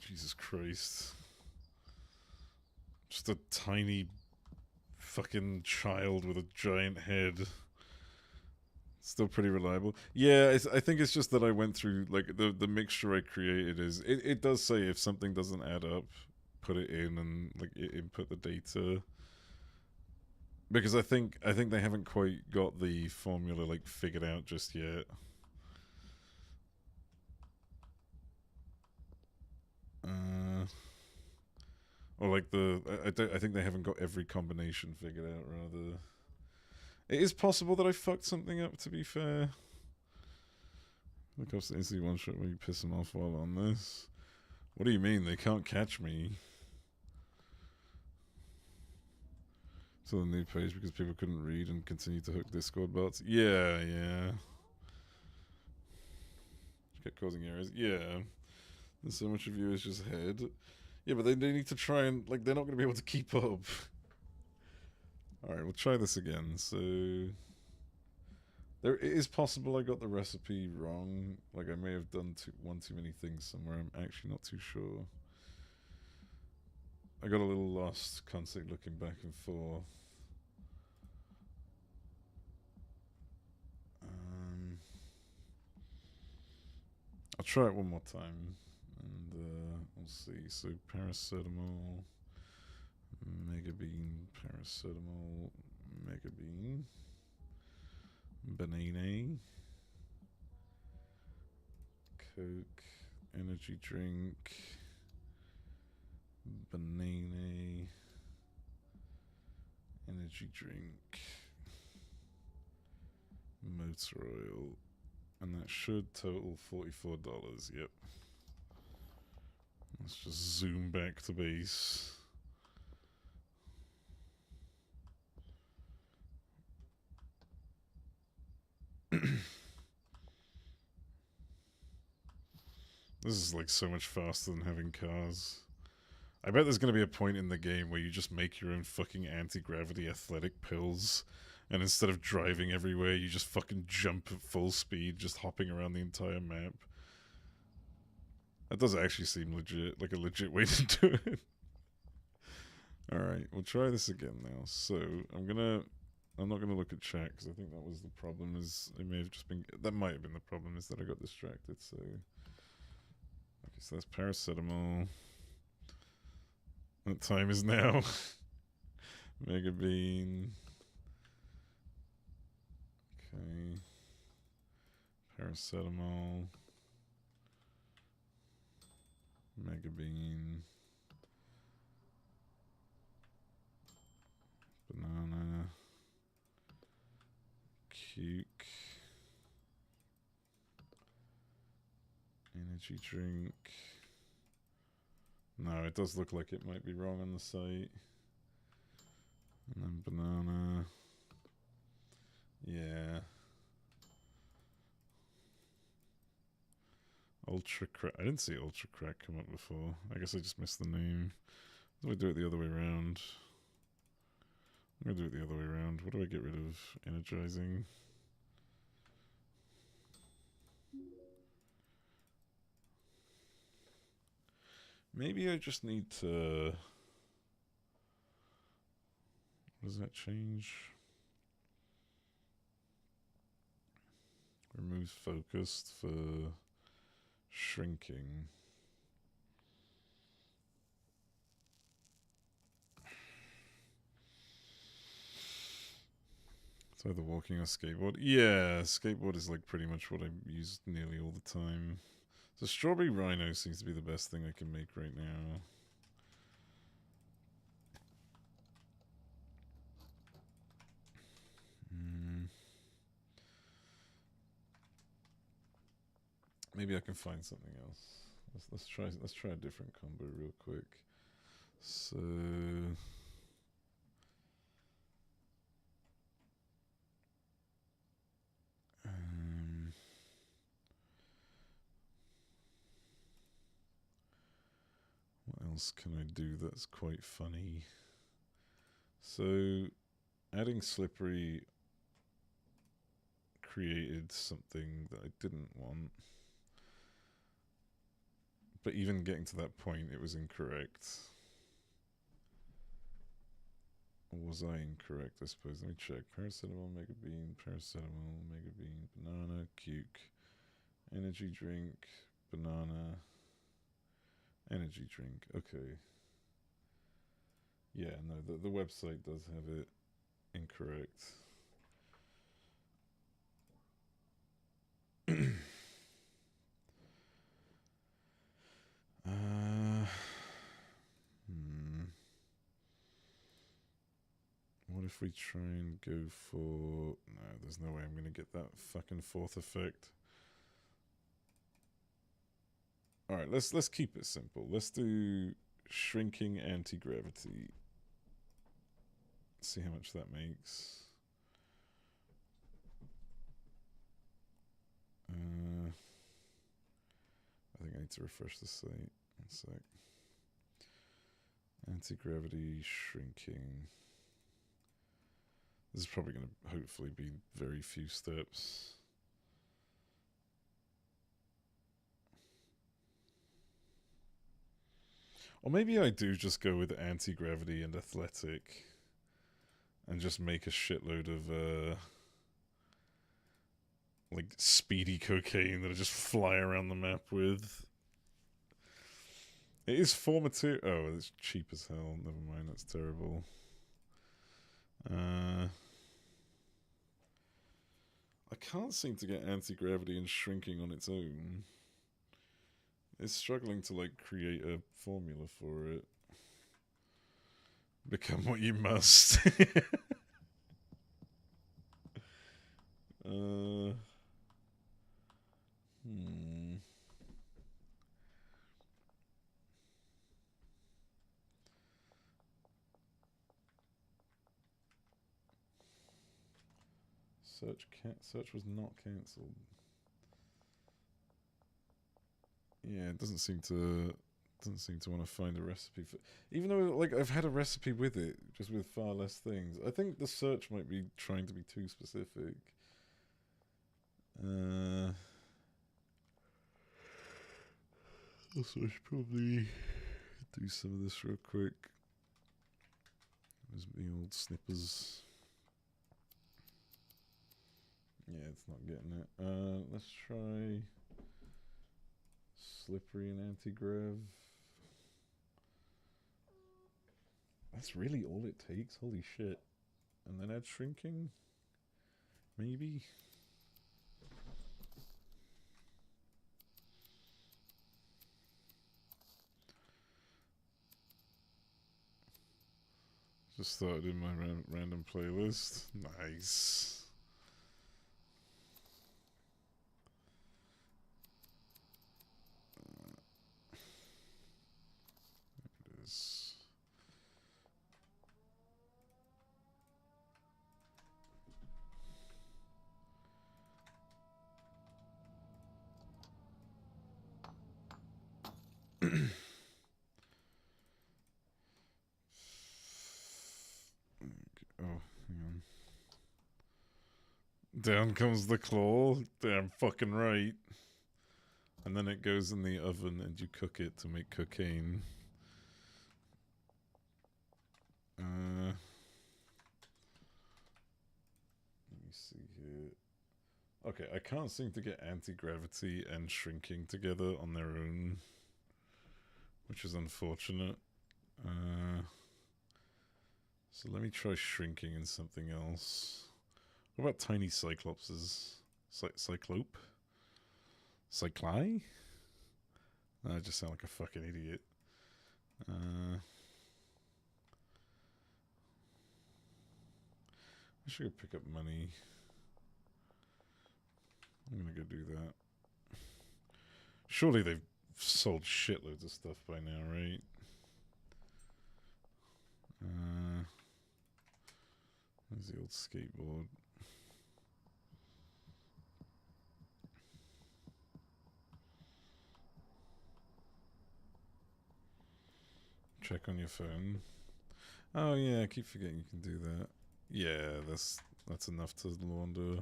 Jesus Christ. Just a tiny fucking child with a giant head. Still pretty reliable. Yeah, I think it's just that I went through, like, the mixture I created is... It does say if something doesn't add up, put it in and, like, input the data. Because I think they haven't quite got the formula, like, figured out just yet. Or, like, I think they haven't got every combination figured out, rather... It is possible that I fucked something up, to be fair. Look up the instantly one shot where you piss them off while on this. What do you mean? They can't catch me. To the new page because people couldn't read and continue to hook Discord bots. Yeah. Kept causing errors. Yeah. There's so much of you is just head. Yeah, but they need to try and, like, they're not going to be able to keep up. Alright, we'll try this again. So, it is possible I got the recipe wrong. Like, I may have done one too many things somewhere. I'm actually not too sure. I got a little lost, constantly looking back and forth. I'll try it one more time, and we'll see. So paracetamol, megabean, paracetamol, megabean, banana, Coke, energy drink, banana, energy drink, motor oil. And that should total $44. Yep. Let's just zoom back to base. This is like so much faster than having cars. I bet there's going to be a point in the game where you just make your own fucking anti-gravity athletic pills. And instead of driving everywhere, you just fucking jump at full speed, just hopping around the entire map. That does actually seem legit, like a legit way to do it. Alright, we'll try this again now. So, I'm not gonna look at chat, because I think that was the problem, is I may have just been, that might have been the problem, is that I got distracted, so. Okay, so that's paracetamol. That time is now. Megabean. Okay, paracetamol, megabean, banana, Cuke, energy drink. No, it does look like it might be wrong on the site. And then banana. Yeah. Ultra Crack. I didn't see Ultra Crack come up before. I guess I just missed the name. How do I do it the other way around? I'm gonna do it the other way around. What do I get rid of? Energizing. Maybe I just need to... What does that change? Removes focused for shrinking. It's either walking or skateboard. Yeah, skateboard is like pretty much what I use nearly all the time. So strawberry rhino seems to be the best thing I can make right now. Maybe I can find something else. Let's try a different combo real quick. So what else can I do that's quite funny? So adding slippery created something that I didn't want. But even getting to that point, it was incorrect. Or was I incorrect, I suppose? Let me check. Paracetamol, megabean, paracetamol, megabean, banana, Cuke, energy drink, banana, energy drink. Okay. Yeah, no, the website does have it incorrect. What if we try and go for... No, there's no way I'm going to get that fucking fourth effect. Alright, let's keep it simple. Let's do shrinking anti-gravity. See how much that makes. I think I need to refresh the site. One sec. Anti-gravity shrinking. This is probably going to hopefully be very few steps. Or maybe I do just go with anti-gravity and athletic. And just make a shitload of, like, speedy cocaine that I just fly around the map with. It is 4 material. Oh, it's cheap as hell. Never mind, that's terrible. I can't seem to get anti-gravity and shrinking on its own. It's struggling to, like, create a formula for it. Become what you must. Search was not cancelled. Yeah, it doesn't seem to want to find a recipe for, even though like I've had a recipe with it, just with far less things. I think the search might be trying to be too specific. Also, I should probably do some of this real quick. There's the old snippers. Yeah, it's not getting it. Let's try slippery and anti-grav. That's really all it takes? Holy shit. And then add shrinking? Maybe? Just started in my random playlist. Nice. There it is. Oh, hang on. Down comes the claw. Damn fucking right. And then it goes in the oven and you cook it to make cocaine. Let me see here. Okay, I can't seem to get anti-gravity and shrinking together on their own, which is unfortunate. So let me try shrinking in something else. What about tiny cyclopses? Cyclope? Cycli? I just sound like a fucking idiot. I should go pick up money. I'm gonna go do that. Surely they've sold shitloads of stuff by now, right? There's the old skateboard. Check on your phone. Oh yeah, I keep forgetting you can do that. Yeah, that's enough to launder.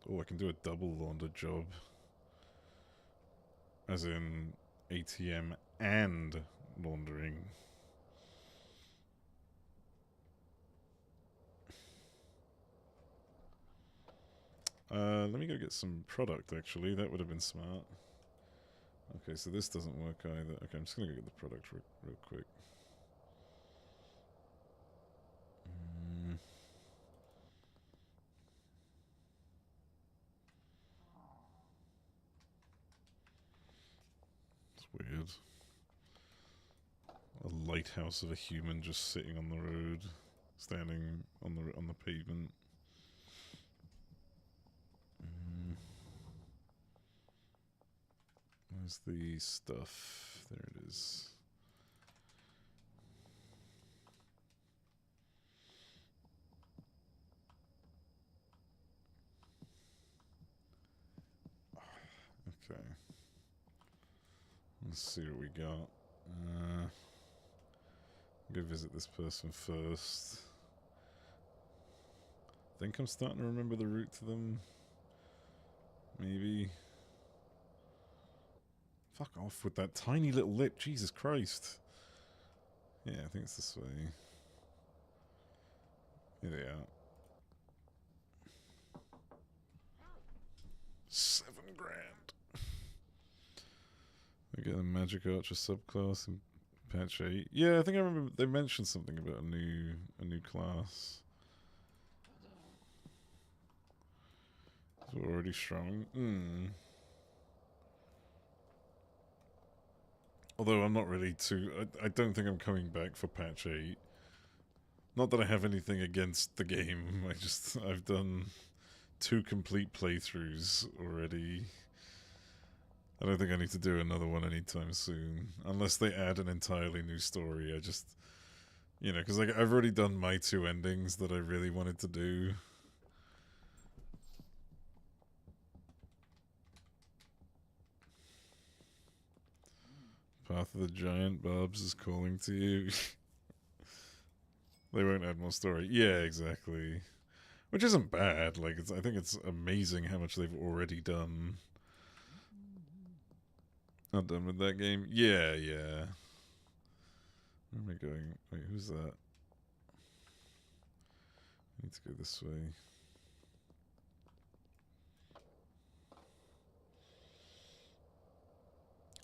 Oh, I can do a double launder job. As in ATM and laundering. Let me go get some product, actually. That would have been smart. Okay, so this doesn't work either. Okay, I'm just gonna go get the product real quick. It's weird. A lighthouse of a human just sitting on the road, standing on the pavement. Where's the stuff? There it is. Okay. Let's see what we got. Go visit this person first. I think I'm starting to remember the route to them. Maybe. Fuck off with that tiny little lip, Jesus Christ. Yeah, I think it's this way. Here they are. 7 grand. We get a Magic Archer subclass in patch 8. Yeah, I think I remember they mentioned something about a new class. It's already strong. Although I'm not really too... I don't think I'm coming back for patch 8. Not that I have anything against the game. I've done 2 complete playthroughs already. I don't think I need to do another one anytime soon. Unless they add an entirely new story. I just... You know, because like, I've already done my 2 endings that I really wanted to do. Path of the Giant, Bobs is calling to you. They won't add more story. Yeah, exactly. Which isn't bad. Like, I think it's amazing how much they've already done. Not done with that game? Yeah, yeah. Where am I going? Wait, who's that? I need to go this way.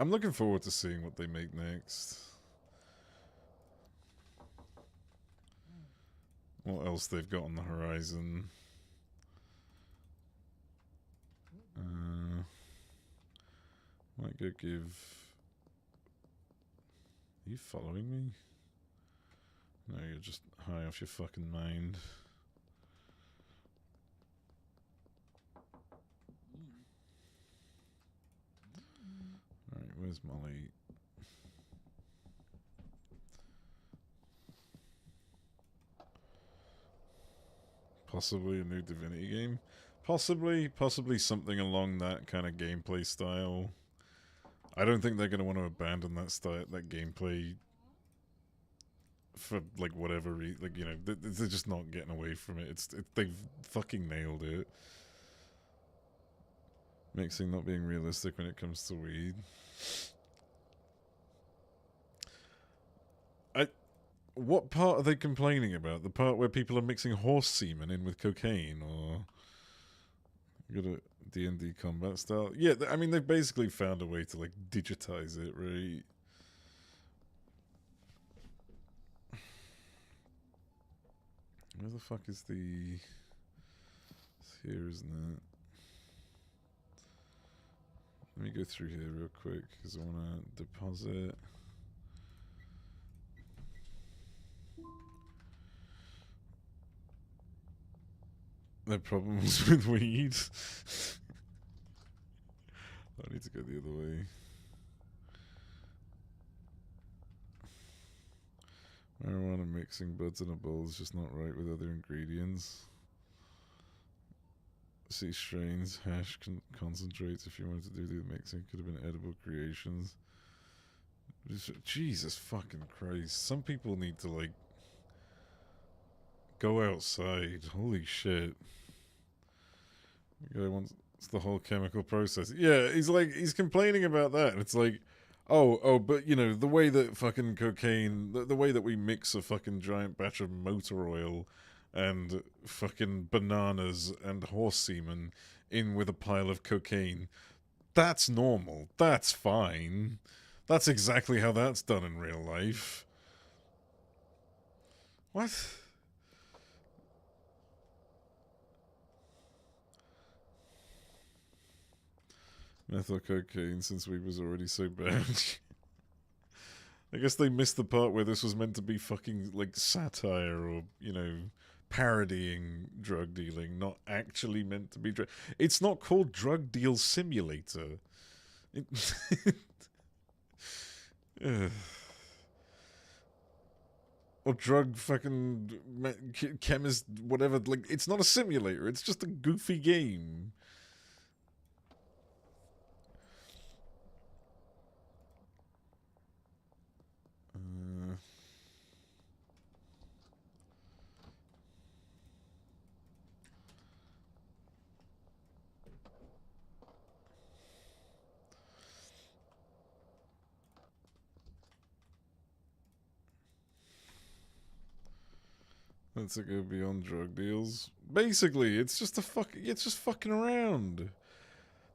I'm looking forward to seeing what they make next. What else they've got on the horizon. Might go give... Are you following me? No, you're just high off your fucking mind. Alright, where's Molly? Possibly a new Divinity game? Possibly something along that kind of gameplay style. I don't think they're going to want to abandon that gameplay for like whatever reason. Like, you know, they're just not getting away from it. They've fucking nailed it. Mixing not being realistic when it comes to weed. What part are they complaining about? The part where people are mixing horse semen in with cocaine, or you got a D&D combat style? Yeah, I mean they've basically found a way to like digitize it, right? Where the fuck is the? It's here, isn't it? Let me go through here real quick because I want to deposit. Their problems with weed. I need to go the other way. Marijuana mixing buds in a bowl is just not right with other ingredients. See strains, hash, concentrates. If you wanted to do the mixing, could have been edible creations. Jesus fucking Christ. Some people need to, like, go outside. Holy shit. The guy wants the whole chemical process. Yeah, he's complaining about that. And it's like, oh, but, you know, the way that fucking cocaine, the way that we mix a fucking giant batch of motor oil and fucking bananas and horse semen in with a pile of cocaine, that's normal. That's fine. That's exactly how that's done in real life. What? Methyl cocaine, since weed was already so bad. I guess they missed the part where this was meant to be fucking, like, satire or, you know, parodying drug dealing, not actually meant to be drug. It's not called Drug Deal Simulator. Or drug fucking chemist, whatever. Like, it's not a simulator. It's just a goofy game. meant to go beyond drug deals. Basically, it's just it's just fucking around.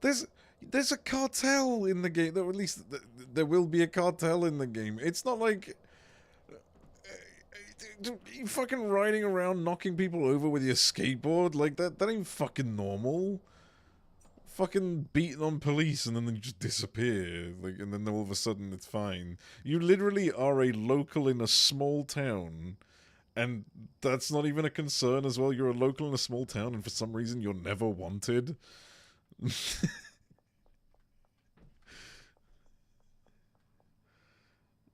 There's a cartel in the game. Or at least there will be a cartel in the game. It's not like you fucking riding around knocking people over with your skateboard. Like, that ain't fucking normal. Fucking beating on police and then they just disappear. Like, and then all of a sudden it's fine. You literally are a local in a small town, and that's not even a concern as well. You're a local in a small town, and for some reason you're never wanted.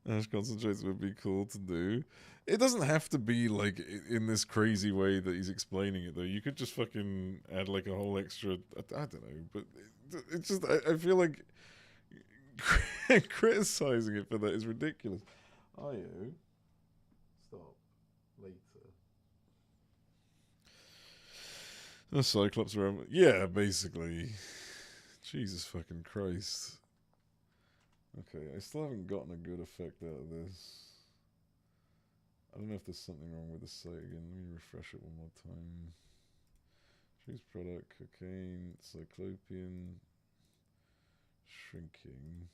Ash concentrates would be cool to do. It doesn't have to be like in this crazy way that he's explaining it, though. You could just fucking add like a whole extra. I don't know, but it's just I feel like criticizing it for that is ridiculous. Are you? Stop later. The Cyclops around. Yeah, basically. Jesus fucking Christ. Okay, I still haven't gotten a good effect out of this. I don't know if there's something wrong with the site again. Let me refresh it one more time. Choose product, cocaine, cyclopean, shrinking.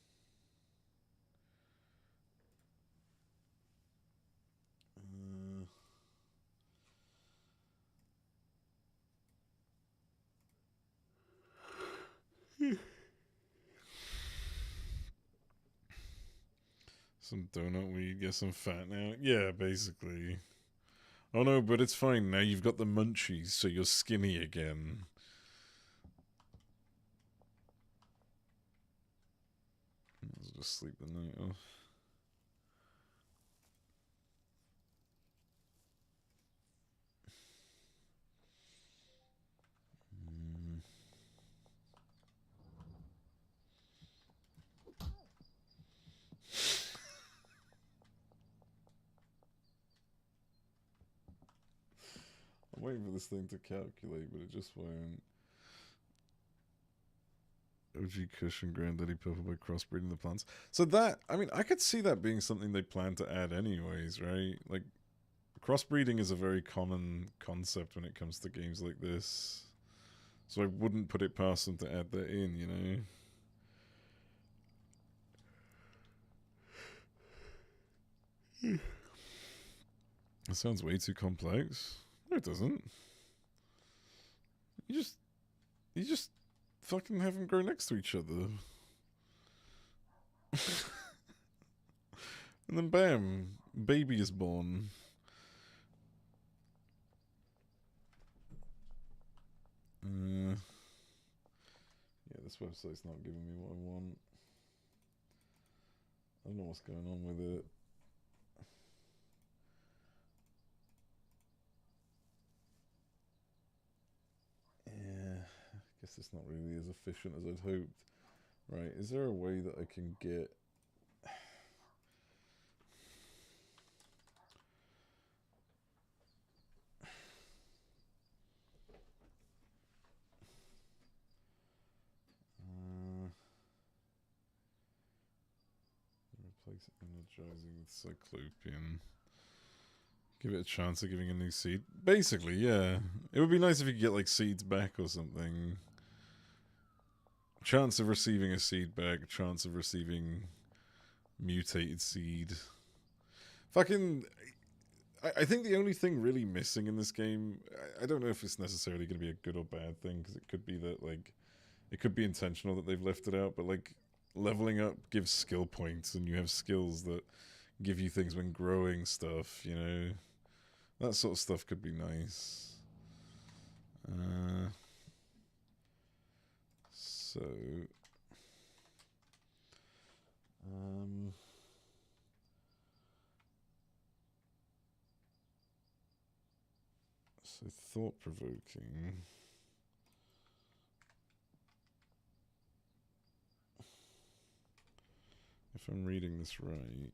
Some donut weed, get some fat now. Yeah, basically. Oh no, but it's fine. Now you've got the munchies, so you're skinny again. Let's just sleep the night off. I'm waiting for this thing to calculate, but it just won't. OG Cushion, Granddaddy Purple by crossbreeding the plants. So that, I mean, I could see that being something they plan to add anyways, right? Like, crossbreeding is a very common concept when it comes to games like this. So I wouldn't put it past them to add that in, you know? That sounds way too complex. No, it doesn't. You just fucking have them grow next to each other. And then bam, baby is born. Yeah, this website's not giving me what I want. I don't know what's going on with it. Yeah, I guess it's not really as efficient as I'd hoped. Right, is there a way that I can get... replace energizing with cyclopean. Give it a chance of giving a new seed. Basically, yeah. It would be nice if you could get like seeds back or something. Chance of receiving a seed back, chance of receiving mutated seed. Fucking... I think the only thing really missing in this game, I don't know if it's necessarily going to be a good or bad thing, because it could be that, like, it could be intentional that they've left it out, but, like, leveling up gives skill points, and you have skills that give you things when growing stuff, you know? That sort of stuff could be nice. So... So thought-provoking. If I'm reading this right.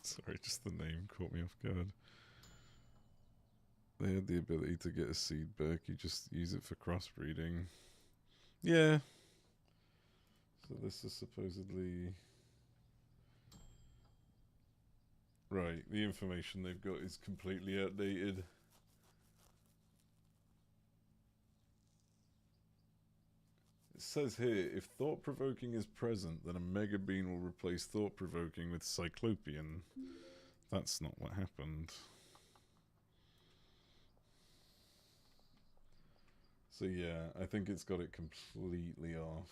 Sorry, just the name caught me off guard. They had the ability to get a seed back, you just use it for crossbreeding. Yeah. So this is supposedly... Right, the information they've got is completely outdated. It says here, if thought-provoking is present, then a Mega Bean will replace thought-provoking with Cyclopean. That's not what happened. So yeah, I think it's got it completely off.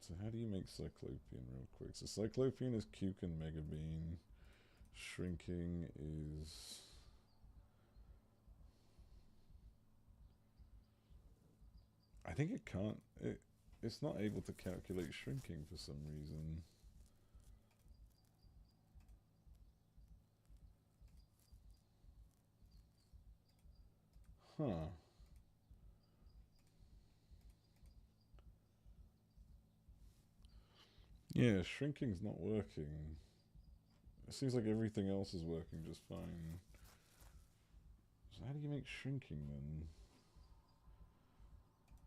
So how do you make Cyclopean real quick? So Cyclopean is Cuke and Mega Bean. Shrinking is... I think it can't... It's not able to calculate shrinking for some reason. Huh. Yeah, shrinking's not working. It seems like everything else is working just fine. So how do you make shrinking then?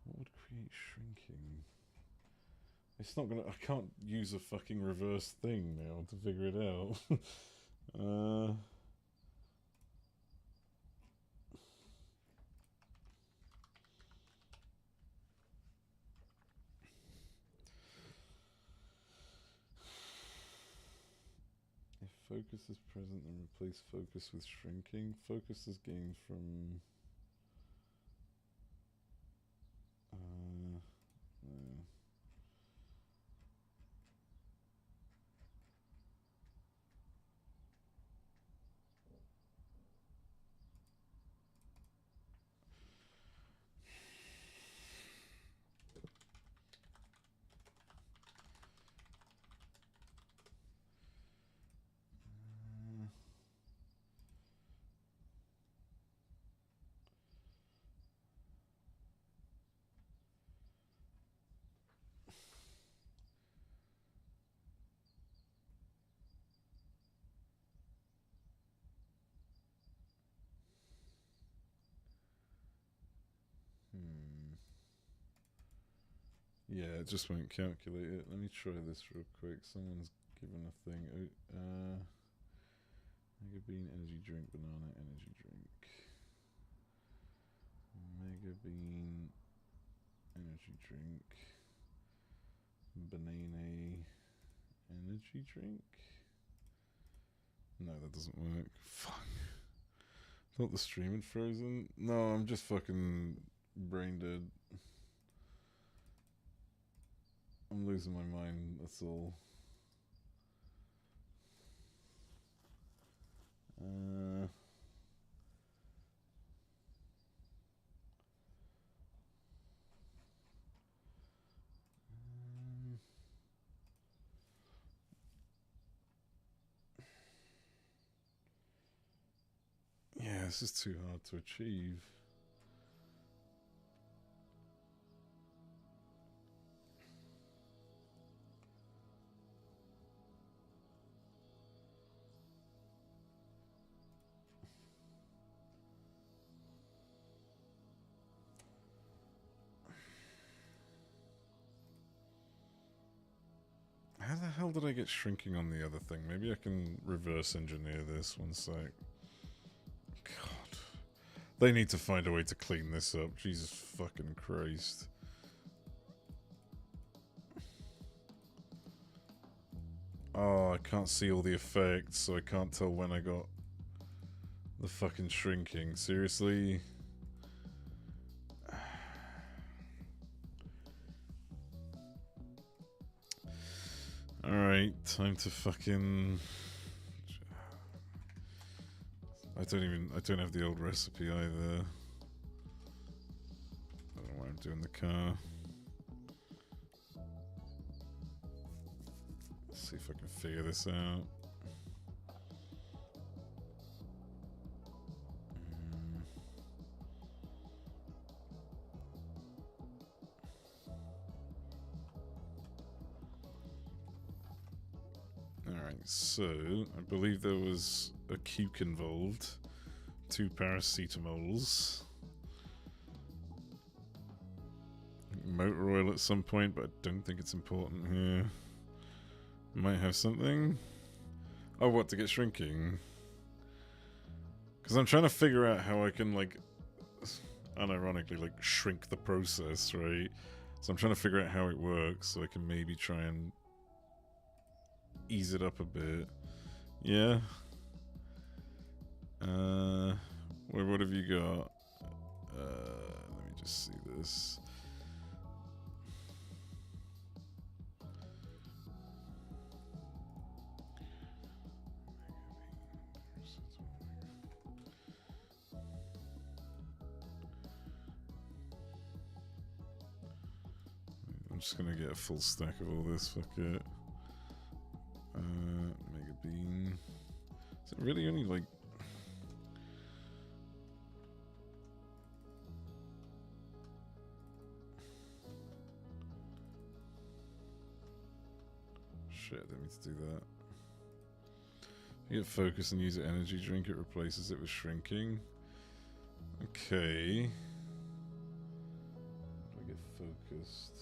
What would create shrinking? It's not gonna... I can't use a fucking reverse thing now to figure it out. If focus is present, then replace focus with shrinking. Focus is gained from... yeah. Yeah, it just won't calculate it. Let me try this real quick. Someone's given a thing. Mega Bean energy drink, banana energy drink. Mega Bean energy drink. Banana energy drink? No, that doesn't work. Fuck. Thought the stream had frozen. No, I'm just fucking brain dead. I'm losing my mind, that's all. Yeah, this is too hard to achieve. How the hell did I get shrinking on the other thing? Maybe I can reverse engineer this. One sec. God. They need to find a way to clean this up. Jesus fucking Christ. Oh, I can't see all the effects, so I can't tell when I got the fucking shrinking. Seriously? Alright, time to fucking... I don't have the old recipe either. I don't know why I'm doing the car. Let's see if I can figure this out. Alright, so I believe there was a cuke involved. 2 paracetamols. Motor oil at some point, but I don't think it's important here. Might have something. Oh, what, to get shrinking? Because I'm trying to figure out how I can, like, unironically, like, shrink the process, right? So I'm trying to figure out how it works so I can maybe try and ease it up a bit. Yeah. What have you got? Let me just see this. I'm just gonna get a full stack of all this, fuck it. Mega Bean. Is it really only like... Shit, I didn't mean to do that. You get focus and use an energy drink, it replaces it with shrinking. Okay. How do I get focused?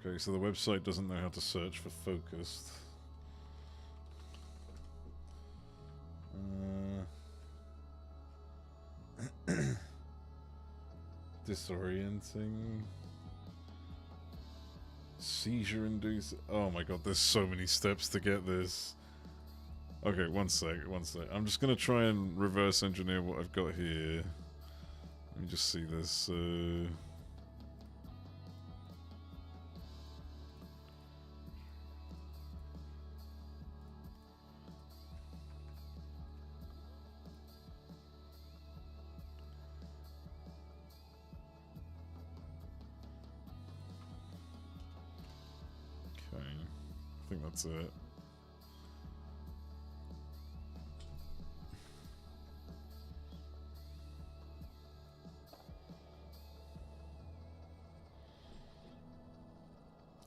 Okay, so the website doesn't know how to search for focused. Disorienting. Seizure inducing. Oh my god, there's so many steps to get this. Okay, one sec. I'm just gonna try and reverse engineer what I've got here. Let me just see this. I think that's it.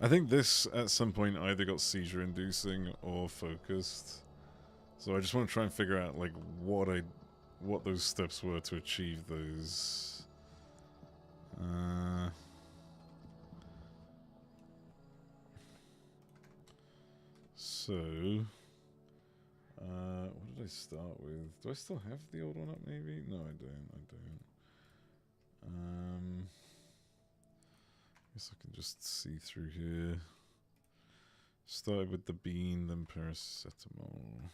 I think this at some point either got seizure inducing or focused. So I just want to try and figure out like what those steps were to achieve those. So, what did I start with? Do I still have the old one up, maybe? No, I don't. Guess I can just see through here. Started with the bean, then paracetamol.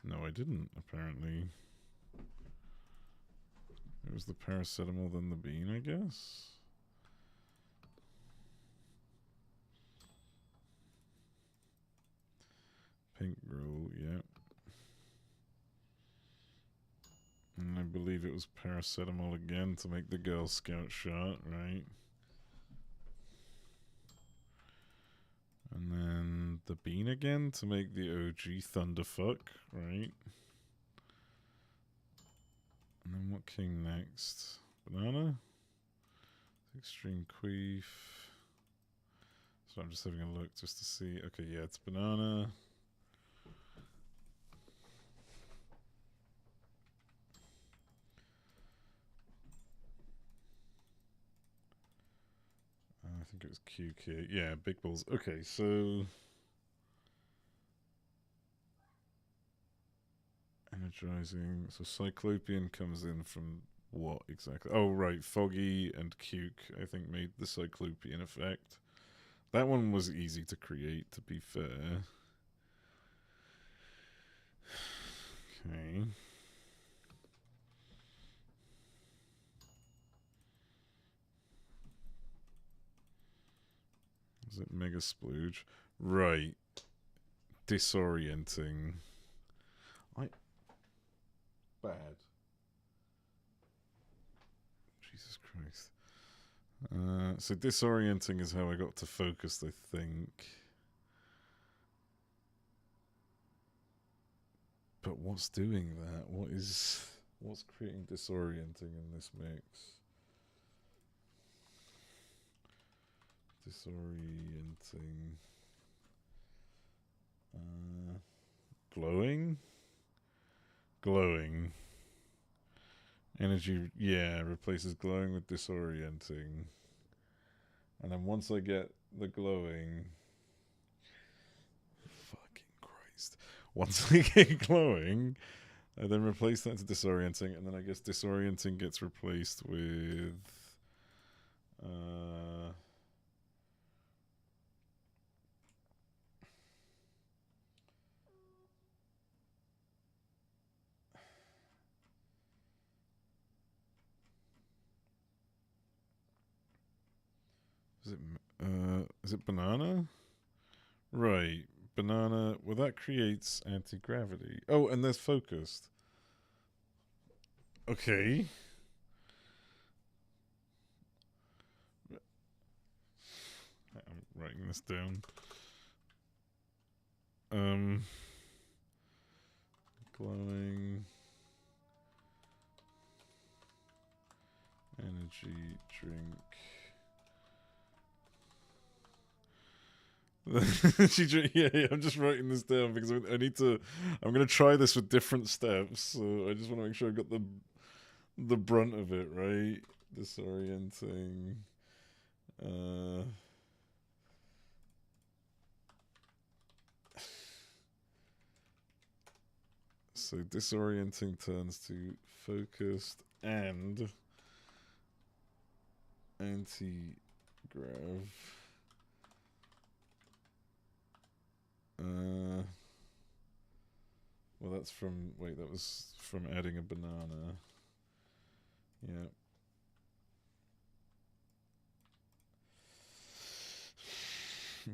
No, I didn't, apparently. It was the paracetamol, then the bean, I guess? Pink roll, yep. And I believe it was paracetamol again to make the Girl Scout shot, right? And then the bean again to make the OG Thunderfuck, right? And then what came next? Banana? Extreme Queef. So I'm just having a look just to see. Okay, yeah, it's banana. I think it was QK. Yeah, big balls. Okay, so energizing. So Cyclopean comes in from what exactly? Oh, right. Foggy and Cuke, I think, made the Cyclopean effect. That one was easy to create, to be fair. Okay. Is it Mega Splooge? Right. Disorienting. Bad. Jesus Christ. So disorienting is how I got to focused, I think. But what's doing that? What's creating disorienting in this mix? Disorienting. Glowing? Glowing. Energy, yeah, replaces glowing with disorienting. And then once I get the glowing... Fucking Christ. Once I get glowing, I then replace that to disorienting, and then I guess disorienting gets replaced with... Is it banana? Right, banana. Well, that creates anti-gravity. Oh, and there's focused. Okay. I'm writing this down. Glowing energy drink. Yeah, I'm just writing this down because I need to. I'm gonna try this with different steps, so I just want to make sure I've got the brunt of it right. Disorienting. So disorienting turns to focused and anti-grav. Well, that's from... Wait, that was from adding a banana. Yeah.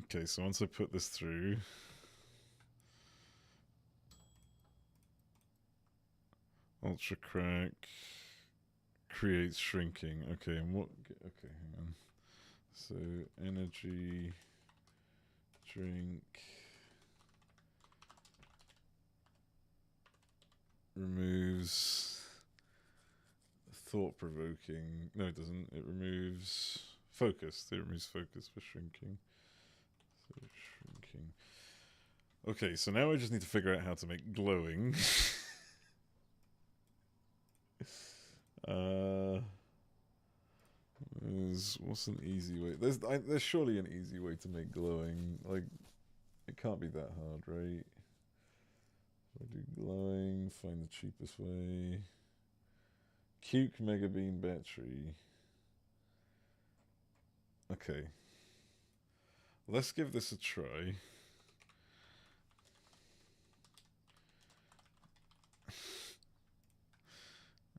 Okay, so once I put this through... Ultra crack creates shrinking. Okay, and what... Okay, hang on. So, energy... Drink... Removes thought-provoking. No, it doesn't. It removes focus. It removes focus for shrinking. So shrinking. Okay, so now I just need to figure out how to make glowing. What's an easy way? There's surely an easy way to make glowing. Like, it can't be that hard, right? I do glowing, find the cheapest way. Cuke Mega Bean battery. Okay. Let's give this a try.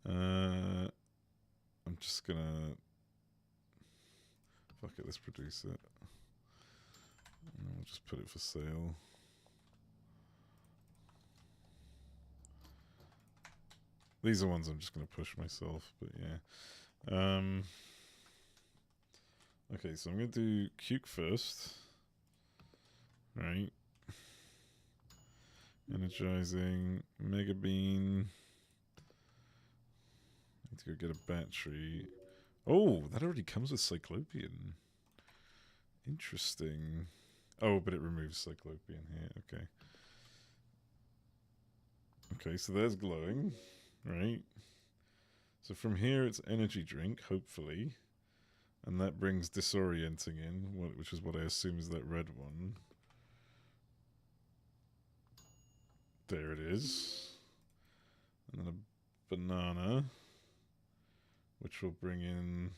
I'm just gonna... Fuck it, let's produce it. And we'll just put it for sale. These are ones I'm just going to push myself, but yeah. Okay, so I'm going to do Cuke first. Right. Energizing. Mega Bean. Need to go get a battery. Oh, that already comes with Cyclopean. Interesting. Oh, but it removes Cyclopean here. Okay. Okay, so there's glowing. Right. So from here it's energy drink, hopefully. And that brings disorienting in, which is what I assume is that red one. There it is. And then a banana, which will bring in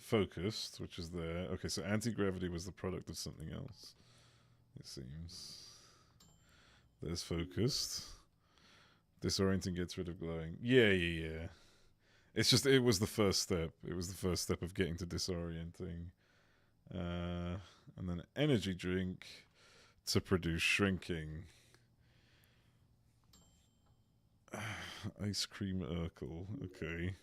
focused, which is there. Okay, so anti-gravity was the product of something else, it seems. There's focused. Disorienting gets rid of glowing. Yeah. It's just, it was the first step. It was the first step of getting to disorienting. And then energy drink to produce shrinking. Ice cream Urkel. Okay.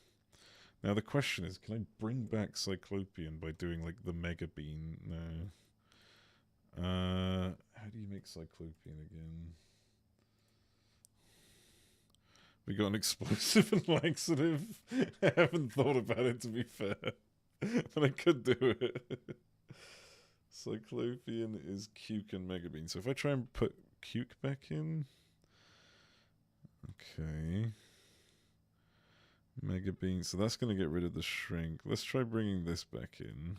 Now the question is, can I bring back Cyclopean by doing like the Mega Bean? No. How do you make Cyclopean again? We got an explosive and laxative. I haven't thought about it, to be fair. But I could do it. Cyclopean is Cuke and Mega Bean. So if I try and put Cuke back in... Okay. Mega Bean. So that's going to get rid of the shrink. Let's try bringing this back in.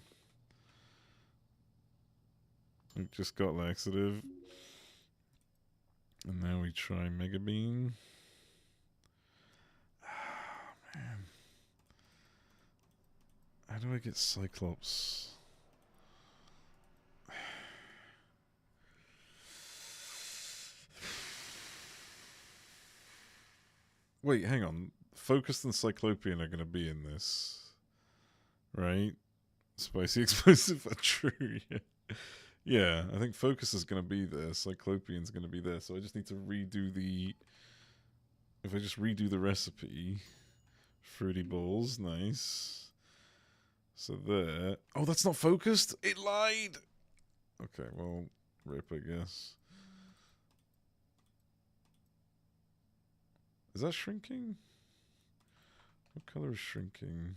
We've just got laxative. And now we try Mega Bean. Oh, man. How do I get Cyclops? Wait, hang on. Focused and Cyclopean are going to be in this. Right? Spicy Explosive are true, yeah. Yeah, I think Focus is going to be there. Cyclopean's going to be there. So I just need to redo the... If I just redo the recipe... Fruity Balls, nice. So there... Oh, that's not focused? It lied! Okay, well, rip, I guess. Is that shrinking? What color is shrinking?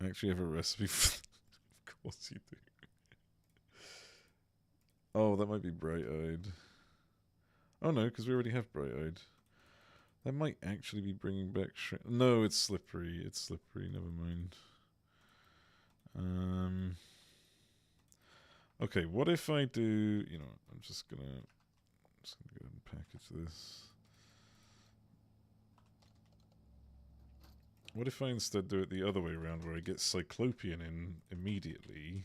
I actually have a recipe for... Of course you do. Oh, that might be Bright-Eyed. Oh no, because we already have Bright-Eyed. That might actually be bringing back shrink... No, it's Slippery. It's Slippery, never mind. Okay, what if I do... You know, I'm just gonna go ahead and package this. What if I instead do it the other way around, where I get Cyclopean in immediately?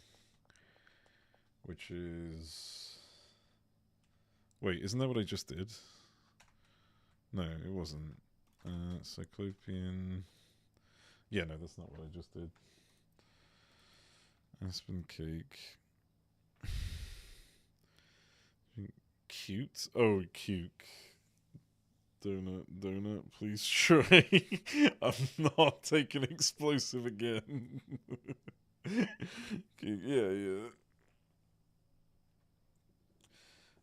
Which is... Wait, isn't that what I just did? No, it wasn't. Cyclopean... Yeah, no, that's not what I just did. Aspen Cake... Cute? Oh, Cuke. Donut, please try. I'm not taking explosive again. Yeah.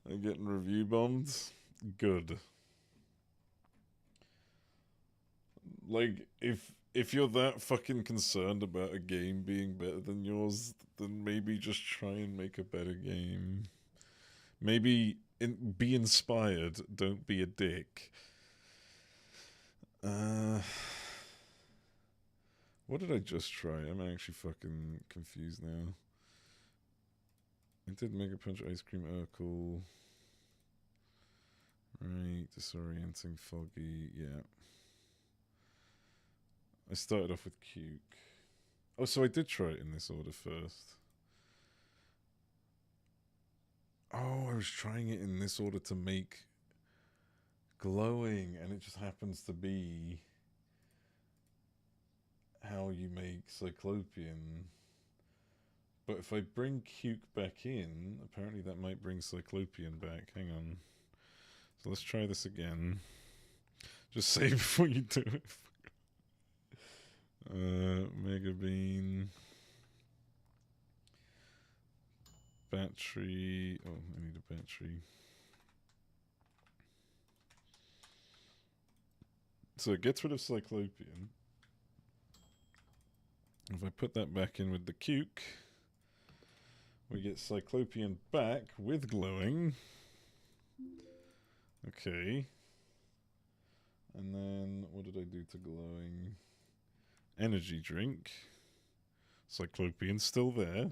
I'm getting review bombed. Good. Like, if you're that fucking concerned about a game being better than yours, then maybe just try and make a better game. Maybe be inspired, don't be a dick. What did I just try? I'm actually fucking confused now. I did Mega Punch Ice Cream Urkel. Right, disorienting, foggy, yeah. I started off with Cuke. Oh, so I did try it in this order first. Oh, I was trying it in this order to make glowing, and it just happens to be how you make Cyclopean. But if I bring Cuke back in, apparently that might bring Cyclopean back. Hang on. So let's try this again. Just say before you do it. Mega Bean. Battery. Oh, I need a battery. So it gets rid of Cyclopean. If I put that back in with the Cuke, we get Cyclopean back with glowing. Okay. And then, what did I do to glowing? Energy drink. Cyclopean's still there.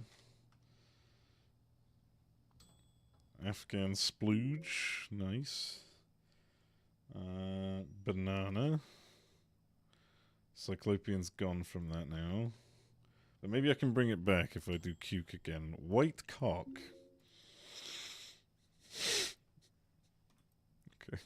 Afghan splooge. Nice. Banana. Cyclopean's gone from that now. But maybe I can bring it back if I do Cuke again. White cock. Okay.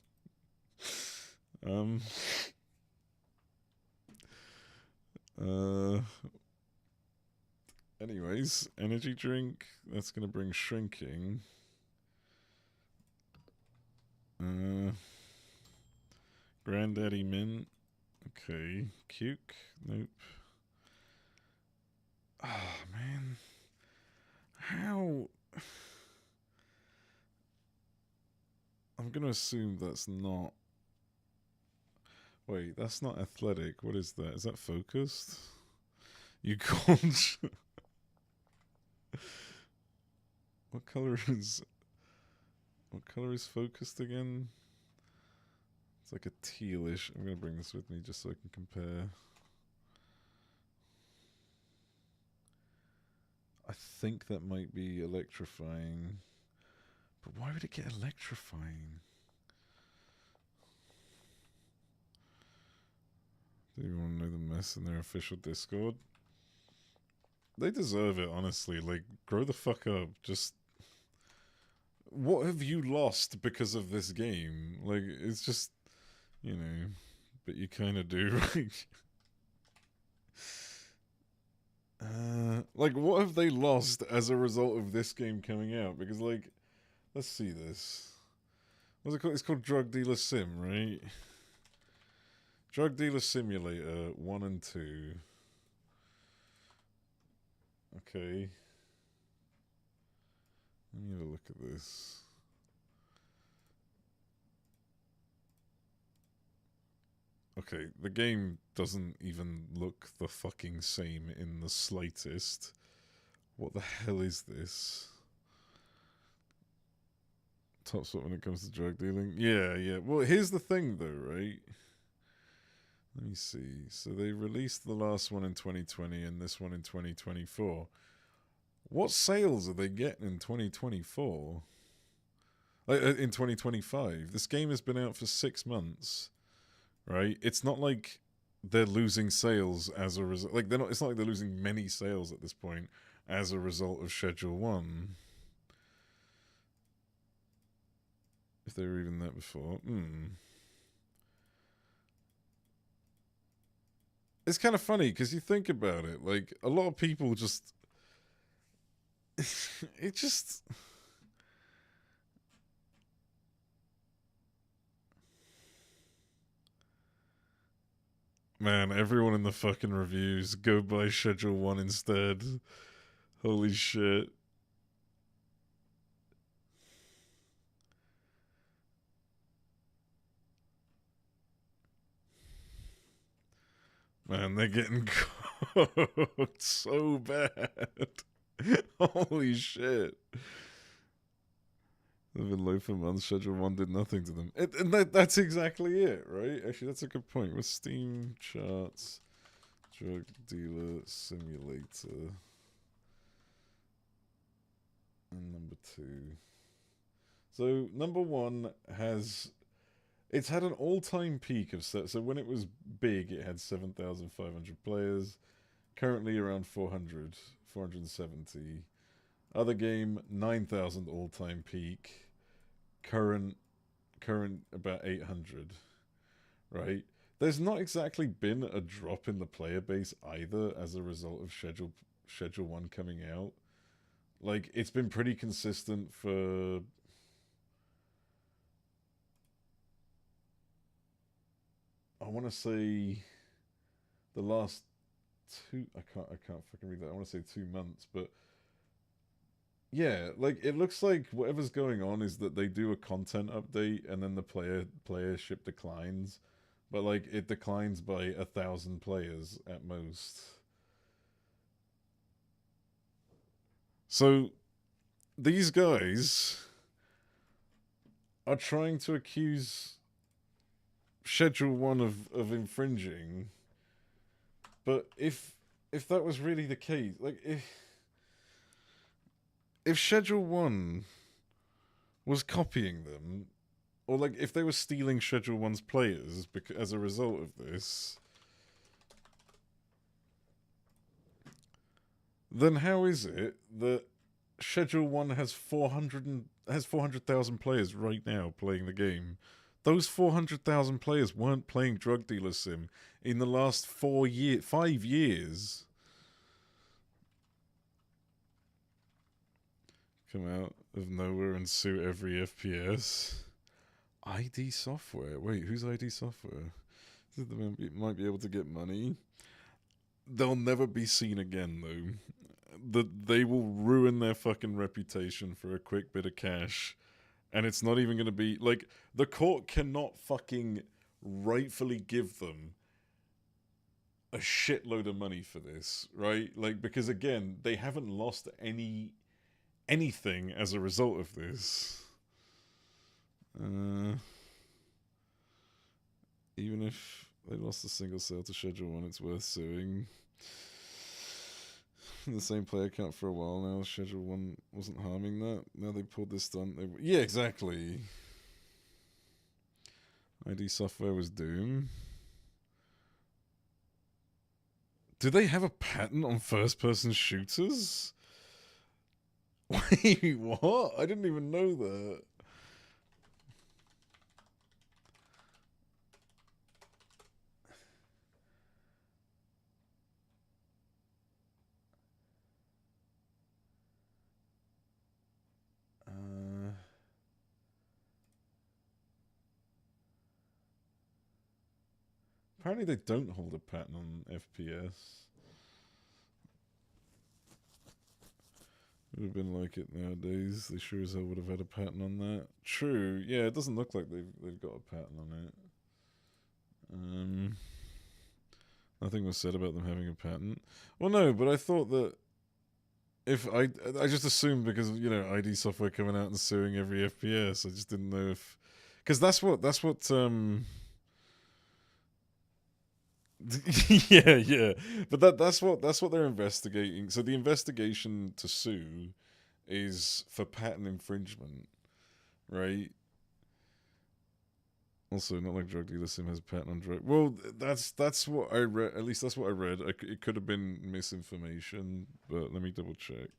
Anyways, energy drink. That's gonna bring shrinking. Granddaddy Mint. Okay. Cuke. Nope. Oh, man. How? I'm gonna assume that's not. Wait, that's not athletic. What is that? Is that focused? You can't. What color is? What color is focused again? It's like a tealish. I'm gonna bring this with me just so I can compare. I think that might be electrifying. But why would it get electrifying? Do you want to know the mess in their official Discord? They deserve it, honestly. Like, grow the fuck up. Just... What have you lost because of this game? Like, it's just... You know... But you kind of do, right? Like, what have they lost as a result of this game coming out? Because, like... Let's see this. What's it called? It's called Drug Dealer Sim, right? Drug Dealer Simulator 1 and 2. Okay. Let me have a look at this. Okay, the game doesn't even look the fucking same in the slightest. What the hell is this? Top spot when it comes to drug dealing? Yeah, yeah. Well, here's the thing though, right? Let me see. So they released the last one in 2020 and this one in 2024. What sales are they getting in 2024? In 2025? This game has been out for 6 months, right? It's not like they're losing sales as a result. Like, they're not. It's not like they're losing many sales at this point as a result of Schedule 1. If they were even that before. It's kind of funny because you think about it. Like, a lot of people just... it just... Man, everyone in the fucking reviews, go buy Schedule 1 instead. Holy shit. Man, they're getting cooked so bad. Holy shit. They've been low for months. Schedule 1 did nothing to them. And that's exactly it, right? Actually, that's a good point. With Steam charts, Drug Dealer Simulator. And number 2. So, number 1 has... It's had an all-time peak of... So when it was big, it had 7,500 players. Currently around 470. Other game, 9,000 all-time peak. Current about 800. Right? There's not exactly been a drop in the player base either as a result of Schedule 1 coming out. Like, it's been pretty consistent for... I want to say the last 2... I can't fucking read that. I want to say 2 months, but yeah, like, it looks like whatever's going on is that they do a content update and then the playership declines, but like, it declines by 1,000 players at most. So these guys are trying to accuse Schedule 1 of infringing, but if that was really the case, like, if Schedule 1 was copying them, or like if they were stealing Schedule 1's players as a result of this, then how is it that Schedule 1 has 400,000 players right now playing the game? Those 400,000 players weren't playing Drug Dealer Sim in the last 5 years. Come out of nowhere and sue every FPS. ID Software. Wait, who's ID Software? They might be able to get money. They'll never be seen again, though. They will ruin their fucking reputation for a quick bit of cash, And it's not even going to be, like, the court cannot fucking rightfully give them a shitload of money for this, right? Like, because again, they haven't lost anything as a result of this. Even if they lost a single sale to Schedule 1, it's worth suing. The same player account for a while now. Schedule 1 wasn't harming that. Now they pulled this stunt. Yeah, exactly. ID Software was Doom. Do they have a patent on first-person shooters? Wait, what? I didn't even know that. Apparently they don't hold a patent on FPS. It would have been like it nowadays. They sure as hell would have had a patent on that. True. Yeah, it doesn't look like they've got a patent on it. Nothing was said about them having a patent. Well, no, but I thought that if I just assumed because, you know, ID Software coming out and suing every FPS. I just didn't know if, because that's what yeah, but that's what they're investigating. So the investigation to sue is for patent infringement, right? Also, not like Drug Dealer Sim has a patent on drug. Well, that's what I read. At least that's what I read. It could have been misinformation, but let me double check.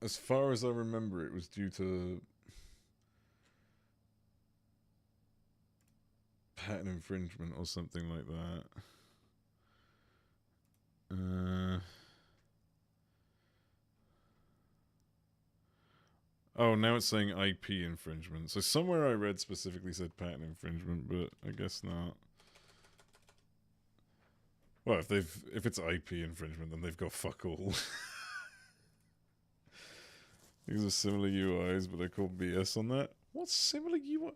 As far as I remember, it was due to patent infringement or something like that. Oh, now it's saying IP infringement. So somewhere I read specifically said patent infringement, but I guess not. Well, if it's IP infringement, then they've got fuck all. These are similar UIs, but they're called BS on that. What's similar UI?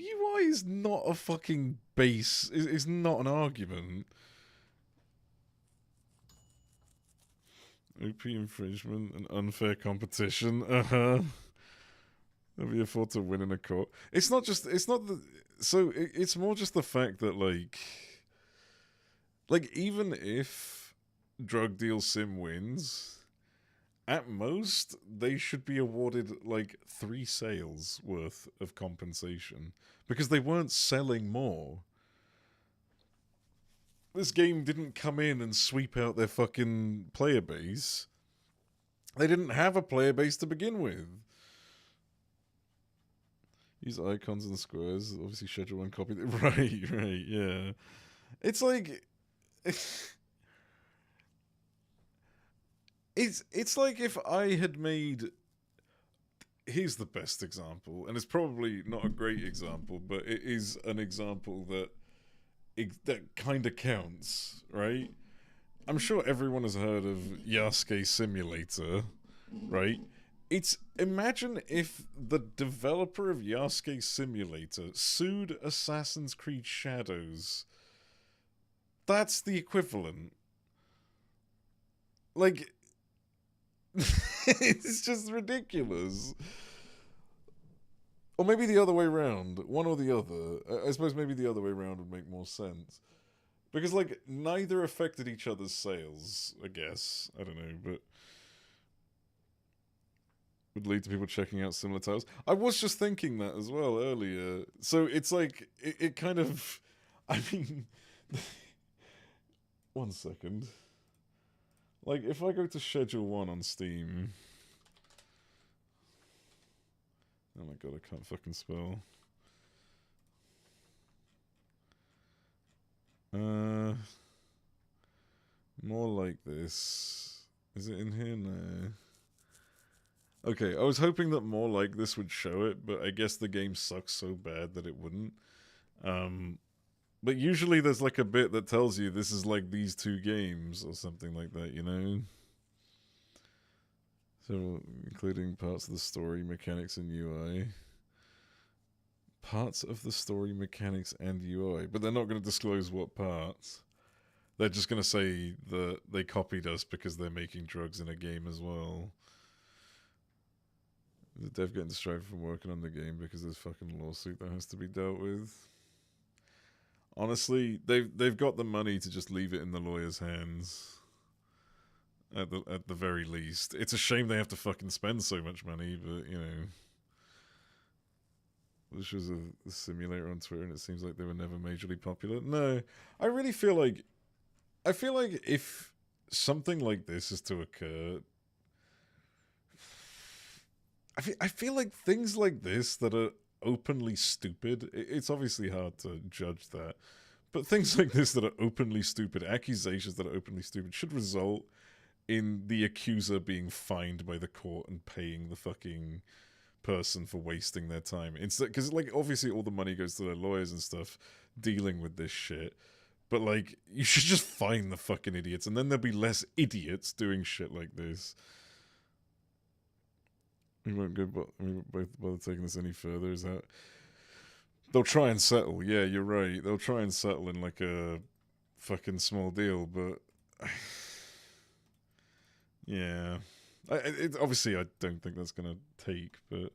UI is not a fucking base. Is not an argument. OP infringement and unfair competition. They'll be afford to win in a court. It's not the. So it's more just the fact that like even if Drug Deal Sim wins, at most they should be awarded like 3 sales worth of compensation because they weren't selling more. This game didn't come in and sweep out their fucking player base. They didn't have a player base to begin with. Use icons and squares. Obviously, Schedule 1 copy. Right, yeah. It's like... It's like if I had made... Here's the best example, and it's probably not a great example, but it is an example that kind of counts, right? I'm sure everyone has heard of Yasuke Simulator, right? Imagine if the developer of Yasuke Simulator sued Assassin's Creed Shadows. That's the equivalent. Like, it's just ridiculous. Or maybe the other way around. One or the other. I suppose maybe the other way around would make more sense. Because, like, neither affected each other's sales, I guess. I don't know, but... would lead to people checking out similar titles. I was just thinking that as well earlier. So it's like, it kind of... I mean... One second. Like, if I go to Schedule 1 on Steam... Oh my god, I can't fucking spell. More like this. Is it in here? No. Okay, I was hoping that more like this would show it, but I guess the game sucks so bad that it wouldn't. But usually there's like a bit that tells you this is like these 2 games or something like that, you know? So, including parts of the story, mechanics, and UI. Parts of the story, mechanics, and UI. But they're not going to disclose what parts. They're just going to say that they copied us because they're making drugs in a game as well. The dev getting distracted from working on the game because there's fucking lawsuit that has to be dealt with. Honestly, they've got the money to just leave it in the lawyer's hands. At the very least. It's a shame they have to fucking spend so much money, but, you know. This was a simulator on Twitter and it seems like they were never majorly popular. No, I really feel like... I feel like if something like this is to occur... I feel like things like this that are openly stupid... It's obviously hard to judge that. But things like this that are openly stupid, accusations that are openly stupid, should result in the accuser being fined by the court and paying the fucking person for wasting their time. Instead, because like obviously all the money goes to their lawyers and stuff dealing with this shit. But like you should just fine the fucking idiots, and then there'll be less idiots doing shit like this. We won't go bother taking this any further. Is that they'll try and settle? Yeah, you're right. They'll try and settle in like a fucking small deal, but. Yeah, obviously I don't think that's gonna take, but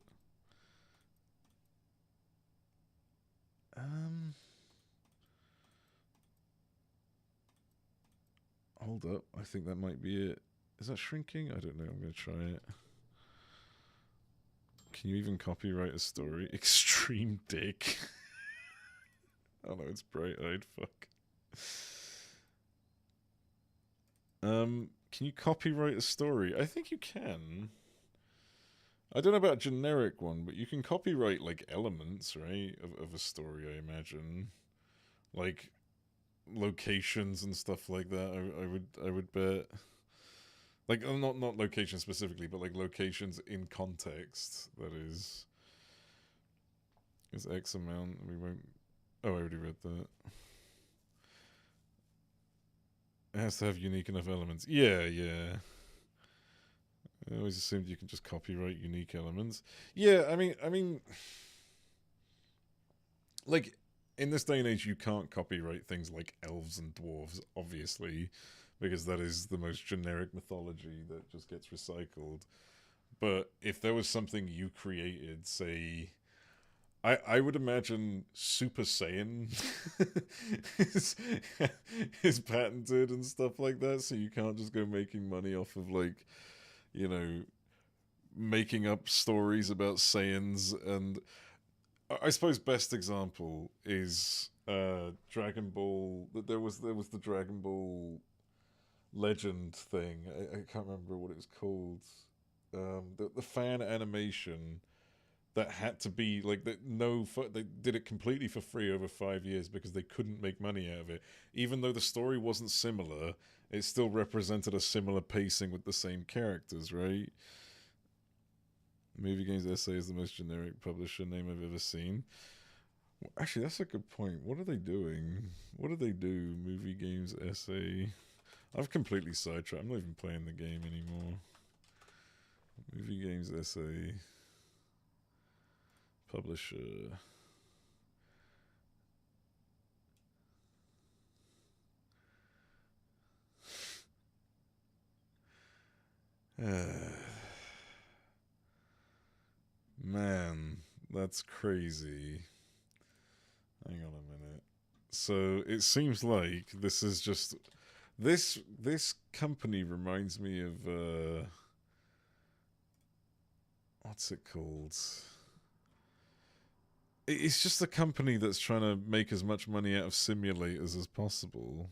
hold up, I think that might be it. Is that shrinking? I don't know. I'm gonna try it. Can you even copyright a story? Extreme dick. Oh no, it's bright-eyed. Fuck. Can you copyright a story? I think you can. I don't know about a generic one, but you can copyright, like, elements, right, of a story, I imagine. Like, locations and stuff like that, I would bet. Like, not locations specifically, but, like, locations in context, that is. Is X amount, we won't... Oh, I already read that. It has to have unique enough elements. Yeah. I always assumed you can just copyright unique elements. Yeah, I mean, like, in this day and age, you can't copyright things like elves and dwarves, obviously, because that is the most generic mythology that just gets recycled. But if there was something you created, say... I would imagine Super Saiyan is patented and stuff like that, so you can't just go making money off of, like, you know, making up stories about Saiyans. And I suppose best example is Dragon Ball. There was the Dragon Ball Legend thing. I can't remember what it was called. The fan animation that had to be like that. They did it completely for free over 5 years because they couldn't make money out of it. Even though the story wasn't similar, it still represented a similar pacing with the same characters, right? Movie Games SA is the most generic publisher name I've ever seen. Actually, that's a good point. What are they doing? What do they do? Movie Games SA. I've completely sidetracked. I'm not even playing the game anymore. Movie Games SA. Publisher. Man, that's crazy. Hang on a minute. So it seems like this is just this company reminds me of what's it called? It's just a company that's trying to make as much money out of simulators as possible.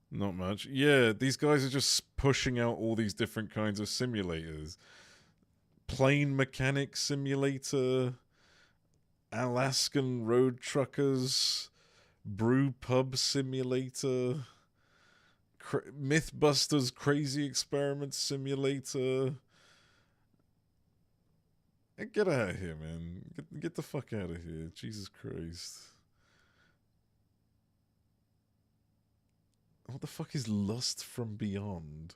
Not much. Yeah, these guys are just pushing out all these different kinds of simulators. Plane mechanic simulator, Alaskan road truckers, brew pub simulator, Mythbusters crazy experiment simulator. Get out of here, man. Get the fuck out of here. Jesus Christ. What the fuck is Lust from Beyond?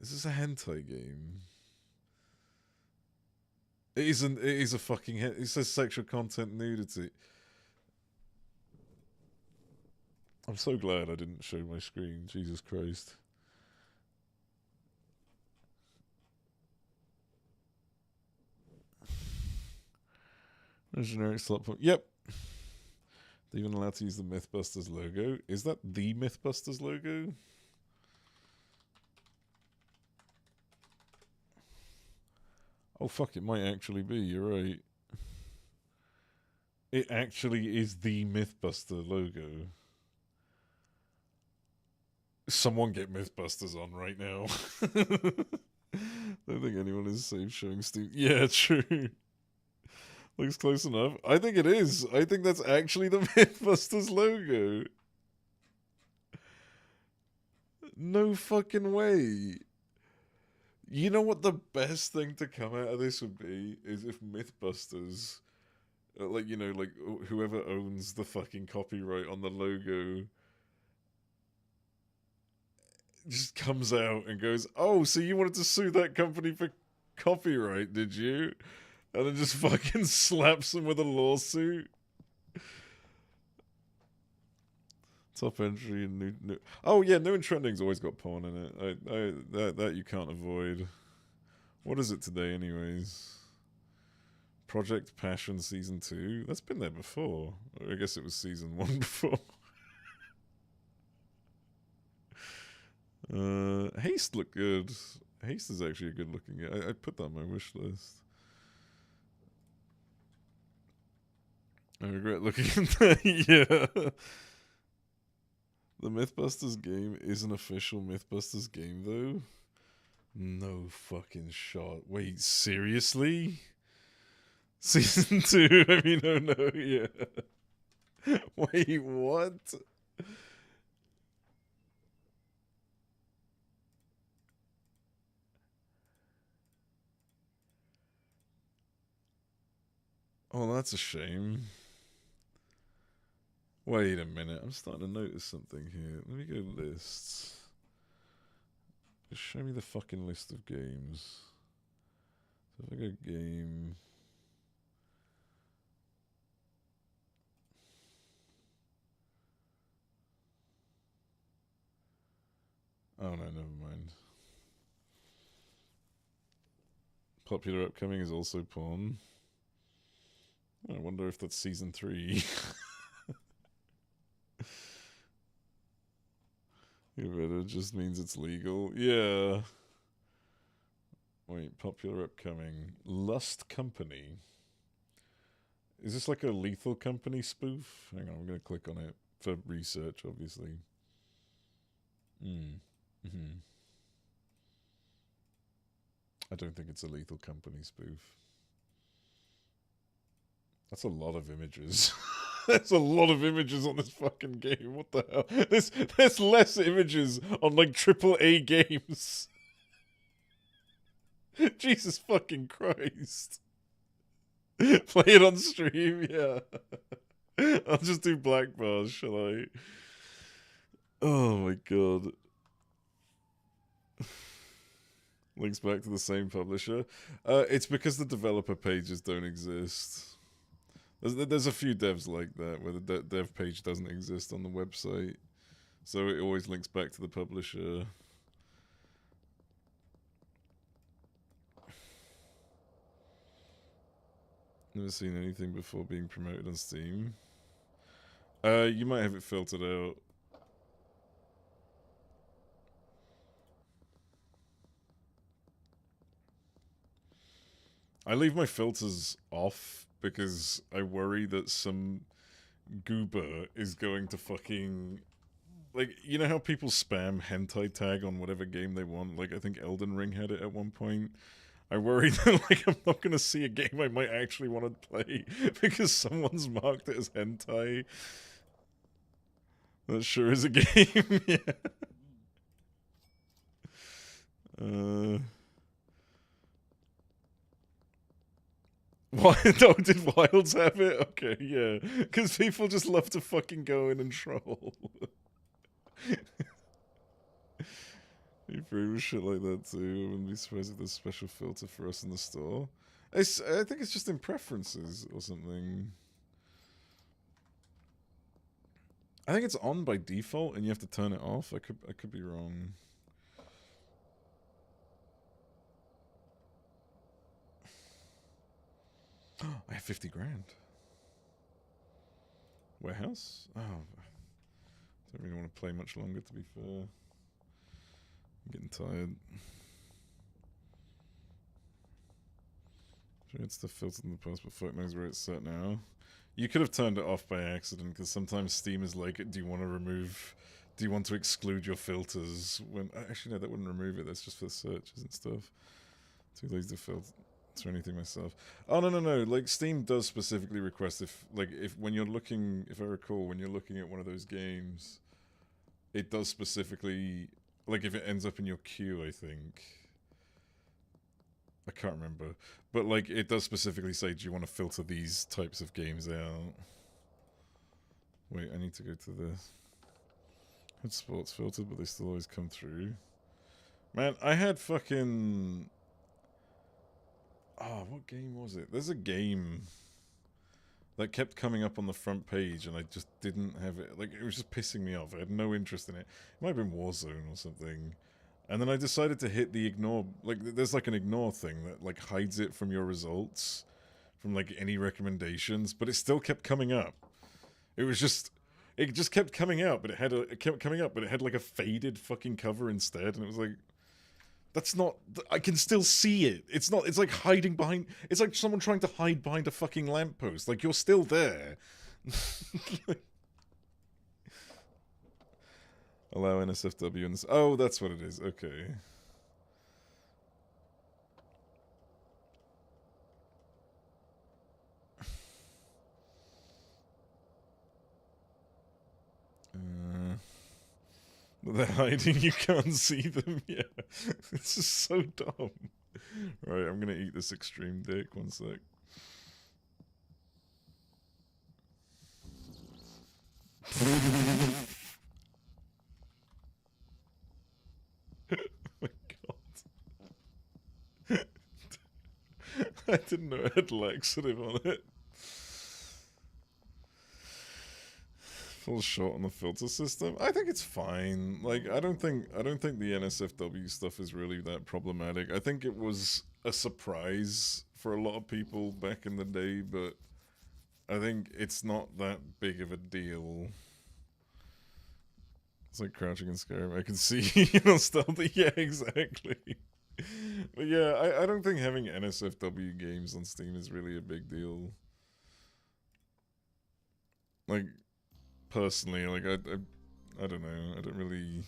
Is this a hentai game? It isn't. It is a fucking. It says sexual content nudity. I'm so glad I didn't show my screen. Jesus Christ. No generic slot point. Yep. They're even allowed to use the Mythbusters logo. Is that the Mythbusters logo? Oh fuck, it might actually be, you're right. It actually is the Mythbuster logo. Someone get Mythbusters on right now. Don't think anyone is safe showing Steam. Yeah, true. Looks close enough. I think it is. I think that's actually the Mythbusters logo. No fucking way. You know what the best thing to come out of this would be? Is if Mythbusters, like, you know, like whoever owns the fucking copyright on the logo just comes out and goes, oh, so you wanted to sue that company for copyright, did you? And then just fucking slaps them with a lawsuit. Top entry and new. Oh yeah, new and trending's always got porn in it. That you can't avoid. What is it today, anyways? Project Passion Season 2. That's been there before. I guess it was Season 1 before. Haste looked good. Haste is actually a good looking. I put that on my wish list. I regret looking at that. Yeah. The Mythbusters game is an official Mythbusters game, though. No fucking shot. Wait, seriously? Season 2? I mean, oh no, yeah. Wait, what? Oh, that's a shame. Wait a minute, I'm starting to notice something here. Let me go lists. Just show me the fucking list of games. So if I go game... Oh no, never mind. Popular upcoming is also porn. I wonder if that's season 3. It just means it's legal. Yeah. Wait, popular upcoming. Lust Company. Is this like a Lethal Company spoof? Hang on, I'm going to click on it for research, obviously. I don't think it's a Lethal Company spoof. That's a lot of images. There's a lot of images on this fucking game. What the hell? There's less images on like AAA games. Jesus fucking Christ. Play it on stream, yeah. I'll just do black bars, shall I? Oh my god. Links back to the same publisher. It's because the developer pages don't exist. There's a few devs like that, where the dev page doesn't exist on the website. So it always links back to the publisher. Never seen anything before being promoted on Steam. You might have it filtered out. I leave my filters off because I worry that some goober is going to fucking... Like, you know how people spam hentai tag on whatever game they want? Like, I think Elden Ring had it at one point. I worry that, like, I'm not going to see a game I might actually want to play because someone's marked it as hentai. That sure is a game, yeah. Why? Oh, did Wilds have it? Okay, yeah. Because people just love to fucking go in and troll. You free with shit like that too. I wouldn't be surprised if there's a special filter for us in the store. I think it's just in preferences or something. I think it's on by default and you have to turn it off. I could be wrong. I have 50 grand. Warehouse? Oh, I don't really want to play much longer, to be fair. I'm getting tired. Sure, it's the filter in the past, but fuck knows where it's set now. You could have turned it off by accident, because sometimes Steam is like, do you want to exclude your filters? When actually, no, that wouldn't remove it. That's just for searches and stuff. Too lazy to filter anything myself. Oh, no. Like, Steam does specifically request if when you're looking, if I recall, when you're looking at one of those games, it does specifically, like, if it ends up in your queue, I think. I can't remember. But, like, it does specifically say, do you want to filter these types of games out? Wait, I need to go to the... Had sports filtered, but they still always come through. Man, I had fucking... Oh, what game was it? There's a game that kept coming up on the front page and I just didn't have it. Like, it was just pissing me off. I had no interest in it. It might have been Warzone or something. And then I decided to hit the ignore, like, there's like an ignore thing that like hides it from your results, from like any recommendations, but it still kept coming up. It just kept coming out, but it kept coming up, but it had like a faded fucking cover instead, and it was like, that's not, I can still see it. It's like hiding behind, it's like someone trying to hide behind a fucking lamppost. Like, you're still there. Allow NSFW in this. Oh, that's what it is. Okay. They're hiding, you can't see them. Yeah. This is so dumb. Right, I'm gonna eat this extreme dick. One sec. Oh my god. I didn't know it had laxative on it. Full shot on the filter system. I think it's fine. Like, I don't think the NSFW stuff is really that problematic. I think it was a surprise for a lot of people back in the day, but I think it's not that big of a deal. It's like crouching in Skyrim. I can see, you know, stealthy. Yeah, exactly. But yeah, I don't think having NSFW games on Steam is really a big deal. Like, personally, like, I don't know. I don't really...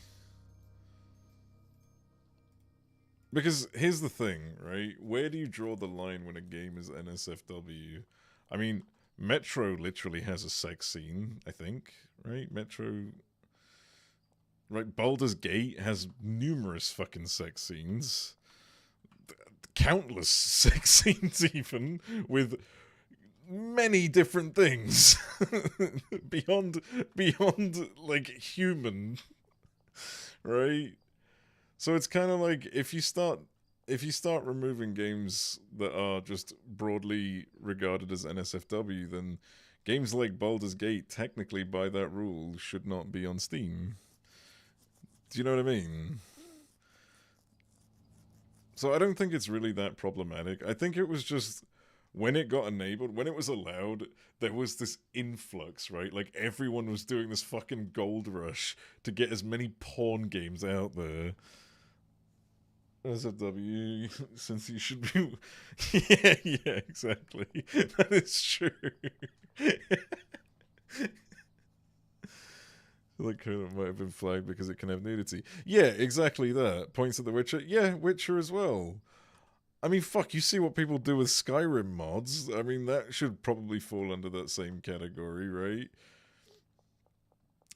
Because here's the thing, right? Where do you draw the line when a game is NSFW? I mean, Metro literally has a sex scene, I think, right? Metro... Right, Baldur's Gate has numerous fucking sex scenes. Countless sex scenes, even, with many different things. beyond, like, human. Right? So it's kind of like, if you start removing games that are just broadly regarded as NSFW, then games like Baldur's Gate, technically, by that rule, should not be on Steam. Do you know what I mean? So I don't think it's really that problematic. I think it was just, when it got enabled, when it was allowed, there was this influx, right? Like, everyone was doing this fucking gold rush to get as many porn games out there. SFW, since you should be... yeah, exactly. That is true. Like, it might have been flagged because it can have nudity. Yeah, exactly that. Points at The Witcher. Yeah, Witcher as well. I mean, fuck, you see what people do with Skyrim mods. I mean, that should probably fall under that same category, right?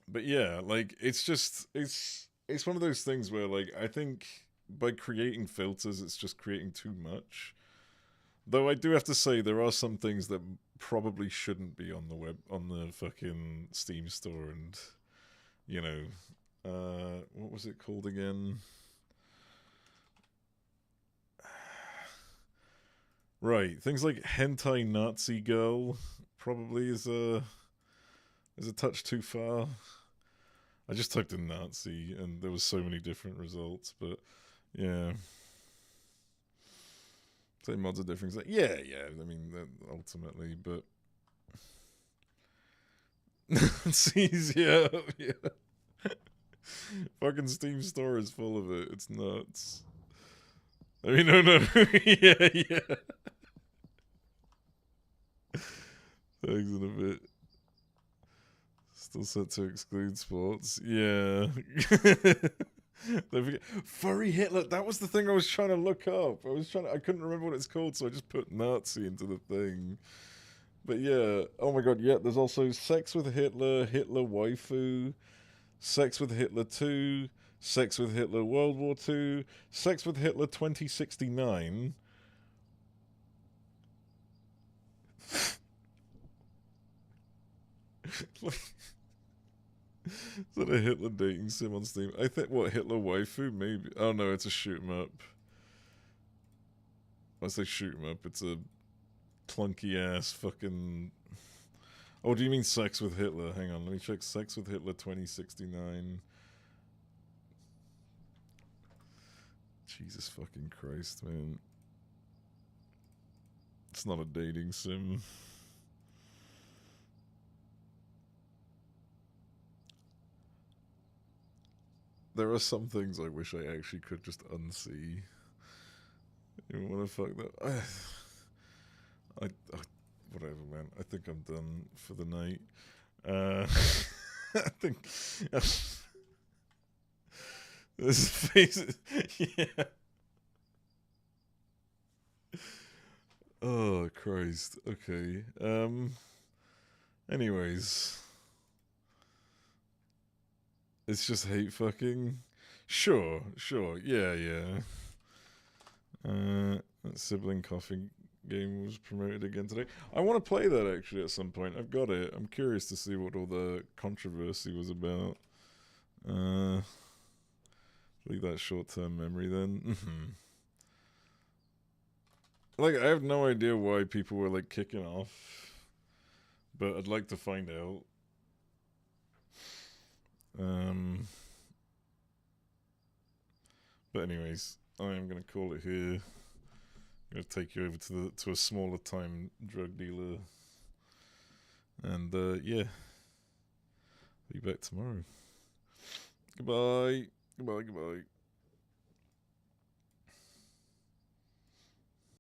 But yeah, like, it's just, it's one of those things where, like, I think by creating filters, it's just creating too much. Though I do have to say, there are some things that probably shouldn't be on the fucking Steam store, and... You know, what was it called again? Right, things like hentai Nazi girl probably is a touch too far. I just typed in Nazi and there was so many different results, but yeah. Say mods are different. Like, yeah. I mean, ultimately, but Nazis, yeah. Fucking Steam store is full of it. It's nuts. I mean, no. yeah. Thanks in a bit. Still set to exclude sports. Yeah. Don't forget. Furry Hitler. That was the thing I was trying to look up. I couldn't remember what it's called, so I just put Nazi into the thing. But yeah. Oh my god, yeah. There's also Sex with Hitler, Hitler Waifu, Sex with Hitler 2, Sex with Hitler World War 2, Sex with Hitler 2069. Is that a Hitler dating sim on Steam? I think, what, Hitler Waifu? Maybe. Oh no, it's a shoot 'em up. I say shoot 'em up, it's a clunky ass fucking... Oh, do you mean Sex with Hitler? Hang on, let me check Sex with Hitler 2069. Jesus fucking Christ, man. It's not a dating sim. There are some things I wish I actually could just unsee. You wanna fuck that? I whatever, man. I think I'm done for the night. I think this face is, yeah. Oh Christ. Okay. Anyways. It's just hate fucking. Sure. Yeah. That sibling coughing game was promoted again today. I want to play that actually at some point. I've got it. I'm curious to see what all the controversy was about. Leave that short-term memory then. Like, I have no idea why people were like kicking off, but I'd like to find out. But anyways, I am gonna call it here. I'm gonna take you over to a smaller time drug dealer, and yeah, be back tomorrow. Goodbye.